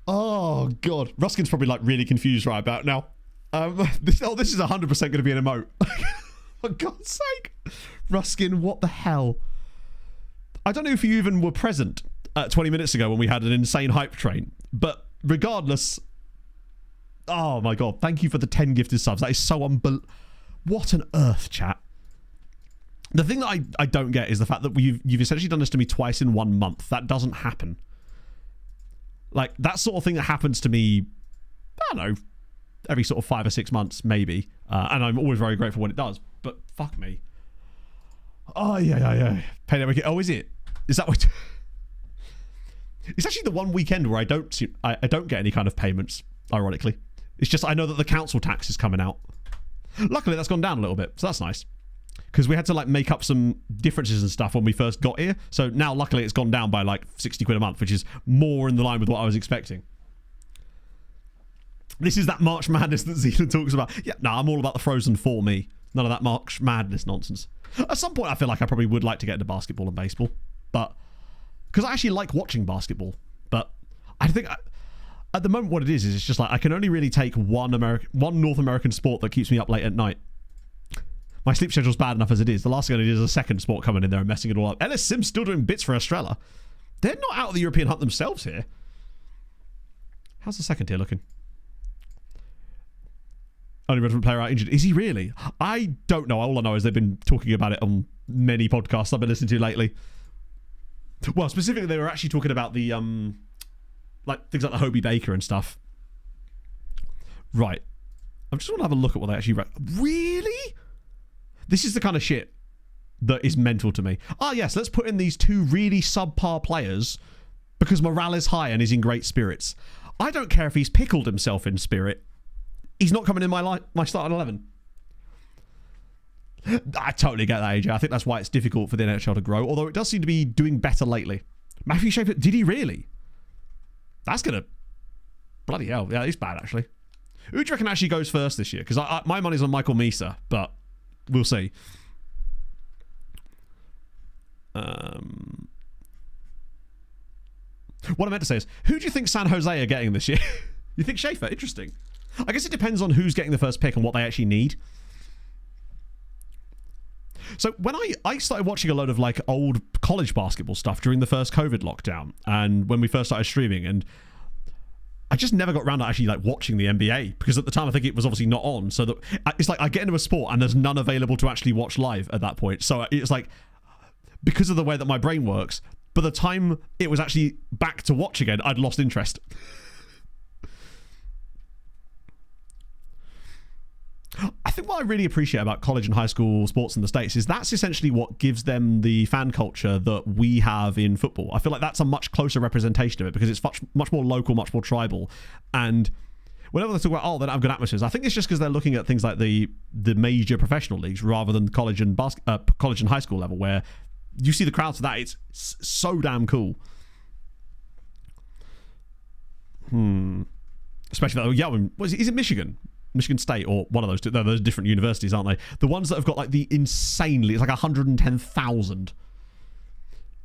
Oh, God. Ruskin's probably, like, really confused right about now. This is 100% going to be an emote. For God's sake. Ruskin, what the hell? I don't know if you even were present 20 minutes ago when we had an insane hype train. But regardless... Oh, my God. Thank you for the 10 gifted subs. That is so What on earth, chat? The thing that I don't get is the fact that you've essentially done this to me twice in 1 month. That doesn't happen. Like, that sort of thing that happens to me, I don't know, every sort of 5 or 6 months, maybe. And I'm always very grateful when it does. But fuck me. Oh, yeah. Payday weekend. Oh, is it? Is that what... It's actually the one weekend where I don't get any kind of payments, ironically. It's just I know that the council tax is coming out. Luckily, that's gone down a little bit, so that's nice. Because we had to like make up some differences and stuff when we first got here. So now, luckily, it's gone down by like 60 quid a month, which is more in the line with what I was expecting. This is that March Madness that Zealand talks about. Yeah, no, I'm all about the Frozen 4 me. None of that March Madness nonsense. At some point, I feel like I probably would like to get into basketball and baseball. But, because I actually like watching basketball. But I think, at the moment, what it is it's just like I can only really take one North American sport that keeps me up late at night. My sleep schedule's bad enough as it is. The last thing I need is a second sport coming in there and messing it all up. LS Sim's still doing bits for Estrella. They're not out of the European hunt themselves here. How's the second tier looking? Only relevant player out injured. Is he really? I don't know. All I know is they've been talking about it on many podcasts I've been listening to lately. Well, specifically, they were actually talking about the, like, things like the Hobie Baker and stuff. Right. I just want to have a look at what they actually... Really? This is the kind of shit that is mental to me. Ah, yes, let's put in these two really subpar players because morale is high and he's in great spirits. I don't care if he's pickled himself in spirit. He's not coming in my starting 11. I totally get that, AJ. I think that's why it's difficult for the NHL to grow, although it does seem to be doing better lately. Matthew Schaefer, did he really? That's going to... Bloody hell. Yeah, it's bad, actually. Who do you reckon actually goes first this year? Because my money's on Michael Misa, but... We'll see. What I meant to say is, who do you think San Jose are getting this year? You think Schaefer? Interesting. I guess it depends on who's getting the first pick and what they actually need. So when I started watching a load of like old college basketball stuff during the first COVID lockdown, and when we first started streaming, and I just never got around to actually like watching the NBA, because at the time I think it was obviously not on. So that it's like I get into a sport and there's none available to actually watch live at that point. So it's like, because of the way that my brain works, by the time it was actually back to watch again, I'd lost interest. I think what I really appreciate about college and high school sports in the States is that's essentially what gives them the fan culture that we have in football. I feel like that's a much closer representation of it, because it's much more local, much more tribal. And whenever they talk about, oh, they don't have good atmospheres, I think it's just because they're looking at things like the major professional leagues rather than college and high school level, where you see the crowds for that. It's so damn cool. Especially that, yeah, is it Michigan? Michigan State or one of those two. Those different universities, aren't they? The ones that have got like the insanely, it's like 110,000.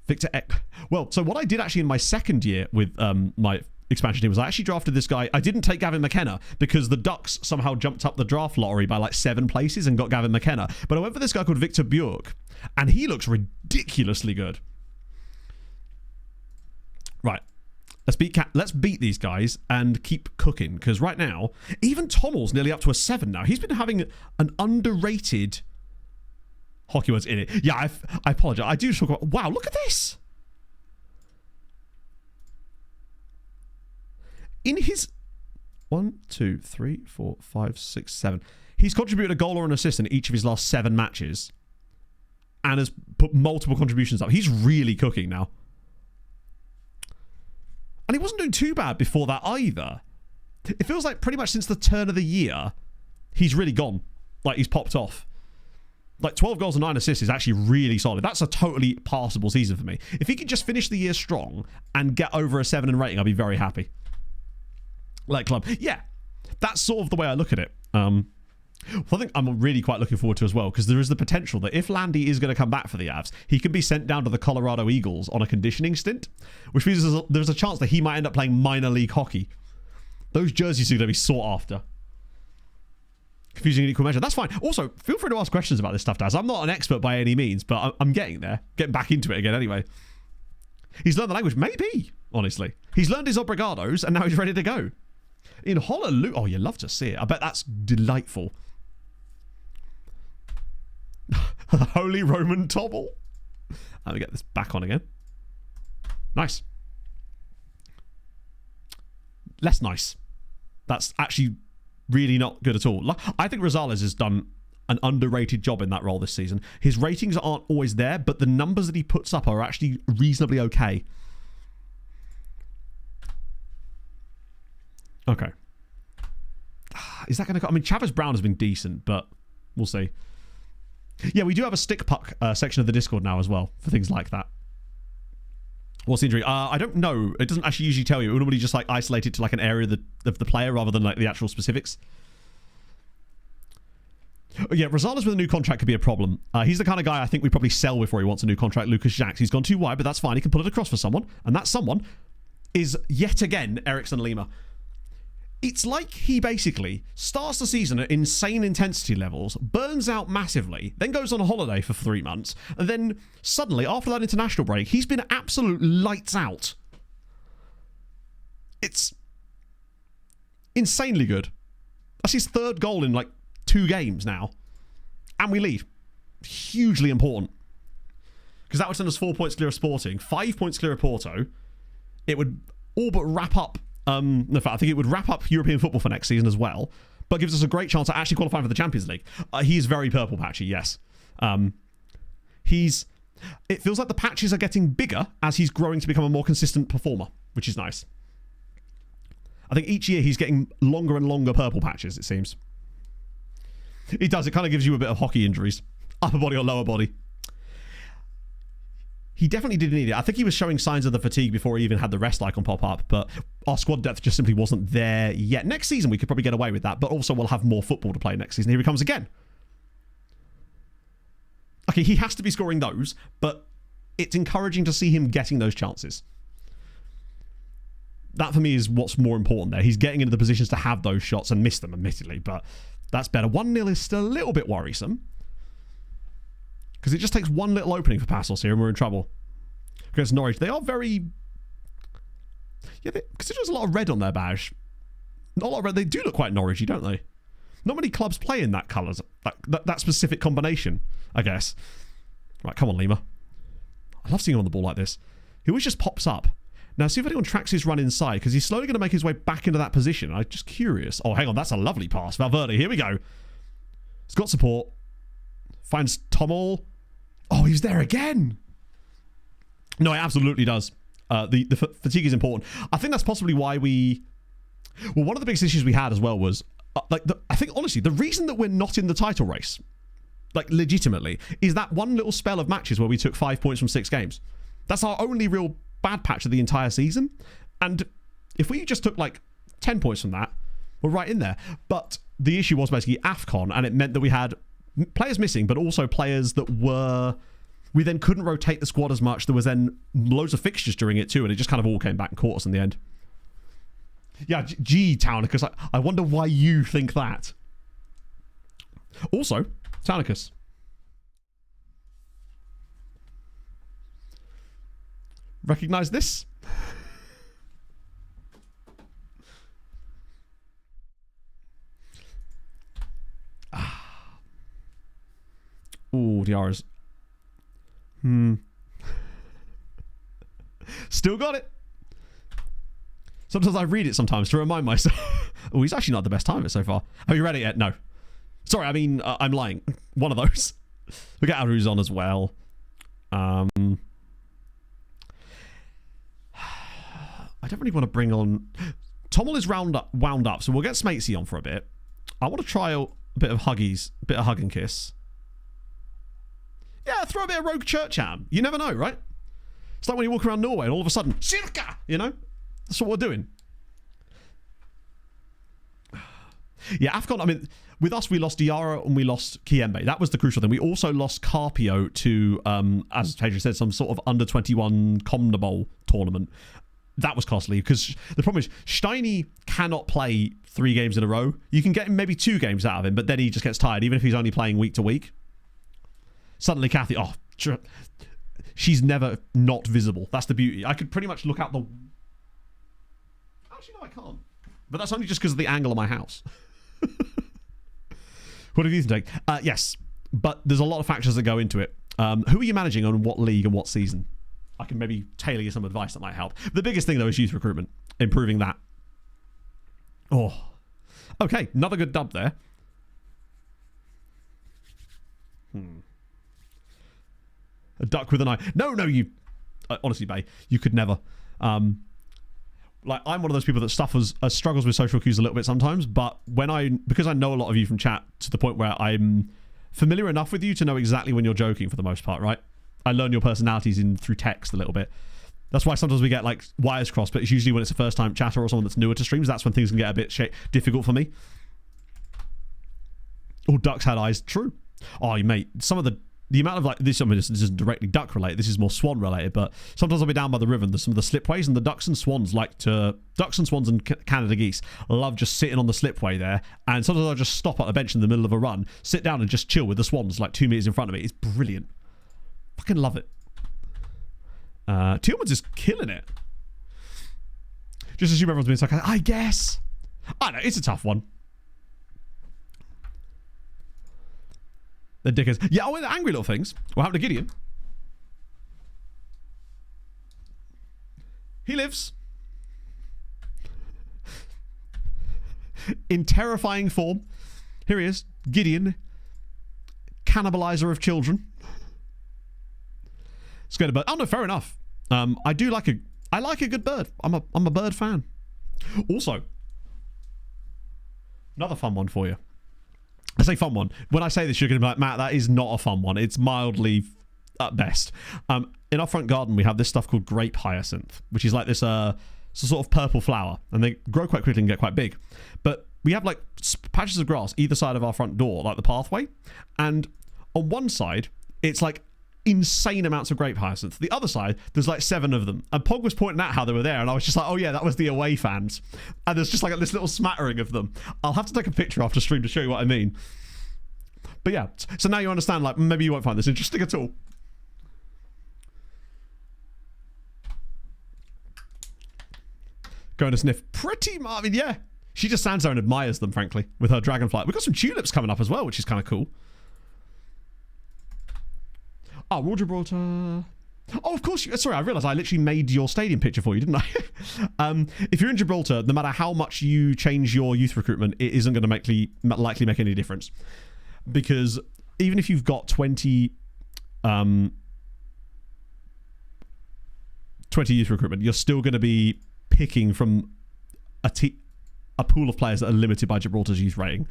Victor Eck. Well, so what I did actually in my second year with my expansion team was I actually drafted this guy. I didn't take Gavin McKenna because the Ducks somehow jumped up the draft lottery by like 7 places and got Gavin McKenna. But I went for this guy called Victor Bjork, and he looks ridiculously good. Right. Let's beat these guys and keep cooking, because right now, even Tommel's nearly up to a 7 now. He's been having an underrated hockey words in it. Yeah, I apologize. I do talk about, wow, look at this. In his 1, 2, 3, 4, 5, 6, 7, he's contributed a goal or an assist in each of his last 7 matches and has put multiple contributions up. He's really cooking now. And he wasn't doing too bad before that either. It feels like pretty much since the turn of the year, he's really gone. Like, he's popped off. Like, 12 goals and 9 assists is actually really solid. That's a totally passable season for me. If he could just finish the year strong and get over a 7 in rating, I'd be very happy. Like club. Yeah, that's sort of the way I look at it. I think I'm really quite looking forward to as well, because there is the potential that if Landy is going to come back for the Avs, he can be sent down to the Colorado Eagles on a conditioning stint, which means there's a chance that he might end up playing minor league hockey. Those jerseys are going to be sought after. Confusing in equal measure. That's fine. Also, feel free to ask questions about this stuff, Daz. I'm not an expert by any means, but I'm getting there. Getting back into it again anyway. He's learned the language. Maybe, honestly. He's learned his obrigados, and now he's ready to go. In Honolulu. Oh, you love to see it. I bet that's delightful. Holy Roman Tobble. Let me get this back on again. Nice. Less nice. That's actually really not good at all. I think Rosales has done an underrated job in that role this season. His ratings aren't always there, but the numbers that he puts up are actually reasonably okay. Okay. Is that going to... I mean, Chavez Brown has been decent, but we'll see. Yeah, we do have a stick puck section of the Discord now as well for things like that. What's the injury? I don't know. It doesn't actually usually tell you. It would normally just like isolate it to like an area of the player rather than like the actual specifics. Yeah, Rosales with a new contract could be a problem. He's the kind of guy I think we probably sell before he wants a new contract. Lucas Jacques. He's gone too wide, but that's fine. He can pull it across for someone. And that someone is yet again Eriksson Lima. It's like he basically starts the season at insane intensity levels, burns out massively, then goes on a holiday for 3 months, and then suddenly, after that international break, he's been absolute lights out. It's insanely good. That's his 3rd goal in like 2 games now. And we lead. Hugely important. Because that would send us 4 points clear of Sporting, 5 points clear of Porto. It would all but wrap up... in fact, I think it would wrap up European football for next season as well, but gives us a great chance at actually qualifying for the Champions League. He is very purple patchy, yes. It feels like the patches are getting bigger as he's growing to become a more consistent performer, which is nice. I think each year he's getting longer and longer purple patches, it seems. It does. It kind of gives you a bit of hockey injuries. Upper body or lower body. He definitely did need it. I think he was showing signs of the fatigue before he even had the rest icon pop up, but our squad depth just simply wasn't there yet. Next season, we could probably get away with that, but also we'll have more football to play next season. Here he comes again. Okay, he has to be scoring those, but it's encouraging to see him getting those chances. That for me is what's more important there. He's getting into the positions to have those shots and miss them, admittedly, but that's better. 1-0 is still a little bit worrisome because it just takes one little opening for Passos here and we're in trouble. Against Norwich, they are very... Yeah, because there's a lot of red on their badge. Not a lot of red. They do look quite Norwichy, don't they? Not many clubs play in that colours, that specific combination, I guess. Right, come on, Lima. I love seeing him on the ball like this. He always just pops up. Now, see if anyone tracks his run inside, because he's slowly going to make his way back into that position. I'm just curious. Oh, hang on. That's a lovely pass. Valverde, here we go. He's got support. Finds Tommel. Oh, he's there again. No, it absolutely does. The fatigue is important. I think that's possibly why we... Well, one of the biggest issues we had as well was... I think, honestly, the reason that we're not in the title race, like, legitimately, is that one little spell of matches where we took 5 points from 6 games. That's our only real bad patch of the entire season. And if we just took, like, 10 points from that, we're right in there. But the issue was basically AFCON, and it meant that we had players missing, but also players that were... We then couldn't rotate the squad as much. There was then loads of fixtures during it too, and it just kind of all came back and caught us in the end. Yeah, gee, Townicus, I wonder why you think that. Also, Townicus. Recognize this? Ooh, Diarra's. Still got it. Sometimes I read it sometimes to remind myself. Oh, he's actually not the best time of it so far. Have you read it yet? No. Sorry, I mean, I'm lying. One of those. We get Aru's on as well. I don't really want to bring on... Tommel is wound up, so we'll get Smatesy on for a bit. I want to try a bit of huggies, a bit of hug and kiss. Yeah, throw a bit of Rogue Church at him. You never know, right? It's like when you walk around Norway and all of a sudden, Circa, you know? That's what we're doing. Yeah, AFCON, I mean, with us, we lost Diarra and we lost Kiembe. That was the crucial thing. We also lost Carpio to, as Pedro said, some sort of under-21 CONMEBOL tournament. That was costly because the problem is Steiny cannot play 3 games in a row. You can get him maybe 2 games out of him, but then he just gets tired, even if he's only playing week to week. Suddenly, Kathy, she's never not visible. That's the beauty. I could pretty much look out the... Actually, no, I can't. But that's only just because of the angle of my house. What have you think? Yes, but there's a lot of factors that go into it. Who are you managing on what league and what season? I can maybe tailor you some advice that might help. The biggest thing, though, is youth recruitment. Improving that. Oh. Okay, another good dub there. A duck with an eye. No, you... honestly, Bay, you could never. Like, I'm one of those people that struggles with social cues a little bit sometimes, but because I know a lot of you from chat to the point where I'm familiar enough with you to know exactly when you're joking for the most part, right? I learn your personalities through text a little bit. That's why sometimes we get, like, wires crossed, but it's usually when it's a first-time chatter or someone that's newer to streams. That's when things can get a bit difficult for me. Oh, ducks had eyes. True. Oh, mate, some of the amount of, like, this isn't directly duck related, this is more swan related, but sometimes I'll be down by the river and there's some of the slipways, and the ducks and swans and Canada geese love just sitting on the slipway there, and sometimes I'll just stop at a bench in the middle of a run, sit down and just chill with the swans like 2 meters in front of me. It's brilliant. Fucking love it. Tillman's is killing it. Just assume everyone's being sarcastic. I guess. I know, it's a tough one. The dickers. Yeah, the angry little things. What happened to Gideon? He lives. In terrifying form. Here he is. Gideon. Cannibalizer of children. Scared of bird. Oh no, fair enough. I like a good bird. I'm a bird fan. Also, another fun one for you. I say fun one. When I say this, you're going to be like, Matt, that is not a fun one. It's mildly at best. In our front garden, we have this stuff called grape hyacinth, which is like this sort of purple flower, and they grow quite quickly and get quite big. But we have like patches of grass either side of our front door, like the pathway, and on one side, it's like insane amounts of grape hyacinth. The other side, there's like 7 of them. And Pog was pointing out how they were there, and I was just like, oh yeah, that was the away fans. And there's just like this little smattering of them. I'll have to take a picture after stream to show you what I mean. But yeah, so now you understand, like, maybe you won't find this interesting at all. Going to sniff pretty Marvin, yeah. She just stands there and admires them, frankly, with her dragonfly. We've got some tulips coming up as well, which is kind of cool. Oh, Royal Gibraltar. Oh, of course. Sorry, I realised I literally made your stadium picture for you, didn't I? If you're in Gibraltar, no matter how much you change your youth recruitment, it isn't going to likely make any difference. Because even if you've got 20 youth recruitment, you're still going to be picking from a pool of players that are limited by Gibraltar's youth rating.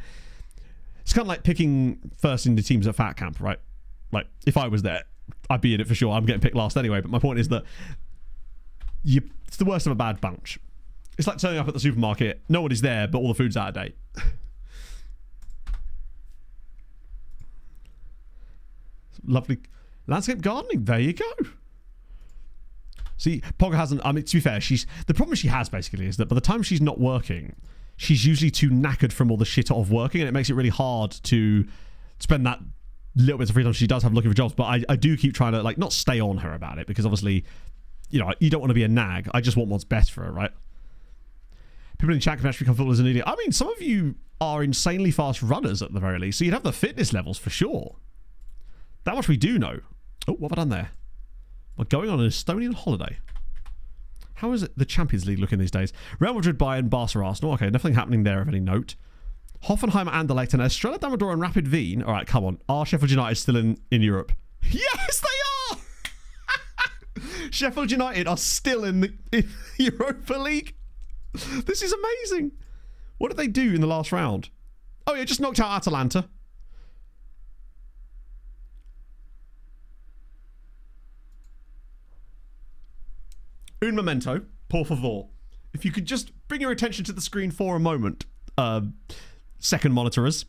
It's kind of like picking first in the teams at Fat Camp, right? Like, if I was there, I'd be in it for sure. I'm getting picked last anyway, but my point is that it's the worst of a bad bunch. It's like turning up at the supermarket, no one is there, but all the food's out of date. Lovely landscape gardening. There you go. See, Pog hasn't... I mean, to be fair, the problem she has, basically, is that by the time she's not working, she's usually too knackered from all the shit of working, and it makes it really hard to spend that little bit of free time she does have looking for jobs. But I do keep trying to, like, not stay on her about it, because obviously, you know, you don't want to be a nag. I just want what's best for her, right? People in chat can actually become footballers as an idiot. I mean, some of you are insanely fast runners at the very least, so you'd have the fitness levels for sure. That much we do know. Oh, what have I done there? We're going on an Estonian holiday. How is it the Champions League looking these days? Real Madrid, Bayern, Barca, Arsenal. Okay, nothing happening there of any note. Hoffenheim, Anderlecht, and Estrella Damador and Rapid Wien. All right, come on. Are Sheffield United still in Europe? Yes, they are! Sheffield United are still in the Europa League. This is amazing. What did they do in the last round? Oh, yeah, just knocked out Atalanta. Un momento, por favor. If you could just bring your attention to the screen for a moment, second monitorers.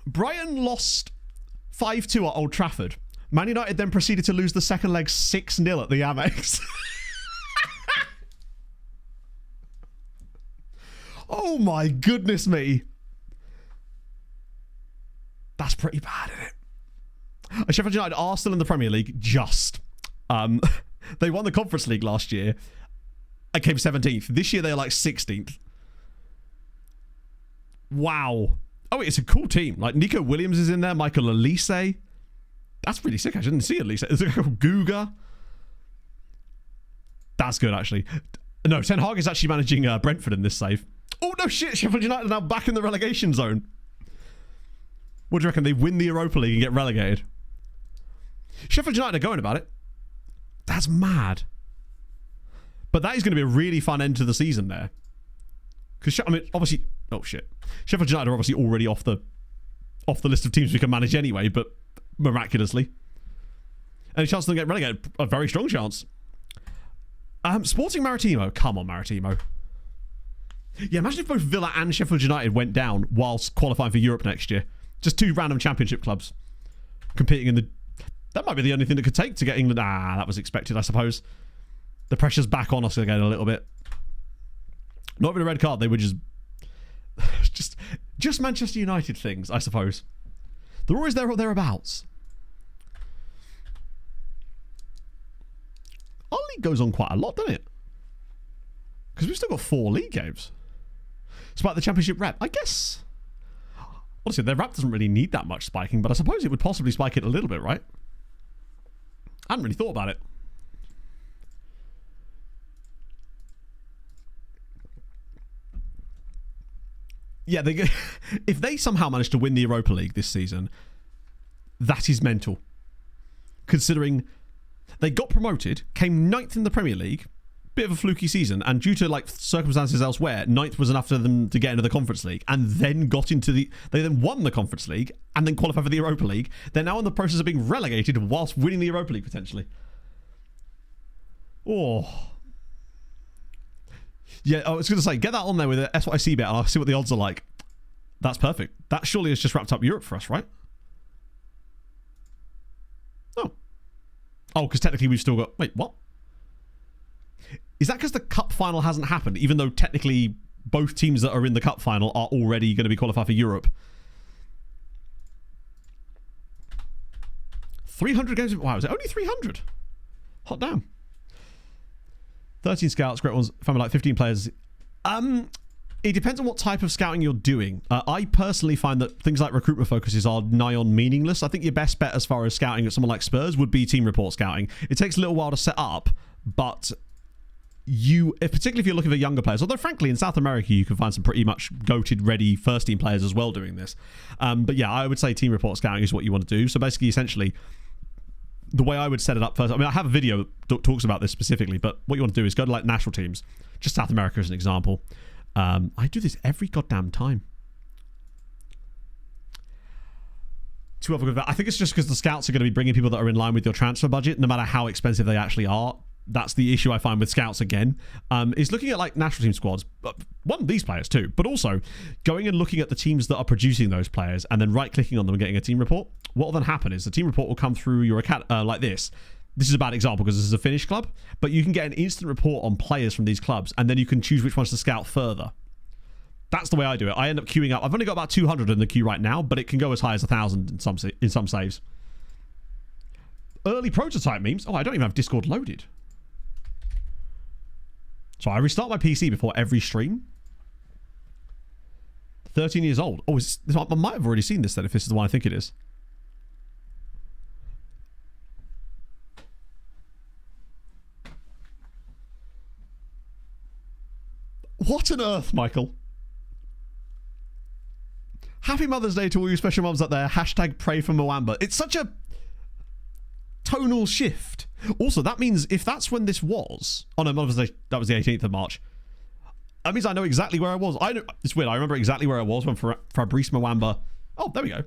Brighton lost 5-2 at Old Trafford. Man United then proceeded to lose the second leg 6-0 at the Amex. Oh my goodness me. That's pretty bad, isn't it? Sheffield United are still in the Premier League, just. They won the Conference League last year and came 17th. This year they're like 16th. Wow. Oh, it's a cool team. Like, Nico Williams is in there, Michael Elise. That's really sick. I didn't see Elise. There's a guy called Guga. That's good, actually. No, Ten Hag is actually managing Brentford in this save. Oh, no shit. Sheffield United are now back in the relegation zone. What do you reckon? They win the Europa League and get relegated? Sheffield United are going about it. That's mad. But that is going to be a really fun end to the season there. Because, I mean, obviously... Oh, shit. Sheffield United are obviously already off the list of teams we can manage anyway, but miraculously. Any chance of them get relegated? A very strong chance. Sporting Maritimo. Come on, Maritimo. Yeah, imagine if both Villa and Sheffield United went down whilst qualifying for Europe next year. Just 2 random championship clubs competing in the... That might be the only thing that could take to get England... Ah, that was expected, I suppose. The pressure's back on us again a little bit. Not with a red card, they were just Manchester United things, I suppose. They're always there or thereabouts. Our league goes on quite a lot, doesn't it? Because we've still got 4 league games. Despite the championship rep, I guess... Honestly, their rep doesn't really need that much spiking, but I suppose it would possibly spike it a little bit, right? I hadn't really thought about it. Yeah, if they somehow manage to win the Europa League this season, that is mental. Considering they got promoted, came 9th in the Premier League, bit of a fluky season, and due to like circumstances elsewhere, 9th was enough for them to get into the Conference League, and then they then won the Conference League and then qualified for the Europa League. They're now in the process of being relegated whilst winning the Europa League potentially. Oh. Yeah, I was going to say, get that on there with the SYC bet and I'll see what the odds are like. That's perfect. That surely has just wrapped up Europe for us, right? Oh, because technically we've still got... Wait, what? Is that because the cup final hasn't happened, even though technically both teams that are in the cup final are already going to be qualified for Europe? 300 games... Wow, is it only 300? Hot damn. 13 scouts, great ones. Family like 15 players. It depends on what type of scouting you're doing. I personally find that things like recruitment focuses are nigh on meaningless. I think your best bet as far as scouting at someone like Spurs would be team report scouting. It takes a little while to set up, but particularly if you're looking for younger players, although frankly in South America you can find some pretty much goated ready first team players as well doing this. But yeah, I would say team report scouting is what you want to do. So basically, essentially, the way I would set it up first, I mean, I have a video that talks about this specifically, but what you want to do is go to like national teams, just South America as an example. I do this every goddamn time. I think it's just because the scouts are going to be bringing people that are in line with your transfer budget, no matter how expensive they actually are. That's the issue I find with scouts again, is looking at like national team squads. One, these players too, but also going and looking at the teams that are producing those players and then right-clicking on them and getting a team report. What will then happen is the team report will come through your account like this. This is a bad example because this is a Finnish club, but you can get an instant report on players from these clubs, and then you can choose which ones to scout further. That's the way I do it. I end up queuing up. I've only got about 200 in the queue right now, but it can go as high as 1,000 in some saves. Early prototype memes. Oh, I don't even have Discord loaded. So I restart my PC before every stream. 13 years old. Oh, I might have already seen this then, if this is the one I think it is. What on earth, Michael? Happy Mother's Day to all you special mums out there. Hashtag pray for Mwamba. It's such a tonal shift. Also, that means if that's when this was... Oh no, Mother's Day, that was the 18th of March. That means I know exactly where I was. It's weird. I remember exactly where I was when Fabrice Mwamba... Oh, there we go.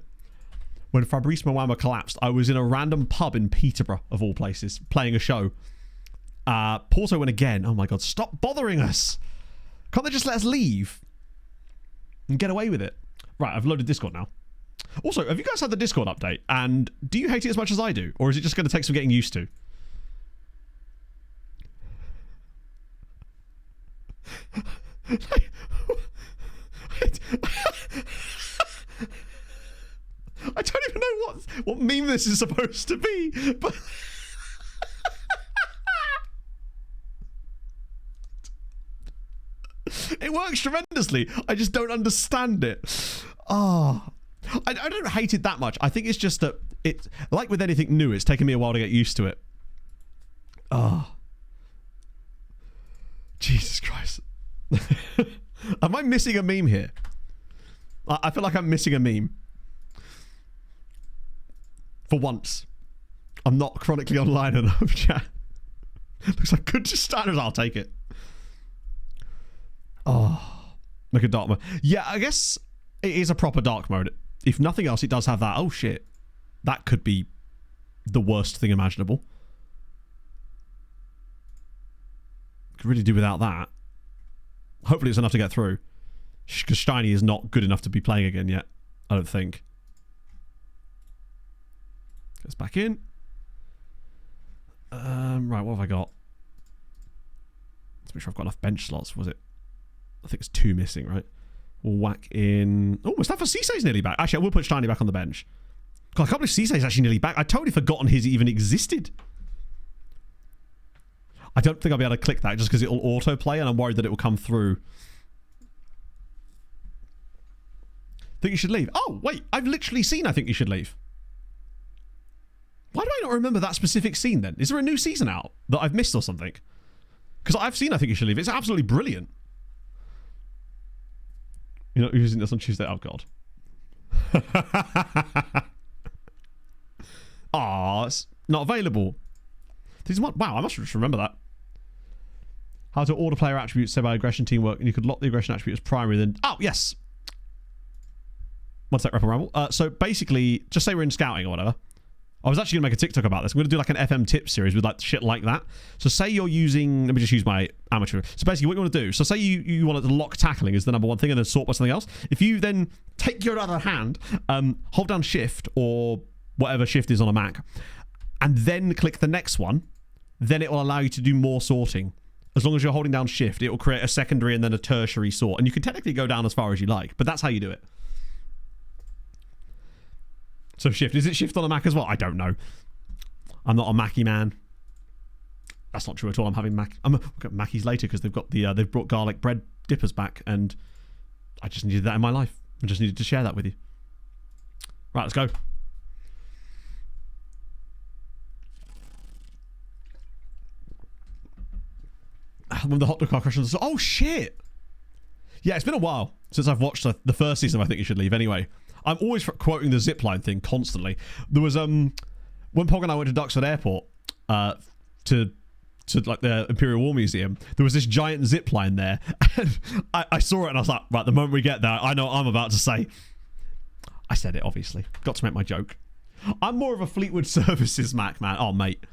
When Fabrice Mwamba collapsed, I was in a random pub in Peterborough, of all places, playing a show. Porto went again. Oh my God, stop bothering us. Can't they just let us leave and get away with it? Right, I've loaded Discord now. Also, have you guys had the Discord update? And do you hate it as much as I do? Or is it just going to take some getting used to? I don't even know what meme this is supposed to be, but... It works tremendously. I just don't understand it. Oh, I don't hate it that much. I think it's just that it's like with anything new, it's taken me a while to get used to it. Oh, Jesus Christ. Am I missing a meme here? I feel like I'm missing a meme. For once. I'm not chronically online enough, chat. Looks like good standards. I'll take it. Oh, make a dark mode. Yeah, I guess it is a proper dark mode. If nothing else, it does have that. Oh, shit. That could be the worst thing imaginable. Could really do without that. Hopefully it's enough to get through. Because Shiny is not good enough to be playing again yet. I don't think. Gets back in. Right, what have I got? Let's make sure I've got enough bench slots. Was it? I think it's 2 missing, right? We'll whack in... Oh, Mustafa Cissé's nearly back. Actually, I will put Shiny back on the bench. God, I can't believe Cissé's actually nearly back. I'd totally forgotten his even existed. I don't think I'll be able to click that just because it'll autoplay and I'm worried that it will come through. Think you should leave. Oh, wait. I've literally seen I Think You Should Leave. Why do I not remember that specific scene then? Is there a new season out that I've missed or something? Because I've seen I Think You Should Leave. It's absolutely brilliant. You're not using this on Tuesday? Oh, God. Aw, it's not available. Wow, I must just remember that. How to order player attributes say by aggression teamwork, and you could lock the aggression attribute as primary, then... Oh, yes! One sec, Rapper Ramble. So, basically, just say we're in scouting or whatever. I was actually going to make a TikTok about this. I'm going to do like an FM tip series with like shit like that. So say you're using, let me just use my amateur. So basically what you want to do, so say you want to lock tackling is the number one thing and then sort by something else. If you then take your other hand, hold down shift or whatever shift is on a Mac, and then click the next one, then it will allow you to do more sorting. As long as you're holding down shift, it will create a secondary and then a tertiary sort. And you can technically go down as far as you like, but that's how you do it. So shift. Is it shift on a Mac as well? I don't know. I'm not a Mackie man. That's not true at all. I'm having Mac. I'll get Mackies later because they've got the they've brought garlic bread dippers back, and I just needed that in my life. I just needed to share that with you. Right, let's go. When the hot dog car crashes, oh shit! Yeah, it's been a while since I've watched the first season of I Think You Should Leave. Anyway, I'm always quoting the zipline thing constantly. There was when Pog and I went to Duxford Airport to like the Imperial War Museum, there was this giant zipline there, and I saw it and I was like, right, the moment we get there, I know what I'm about to say. I said it, obviously. Got to make my joke. I'm more of a Fleetwood Services Mac man. Oh, mate.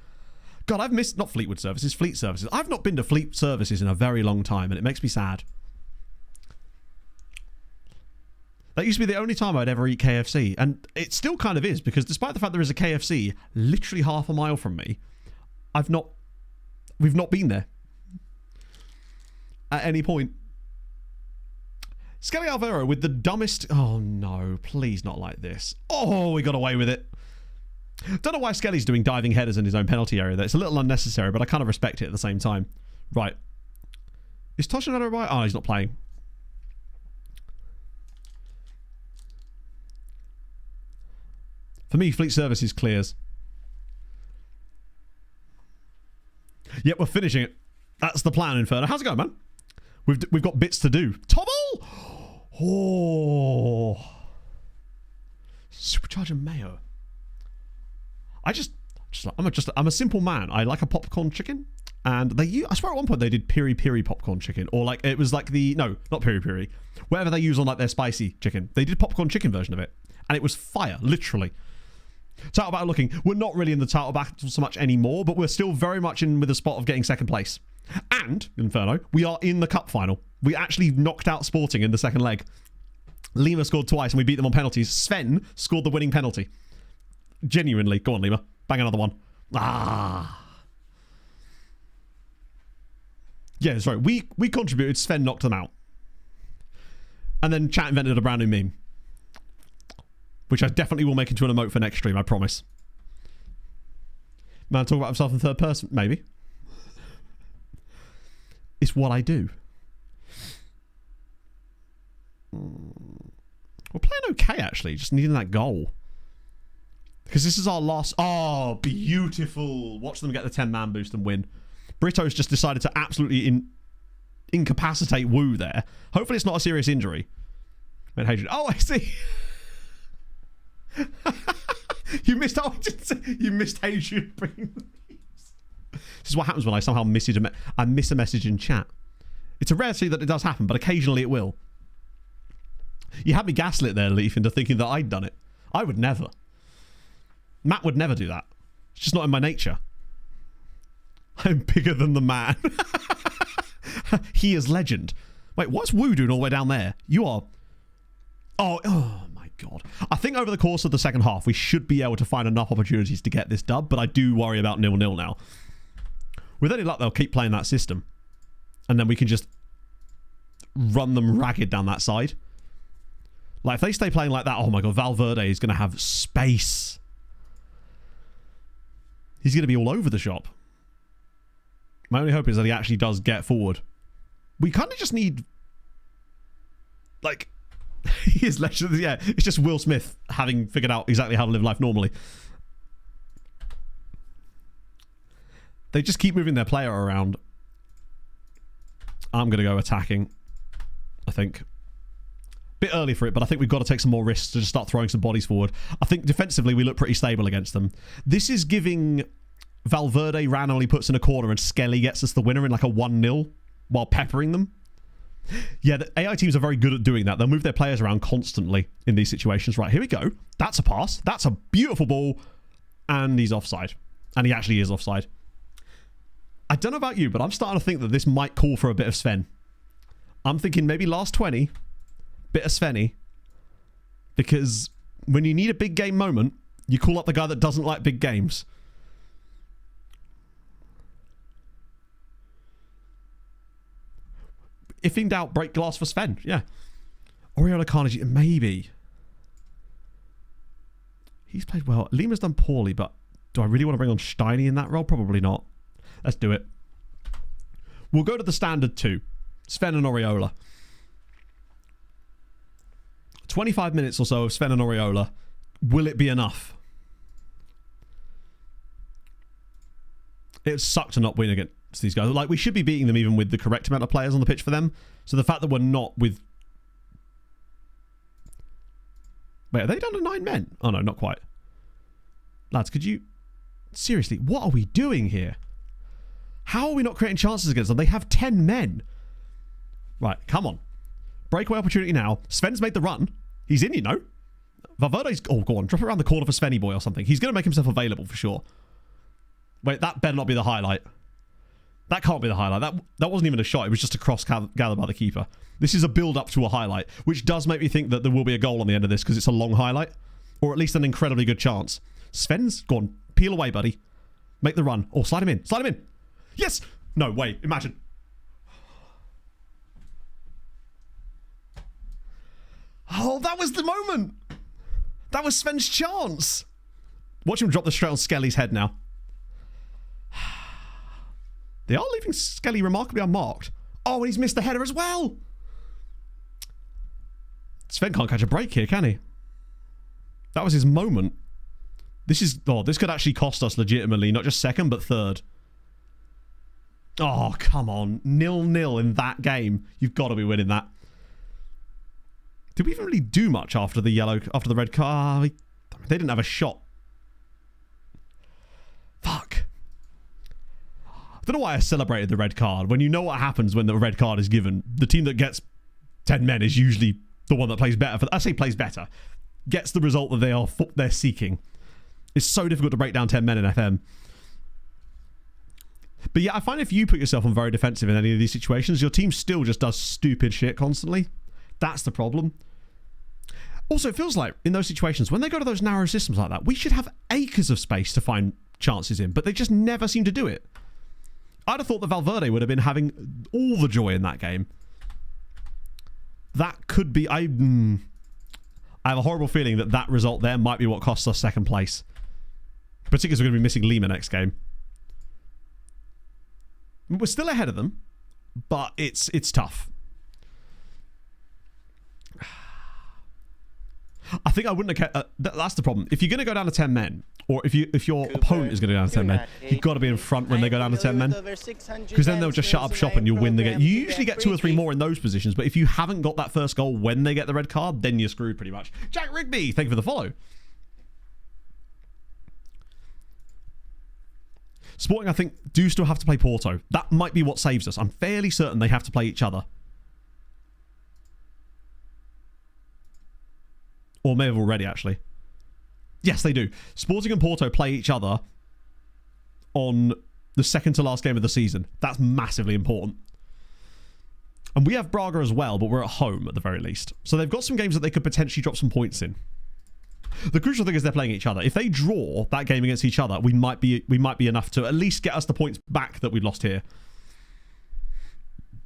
God, I've missed, not Fleetwood Services, Fleet Services. I've not been to Fleet Services in a very long time, and it makes me sad. That used to be the only time I'd ever eat KFC, and it still kind of is, because despite the fact there is a KFC literally half a mile from me, we've not been there at any point. Skelly Alvaro with the dumbest... Oh, no, please not like this. Oh, we got away with it. Don't know why Skelly's doing diving headers in his own penalty area there. It's a little unnecessary, but I kind of respect it at the same time. Right. Is Toshinado right? Oh, he's not playing. For me, Fleet Services clears. Yep, we're finishing it. That's the plan, Inferno. How's it going, man? We've got bits to do. Tobble! Oh. Supercharger mayo. I'm a simple man. I like a popcorn chicken, and I swear at one point they did piri piri popcorn chicken, or like it was like not piri piri, whatever they use on like their spicy chicken. They did popcorn chicken version of it, and it was fire, literally. Title battle looking. We're not really in the title battle so much anymore, but we're still very much in with the spot of getting second place. And Inferno, we are in the cup final. We actually knocked out Sporting in the second leg. Lima scored twice, and we beat them on penalties. Sven scored the winning penalty. Genuinely. Go on, Lima. Bang another one. Ah. Yeah, sorry. We contributed. Sven knocked them out. And then chat invented a brand new meme. Which I definitely will make into an emote for next stream, I promise. Man, talk about himself in third person? Maybe. It's what I do. We're playing okay, actually. Just needing that goal. Because this is our last... Oh, beautiful. Watch them get the 10-man boost and win. Brito's just decided to absolutely incapacitate Wu there. Hopefully it's not a serious injury. Wait, Hadrian. Oh, I see. You missed... Oh, you missed Hadrian bringing the memes. This is what happens when I somehow miss a message in chat. It's a rarity that it does happen, but occasionally it will. You had me gaslit there, Leaf, into thinking that I'd done it. I would never. Matt would never do that. It's just not in my nature. I'm bigger than the man. He is legend. Wait, what's Wu doing all the way down there? You are... Oh my God. I think over the course of the second half, we should be able to find enough opportunities to get this dub, but I do worry about 0-0 now. With any luck, they'll keep playing that system. And then we can just run them ragged down that side. Like, if they stay playing like that, oh my God, Valverde is going to have space. He's going to be all over the shop. My only hope is that he actually does get forward. We kind of just need... Like... he is legend. Yeah, it's just Will Smith having figured out exactly how to live life normally. They just keep moving their player around. I'm going to go attacking, I think. Bit early for it, but I think we've got to take some more risks to just start throwing some bodies forward. I think defensively we look pretty stable against them. This is giving Valverde randomly puts in a corner and Skelly gets us the winner in like a 1-0 while peppering them. Yeah, the AI teams are very good at doing that. They'll move their players around constantly in these situations. Right, here we go. That's a pass. That's a beautiful ball. And he's offside. And he actually is offside. I don't know about you, but I'm starting to think that this might call for a bit of Sven. I'm thinking maybe last 20, bit of Svenny. Because when you need a big game moment, you call up the guy that doesn't like big games. If in doubt, break glass for Sven. Yeah. Oriola Carnegie, maybe. He's played well. Lima's done poorly, but do I really want to bring on Steiny in that role? Probably not. Let's do it. We'll go to the standard 2. Sven and Oriola. 25 minutes or so of Sven and Oriola. Will it be enough? It would suck to not win against these guys. Like, we should be beating them even with the correct amount of players on the pitch for them. So the fact that we're not with... Wait, are they down to 9 men? Oh, no, not quite. Lads, could you... Seriously, what are we doing here? How are we not creating chances against them? They have 10 men. Right, come on. Breakaway opportunity now. Sven's made the run. He's in, you know. Valverde's... Oh, go on. Drop it around the corner for Svenny boy or something. He's going to make himself available for sure. Wait, that better not be the highlight. That can't be the highlight. That wasn't even a shot. It was just a cross gathered by the keeper. This is a build-up to a highlight, which does make me think that there will be a goal on the end of this because it's a long highlight. Or at least an incredibly good chance. Sven's gone. Peel away, buddy. Make the run. Oh, slide him in. Slide him in. Yes! No, wait. Imagine. Oh, that was the moment. That was Sven's chance. Watch him drop the straight on Skelly's head now. They are leaving Skelly remarkably unmarked. Oh, and he's missed the header as well. Sven can't catch a break here, can he? That was his moment. This could actually cost us legitimately, not just second, but third. Oh, come on. 0-0 in that game. You've got to be winning that. Did we even really do much after the red card? They didn't have a shot. Fuck. I don't know why I celebrated the red card. When you know what happens when the red card is given, the team that gets 10 men is usually the one that plays better. I say plays better. Gets the result that they're seeking. It's so difficult to break down 10 men in FM. But yeah, I find if you put yourself on very defensive in any of these situations, your team still just does stupid shit constantly. That's the problem. Also, it feels like in those situations, when they go to those narrow systems like that, we should have acres of space to find chances in, but they just never seem to do it. I'd have thought that Valverde would have been having all the joy in that game. That could be... I have a horrible feeling that result there might be what costs us second place. Particularly because we're going to be missing Lima next game. We're still ahead of them, but it's tough. I think I wouldn't have... that's the problem. If you're going to go down to 10 men, or if your opponent is going to go down to 10 men, you've got to be in front when they go down to 10 men. Because then they'll just shut up shop and you'll win the game. You usually get 2 or 3 more in those positions, but if you haven't got that first goal when they get the red card, then you're screwed pretty much. Jack Rigby, thank you for the follow. Sporting, I think, do still have to play Porto. That might be what saves us. I'm fairly certain they have to play each other. Or may have already, actually. Yes, they do. Sporting and Porto play each other on the second to last game of the season. That's massively important. And we have Braga as well, but we're at home at the very least. So they've got some games that they could potentially drop some points in. The crucial thing is they're playing each other. If they draw that game against each other, we might be enough to at least get us the points back that we lost here.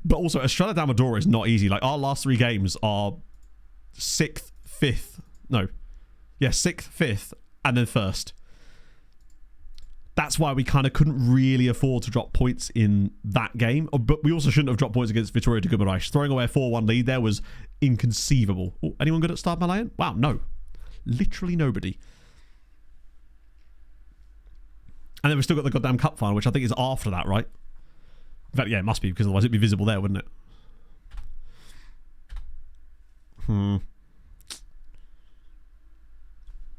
But also, Estrella Damadora is not easy. Like, our last 3 games are 6th, 5th. No. Yeah, 6th, 5th, and then 1st. That's why we kind of couldn't really afford to drop points in that game. But we also shouldn't have dropped points against Vitória de Guimarães. Throwing away a 4-1 lead there was inconceivable. Oh, anyone good at Stade Malien? Wow, no. Literally nobody. And then we've still got the goddamn cup final, which I think is after that, right? In fact, yeah, it must be, because otherwise it'd be visible there, wouldn't it?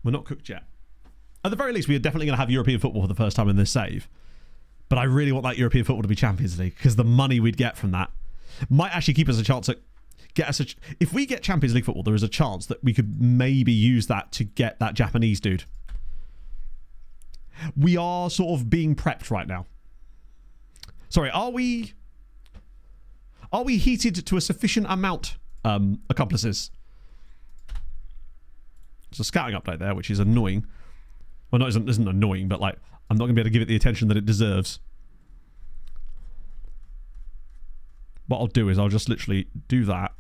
We're not cooked yet. At the very least, we are definitely going to have European football for the first time in this save. But I really want that European football to be Champions League, because the money we'd get from that might actually keep us a chance at... if we get Champions League football, there is a chance that we could maybe use that to get that Japanese dude. We are sort of being prepped right now. Sorry, are we heated to a sufficient amount, accomplices? There's a scouting update there, which is annoying. Well, no, it isn't annoying, but like, I'm not going to be able to give it the attention that it deserves. What I'll do is I'll just literally do that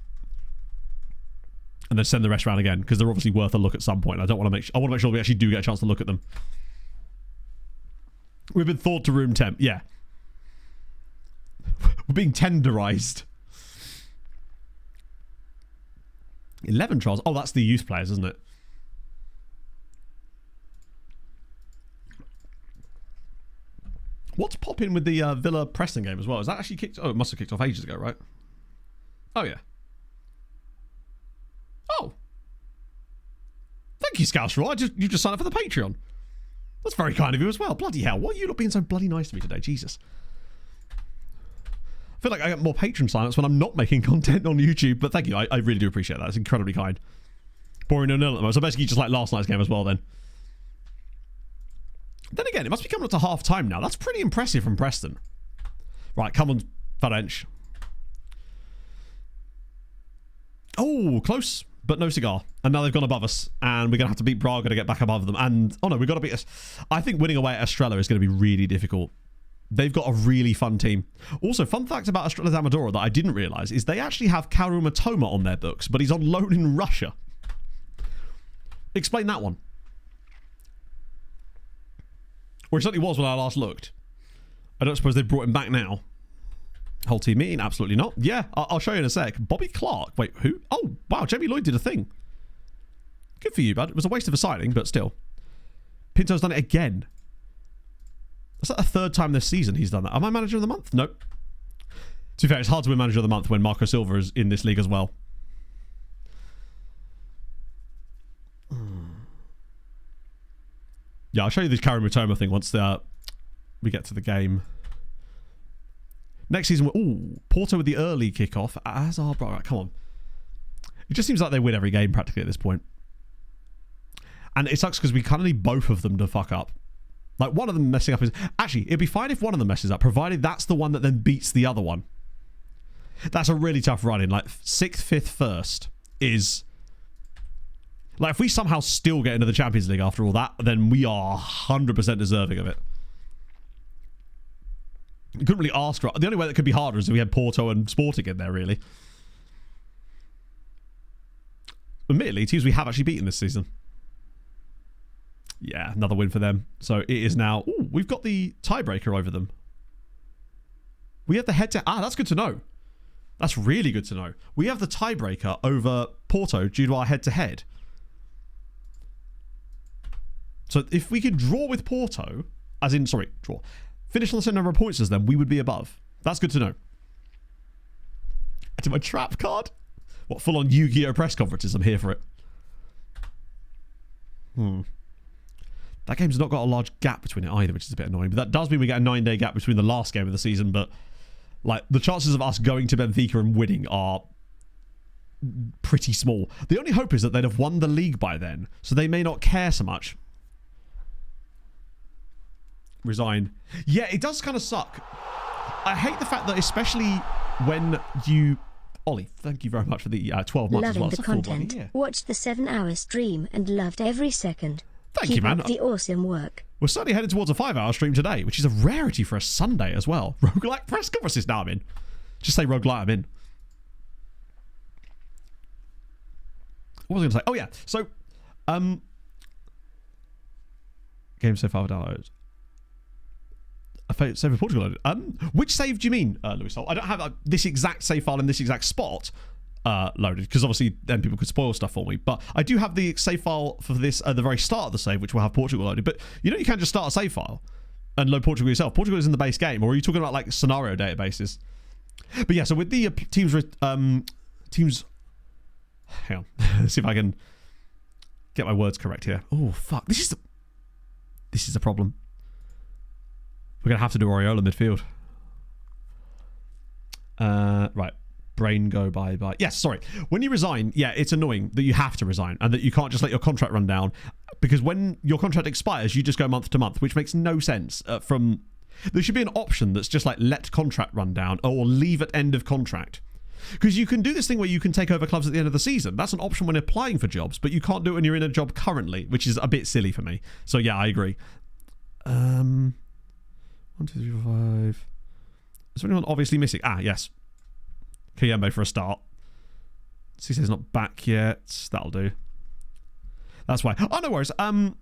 and then send the rest around again, because they're obviously worth a look at some point. I want to make sure we actually do get a chance to look at them. We've been thawed to room temp. Yeah. We're being tenderized. 11 trials. Oh, that's the youth players, isn't it? What's popping with the Villa Preston game as well? Is that actually kicked? Oh, it must have kicked off ages ago, right? Oh, yeah. Oh. Thank you, Scouseraw. You just signed up for the Patreon. That's very kind of you as well. Bloody hell. Why are you not being so bloody nice to me today? Jesus. I feel like I get more patron sign-ups when I'm not making content on YouTube, but thank you. I really do appreciate that. It's incredibly kind. Boring 0-0 at the moment. So basically just like last night's game as well then. Then again, it must be coming up to half time now. That's pretty impressive from Preston. Right, come on, Farench. Oh, close, but no cigar. And now they've gone above us, and we're going to have to beat Braga to get back above them. And, oh no, we've got to beat us. I think winning away at Estrella is going to be really difficult. They've got a really fun team. Also, fun fact about Estrella Amadora that I didn't realise is they actually have Kaoru Matoma on their books, but he's on loan in Russia. Explain that one. Or it certainly was when I last looked. I don't suppose they've brought him back now. Whole team meeting? Absolutely not. Yeah, I'll show you in a sec. Bobby Clark. Wait, who? Oh, wow, Jamie Lloyd did a thing. Good for you, bud. It was a waste of a signing, but still. Pinto's done it again. That's like the third time this season he's done that. Am I manager of the month? Nope. To be fair, it's hard to win manager of the month when Marco Silva is in this league as well. Yeah, I'll show you this Kaoru Matoma thing once we get to the game. Next season, ooh, Porto with the early kickoff. As our right, come on. It just seems like they win every game practically at this point. And it sucks because we kind of need both of them to fuck up. Like, one of them messing up is... Actually, it'd be fine if one of them messes up, provided that's the one that then beats the other one. That's a really tough run in. Like, 6th, 5th, 1st is... Like, if we somehow still get into the Champions League after all that, then we are 100% deserving of it. You couldn't really ask for... The only way that could be harder is if we had Porto and Sporting in there, really. Admittedly, teams we have actually beaten this season. Yeah, another win for them. So it is now... Ooh, we've got the tiebreaker over them. We have the head-to... Ah, that's good to know. That's really good to know. We have the tiebreaker over Porto due to our head-to-head. So if we could draw with Porto, as in, sorry, draw, finish on the same number of points as them, we would be above. That's good to know. To my trap card? What, full-on Yu-Gi-Oh! Press conferences? I'm here for it. That game's not got a large gap between it either, which is a bit annoying. But that does mean we get a 9-day gap between the last game of the season. But like the chances of us going to Benfica and winning are pretty small. The only hope is that they'd have won the league by then, so they may not care so much. Resign. Yeah, it does kind of suck. I hate the fact that especially when you... Ollie, thank you very much for the 12 months as well. Loving the content. Watched the 7-hour stream and loved every second. Thank you, man. Keep up the awesome work. We're certainly headed towards a 5-hour stream today, which is a rarity for a Sunday as well. Roguelike press conferences now I'm in. Just say roguelike, I'm in. What was I going to say? Oh, yeah. So, game so far downloaded. Save in Portugal loaded. Which save do you mean, Louis? I don't have this exact save file in this exact spot loaded, because obviously then people could spoil stuff for me. But I do have the save file for this at the very start of the save, which will have Portugal loaded. But you know, you can't just start a save file and load Portugal yourself. Portugal is in the base game, or are you talking about like scenario databases? But yeah, so with the teams. Hang on, let's see if I can get my words correct here. Oh fuck, this is a problem. We're going to have to do Oriola midfield. Right. Brain go bye-bye. Yes, sorry. When you resign, yeah, it's annoying that you have to resign and that you can't just let your contract run down. because when your contract expires, you just go month to month, which makes no sense. There should be an option that's just like let contract run down or leave at end of contract. Because you can do this thing where you can take over clubs at the end of the season. That's an option when applying for jobs, but you can't do it when you're in a job currently, which is a bit silly for me. So yeah, I agree. 1, 2, 3, 4, 5. Is there anyone obviously missing? Ah, yes. Kiyembe for a start. Cisse's not back yet. That'll do. That's why. Oh, no worries. I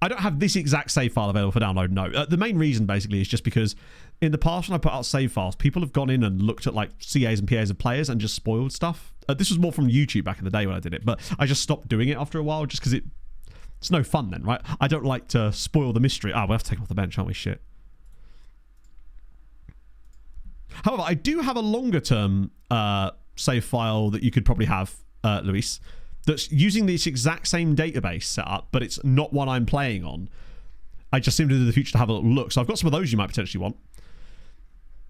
don't have this exact save file available for download, no. The main reason, basically, is just because in the past when I put out save files, people have gone in and looked at, like, CAs and PAs of players and just spoiled stuff. This was more from YouTube back in the day when I did it, but I just stopped doing it after a while just because it's no fun then, right? I don't like to spoil the mystery. Ah, we'll have to take him off the bench, aren't we? Shit. However, I do have a longer-term save file that you could probably have, Luis, that's using this exact same database setup, but it's not one I'm playing on. I just seem to in the future to have a little look. So I've got some of those you might potentially want.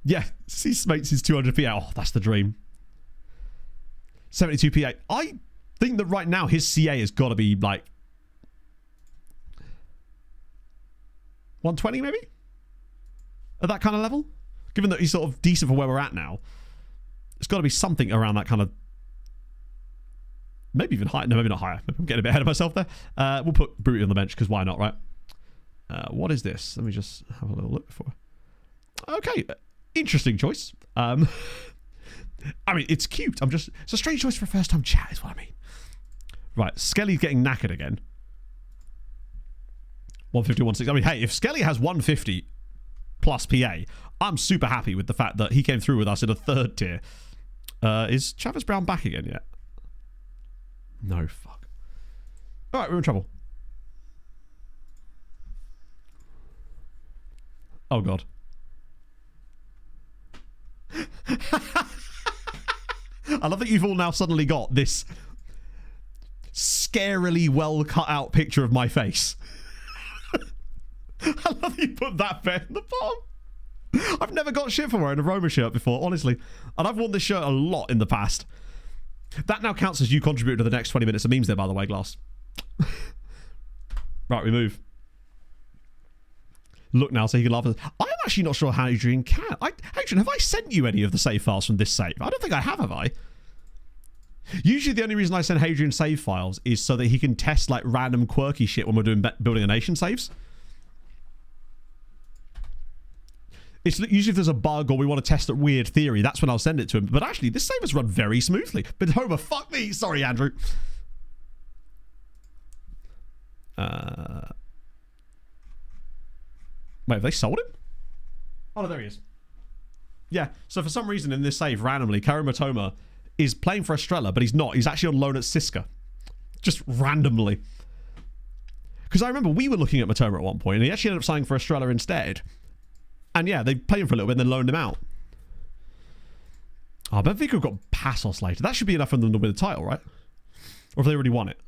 Yeah, see Smates is 200 PA. Oh, that's the dream. 72 PA. I think that right now his CA has got to be like 120 maybe? At that kind of level? Given that he's sort of decent for where we're at now. It's got to be something around that kind of... Maybe even higher. No, maybe not higher. Maybe I'm getting a bit ahead of myself there. We'll put Bruty on the bench because why not, right? What is this? Let me just have a little look before. Okay, interesting choice. I mean, it's cute. It's a strange choice for a first-time chat is what I mean. Right, Skelly's getting knackered again. 150, 160. I mean, hey, if Skelly has 150 plus PA, I'm super happy with the fact that he came through with us in a third tier. Is Travis Brown back again yet? No, fuck. All right, we're in trouble. Oh, God. I love that you've all now suddenly got this scarily well cut out picture of my face. I love that you put that bit in the bottom. I've never got shit for wearing a Roma shirt before, honestly. And I've worn this shirt a lot in the past. That now counts as you contributed to the next 20 minutes of memes there, by the way, Glass. Right, we move. Look now so he can laugh at us. I'm actually not sure how Adrian can. Adrian, have I sent you any of the save files from this save? I don't think I have I? Usually the only reason I send Hadrian save files is so that he can test like random quirky shit when we're doing building a nation saves. It's usually if there's a bug or we want to test a weird theory, that's when I'll send it to him. But actually, this save has run very smoothly. But Homer, fuck me. Sorry, Andrew. Wait, have they sold him? Oh, no, there he is. Yeah, so for some reason in this save, randomly, Karu Matoma is playing for Estrella, but he's not. He's actually on loan at Syc. Just randomly. Because I remember we were looking at Matoma at one point, and he actually ended up signing for Estrella instead. And yeah, they played him for a little bit and then loaned him out. Oh, Benfica have got Passos later. That should be enough for them to win the title, right? Or have they already won it?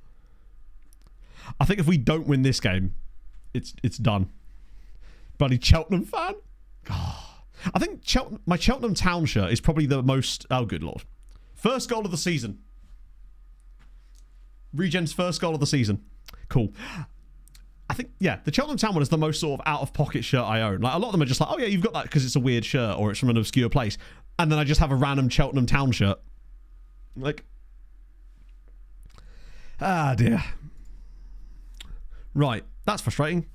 I think if we don't win this game, it's done. Bloody Cheltenham fan? Oh. I think my Cheltenham Town shirt is probably the most... Oh, good lord. First goal of the season. Regen's first goal of the season. Cool. I think, yeah, the Cheltenham Town one is the most sort of out-of-pocket shirt I own. Like, a lot of them are just like, oh, yeah, you've got that because it's a weird shirt or it's from an obscure place. And then I just have a random Cheltenham Town shirt. Like... Ah, dear. Right. That's frustrating.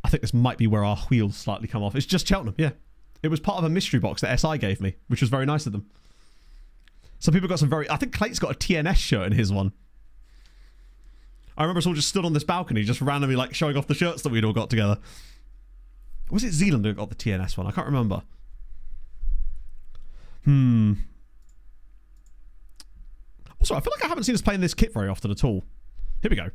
I think this might be where our wheels slightly come off. It's just Cheltenham, yeah. It was part of a mystery box that SI gave me, which was very nice of them. Some people got some very... I think Clay's got a TNS shirt in his one. I remember us all just stood on this balcony, just randomly like showing off the shirts that we'd all got together. Was it Zealand who got the TNS one? I can't remember. Also, I feel like I haven't seen us playing this kit very often at all. Here we go.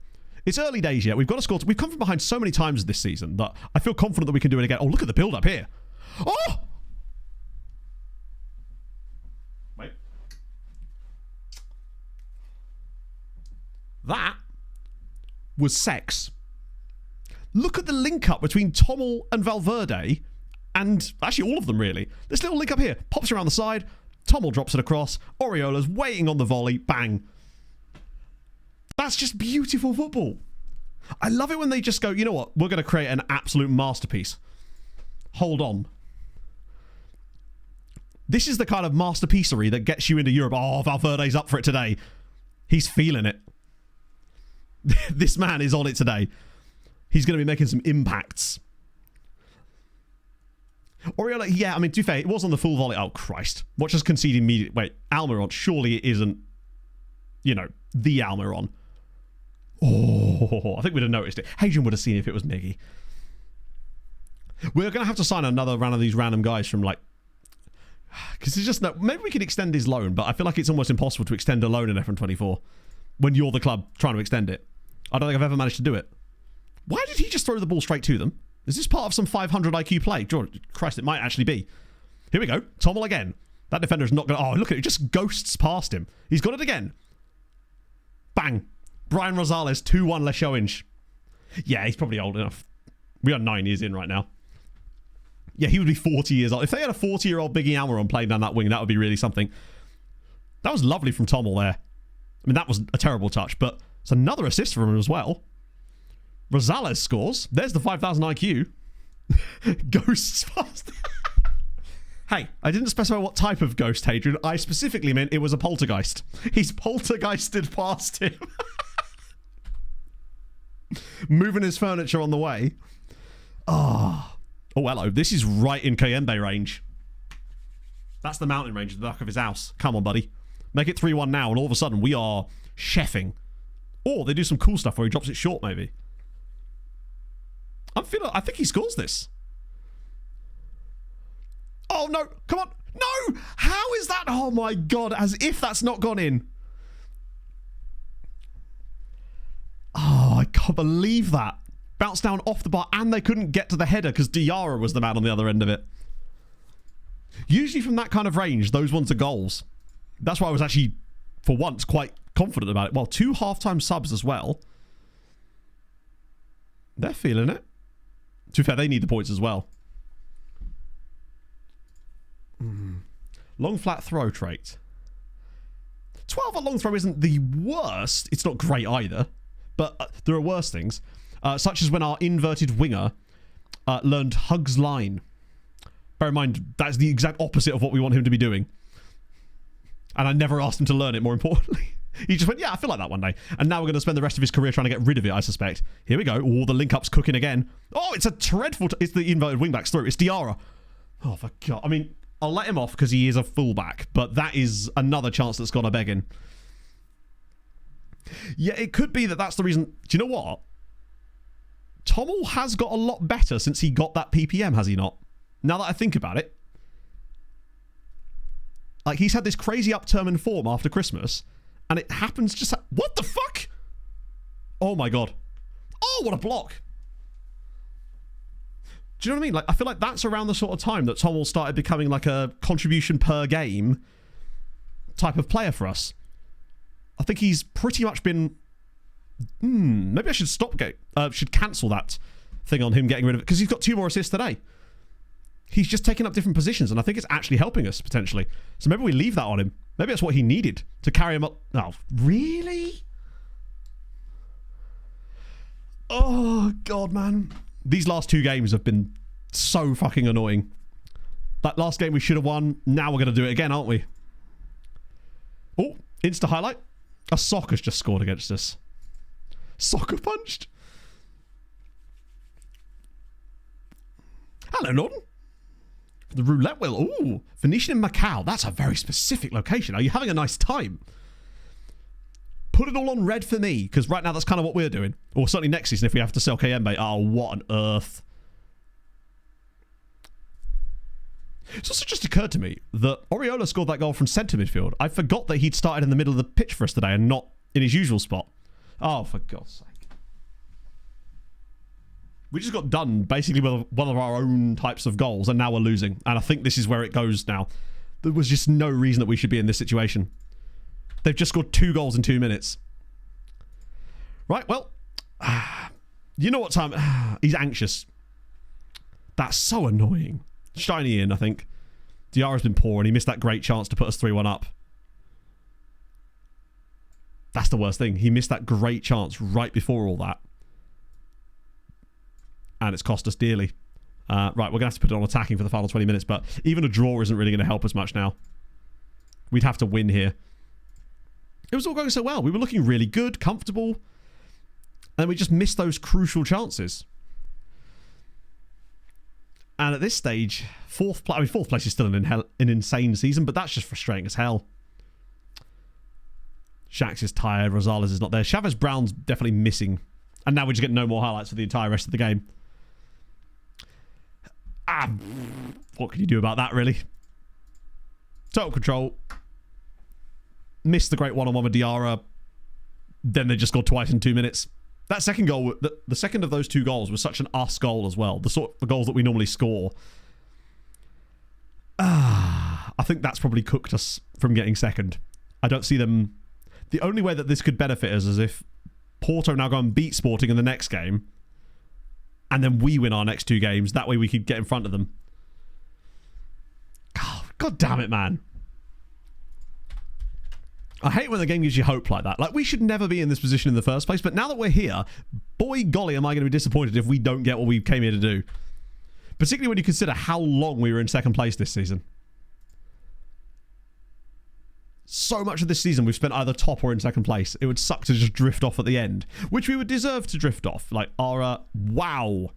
It's early days yet. We've got to score. We've come from behind so many times this season that I feel confident that we can do it again. Oh, look at the build up here. Oh! Wait. That was sex. Look at the link up between Tommel and Valverde, and actually all of them really. This little link up here pops around the side. Tommel drops it across. Oriola's waiting on the volley. Bang. That's just beautiful football. I love it when they just go, you know what? We're going to create an absolute masterpiece. Hold on. This is the kind of masterpiecery that gets you into Europe. Oh, Valverde's up for it today. He's feeling it. This man is on it today. He's going to be making some impacts. Oriola, yeah, I mean, to be fair, it was on the full volley. Oh, Christ. Watch us concede immediately. Wait, Almiron. Surely it isn't, you know, the Almiron. Oh, I think we'd have noticed it. Hadrian would have seen it if it was Miggy. We're going to have to sign another round of these random guys from, like... Because it's just... No, maybe we can extend his loan, but I feel like it's almost impossible to extend a loan in FM24 when you're the club trying to extend it. I don't think I've ever managed to do it. Why did he just throw the ball straight to them? Is this part of some 500 IQ play? Christ, it might actually be. Here we go. Tommel again. That defender's not going to... Oh, look at it. It just ghosts past him. He's got it again. Bang. Brian Rosales, 2-1 Leixões. Yeah, he's probably old enough. We are 9 years in right now. Yeah, he would be 40 years old. If they had a 40-year-old Biggie Almiron playing down that wing, that would be really something. That was lovely from Tommel there. I mean, that was a terrible touch, but it's another assist from him as well. Rosales scores. There's the 5,000 IQ. Ghosts fast. Hey, I didn't specify what type of ghost, Hadrian. I specifically meant it was a poltergeist. He's poltergeisted past him. Moving his furniture on the way. Oh, hello. This is right in Kayembe range. That's the mountain range at the back of his house. Come on, buddy. Make it 3-1 now, and all of a sudden we are chefing. Or they do some cool stuff where he drops it short, maybe. I think he scores this. Oh, no. Come on. No! How is that? Oh, my God. As if that's not gone in. Oh, I can't believe that. Bounced down off the bar, and they couldn't get to the header because Diarra was the man on the other end of it. Usually from that kind of range, those ones are goals. That's why I was actually, for once, quite confident about it. Well, 2 half-time subs as well. They're feeling it. To be fair, they need the points as well. Long flat throw trait. 12 at long throw isn't the worst. It's not great either. But there are worse things. Such as when our inverted winger learned Hug's line. Bear in mind, that's the exact opposite of what we want him to be doing. And I never asked him to learn it, more importantly. He just went, yeah, I feel like that one day. And now we're going to spend the rest of his career trying to get rid of it, I suspect. Here we go. Oh, the link-up's cooking again. Oh, it's a dreadful... It's the inverted wing-backs through. It's Diarra. Oh, for God. I mean, I'll let him off because he is a fullback. But that is another chance that's gone a begging. Yeah, it could be that that's the reason... Do you know what? Tommel has got a lot better since he got that PPM, has he not? Now that I think about it. Like, he's had this crazy upturn in form after Christmas... And it happens just... What the fuck? Oh, my God. Oh, what a block. Do you know what I mean? Like, I feel like that's around the sort of time that Tommel started becoming like a contribution per game type of player for us. I think he's pretty much been... maybe I should should cancel that thing on him getting rid of it. Because he's got 2 more assists today. He's just taking up different positions, and I think it's actually helping us, potentially. So maybe we leave that on him. Maybe that's what he needed to carry him up. Oh, really? Oh, God, man. These last 2 games have been so fucking annoying. That last game we should have won. Now we're going to do it again, aren't we? Oh, Insta highlight. A Soccer's just scored against us. Soccer punched. Hello, Norton. The roulette wheel. Ooh, Venetian in Macau. That's a very specific location. Are you having a nice time? Put it all on red for me, because right now that's kind of what we're doing. Or certainly next season if we have to sell Kayembe. Oh, what on earth. It's also just occurred to me that Oriola scored that goal from centre midfield. I forgot that he'd started in the middle of the pitch for us today and not in his usual spot. Oh, for God's sake. We just got done basically with one of our own types of goals, and now we're losing. And I think this is where it goes now. There was just no reason that we should be in this situation. They've just scored 2 goals in 2 minutes. Right, well, you know what time... He's anxious. That's so annoying. Shiny in, I think. Diarra's been poor, and he missed that great chance to put us 3-1 up. That's the worst thing. He missed that great chance right before all that. And it's cost us dearly. Right, we're going to have to put it on attacking for the final 20 minutes, but even a draw isn't really going to help us much now. We'd have to win here. It was all going so well. We were looking really good, comfortable, and we just missed those crucial chances. And at this stage, fourth place is still an insane season, but that's just frustrating as hell. Shax is tired. Rosales is not there. Chavez Brown's definitely missing. And now we just get no more highlights for the entire rest of the game. What can you do about that, really? Total control. Missed the great one-on-one with Diarra. Then they just scored twice in 2 minutes. That second goal, the second of those two goals was such an us goal as well. The goals that we normally score. I think that's probably cooked us from getting second. I don't see them... The only way that this could benefit us is if Porto now go and beat Sporting in the next game, and then we win our next 2 games. That way we could get in front of them. God damn it, man. I hate when the game gives you hope like that. Like, we should never be in this position in the first place, but now that we're here, boy golly am I going to be disappointed if we don't get what we came here to do. Particularly when you consider how long we were in second place this season. So much of this season we've spent either top or in second place. It would suck to just drift off at the end, which we would deserve to drift off. Like, wow.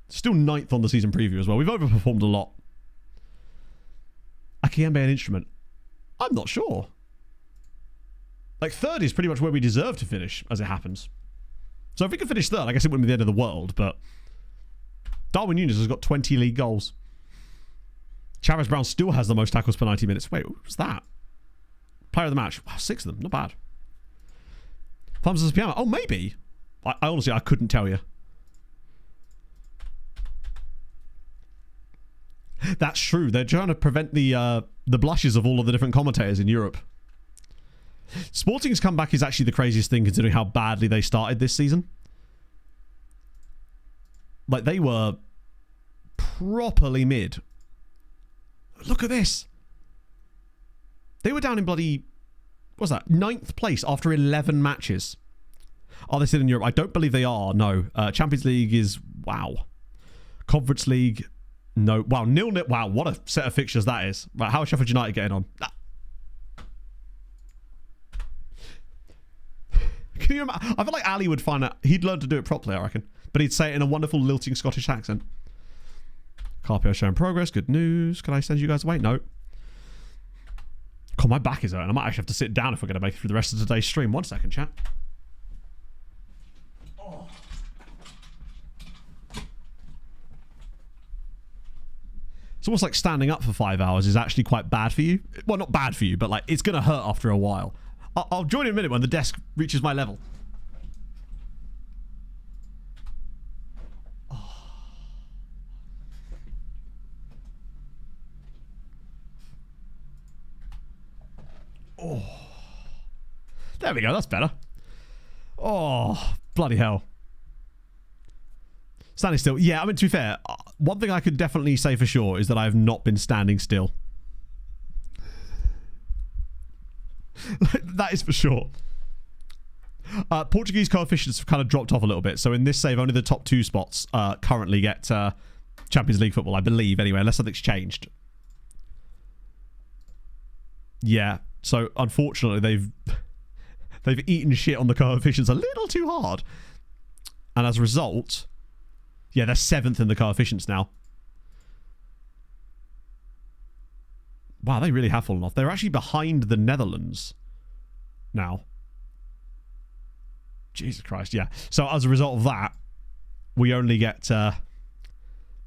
Still 9th on the season preview as well. We've overperformed a lot. Akiyembe an instrument. I'm not sure. Like, 3rd is pretty much where we deserve to finish, as it happens. So if we could finish 3rd, I guess it wouldn't be the end of the world, but Darwin Núñez has got 20 league goals. Chavez Brown still has the most tackles per 90 minutes. Wait, what was that? Player of the match. Wow, 6 of them. Not bad. Thumbs as piano. Oh, maybe. I honestly, I couldn't tell you. That's true. They're trying to prevent the blushes of all of the different commentators in Europe. Sporting's comeback is actually the craziest thing considering how badly they started this season. Like, they were properly mid. Look at this. They were down in bloody... What's that? 9th place after 11 matches. Are they still in Europe? I don't believe they are. No. Champions League is... Wow. Conference League... No. Wow. 0-0. Wow. What a set of fixtures that is. Right. How is Sheffield United getting on? Can you imagine? I feel like Ali would find out. He'd learn to do it properly, I reckon. But he'd say it in a wonderful lilting Scottish accent. Carpio showing progress. Good news. Can I send you guys away? No. God, my back is hurting. I might actually have to sit down if we're going to make it through the rest of today's stream. 1 second, chat. Oh. It's almost like standing up for 5 hours is actually quite bad for you. Well, not bad for you, but like it's going to hurt after a while. I'll join in a minute when the desk reaches my level. Oh. There we go, that's better. Oh, bloody hell. Standing still. Yeah, I mean, to be fair, one thing I could definitely say for sure is that I have not been standing still. That is for sure. Portuguese coefficients have kind of dropped off a little bit. So in this save, only the top 2 spots currently get Champions League football, I believe, anyway, unless something's changed. Yeah. So unfortunately, they've eaten shit on the coefficients a little too hard, and as a result, yeah, they're 7th in the coefficients now. Wow, they really have fallen off. They're actually behind the Netherlands now. Jesus Christ, yeah. So as a result of that, we only get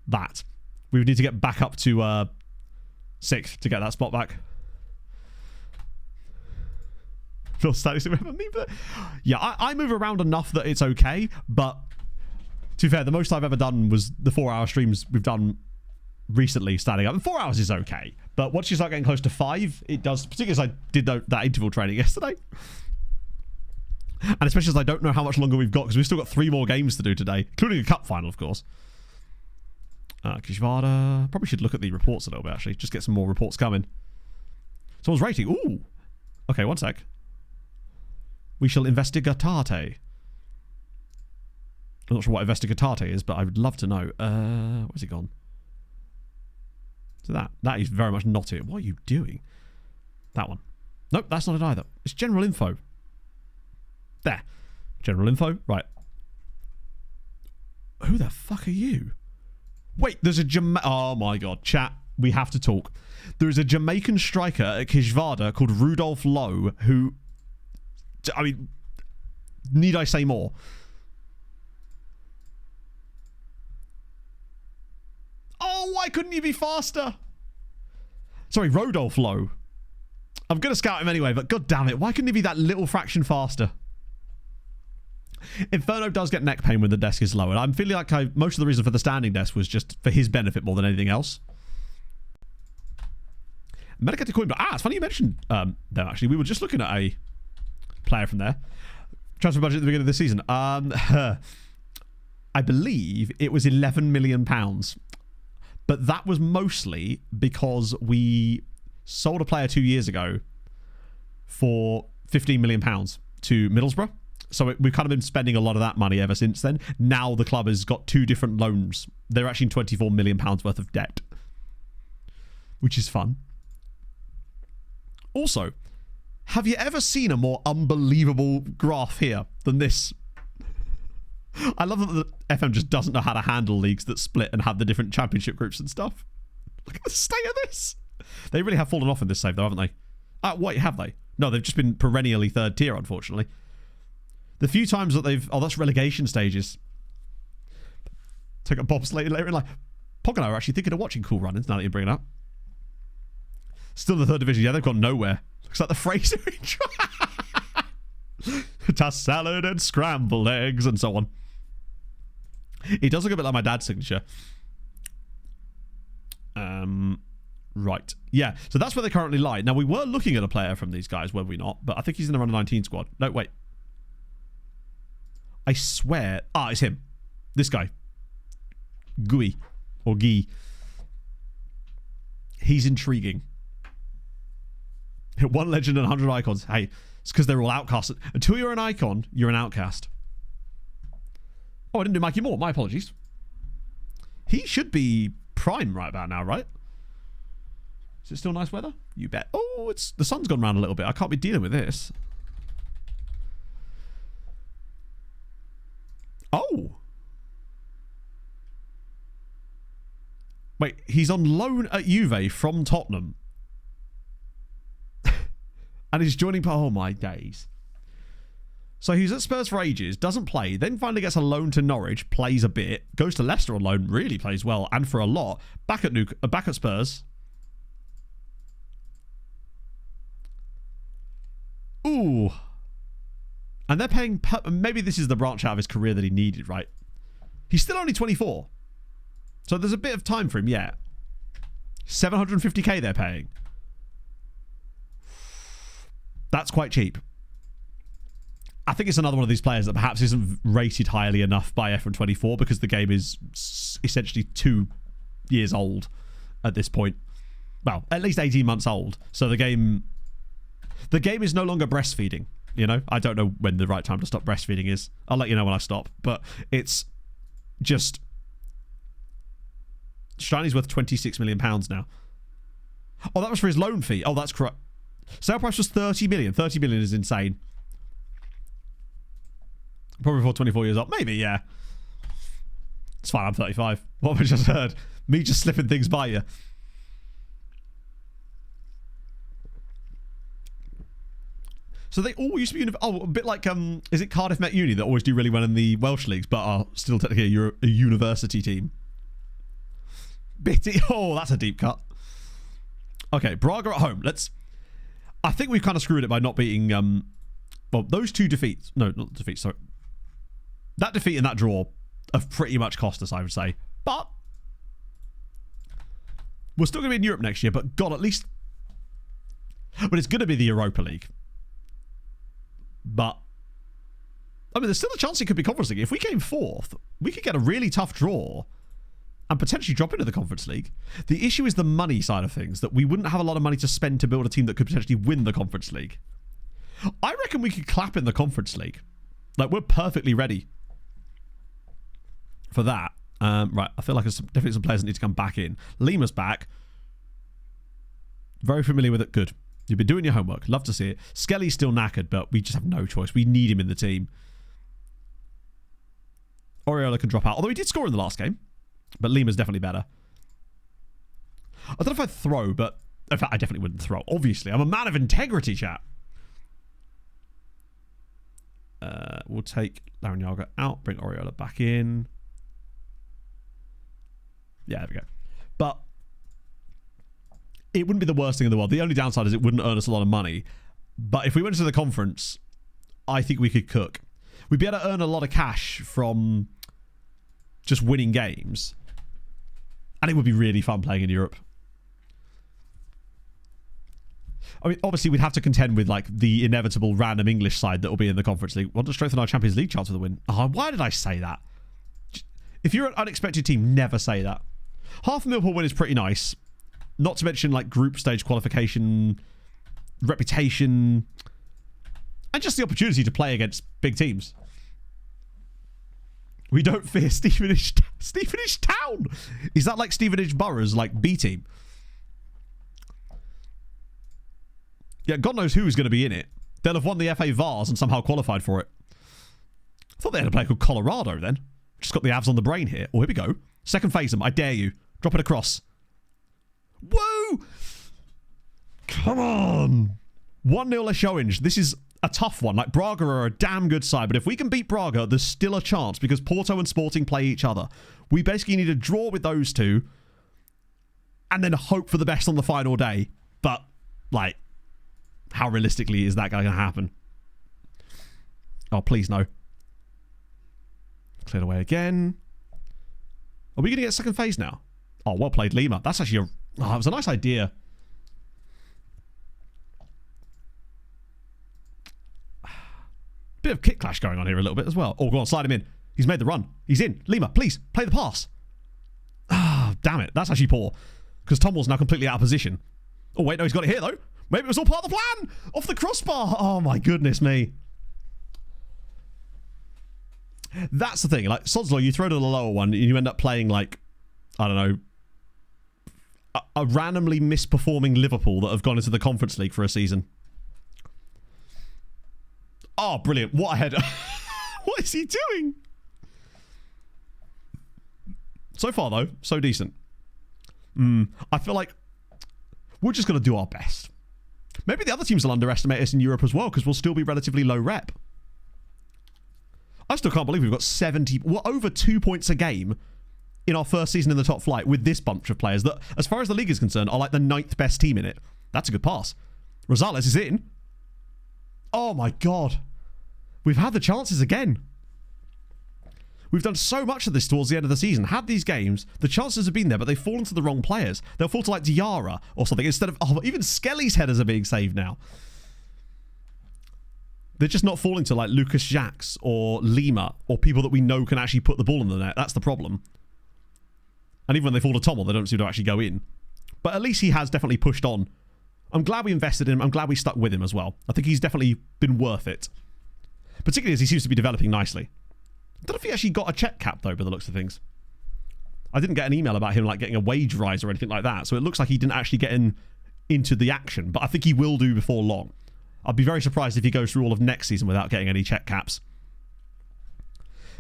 that. We would need to get back up to 6th to get that spot back. Yeah, I move around enough that it's okay, but to be fair, the most I've ever done was the 4-hour streams we've done recently standing up. And 4 hours is okay, but once you start getting close to 5, it does, particularly as I did that interval training yesterday. And especially as I don't know how much longer we've got, because we've still got 3 more games to do today, including a cup final, of course. Kishvada. Probably should look at the reports a little bit, actually. Just get some more reports coming. Someone's rating. Ooh. Okay, one sec. We shall investigatate. I'm not sure what investigatate is, but I would love to know. Where's it gone? So that is very much not it. What are you doing? That one. Nope, that's not it either. It's general info. There. General info. Right. Who the fuck are you? Wait, there's a oh my god, chat. We have to talk. There is a Jamaican striker at Kishvada called Rudolph Lowe who... I mean, need I say more? Oh, why couldn't you be faster? Sorry, Rodolph Lowe. I'm going to scout him anyway, but god damn it, why couldn't he be that little fraction faster? Inferno does get neck pain when the desk is low, and I'm feeling like most of the reason for the standing desk was just for his benefit more than anything else. Medicated coin, but it's funny you mentioned them actually. We were just looking at a player from there. Transfer budget at the beginning of the season. I believe it was £11 million. But that was mostly because we sold a player 2 years ago for £15 million to Middlesbrough. So we've kind of been spending a lot of that money ever since then. Now the club has got 2 different loans. They're actually £24 million worth of debt, which is fun. Also, have you ever seen a more unbelievable graph here than this? I love that the FM just doesn't know how to handle leagues that split and have the different championship groups and stuff. Look at the state of this. They really have fallen off in this save, though, haven't they? Wait, have they? No, they've just been perennially third tier, unfortunately. The few times that they've... Oh, that's relegation stages. Take a bobsleigh later in life. Pog and I are actually thinking of watching Cool Runnings now that you bring it up. Still in the third division. Yeah, they've gone nowhere. Looks like the Fraser intro. Toss salad and scrambled eggs and so on. It does look a bit like my dad's signature. Right. Yeah, so that's where they currently lie. Now, we were looking at a player from these guys, were we not? But I think he's in the under 19 squad. No, wait. I swear. It's him. This guy. Gui. Or Guy. He's intriguing. 1 legend and 100 icons. Hey, it's because they're all outcasts. Until you're an icon, you're an outcast. Oh, I didn't do Mikey Moore. My apologies. He should be prime right about now, right? Is it still nice weather? You bet. Oh, the sun's gone round a little bit. I can't be dealing with this. Oh. Wait, he's on loan at Juve from Tottenham. And he's joining... Oh, my days. So he's at Spurs for ages, doesn't play, then finally gets a loan to Norwich, plays a bit, goes to Leicester on loan, really plays well, and for a lot. Back at Spurs. Ooh. And they're paying... Maybe this is the branch out of his career that he needed, right? He's still only 24. So there's a bit of time for him yet. 750k they're paying. That's quite cheap. I think it's another one of these players that perhaps isn't rated highly enough by F124 because the game is essentially 2 years old at this point. Well, at least 18 months old. So the game is no longer breastfeeding. You know, I don't know when the right time to stop breastfeeding is. I'll let you know when I stop. But it's just... Shiny's worth £26 million now. Oh, that was for his loan fee. Oh, that's correct. Sale price was 30 million. 30 million is insane. Probably before 24 years old. Maybe, yeah. It's fine, I'm 35. What have I just heard? Me just slipping things by you. So they all used to be... a bit like... is it Cardiff Met Uni that always do really well in the Welsh leagues, but are still technically a university team? Bitty. Oh, that's a deep cut. Okay, Braga at home. I think we've kind of screwed it by not beating... well, those 2 defeats... No, not defeats, sorry. That defeat and that draw have pretty much cost us, I would say. But we're still going to be in Europe next year, but God, at least... But it's going to be the Europa League. But, I mean, there's still a chance it could be Conference League. If we came 4th, we could get a really tough draw and potentially drop into the Conference League. The issue is the money side of things, that we wouldn't have a lot of money to spend to build a team that could potentially win the Conference League. I reckon we could clap in the Conference League. Like, we're perfectly ready for that. Right, I feel like there's definitely some players that need to come back in. Lima's back. Very familiar with it. Good. You've been doing your homework. Love to see it. Skelly's still knackered, but we just have no choice. We need him in the team. Oriola can drop out, although he did score in the last game. But Lima's definitely better. I don't know if I'd throw, but in fact, I definitely wouldn't throw. Obviously, I'm a man of integrity, chat. We'll take Larrañaga out, bring Oriola back in. Yeah, there we go. But it wouldn't be the worst thing in the world. The only downside is it wouldn't earn us a lot of money. But if we went to the conference, I think we could cook. We'd be able to earn a lot of cash from just winning games. And it would be really fun playing in Europe. I mean, obviously, we'd have to contend with like the inevitable random English side that will be in the Conference League. Want to strengthen our Champions League chance of the win. Oh, why did I say that? If you're an unexpected team, never say that. Half a Millpool win is pretty nice. Not to mention like group stage qualification, reputation, and just the opportunity to play against big teams. We don't fear Stevenage Town. Is that like Stevenage Borough's like B team? Yeah, God knows who's going to be in it. They'll have won the FA Vars and somehow qualified for it. I thought they had a player called Colorado then. Just got the abs on the brain here. Oh, here we go. Second phase them. I dare you. Drop it across. Woo! Come on. 1-0 Leixões. This is a tough one. Like, Braga are a damn good side, but if we can beat Braga, there's still a chance because Porto and Sporting play each other. We basically need to draw with those two and then hope for the best on the final day. But, like, how realistically is that going to happen? Oh, please no. Cleared away again. Are we going to get second phase now? Oh, well played, Lima. That's actually a... Oh, it was a nice idea. Bit of kick clash going on here a little bit as well. Oh, go on, slide him in. He's made the run. He's in. Lima, please, play the pass. Ah, damn it. That's actually poor. Because Tomwell's now completely out of position. Oh, wait, no, he's got it here, though. Maybe it was all part of the plan. Off the crossbar. Oh, my goodness me. That's the thing. Like, Sod's Law, you throw to the lower one and you end up playing, like, I don't know, a randomly misperforming Liverpool that have gone into the Conference League for a season. Oh, brilliant. What a header. What is he doing? So far, though, so decent. I feel like we're just going to do our best. Maybe the other teams will underestimate us in Europe as well because we'll still be relatively low rep. I still can't believe we've got 70... We're over 2 points a game in our first season in the top flight with this bunch of players that, as far as the league is concerned, are like the 9th best team in it. That's a good pass. Rosales is in. Oh my God. We've had the chances again. We've done so much of this towards the end of the season. Had these games, the chances have been there, but they've fallen to the wrong players. They'll fall to like Diarra or something instead of... Oh, even Skelly's headers are being saved now. They're just not falling to like Lucas Jacques or Lima or people that we know can actually put the ball in the net. That's the problem. And even when they fall to Tommel, they don't seem to actually go in. But at least he has definitely pushed on. I'm glad we invested in him. I'm glad we stuck with him as well. I think he's definitely been worth it. Particularly as he seems to be developing nicely. I don't know if he actually got a check cap, though, by the looks of things. I didn't get an email about him like getting a wage rise or anything like that. So it looks like he didn't actually get into the action. But I think he will do before long. I'd be very surprised if he goes through all of next season without getting any check caps.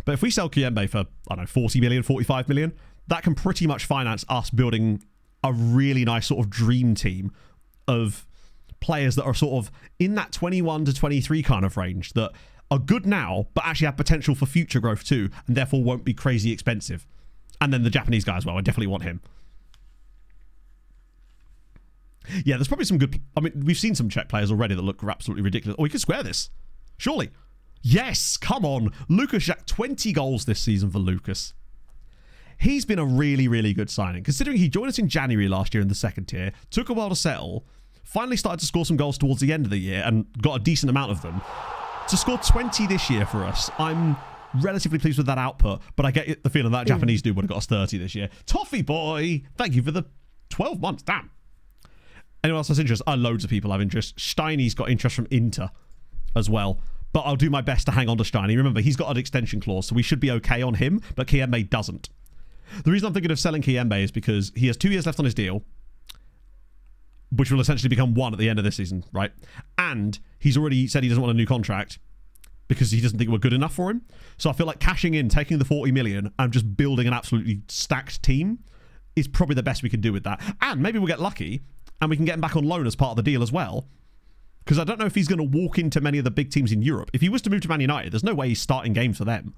But if we sell Kiembe for, I don't know, 40 million, 45 million, that can pretty much finance us building a really nice sort of dream team of players that are sort of in that 21 to 23 kind of range that are good now, but actually have potential for future growth too, and therefore won't be crazy expensive. And then the Japanese guy as well. I definitely want him. Yeah, there's probably some good... I mean, we've seen some Czech players already that look absolutely ridiculous. Oh, he could square this. Surely. Yes, come on. Lucas Jacques, 20 goals this season for Lucas. He's been a really, really good signing. Considering he joined us in January last year in the second tier, took a while to settle, finally started to score some goals towards the end of the year and got a decent amount of them. To score 20 this year for us, I'm relatively pleased with that output, but I get the feeling that Japanese dude would have got us 30 this year. Toffee boy! Thank you for the 12 months. Damn. Anyone else has interest? Loads of people have interest. Steiny's got interest from Inter. as well. But I'll do my best to hang on to Steiny. Remember, he's got an extension clause, so we should be okay on him, but Kiembe doesn't. The reason I'm thinking of selling Kiembe is because he has 2 years left on his deal, which will essentially become 1 at the end of this season, right? And he's already said he doesn't want a new contract because he doesn't think we're good enough for him. So I feel like cashing in, taking the 40 million, and just building an absolutely stacked team is probably the best we can do with that. And maybe we'll get lucky, and we can get him back on loan as part of the deal as well. Because I don't know if he's going to walk into many of the big teams in Europe. If he was to move to Man United, there's no way he's starting games for them.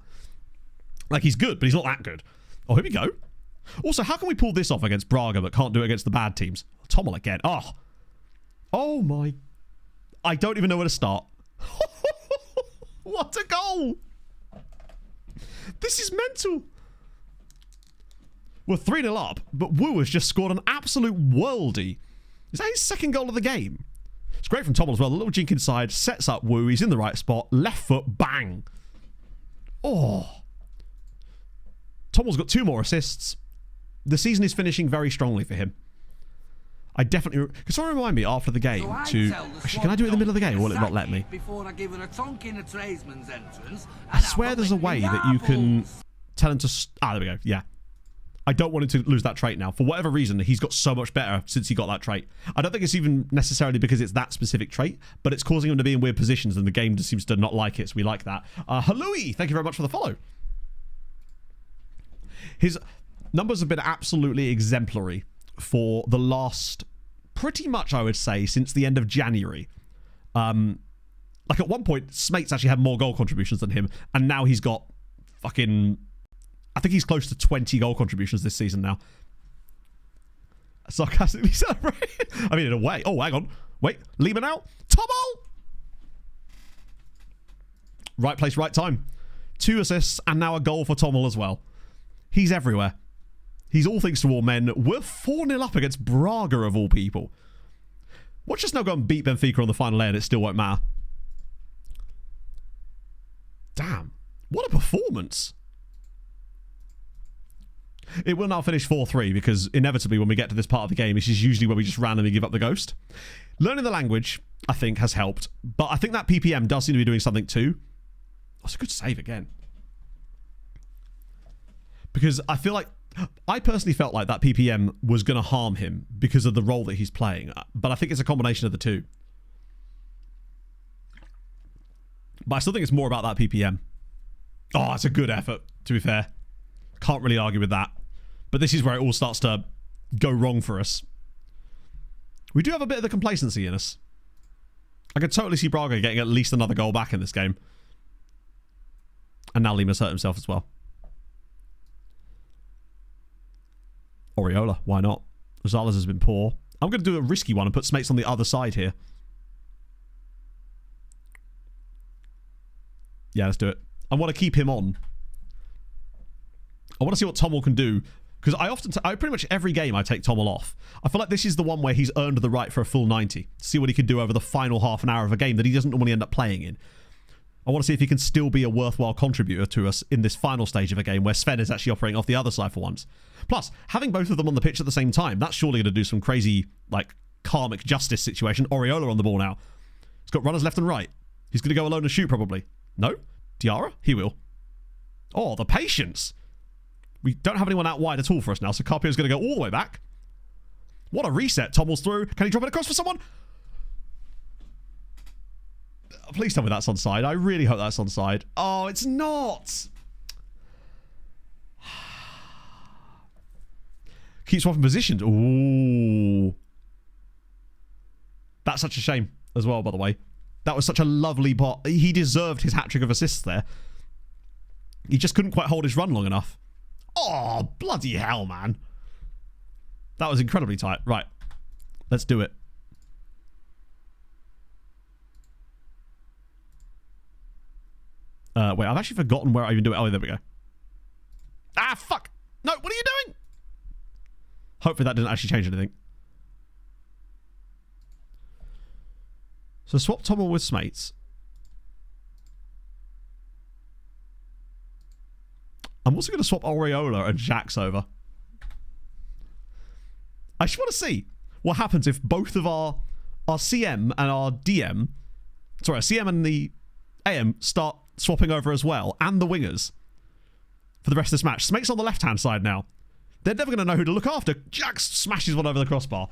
Like, he's good, but he's not that good. Oh, here we go. Also, how can we pull this off against Braga but can't do it against the bad teams? Tommel again. Oh my. I don't even know where to start. What a goal. This is mental. We're 3-0 up, but Wu has just scored an absolute worldie. Is that his second goal of the game? It's great from Tommel as well. The little jink inside, sets up Wu. He's in the right spot. Left foot, bang. Oh. Tommel's got 2 more assists. The season is finishing very strongly for him. I definitely... Can someone remind me after the game to... Actually, can I do it in the middle of the game or will it not let me? I swear there's a way that you can tell him to... there we go. Yeah. I don't want him to lose that trait now. For whatever reason, he's got so much better since he got that trait. I don't think it's even necessarily because it's that specific trait, but it's causing him to be in weird positions and the game just seems to not like it, so we like that. Halloui, thank you very much for the follow. His numbers have been absolutely exemplary for the last, pretty much I would say, since the end of January. Like at one point, Smates actually had more goal contributions than him, and now he's got fucking... I think he's close to 20 goal contributions this season now. Sarcastically celebrated. I mean, in a way. Oh, hang on. Wait, Lehman out. Tommel! Right place, right time. 2 assists and now a goal for Tommel as well. He's everywhere. He's all things to all men. We're 4-0 up against Braga of all people. Watch us now go and beat Benfica on the final day and it still won't matter. Damn. What a performance. It will now finish 4-3 because inevitably when we get to this part of the game, this is usually where we just randomly give up the ghost. Learning the language, I think, has helped. But I think that PPM does seem to be doing something too. That's a good save again. Because I feel like... I personally felt like that PPM was going to harm him because of the role that he's playing. But I think it's a combination of the two. But I still think it's more about that PPM. Oh, it's a good effort, to be fair. Can't really argue with that. But this is where it all starts to go wrong for us. We do have a bit of the complacency in us. I could totally see Braga getting at least another goal back in this game. And now Lima's hurt himself as well. Oriola, why not? Rosales has been poor. I'm going to do a risky one and put Smates on the other side here. Yeah, let's do it. I want to keep him on. I want to see what Tommel can do. Because I pretty much every game I take Tommel off. I feel like this is the one where he's earned the right for a full 90. See what he can do over the final half an hour of a game that he doesn't normally end up playing in. I want to see if he can still be a worthwhile contributor to us in this final stage of a game where Sven is actually operating off the other side for once. Plus, having both of them on the pitch at the same time, that's surely going to do some crazy, like, karmic justice situation. Oriola on the ball now. He's got runners left and right. He's going to go alone and shoot, probably. No? Diarra? He will. Oh, the patience. We don't have anyone out wide at all for us now, so Carpio's going to go all the way back. What a reset. Tommel's through. Can he drop it across for someone? Please tell me that's onside. I really hope that's onside. Oh, it's not. Keep swapping positions. Ooh. That's such a shame as well, by the way. That was such a lovely bot. He deserved his hat-trick of assists there. He just couldn't quite hold his run long enough. Oh, bloody hell, man. That was incredibly tight. Right. Let's do it. Wait, I've actually forgotten where I even do it. Oh, there we go. Ah, fuck. No, what are you doing? Hopefully that didn't actually change anything. So swap Tommel with Smates. I'm also going to swap Oriola and Jax over. I just want to see what happens if both of our CM and our DM sorry, CM and the AM start swapping over as well, and the wingers for the rest of this match. Snake's on the left-hand side now. They're never going to know who to look after. Jax smashes one over the crossbar.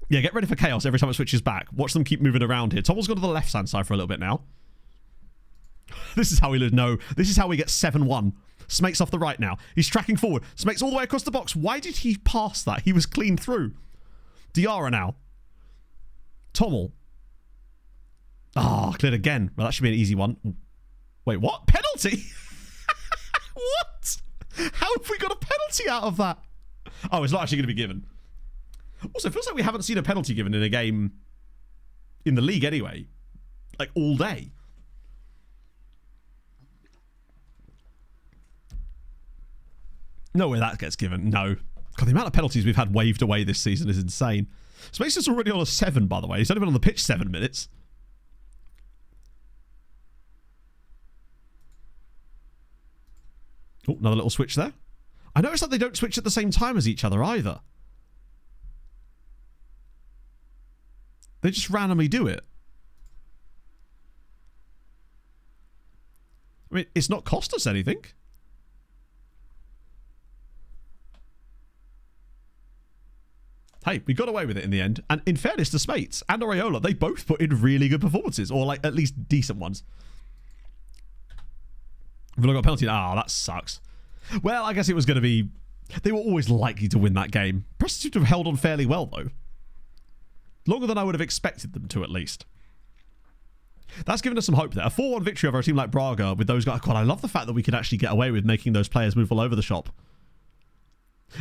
Yeah, get ready for chaos every time it switches back. Watch them keep moving around here. Tommel's gone to the left-hand side for a little bit now. This is how we lose. No, this is how we get 7-1. Snake's off the right now. He's tracking forward. Snake's all the way across the box. Why did he pass that? He was clean through. Diarra now. Tommel. Ah, cleared again. Well, that should be an easy one. Wait, what? Penalty? What? How have we got a penalty out of that? Oh, it's not actually going to be given. Also, it feels like we haven't seen a penalty given in a game in the league anyway. Like, all day. No way that gets given. No. God, the amount of penalties we've had waved away this season is insane. Spacer's already on a 7, by the way. He's only been on the pitch 7 minutes. Oh, another little switch there. I noticed that they don't switch at the same time as each other either. They just randomly do it. I mean, it's not cost us anything. Hey, we got away with it in the end. And in fairness to Spates and Areola, they both put in really good performances. Or, like, at least decent ones. We've not got a penalty. Ah, that sucks. Well, I guess it was going to be... They were always likely to win that game. Prostitute have held on fairly well, though. Longer than I would have expected them to, at least. That's given us some hope there. A 4-1 victory over a team like Braga with those guys. God, I love the fact that we could actually get away with making those players move all over the shop.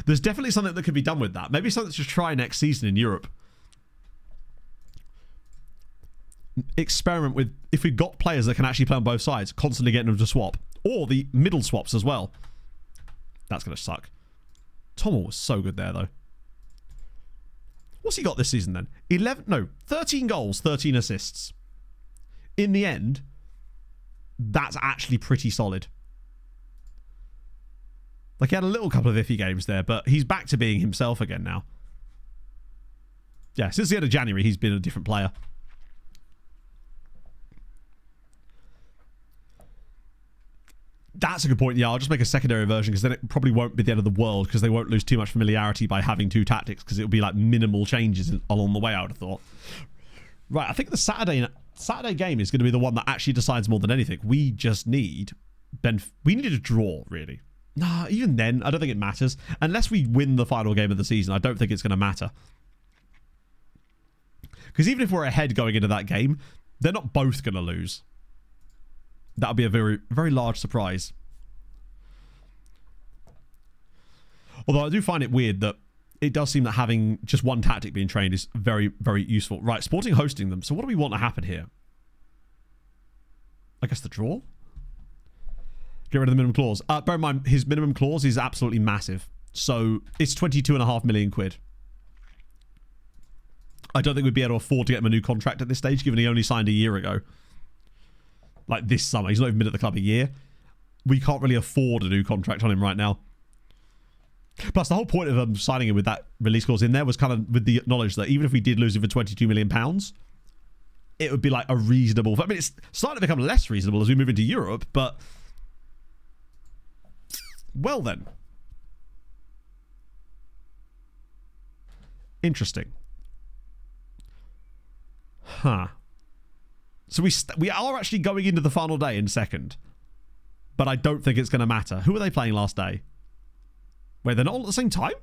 There's definitely something that could be done with that. Maybe something to try next season in Europe. Experiment with, if we've got players that can actually play on both sides, constantly getting them to swap. Or the middle swaps as well. That's going to suck. Tommel was so good there, though. What's he got this season, then? 13 goals, 13 assists. In the end, that's actually pretty solid. Like, he had a little couple of iffy games there, but he's back to being himself again now. Yeah, since the end of January, he's been a different player. That's a good point. Yeah, I'll just make a secondary version because then it probably won't be the end of the world because they won't lose too much familiarity by having two tactics because it'll be like minimal changes along the way, I would have thought. Right, I think the Saturday game is going to be the one that actually decides more than anything. We just need... We needed a draw, really. Nah, even then, I don't think it matters. Unless we win the final game of the season, I don't think it's going to matter. Because even if we're ahead going into that game, they're not both going to lose. That would be a very, very large surprise. Although I do find it weird that it does seem that having just one tactic being trained is very, very useful. Right, Sporting hosting them. So what do we want to happen here? I guess the draw? Get rid of the minimum clause. Bear in mind, his minimum clause is absolutely massive. So it's 22.5 million quid. I don't think we'd be able to afford to get him a new contract at this stage, given he only signed a year ago. Like this summer. He's not even been at the club a year. We can't really afford a new contract on him right now. Plus, the whole point of signing him with that release clause in there was kind of with the knowledge that even if we did lose him for £22 million, it would be like a reasonable... I mean, it's starting to become less reasonable as we move into Europe, but... Well then. Interesting. Huh. So we are actually going into the final day in second. But I don't think it's going to matter. Who were they playing last day? Wait, they're not all at the same time?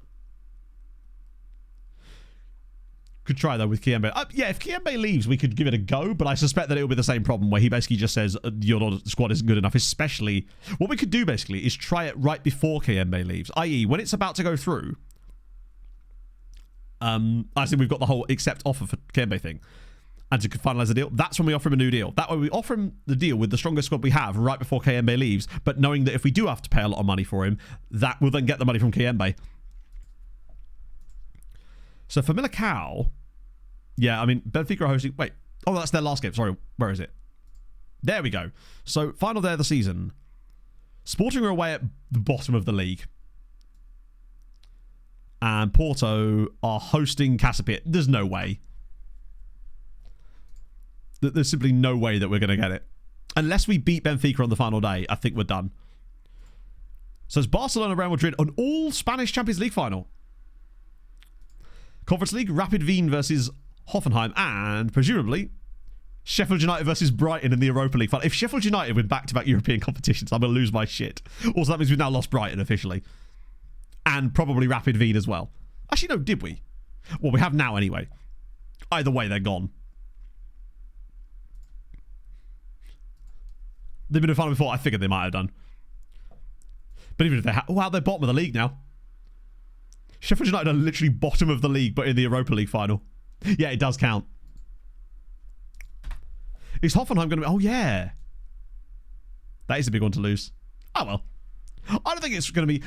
Could try, though, with Kiembe. Yeah, if Kiembe leaves, we could give it a go, but I suspect that it'll be the same problem where he basically just says your squad isn't good enough, especially... What we could do, basically, is try it right before Kiembe leaves, i.e., when it's about to go through... I think we've got the whole accept offer for Kiembe thing. And to finalise the deal, that's when we offer him a new deal. That way we offer him the deal with the strongest squad we have right before Kiembe leaves, but knowing that if we do have to pay a lot of money for him, that will then get the money from Kiembe. So for Millicao... Yeah, I mean, Benfica are hosting... Wait. Oh, that's their last game. Sorry, where is it? There we go. So, final day of the season. Sporting are away at the bottom of the league. And Porto are hosting Casapia. There's no way. There's simply no way that we're going to get it. Unless we beat Benfica on the final day, I think we're done. So it's Barcelona, Real Madrid, an all-Spanish Champions League final. Conference League, Rapid Wien versus Hoffenheim, and presumably Sheffield United versus Brighton in the Europa League final. If Sheffield United win back-to-back European competitions, I'm going to lose my shit. Also, that means we've now lost Brighton officially. And probably Rapid Wien as well. Actually, no, did we? Well, we have now anyway. Either way, they're gone. They've been in a final before. I figured they might have done. But even if they have... Wow, they're bottom of the league now. Sheffield United are literally bottom of the league, but in the Europa League final. Yeah, it does count. Is Hoffenheim going to be... Oh, yeah. That is a big one to lose. Oh, well. I don't think it's going to be...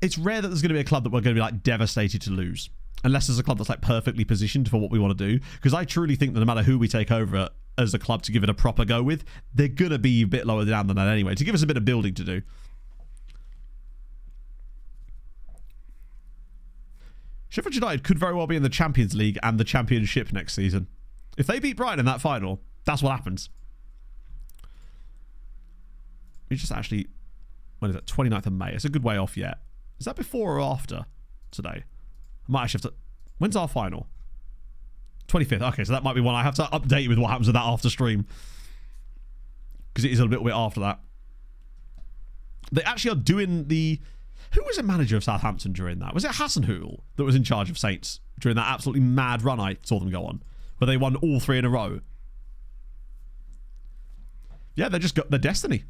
It's rare that there's going to be a club that we're going to be, like, devastated to lose. Unless there's a club that's, like, perfectly positioned for what we want to do. Because I truly think that no matter who we take over as a club to give it a proper go with, they're going to be a bit lower down than that anyway, to give us a bit of building to do. Sheffield United could very well be in the Champions League and the Championship next season. If they beat Brighton in that final, that's what happens. We just actually... When is it? 29th of May. It's a good way off yet. Is that before or after today? I might actually have to... When's our final? 25th. Okay, so that might be one I have to update with what happens with that after stream. Because it is a little bit after that. They actually are doing the... Who was the manager of Southampton during that? Was it Hasenhüttl that was in charge of Saints during that absolutely mad run I saw them go on? Where they won all 3 in a row. Yeah, they just got their destiny.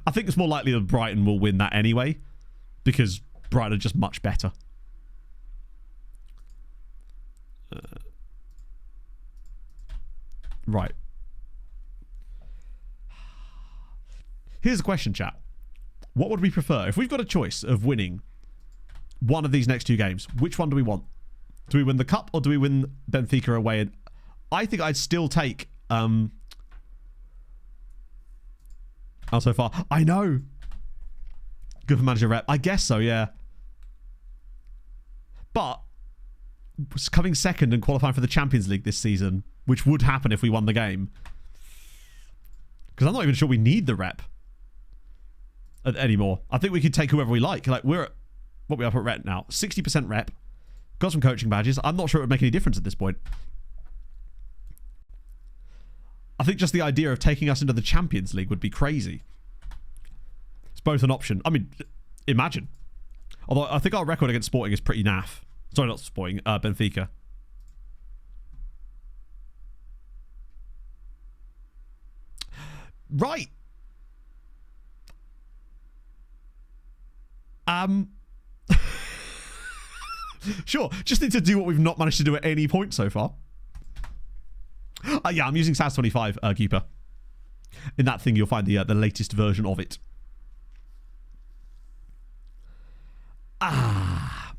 I think it's more likely that Brighton will win that anyway. Because Brighton are just much better. Right. Here's a question, chat. What would we prefer? If we've got a choice of winning one of these next 2 games, which one do we want? Do we win the Cup or do we win Benfica away? And I think I'd still take... Oh, so far. I know. Good for manager rep. I guess so, yeah. But coming second and qualifying for the Champions League this season, which would happen if we won the game. Because I'm not even sure we need the rep anymore. I think we could take whoever we like. Like, we're at... What we up at rep now? 60% rep. Got some coaching badges. I'm not sure it would make any difference at this point. I think just the idea of taking us into the Champions League would be crazy. It's both an option. I mean, imagine. Although I think our record against Sporting is pretty naff. Sorry, not Sporting. Benfica. Right. Sure. Just need to do what we've not managed to do at any point so far. Yeah, I'm using SAS25, Keeper. In that thing, you'll find the latest version of it. I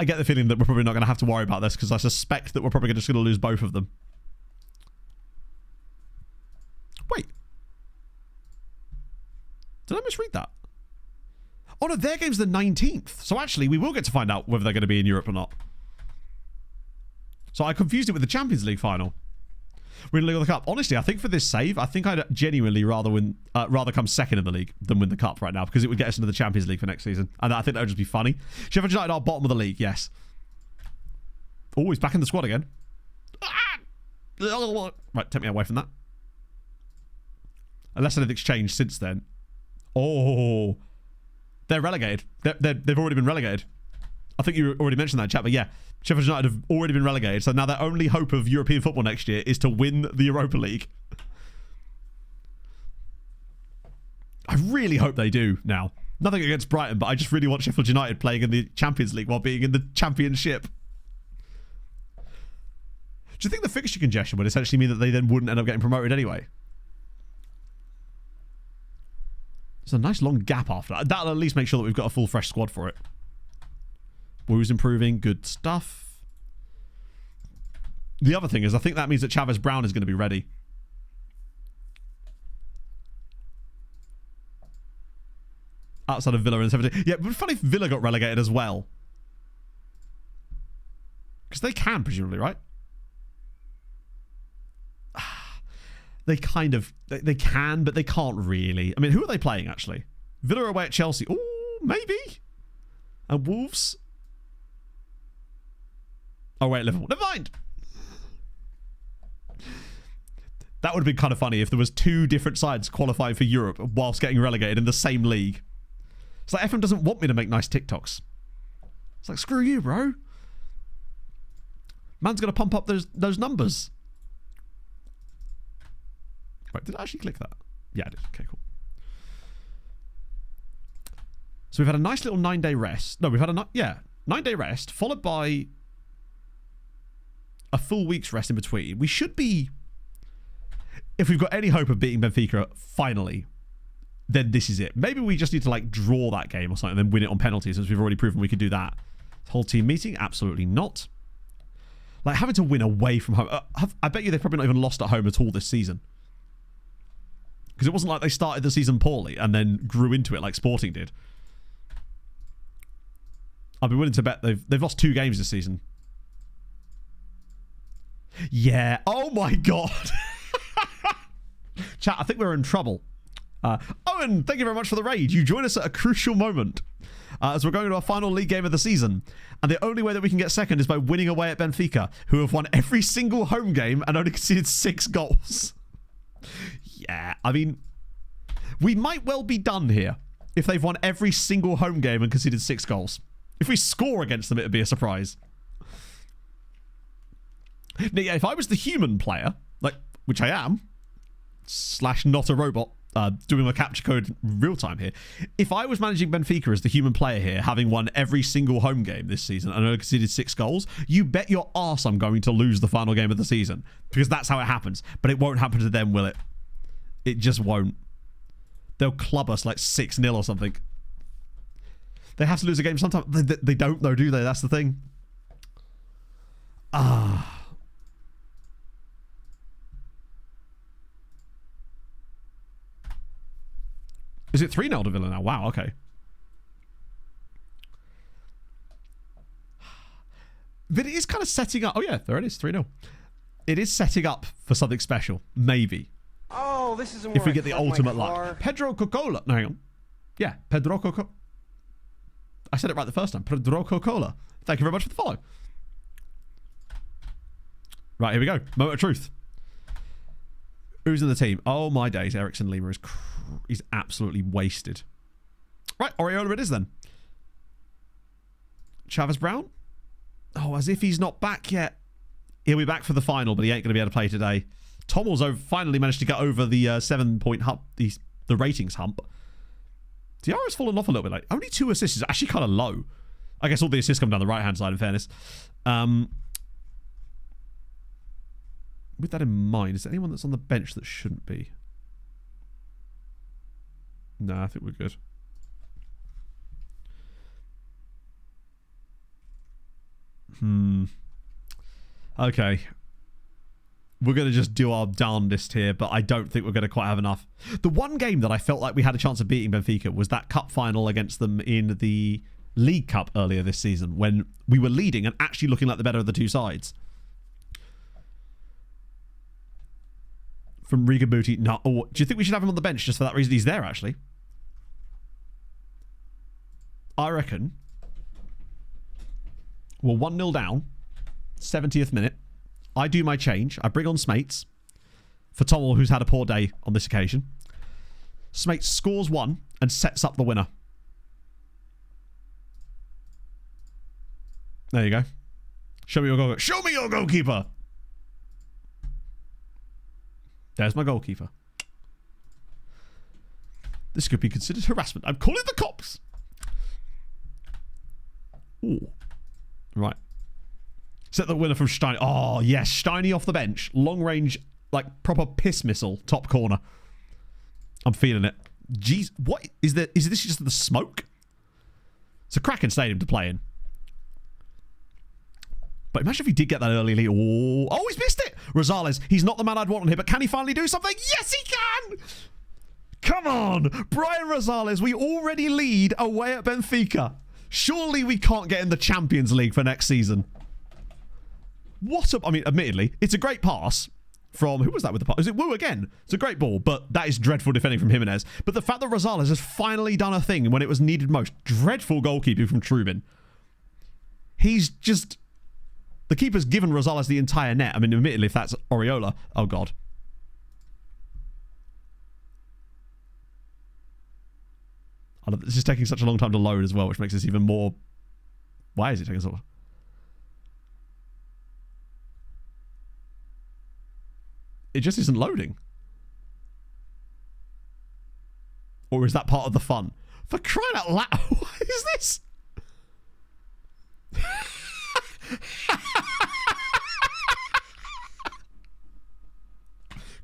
get the feeling that we're probably not going to have to worry about this because I suspect that we're probably just going to lose both of them. Wait. Did I misread that? Oh no, their game's the 19th. So actually, we will get to find out whether they're going to be in Europe or not. So I confused it with the Champions League final. We're in the League of the Cup. Honestly, I think for this save, I think I'd genuinely rather come second in the league than win the Cup right now because it would get us into the Champions League for next season. And I think that would just be funny. Sheffield United are bottom of the league, yes. Oh, he's back in the squad again. Right, take me away from that. Unless anything's changed since then. Oh, they're relegated. They've already been relegated. I think you already mentioned that, chat, but yeah, Sheffield United have already been relegated, so now their only hope of European football next year is to win the Europa League. I really hope they do now. Nothing against Brighton, but I just really want Sheffield United playing in the Champions League while being in the Championship. Do you think the fixture congestion would essentially mean that they then wouldn't end up getting promoted anyway? There's a nice long gap after that. That'll at least make sure that we've got a full fresh squad for it. Woo's improving. Good stuff. The other thing is, I think that means that Chavez Brown is going to be ready. Outside of Villa in 17. Yeah, but funny if Villa got relegated as well. Because they can, presumably, right? they kind of, they can, but they can't really. I mean, who are they playing, actually? Villa away at Chelsea. Ooh, maybe. And Wolves. Oh, wait, Liverpool. Never mind. That would have been kind of funny if there was two different sides qualifying for Europe whilst getting relegated in the same league. It's like FM doesn't want me to make nice TikToks. It's like, screw you, bro. Man's going to pump up those numbers. Wait, did I actually click that? Yeah, I did. Okay, cool. So we've had a nice little 9-day rest. No, we've had a 9-day rest followed by a full week's rest in between. We should be, if we've got any hope of beating Benfica finally, then this is it. Maybe we just need to like draw that game or something and then win it on penalties, since we've already proven we could do that. Whole team meeting? Absolutely not. Like having to win away from home. I bet you they've probably not even lost at home at all this season. Because it wasn't like they started the season poorly and then grew into it like Sporting did. I'd be willing to bet they've lost 2 games this season. Yeah. Oh my God. Chat, I think we're in trouble. Owen, thank you very much for the raid. You join us at a crucial moment as we're going to our final league game of the season. And the only way that we can get second is by winning away at Benfica, who have won every single home game and only conceded 6 goals. Yeah, I mean, we might well be done here if they've won every single home game and conceded 6 goals. If we score against them, it'd be a surprise. Now, yeah, if I was the human player, like, which I am, / not a robot, doing my capture code real time here. If I was managing Benfica as the human player here, having won every single home game this season and only conceded 6 goals, you bet your arse I'm going to lose the final game of the season. Because that's how it happens. But it won't happen to them, will it? It just won't. They'll club us like 6-0 or something. They have to lose a game sometimes. They don't though, do they? That's the thing. Is it 3-0 to Villa now? Wow, okay. But it is kind of setting up. Oh yeah, there it is, 3-0. It is setting up for something special. Maybe. Oh, this is if we get the ultimate luck. Pedro Coca-Cola. No, hang on. Yeah, Pedro Coca-Cola. I said it right the first time. Pedro Coca-Cola. Thank you very much for the follow. Right, here we go. Moment of truth. Who's in the team? Oh my days. Ericsson Lima is he's absolutely wasted. Right, Oriola it is then. Chavez Brown? Oh, as if he's not back yet. He'll be back for the final, but he ain't going to be able to play today. Tommel's finally managed to get over the 7-point hump, the ratings hump. Diarra's fallen off a little bit. Like, only 2 assists is actually kind of low. I guess all the assists come down the right-hand side, in fairness. With that in mind, is there anyone that's on the bench that shouldn't be? No, I think we're good. Okay. We're going to just do our darndest here, but I don't think we're going to quite have enough. The one game that I felt like we had a chance of beating Benfica was that cup final against them in the League Cup earlier this season, when we were leading and actually looking like the better of the 2 sides. From Riga Booty. No. Oh, do you think we should have him on the bench just for that reason? He's there, actually. I reckon we're 1-0 down. 70th minute. I do my change. I bring on Smates for Tommel, who's had a poor day on this occasion. Smates scores 1 and sets up the winner. There you go. Show me your goalkeeper. Show me your goalkeeper! There's my goalkeeper. This could be considered harassment. I'm calling the cops! Ooh. Right. Set the winner from Steiny. Oh, yes. Steiny off the bench. Long range, like proper piss missile. Top corner. I'm feeling it. Jeez. What? Is this just the smoke? It's a cracking stadium to play in. But imagine if he did get that early lead. Oh, he's missed it. Rosales. He's not the man I'd want on here, but can he finally do something? Yes, he can. Come on. Brian Rosales, we already lead away at Benfica. Surely we can't get in the Champions League for next season. I mean, admittedly, it's a great pass from, who was that with the pass? Is it Wu again? It's a great ball, but that is dreadful defending from Jimenez. But the fact that Rosales has finally done a thing when it was needed most. Dreadful goalkeeping from Trubin. He's just... The keeper's given Rosales the entire net. I mean, admittedly, if that's Oriola... Oh, God. This is taking such a long time to load as well, which makes this even more... Why is it taking so long? It just isn't loading. Or is that part of the fun? For crying out loud, what is this?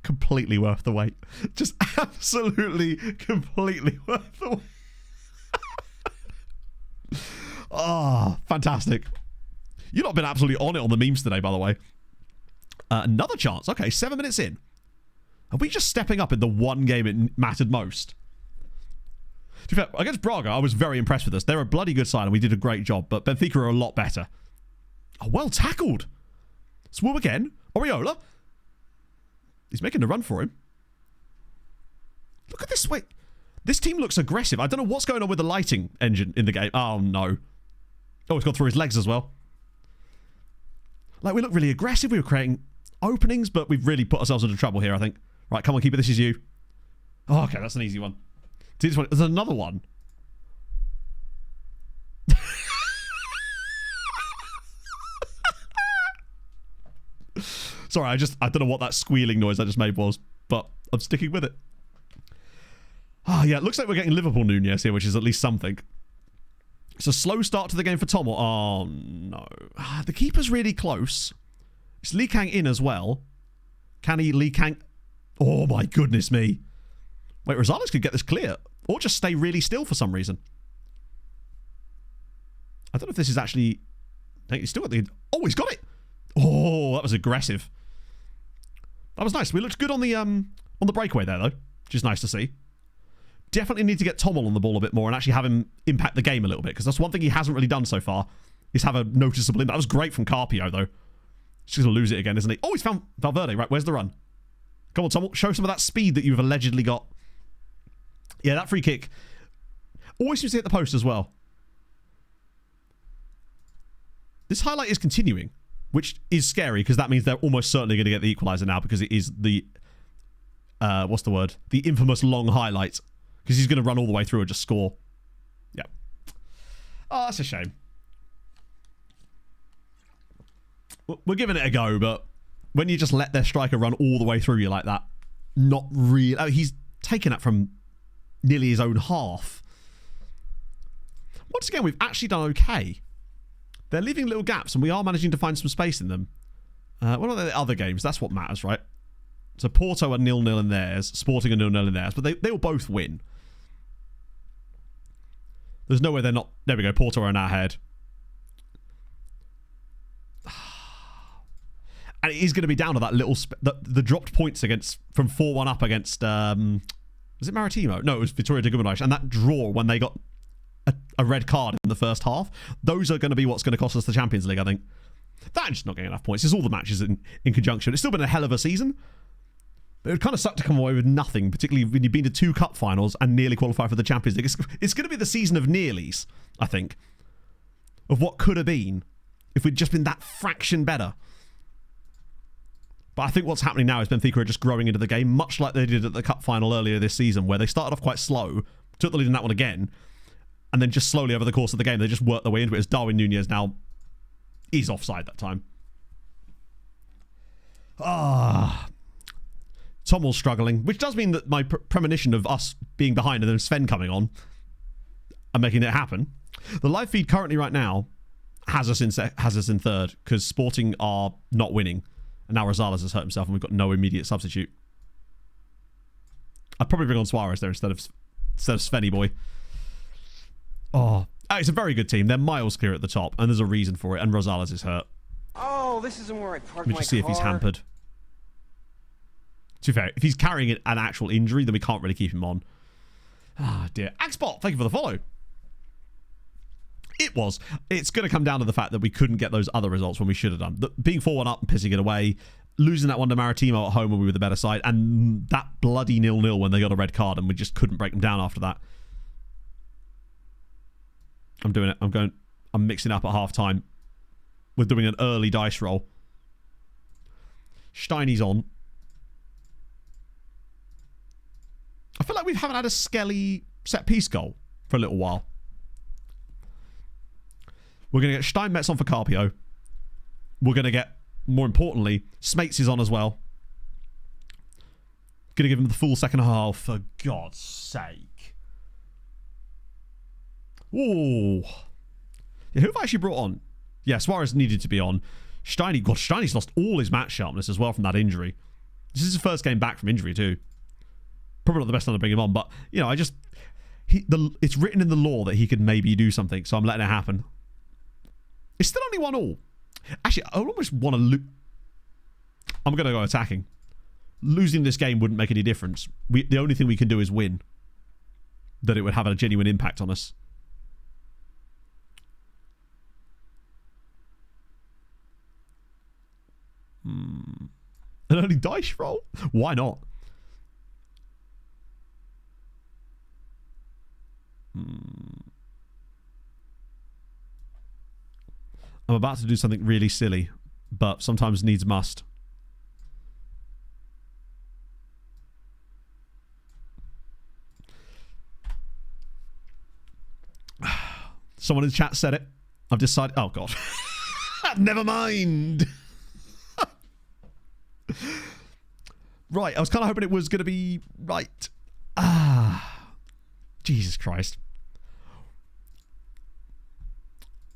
Completely worth the wait. Just absolutely, completely worth the wait. Oh, fantastic. You've not been absolutely on it on the memes today, by the way. Another chance. Okay, 7 minutes in. Are we just stepping up in the one game it mattered most? To be fair, against Braga, I was very impressed with us. They're a bloody good side and we did a great job, but Benfica are a lot better. Oh, well tackled. Swoop again. Oriola. He's making a run for him. Look at this. Wait. This team looks aggressive. I don't know what's going on with the lighting engine in the game. Oh, no. Oh, it's gone through his legs as well. Like, we look really aggressive. We were creating openings, but we've really put ourselves into trouble here, I think. Right, come on, keeper. This is you. Oh, okay, that's an easy one. See this one? There's another one. Sorry, I don't know what that squealing noise I just made was, but I'm sticking with it. Ah, yeah, it looks like we're getting Liverpool Nunez here, which is at least something. It's a slow start to the game for Tommel. Oh, no. The keeper's really close. It's Lee Kang in as well. Can he Lee Kang... Oh, my goodness me. Wait, Rosales could get this clear. Or just stay really still for some reason. I don't know if this is actually... I think he's still got the... Oh, he's got it! Oh, that was aggressive. That was nice. We looked good on the breakaway there, though. Which is nice to see. Definitely need to get Tommel on the ball a bit more and actually have him impact the game a little bit, because that's one thing he hasn't really done so far, is have a noticeable impact. That was great from Carpio, though. He's going to lose it again, isn't he? Oh, he's found Valverde. Right, where's the run? Come on, Tommel. Show some of that speed that you've allegedly got. Yeah, that free kick always seems to hit the post as well. This highlight is continuing, which is scary, because that means they're almost certainly going to get the equaliser now, because it is the... what's the word? The infamous long highlight. Because he's going to run all the way through and just score. Yeah. Oh, that's a shame. We're giving it a go, but when you just let their striker run all the way through you like that, not really... Oh, he's taken that from nearly his own half. Once again, we've actually done okay. They're leaving little gaps, and we are managing to find some space in them. What are the other games? That's what matters, right? So Porto are 0-0 in theirs, Sporting are 0-0 in theirs, but they will both win. There's no way they're not... There we go, Porto are in our head. And it is going to be down to that little... The dropped points against... From 4-1 up against... was it Maritimo? No, it was Vitória de Guimarães. And that draw when they got a red card in the first half. Those are going to be what's going to cost us the Champions League, I think. That's just not getting enough points. It's all the matches in conjunction. It's still been a hell of a season. But it would kind of suck to come away with nothing, particularly when you've been to 2 cup finals and nearly qualify for the Champions League. It's going to be the season of nearlies, I think, of what could have been if we'd just been that fraction better. But I think what's happening now is Benfica are just growing into the game, much like they did at the cup final earlier this season, where they started off quite slow, took the lead in that one again, and then just slowly over the course of the game, they just worked their way into it, as Darwin Nunez now is offside that time. Tommel's struggling, which does mean that my premonition of us being behind and then Sven coming on and making it happen. The live feed currently right now has us in third, because Sporting are not winning, and now Rosales has hurt himself and we've got no immediate substitute. I'd probably bring on Suarez there instead of Svenny boy. Oh, it's a very good team. They're miles clear at the top, and there's a reason for it, and Rosales is hurt. Oh, this isn't where I parked my car. Let me just see if he's hampered. To be fair, if he's carrying an actual injury, then we can't really keep him on. Ah, dear. Axbot, thank you for the follow. It's going to come down to the fact that we couldn't get those other results when we should have done. Being 4-1 up and pissing it away, losing that one to Maritimo at home when we were the better side, and that bloody 0-0 when they got a red card and we just couldn't break them down after that. I'm doing it. I'm mixing up at half time. We're doing an early dice roll. Steiny's on. I feel like we haven't had a Skelly set piece goal for a little while. We're going to get Steinmetz on for Carpio. We're going to get, more importantly, Smates is on as well. Going to give him the full second half, for God's sake. Ooh. Yeah, who have I actually brought on? Yeah, Suarez needed to be on. Steiny, God, Steiny's lost all his match sharpness as well from that injury. This is his first game back from injury too. Probably not the best time to bring him on, but, you know, it's written in the law that he could maybe do something, so I'm letting it happen. It's still only 1-1. Actually, I almost want to I'm going to go attacking. Losing this game wouldn't make any difference. The only thing we can do is win. That it would have a genuine impact on us. An early dice roll? Why not? I'm about to do something really silly, but sometimes needs must. Someone in the chat said it. I've decided... Oh, God. Never mind. Right, I was kind of hoping it was going to be right. Jesus Christ.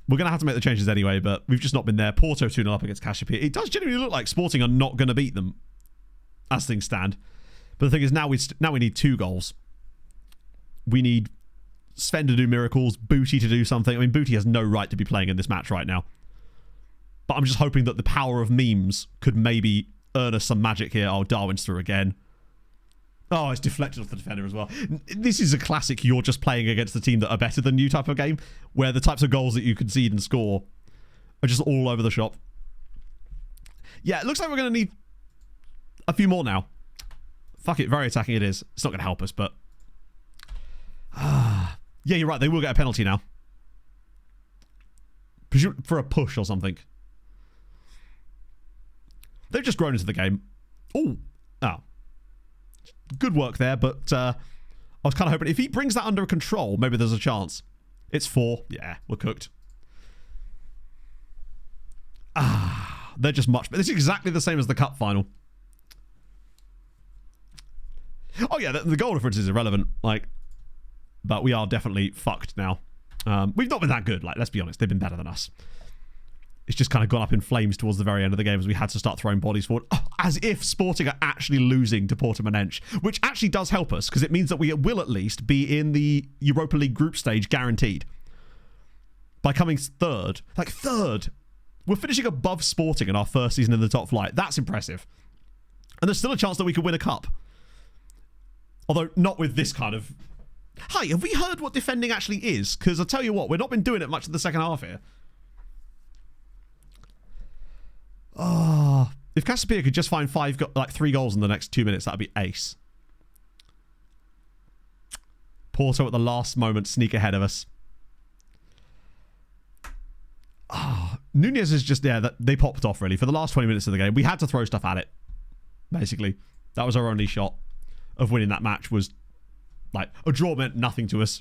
We're going to have to make the changes anyway, but we've just not been there. Porto 2-0 up against Cassiopeia. It does genuinely look like Sporting are not going to beat them as things stand. But the thing is, now we need 2 goals. We need Sven to do miracles, Booty to do something. I mean, Booty has no right to be playing in this match right now. But I'm just hoping that the power of memes could maybe earn us some magic here. Oh, Darwin's through again. Oh, it's deflected off the defender as well. This is a classic you're just playing against the team that are better than you type of game, where the types of goals that you concede and score are just all over the shop. Yeah, it looks like we're going to need a few more now. Fuck it, very attacking it is. It's not going to help us, but... yeah, you're right. They will get a penalty now. For a push or something. They've just grown into the game. Oh. Good work there, but I was kind of hoping if he brings that under control, maybe there's a chance. It's 4. Yeah, we're cooked. They're just much better. This is exactly the same as the cup final. Oh yeah, the goal difference is irrelevant. But we are definitely fucked now. We've not been that good. Let's be honest, they've been better than us. It's just kind of gone up in flames towards the very end of the game as we had to start throwing bodies forward. As if Sporting are actually losing to Portimonense, which actually does help us because it means that we will at least be in the Europa League group stage guaranteed. By coming third. Third. We're finishing above Sporting in our first season in the top flight. That's impressive. And there's still a chance that we could win a cup. Although not with this kind of... Hi, have we heard what defending actually is? Because I'll tell you what, we've not been doing it much in the second half here. Oh, if Cassiopeia could just find 3 goals in the next 2 minutes, that'd be ace. Porto at the last moment sneak ahead of us. Nunez is just, they popped off really. For the last 20 minutes of the game, we had to throw stuff at it. Basically. That was our only shot of winning that match was, a draw meant nothing to us.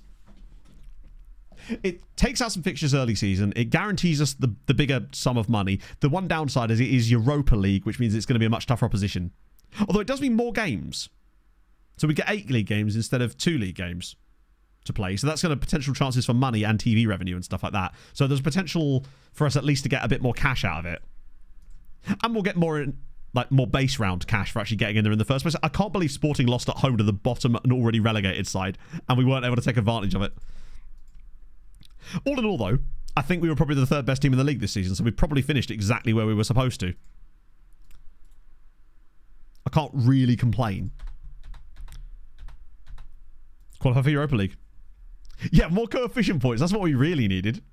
It takes out some fixtures early season. It guarantees us the bigger sum of money. The one downside is it is Europa League, which means it's going to be a much tougher opposition. Although it does mean more games. So we get 8 league games instead of 2 league games to play. So that's going to potential chances for money and TV revenue and stuff like that. So there's potential for us at least to get a bit more cash out of it. And we'll get more more base round cash for actually getting in there in the first place. I can't believe Sporting lost at home to the bottom and already relegated side, and we weren't able to take advantage of it. All in all, though, I think we were probably the 3rd best team in the league this season, so we probably finished exactly where we were supposed to. I can't really complain. Qualify for Europa League. Yeah, more coefficient points. That's what we really needed.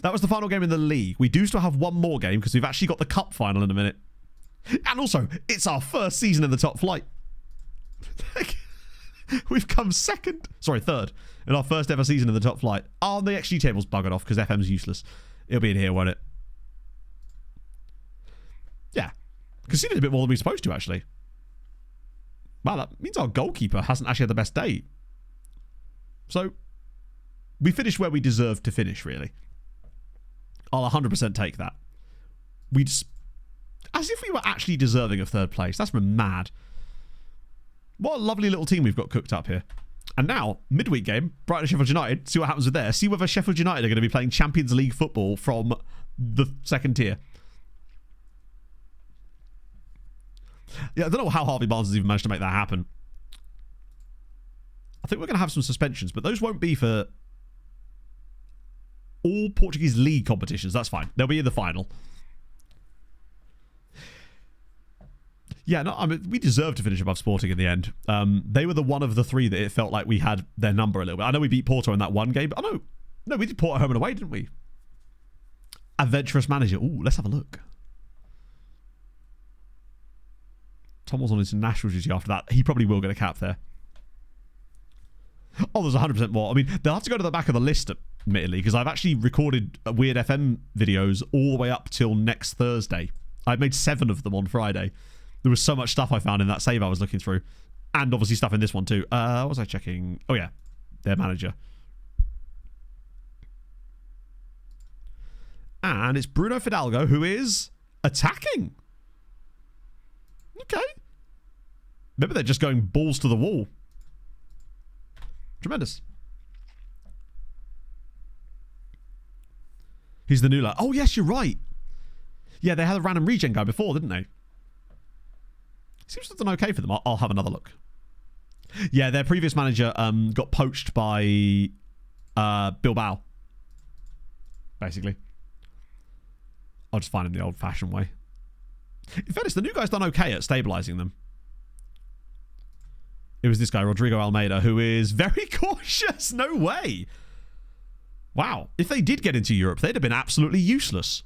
That was the final game in the league. We do still have one more game because we've actually got the cup final in a minute. And also, it's our first season in the top flight. We've come third in our first ever season in the top flight. Oh, the XG table's buggered off because FM's useless. It'll be in here, won't it? Yeah. Conceded a bit more than we were supposed to, actually. Wow, that means our goalkeeper hasn't actually had the best day. So, we finished where we deserved to finish, really. I'll 100% take that. As if we were actually deserving of third place. That's mad. What a lovely little team we've got cooked up here. And now, midweek game, Brighton and Sheffield United. See what happens with there. See whether Sheffield United are going to be playing Champions League football from the second tier. Yeah, I don't know how Harvey Barnes has even managed to make that happen. I think we're going to have some suspensions, but those won't be for all Portuguese league competitions. That's fine. They'll be in the final. Yeah, no, I mean, we deserved to finish above Sporting in the end. They were the one of the three that it felt like we had their number a little bit. I know we beat Porto in that one game, but no, we did Porto home and away, didn't we? Adventurous manager. Ooh, let's have a look. Tom was on international duty after that. He probably will get a cap there. Oh, there's 100% more. I mean, they'll have to go to the back of the list, admittedly, because I've actually recorded weird FM videos all the way up till next Thursday. I've made 7 of them on Friday. There was so much stuff I found in that save I was looking through. And obviously stuff in this one too. What was I checking? Oh yeah, their manager. And it's Bruno Fidalgo who is attacking. Okay. Maybe they're just going balls to the wall. Tremendous. He's the new lad. Oh yes, you're right. Yeah, they had a random regen guy before, didn't they? Seems to have done okay for them. I'll have another look. Yeah, their previous manager got poached by Bilbao. Basically. I'll just find him the old-fashioned way. In fairness, the new guy's done okay at stabilising them. It was this guy, Rodrigo Almeida, who is very cautious. No way. Wow. If they did get into Europe, they'd have been absolutely useless.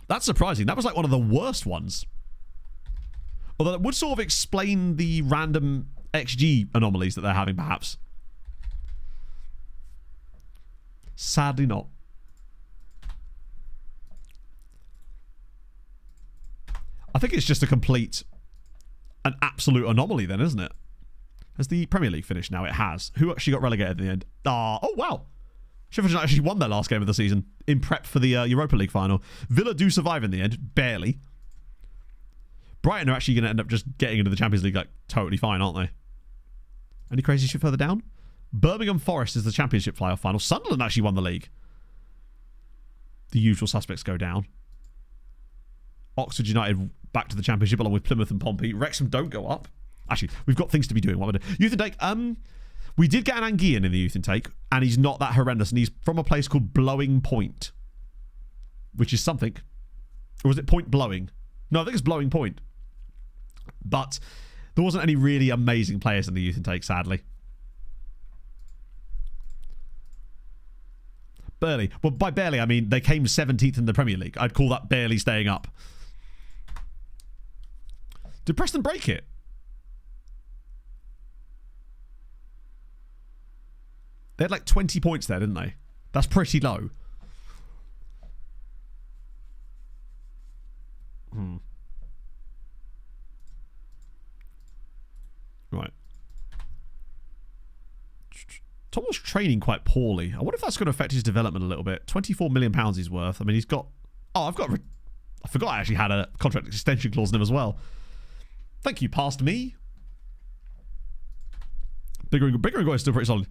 That's surprising. That was like one of the worst ones. Although that would sort of explain the random XG anomalies that they're having, perhaps. Sadly not. I think it's just an absolute anomaly then, isn't it? Has the Premier League finished now? It has. Who actually got relegated in the end? Oh, wow. Sheffield United actually won their last game of the season in prep for the Europa League final. Villa do survive in the end, barely. Brighton are actually going to end up just getting into the Champions League like totally fine, aren't they? Any crazy shit further down? Birmingham Forest is the Championship playoff final. Sunderland actually won the league. The usual suspects go down. Oxford United back to the Championship along with Plymouth and Pompey. Wrexham don't go up. Actually, we've got things to be doing. What we're doing. Youth Intake. We did get an Anguillan in the Youth Intake, and he's not that horrendous, and he's from a place called Blowing Point, which is something. Or was it Point Blowing? No, I think it's Blowing Point. But there wasn't any really amazing players in the Youth Intake, sadly. Barely. Well, by barely, I mean they came 17th in the Premier League. I'd call that barely staying up. Did Preston break it? They had like 20 points there, didn't they? That's pretty low. Right. Tom was training quite poorly. I wonder if that's going to affect his development a little bit. £24 million he's worth. I mean, he's got... Oh, I forgot I actually had a contract extension clause in him as well. Thank you, past me. Bigger and Goy is still pretty solid.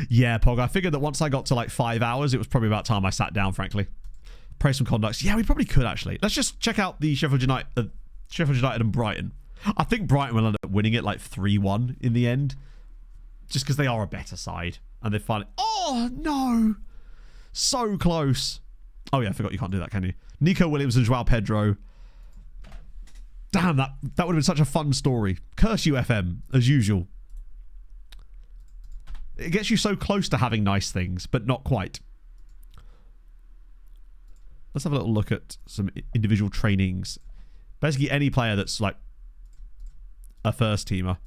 Yeah, Pog, I figured that once I got to like 5 hours, it was probably about time I sat down, frankly. Praise some conducts. Yeah, we probably could, actually. Let's just check out the Sheffield United and Brighton. I think Brighton will end up winning it like 3-1 in the end. Just because they are a better side. And they finally... Oh, no. So close. Oh, yeah, I forgot you can't do that, can you? Nico Williams and Joao Pedro. Damn, that would have been such a fun story. Curse you, FM, as usual. It gets you so close to having nice things, but not quite. Let's have a little look at some individual trainings. Basically, any player that's like a first teamer.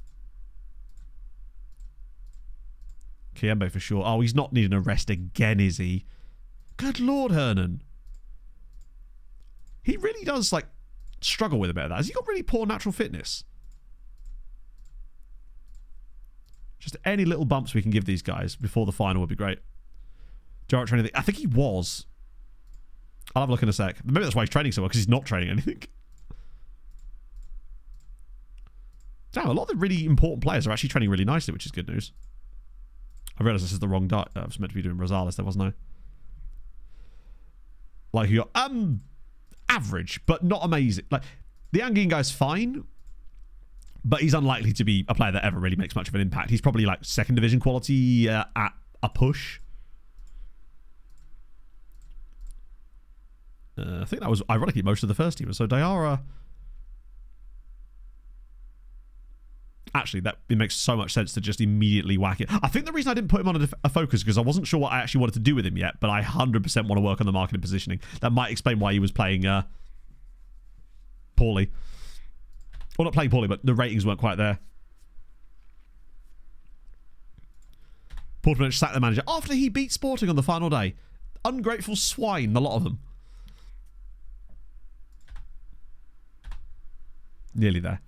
Kiembe for sure. Oh, he's not needing a rest again, is he? Good Lord, Hernan. He really does, like, struggle with a bit of that. Has he got really poor natural fitness? Just any little bumps we can give these guys before the final would be great. Jarrett training. I think he was. I'll have a look in a sec. Maybe that's why he's training so well, because he's not training anything. Damn, a lot of the really important players are actually training really nicely, which is good news. I realised this is the wrong diet. I was meant to be doing Rosales, there wasn't I? Like, you got, average, but not amazing. Like, the Anguin guy's fine, but he's unlikely to be a player that ever really makes much of an impact. He's probably, like, second division quality at a push. I think that was, ironically, most of the first team. So Diarra... Actually, it makes so much sense to just immediately whack it. I think the reason I didn't put him on a focus because I wasn't sure what I actually wanted to do with him yet, but I 100% want to work on the marketing positioning. That might explain why he was playing poorly. Well, not playing poorly, but the ratings weren't quite there. Portman sacked the manager after he beat Sporting on the final day. Ungrateful swine, a lot of them. Nearly there.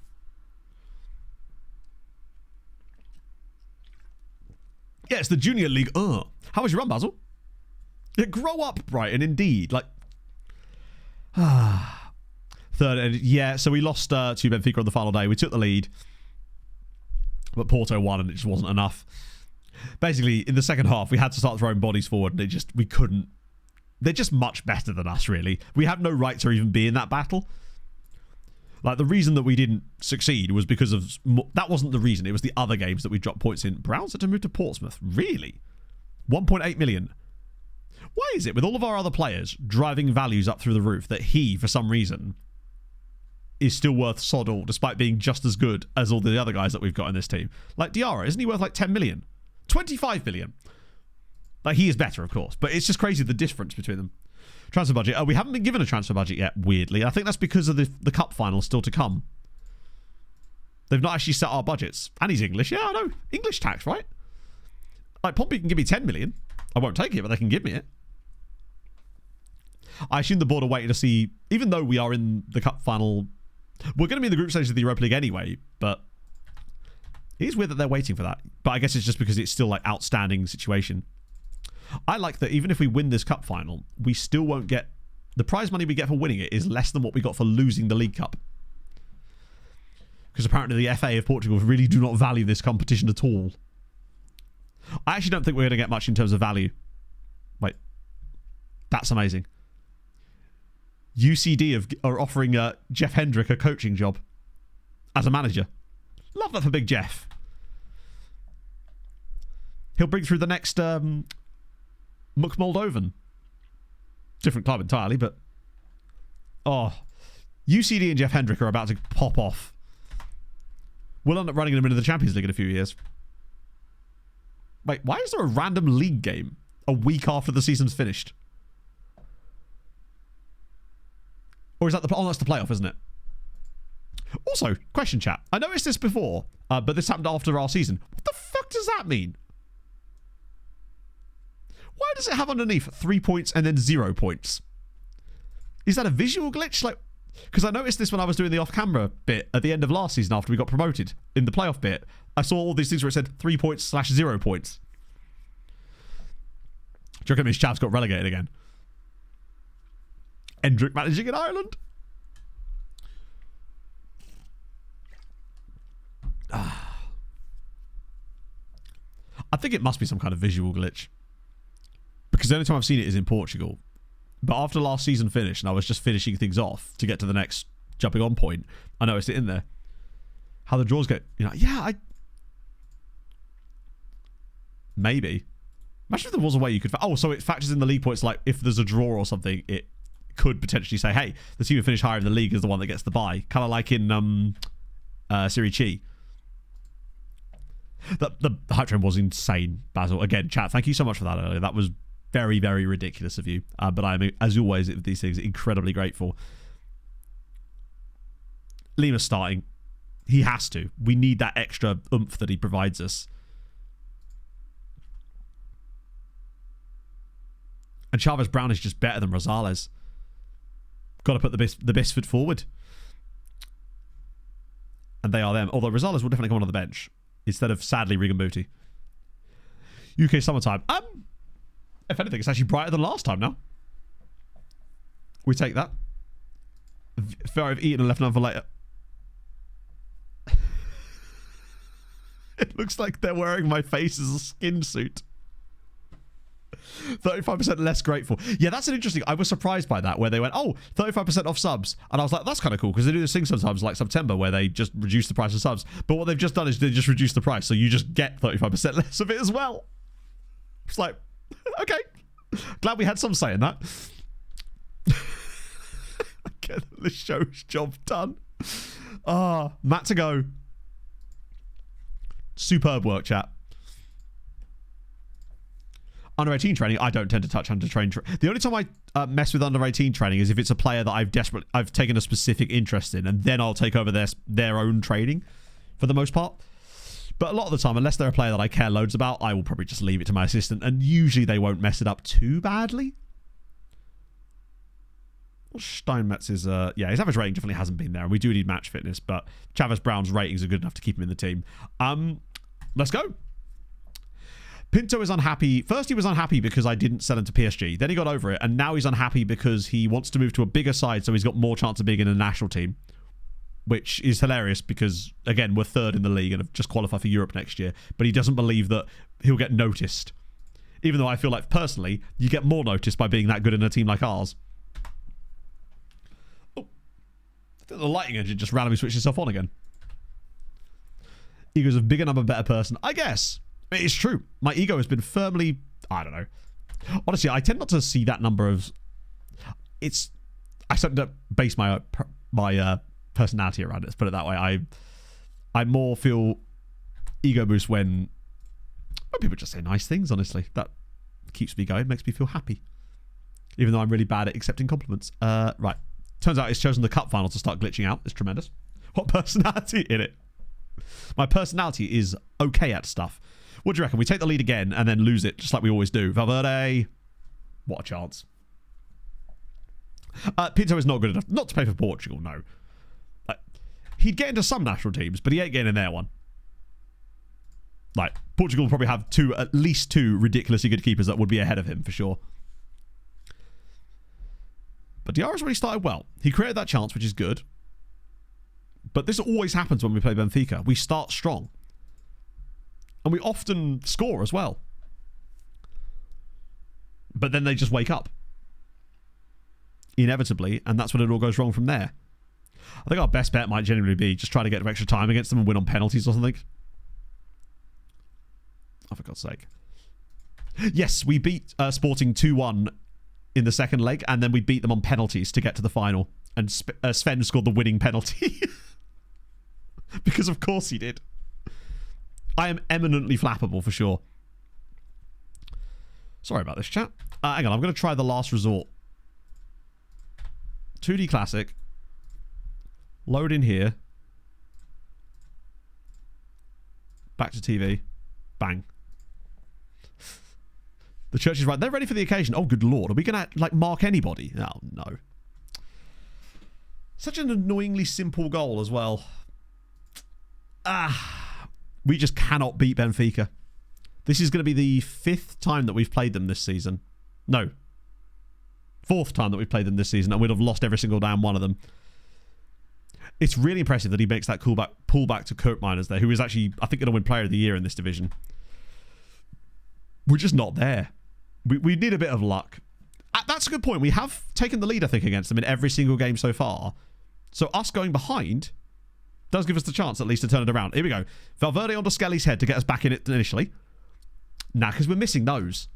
Yeah, it's the Junior League. How was your run, Basil? Yeah, grow up, Brighton, indeed. Like, third, yeah, so we lost to Benfica on the final day. We took the lead, but Porto won, and it just wasn't enough. Basically, in the second half, we had to start throwing bodies forward, and we couldn't. They're just much better than us, really. We had no right to even be in that battle. Like, the reason that we didn't succeed was because of... That wasn't the reason. It was the other games that we dropped points in. Browns had to move to Portsmouth. Really? 1.8 million. Why is it, with all of our other players driving values up through the roof, that he, for some reason, is still worth sod all, despite being just as good as all the other guys that we've got in this team? Like, Diarra, isn't he worth like 10 million? 25 million. Like, he is better, of course. But it's just crazy, the difference between them. Transfer budget. We haven't been given a transfer budget yet, weirdly. I think that's because of the cup final still to come. They've not actually set our budgets. And he's English. Yeah, I know. English tax, right? Like, Pompey can give me 10 million. I won't take it, but they can give me it. I assume the board are waiting to see, even though we are in the cup final, we're going to be in the group stage of the Europa League anyway, but it is weird that they're waiting for that. But I guess it's just because it's still, like, outstanding situation. I like that even if we win this cup final, we still won't get... The prize money we get for winning it is less than what we got for losing the League Cup. Because apparently the FA of Portugal really do not value this competition at all. I actually don't think we're going to get much in terms of value. Wait. That's amazing. UCD are offering Jeff Hendrick a coaching job as a manager. Love that for Big Jeff. He'll bring through the next... Muk Moldovan. Different club entirely, but... Oh. UCD and Jeff Hendrick are about to pop off. We'll end up running them into the Champions League in a few years. Wait, why is there a random league game a week after the season's finished? Or is that the... Oh, that's the playoff, isn't it? Also, question chat. I noticed this before, but this happened after our season. What the fuck does that mean? Why does it have underneath 3 points and then 0 points? Is that a visual glitch? Like, because I noticed this when I was doing the off-camera bit at the end of last season after we got promoted. In the playoff bit, I saw all these things where it said 3 points / 0 points. Do you reckon his chav's got relegated again? Hendrick managing in Ireland? I think it must be some kind of visual glitch. Because the only time I've seen it is in Portugal. But after last season finished and I was just finishing things off to get to the next jumping on point, I noticed it in there. How the draws go. You know, yeah, maybe. Imagine if there was a way you could... Oh, so it factors in the league points, like if there's a draw or something, it could potentially say, hey, the team who finished higher in the league is the one that gets the bye. Kind of like in Serie C. The hype train was insane, Basil. Again, chat, thank you so much for that earlier. That was Very, very ridiculous of you. But I am, as always, with these things, incredibly grateful. Lima's starting. He has to. We need that extra oomph that he provides us. And Chavez Brown is just better than Rosales. Got to put the best foot forward. And they are them. Although Rosales will definitely come on the bench instead of, sadly, Rigambuti. UK summertime. If anything, it's actually brighter than last time now. We take that. Fair, I've eaten and left none for later. It looks like they're wearing my face as a skin suit. 35% less grateful. Yeah, that's an interesting... I was surprised by that, where they went, 35% off subs. And I was like, that's kind of cool, because they do this thing sometimes, like September, where they just reduce the price of subs. But what they've just done is they just reduce the price, so you just get 35% less of it as well. It's like, okay. Glad we had some say in that. Get the show's job done. Matt to go. Superb work, chat. Under 18 training, I don't tend to touch under train. The only time I mess with under 18 training is if it's a player that I've taken a specific interest in, and then I'll take over their own training for the most part. But a lot of the time, unless they're a player that I care loads about, I will probably just leave it to my assistant, and usually they won't mess it up too badly. Steinmetz is, his average rating definitely hasn't been there, and we do need match fitness, but Chavez Brown's ratings are good enough to keep him in the team. Let's go. Pinto is unhappy. First, he was unhappy because I didn't sell him to PSG. Then he got over it, and now he's unhappy because he wants to move to a bigger side, so he's got more chance of being in a national team, which is hilarious because, again, we're third in the league and have just qualified for Europe next year, but he doesn't believe that he'll get noticed. Even though I feel like, personally, you get more noticed by being that good in a team like ours. Oh, I think the lighting engine just randomly switched itself on again. Ego's a bigger number, better person. I guess. It's true. My ego has been firmly... I don't know. Honestly, I tend not to see that number of... I started to base my personality around it. Let's put it that way. I more feel ego boost when people just say nice things, honestly. That keeps me going, makes me feel happy. Even though I'm really bad at accepting compliments. Right. Turns out it's chosen the cup final to start glitching out. It's tremendous. What personality in it? My personality is okay at stuff. What do you reckon? We take the lead again and then lose it, just like we always do. Valverde, what a chance. Pinto is not good enough. Not to play for Portugal, no. He'd get into some national teams, but he ain't getting in their one. Like, Portugal will probably have at least two ridiculously good keepers that would be ahead of him, for sure. But Diarra's really started well. He created that chance, which is good. But this always happens when we play Benfica. We start strong. And we often score as well. But then they just wake up. Inevitably. And that's when it all goes wrong from there. I think our best bet might genuinely be just try to get extra time against them and win on penalties or something. Oh, for God's sake. Yes, we beat Sporting 2-1 in the second leg. And then we beat them on penalties to get to the final. And Sven scored the winning penalty. Because of course he did. I am eminently flappable for sure. Sorry about this, chat. Hang on, I'm going to try the last resort. 2D Classic. Load in here. Back to TV. Bang. The church is right. They're ready for the occasion. Oh, good lord. Are we going to, like, mark anybody? Oh, no. Such an annoyingly simple goal as well. We just cannot beat Benfica. This is going to be the 5th time that we've played them this season. No. 4th time that we've played them this season, and we'd have lost every single damn one of them. It's really impressive that he makes that pullback to Kirk Miners there, who is actually, I think, going to win Player of the Year in this division. We're just not there. We need a bit of luck. That's a good point. We have taken the lead, I think, against them in every single game so far. So us going behind does give us the chance at least to turn it around. Here we go. Valverde onto Skelly's head to get us back in it initially. Nah, because we're missing those.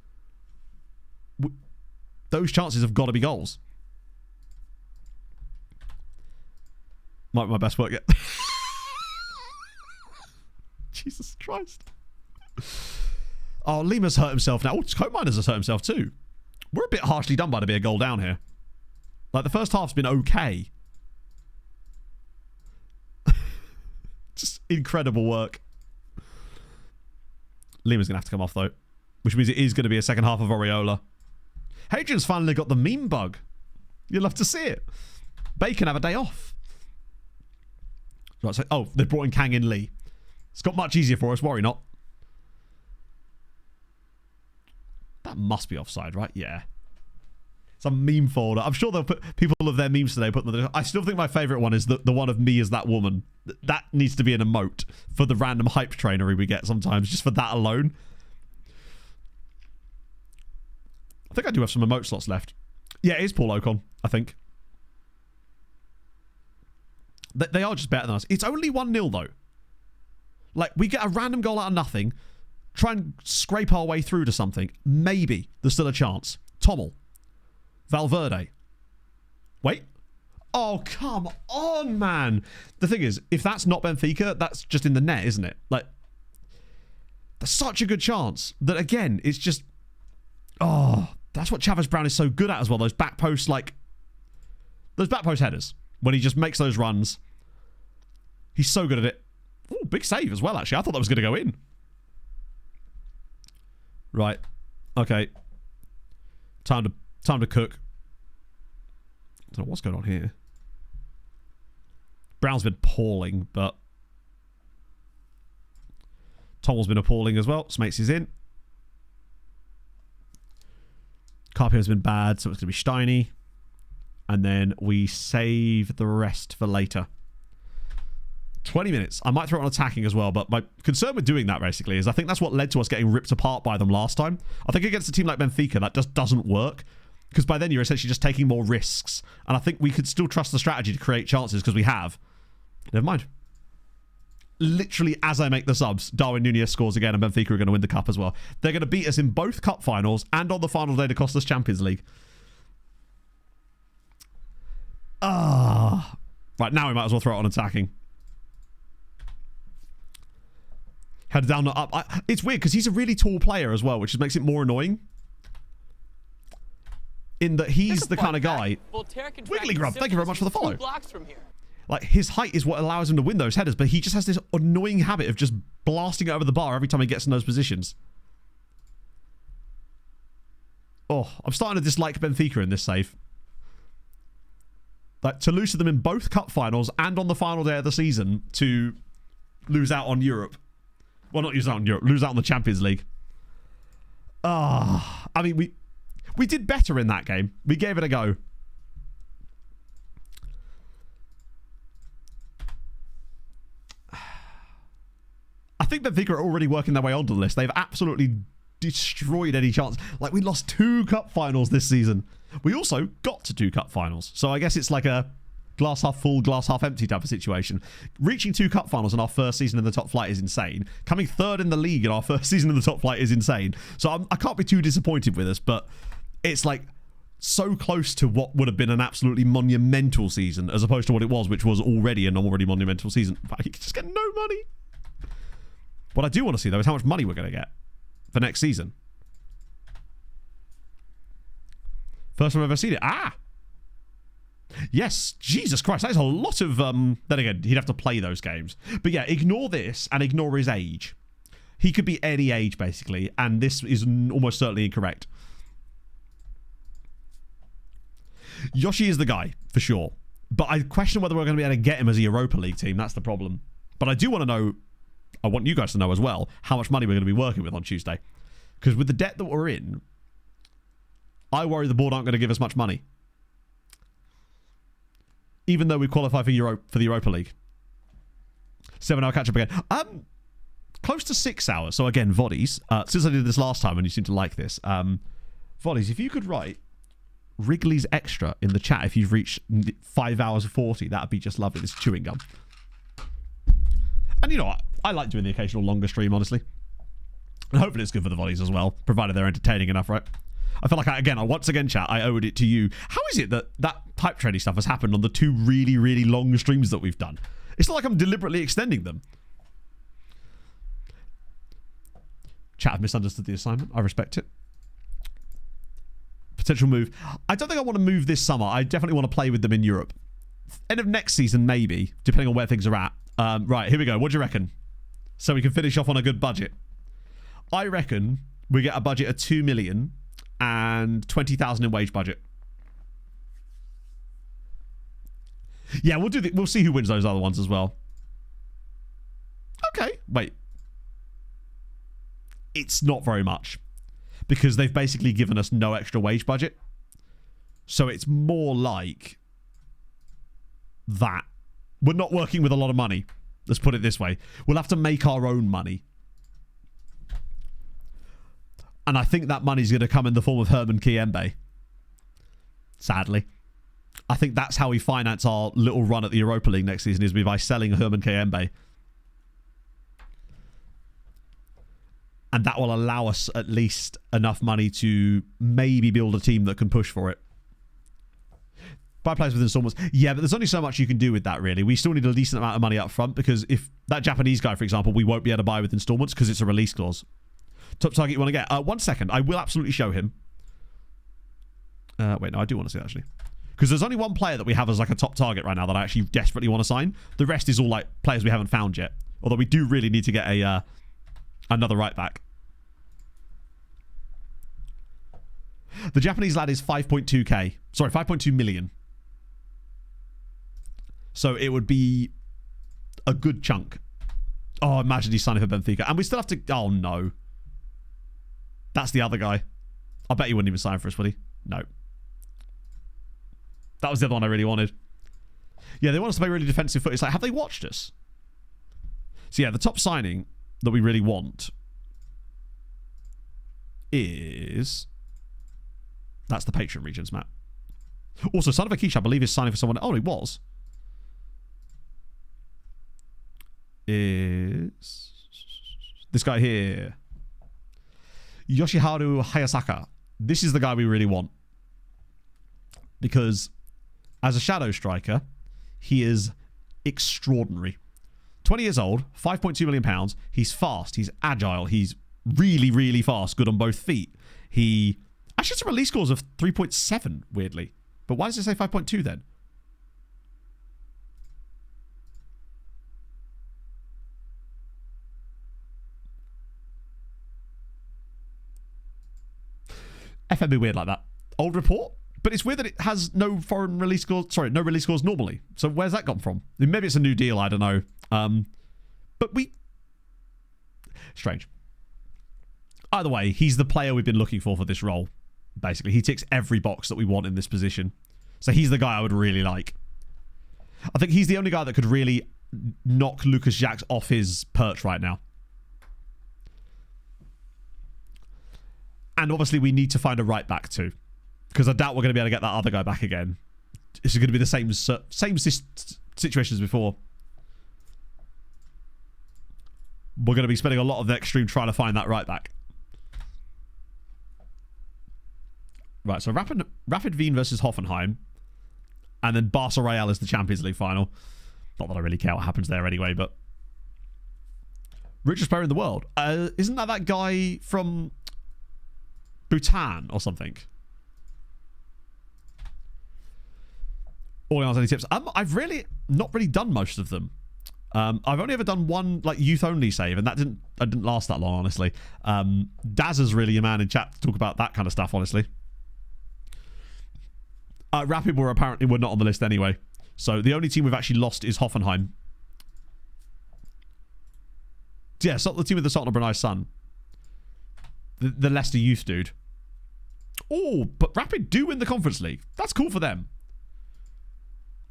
Those chances have got to be goals. Might be my best work yet. Jesus Christ. Oh, Lima's hurt himself now. Oh, Coke Miners has hurt himself too. We're a bit harshly done by to be a goal down here. Like, the first half's been okay. Just incredible work. Lima's going to have to come off, though. Which means it is going to be a second half of Oriola. Hadrian's finally got the meme bug. You'll love to see it. Bacon have a day off. Right, so, oh, they brought in Kang in Lee. It's got much easier for us, worry not. That must be offside, right? Yeah. Some meme folder. I'm sure they'll put people of their memes today. I still think my favourite one is the one of me as that woman. That needs to be an emote for the random hype trainery we get sometimes, just for that alone. I think I do have some emote slots left. Yeah, it is Paul Ocon, I think. They are just better than us. It's only 1-0 though. Like, we get a random goal out of nothing, try and scrape our way through to something. Maybe there's still a chance. Tommel. Valverde. Wait. Oh, come on, man. The thing is, if that's not Benfica, that's just in the net, isn't it? Like, there's such a good chance that, again, it's just... Oh, that's what Chavez Brown is so good at as well. Those back post, like... Those back post headers. When he just makes those runs. He's so good at it. Oh, big save as well, actually. I thought that was going to go in. Right. Okay. Time to cook. I don't know what's going on here. Brown's been appalling, but Tommel's been appalling as well. Smates is in. Carpio's been bad, so it's going to be Steiny. And then we save the rest for later. 20 minutes. I might throw it on attacking as well, but my concern with doing that, basically, is I think that's what led to us getting ripped apart by them last time. I think against a team like Benfica, that just doesn't work. Because by then you're essentially just taking more risks. And I think we could still trust the strategy to create chances, because we have. Never mind. Literally, as I make the subs, Darwin Núñez scores again, and Benfica are going to win the cup as well. They're going to beat us in both cup finals and on the final day to cost us Champions League. Right, now we might as well throw it on attacking. Head down, not up. It's weird, because he's a really tall player as well, which makes it more annoying. In that he's the kind of guy... Wiggly Grub, thank you very much for the follow. Like, his height is what allows him to win those headers, but he just has this annoying habit of just blasting it over the bar every time he gets in those positions. Oh, I'm starting to dislike Benfica in this save. Like, to lose to them in both cup finals and on the final day of the season to lose out on Europe. Well, not lose out on Europe, lose out on the Champions League. I mean, we did better in that game. We gave it a go. I think Benfica are already working their way onto the list. They've absolutely destroyed any chance. Like, we lost 2 cup finals this season. We also got to 2 cup finals. So I guess it's like a glass half full, glass half empty type of situation. Reaching 2 cup finals in our first season in the top flight is insane. Coming 3rd in the league in our first season in the top flight is insane. So I can't be too disappointed with us, but it's like so close to what would have been an absolutely monumental season as opposed to what it was, which was already an already monumental season. You can just get no money. What I do want to see, though, is how much money we're going to get for next season. First time I've ever seen it. Yes, Jesus Christ, that is a lot of... Then again, he'd have to play those games. But yeah, ignore this and ignore his age. He could be any age, basically, and this is almost certainly incorrect. Yoshi is the guy, for sure. But I question whether we're going to be able to get him as a Europa League team. That's the problem. But I do want to know... I want you guys to know as well how much money we're going to be working with on Tuesday. Because with the debt that we're in, I worry the board aren't going to give us much money. Even though we qualify for the Europa League. 7-hour catch-up again. Close to 6 hours. So again, Voddies. Since I did this last time and you seem to like this. Voddies, if you could write Wrigley's Extra in the chat if you've reached 5 hours 40, that would be just lovely. This chewing gum. And you know what? I like doing the occasional longer stream, honestly. And hopefully it's good for the Voddies as well, provided they're entertaining enough, right? I feel like, once again, chat, I owed it to you. How is it that type trading stuff has happened on the 2 really, really long streams that we've done? It's not like I'm deliberately extending them. Chat have misunderstood the assignment. I respect it. Potential move. I don't think I want to move this summer. I definitely want to play with them in Europe. End of next season, maybe, depending on where things are at. Right, here we go. What do you reckon? So we can finish off on a good budget. I reckon we get a budget of 2 million and 20,000 in wage budget. Yeah, we'll see who wins those other ones as well. Okay, wait. It's not very much because they've basically given us no extra wage budget. So it's more like that. We're not working with a lot of money. Let's put it this way. We'll have to make our own money. And I think that money's going to come in the form of Herman Kiembe. Sadly. I think that's how we finance our little run at the Europa League next season, is by selling Herman Kiembe. And that will allow us at least enough money to maybe build a team that can push for it. Buy players with installments. Yeah, but there's only so much you can do with that, really. We still need a decent amount of money up front, because if that Japanese guy, for example, we won't be able to buy with installments because it's a release clause. Top target you want to get? 1 second. I will absolutely show him. Wait, no, I do want to see that, actually. Because there's only one player that we have as like a top target right now that I actually desperately want to sign. The rest is all like players we haven't found yet. Although we do really need to get another right back. The Japanese lad is 5.2k. Sorry, 5.2 million. So it would be a good chunk. Oh, imagine he's signing for Benfica. And we still have to... Oh, no. That's the other guy. I bet he wouldn't even sign for us, would he? No. That was the other one I really wanted. Yeah, they want us to play really defensive foot. It's like, have they watched us? So yeah, the top signing that we really want is... That's the Patreon regions map. Also, Son of Akisha, I believe, is signing for someone... Oh, he was. Is... This guy here. Yoshiharu Hayasaka. This is the guy we really want. Because as a shadow striker, he is extraordinary. 20 years old, 5.2 million pounds. He's fast. He's agile. He's really, really fast. Good on both feet. He... Actually, it's a release scores of 3.7, weirdly. But why does it say 5.2 then? FMB weird like that. Old report? But it's weird that it has no foreign release scores. Sorry, no release scores normally. So where's that gone from? I mean, maybe it's a new deal, I don't know. But we... Strange. Either way, he's the player we've been looking for this role. Basically, he ticks every box that we want in this position. So he's the guy I would really like. I think he's the only guy that could really knock Lucas Jacques off his perch right now. And obviously, we need to find a right back too. Because I doubt we're going to be able to get that other guy back again. It's going to be the same situation as before. We're going to be spending a lot of the next stream trying to find that right back. Right, so Rapid Wien versus Hoffenheim. And then Barca Real is the Champions League final. Not that I really care what happens there anyway, but... Richest player in the world. Isn't that guy from Bhutan or something? All in any tips? I've really not really done most of them. I've only ever done one like youth only save, and that didn't last that long, honestly. Daz is really a man in chat to talk about that kind of stuff, honestly. Rapid were not on the list anyway. So the only team we've actually lost is Hoffenheim. Yeah, so the team with the Sultan of Brunei's son. The Leicester youth dude. Oh, but Rapid do win the Conference League. That's cool for them.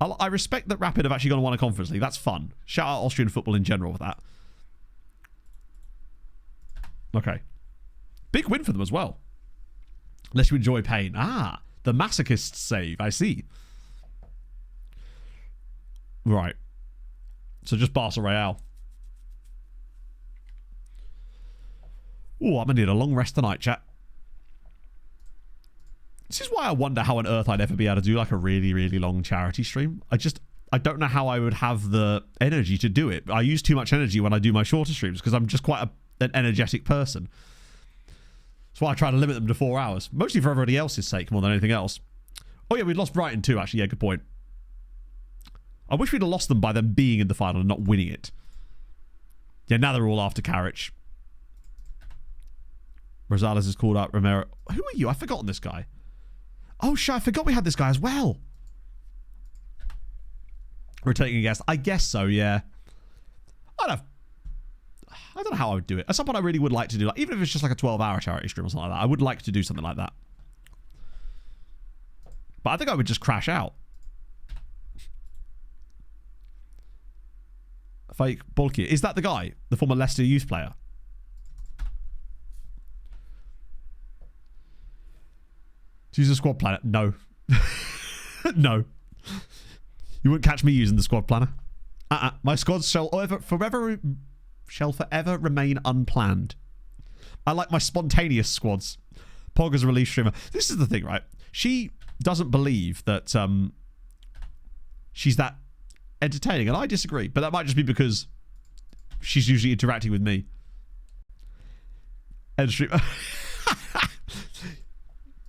I respect that Rapid have actually gone and won a Conference League. That's fun. Shout out Austrian football in general for that. Okay. Big win for them as well. Unless you enjoy pain. Ah, the masochist save. I see. Right. So just Barca Real. Oh, I'm going to need a long rest tonight, chat. This is why I wonder how on earth I'd ever be able to do like a really, really long charity stream. I don't know how I would have the energy to do it. I use too much energy when I do my shorter streams because I'm just quite an energetic person. That's why I try to limit them to 4 hours. Mostly for everybody else's sake more than anything else. Oh, yeah, we lost Brighton too, actually. Yeah, good point. I wish we'd have lost them by them being in the final and not winning it. Yeah, now they're all after Carriage. Rosales has called out Romero. Who are you? I've forgotten this guy. Oh, shit, I forgot we had this guy as well. We're taking a guess. I guess so, yeah. I don't know how I would do it. At some point, I really would like to do, like, even if it's just like a 12-hour charity stream or something like that, I would like to do something like that. But I think I would just crash out. Fake bulky. Is that the guy? The former Leicester youth player? To use a squad planner? No. No. You wouldn't catch me using the squad planner. My squads shall forever remain unplanned. I like my spontaneous squads. Pog is a relief streamer. This is the thing, right? She doesn't believe that she's that entertaining, and I disagree. But that might just be because she's usually interacting with me. End stream.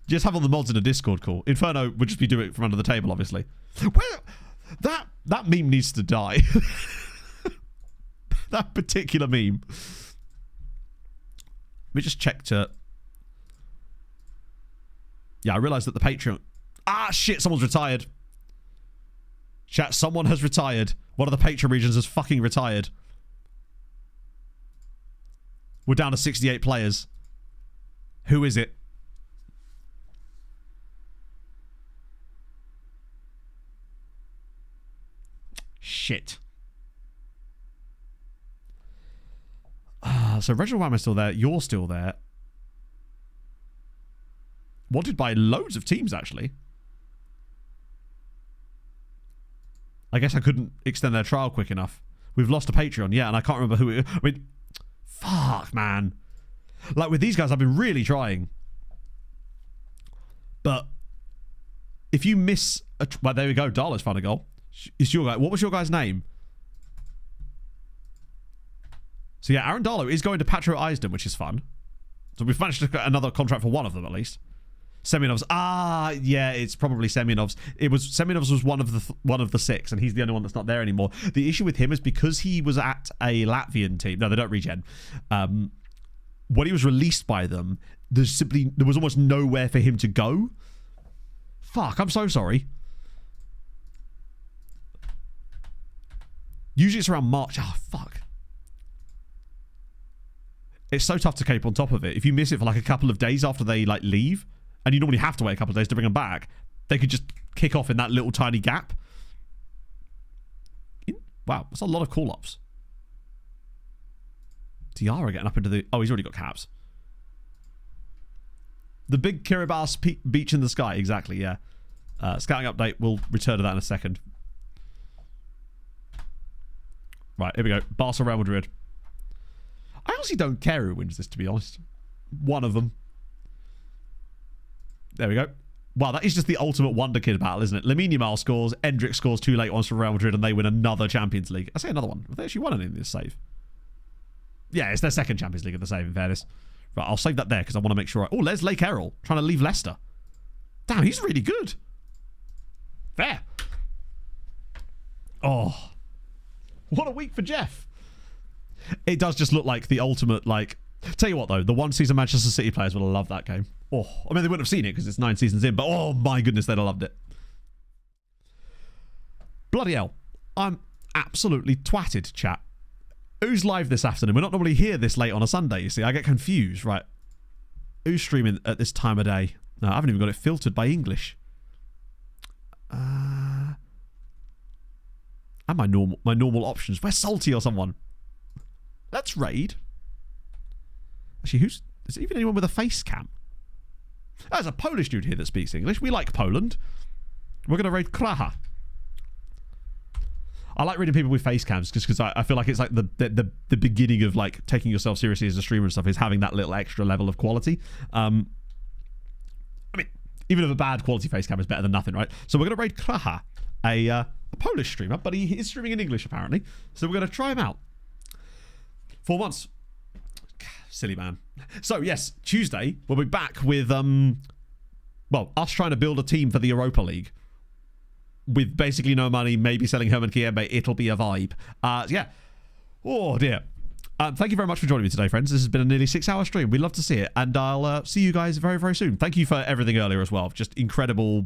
Just have all the mods in a Discord call. Inferno would just be doing it from under the table, obviously. Well, that meme needs to die. That particular meme. Let me just check to... Yeah, I realised that the Patreon... Ah, shit, someone's retired. Chat, someone has retired. One of the Patreon regions has fucking retired. We're down to 68 players. Who is it? Shit. So Reginald Wham is still there. You're still there. Wanted by loads of teams, actually. I guess I couldn't extend their trial quick enough. We've lost a Patreon, yeah, and I can't remember who it... I mean, fuck, man. Like, with these guys, I've been really trying. But if you miss... Well, there we go. Darla's found a goal. It's your guy. What was your guy's name? So yeah, Aaron Darlow is going to Patro Eisden, which is fun. So we've managed to get another contract for one of them at least. Semyonov's. Ah, yeah, it's probably Semyonov's. Semyonov's was one of the 6, and he's the only one that's not there anymore. The issue with him is because he was at a Latvian team. No, they don't regen. When he was released by them, there was almost nowhere for him to go. Fuck, I'm so sorry. Usually it's around March. Oh, fuck. It's so tough to keep on top of it. If you miss it for like a couple of days after they like leave, and you normally have to wait a couple of days to bring them back, they could just kick off in that little tiny gap. Wow, that's a lot of call-ups. Tiara getting up into the... Oh, he's already got caps. The big Kiribati beach in the sky. Exactly, yeah. Scouting update. We'll return to that in a second. Right, here we go. Barca Real Madrid. I honestly don't care who wins this, to be honest. One of them. There we go. Wow, that is just the ultimate wonder kid battle, isn't it? Lamine Yamal scores, Endrick scores 2 late ones for Real Madrid, and they win another Champions League. I say another one. Have they actually won any in this save? Yeah, it's their second Champions League at the save, in fairness. Right, I'll save that there because I want to make sure... Oh, there's Lake Errol trying to leave Leicester. Damn, he's really good. There. Oh. What a week for Jeff. It does just look like the ultimate, like... Tell you what, though. The one season Manchester City players would have loved that game. Oh, I mean, they wouldn't have seen it because it's 9 seasons in, but oh my goodness, they'd have loved it. Bloody hell. I'm absolutely twatted, chat. Who's live this afternoon? We're not normally here this late on a Sunday, you see. I get confused, right? Who's streaming at this time of day? No, I haven't even got it filtered by English. And my normal options. Where's Salty or someone? Let's raid. Actually, is there even anyone with a face cam? There's a Polish dude here that speaks English. We like Poland. We're going to raid Kraha. I like reading people with face cams just because I feel like it's like the beginning of like taking yourself seriously as a streamer and stuff is having that little extra level of quality. I mean, even if a bad quality face cam is better than nothing, right? So we're going to raid Kraha, a Polish streamer, but he is streaming in English apparently. So we're going to try him out. 4 months. Silly man. So, yes, Tuesday, we'll be back with, well, us trying to build a team for the Europa League. With basically no money, maybe selling Herman Kiembe. It'll be a vibe. Yeah. Oh, dear. Thank you very much for joining me today, friends. This has been a nearly 6-hour stream. We'd love to see it. And I'll see you guys very, very soon. Thank you for everything earlier as well. Just incredible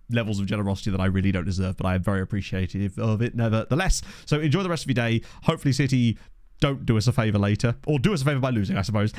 levels of generosity that I really don't deserve, but I am very appreciative of it nevertheless. So enjoy the rest of your day. Hopefully City don't do us a favour later. Or do us a favour by losing, I suppose.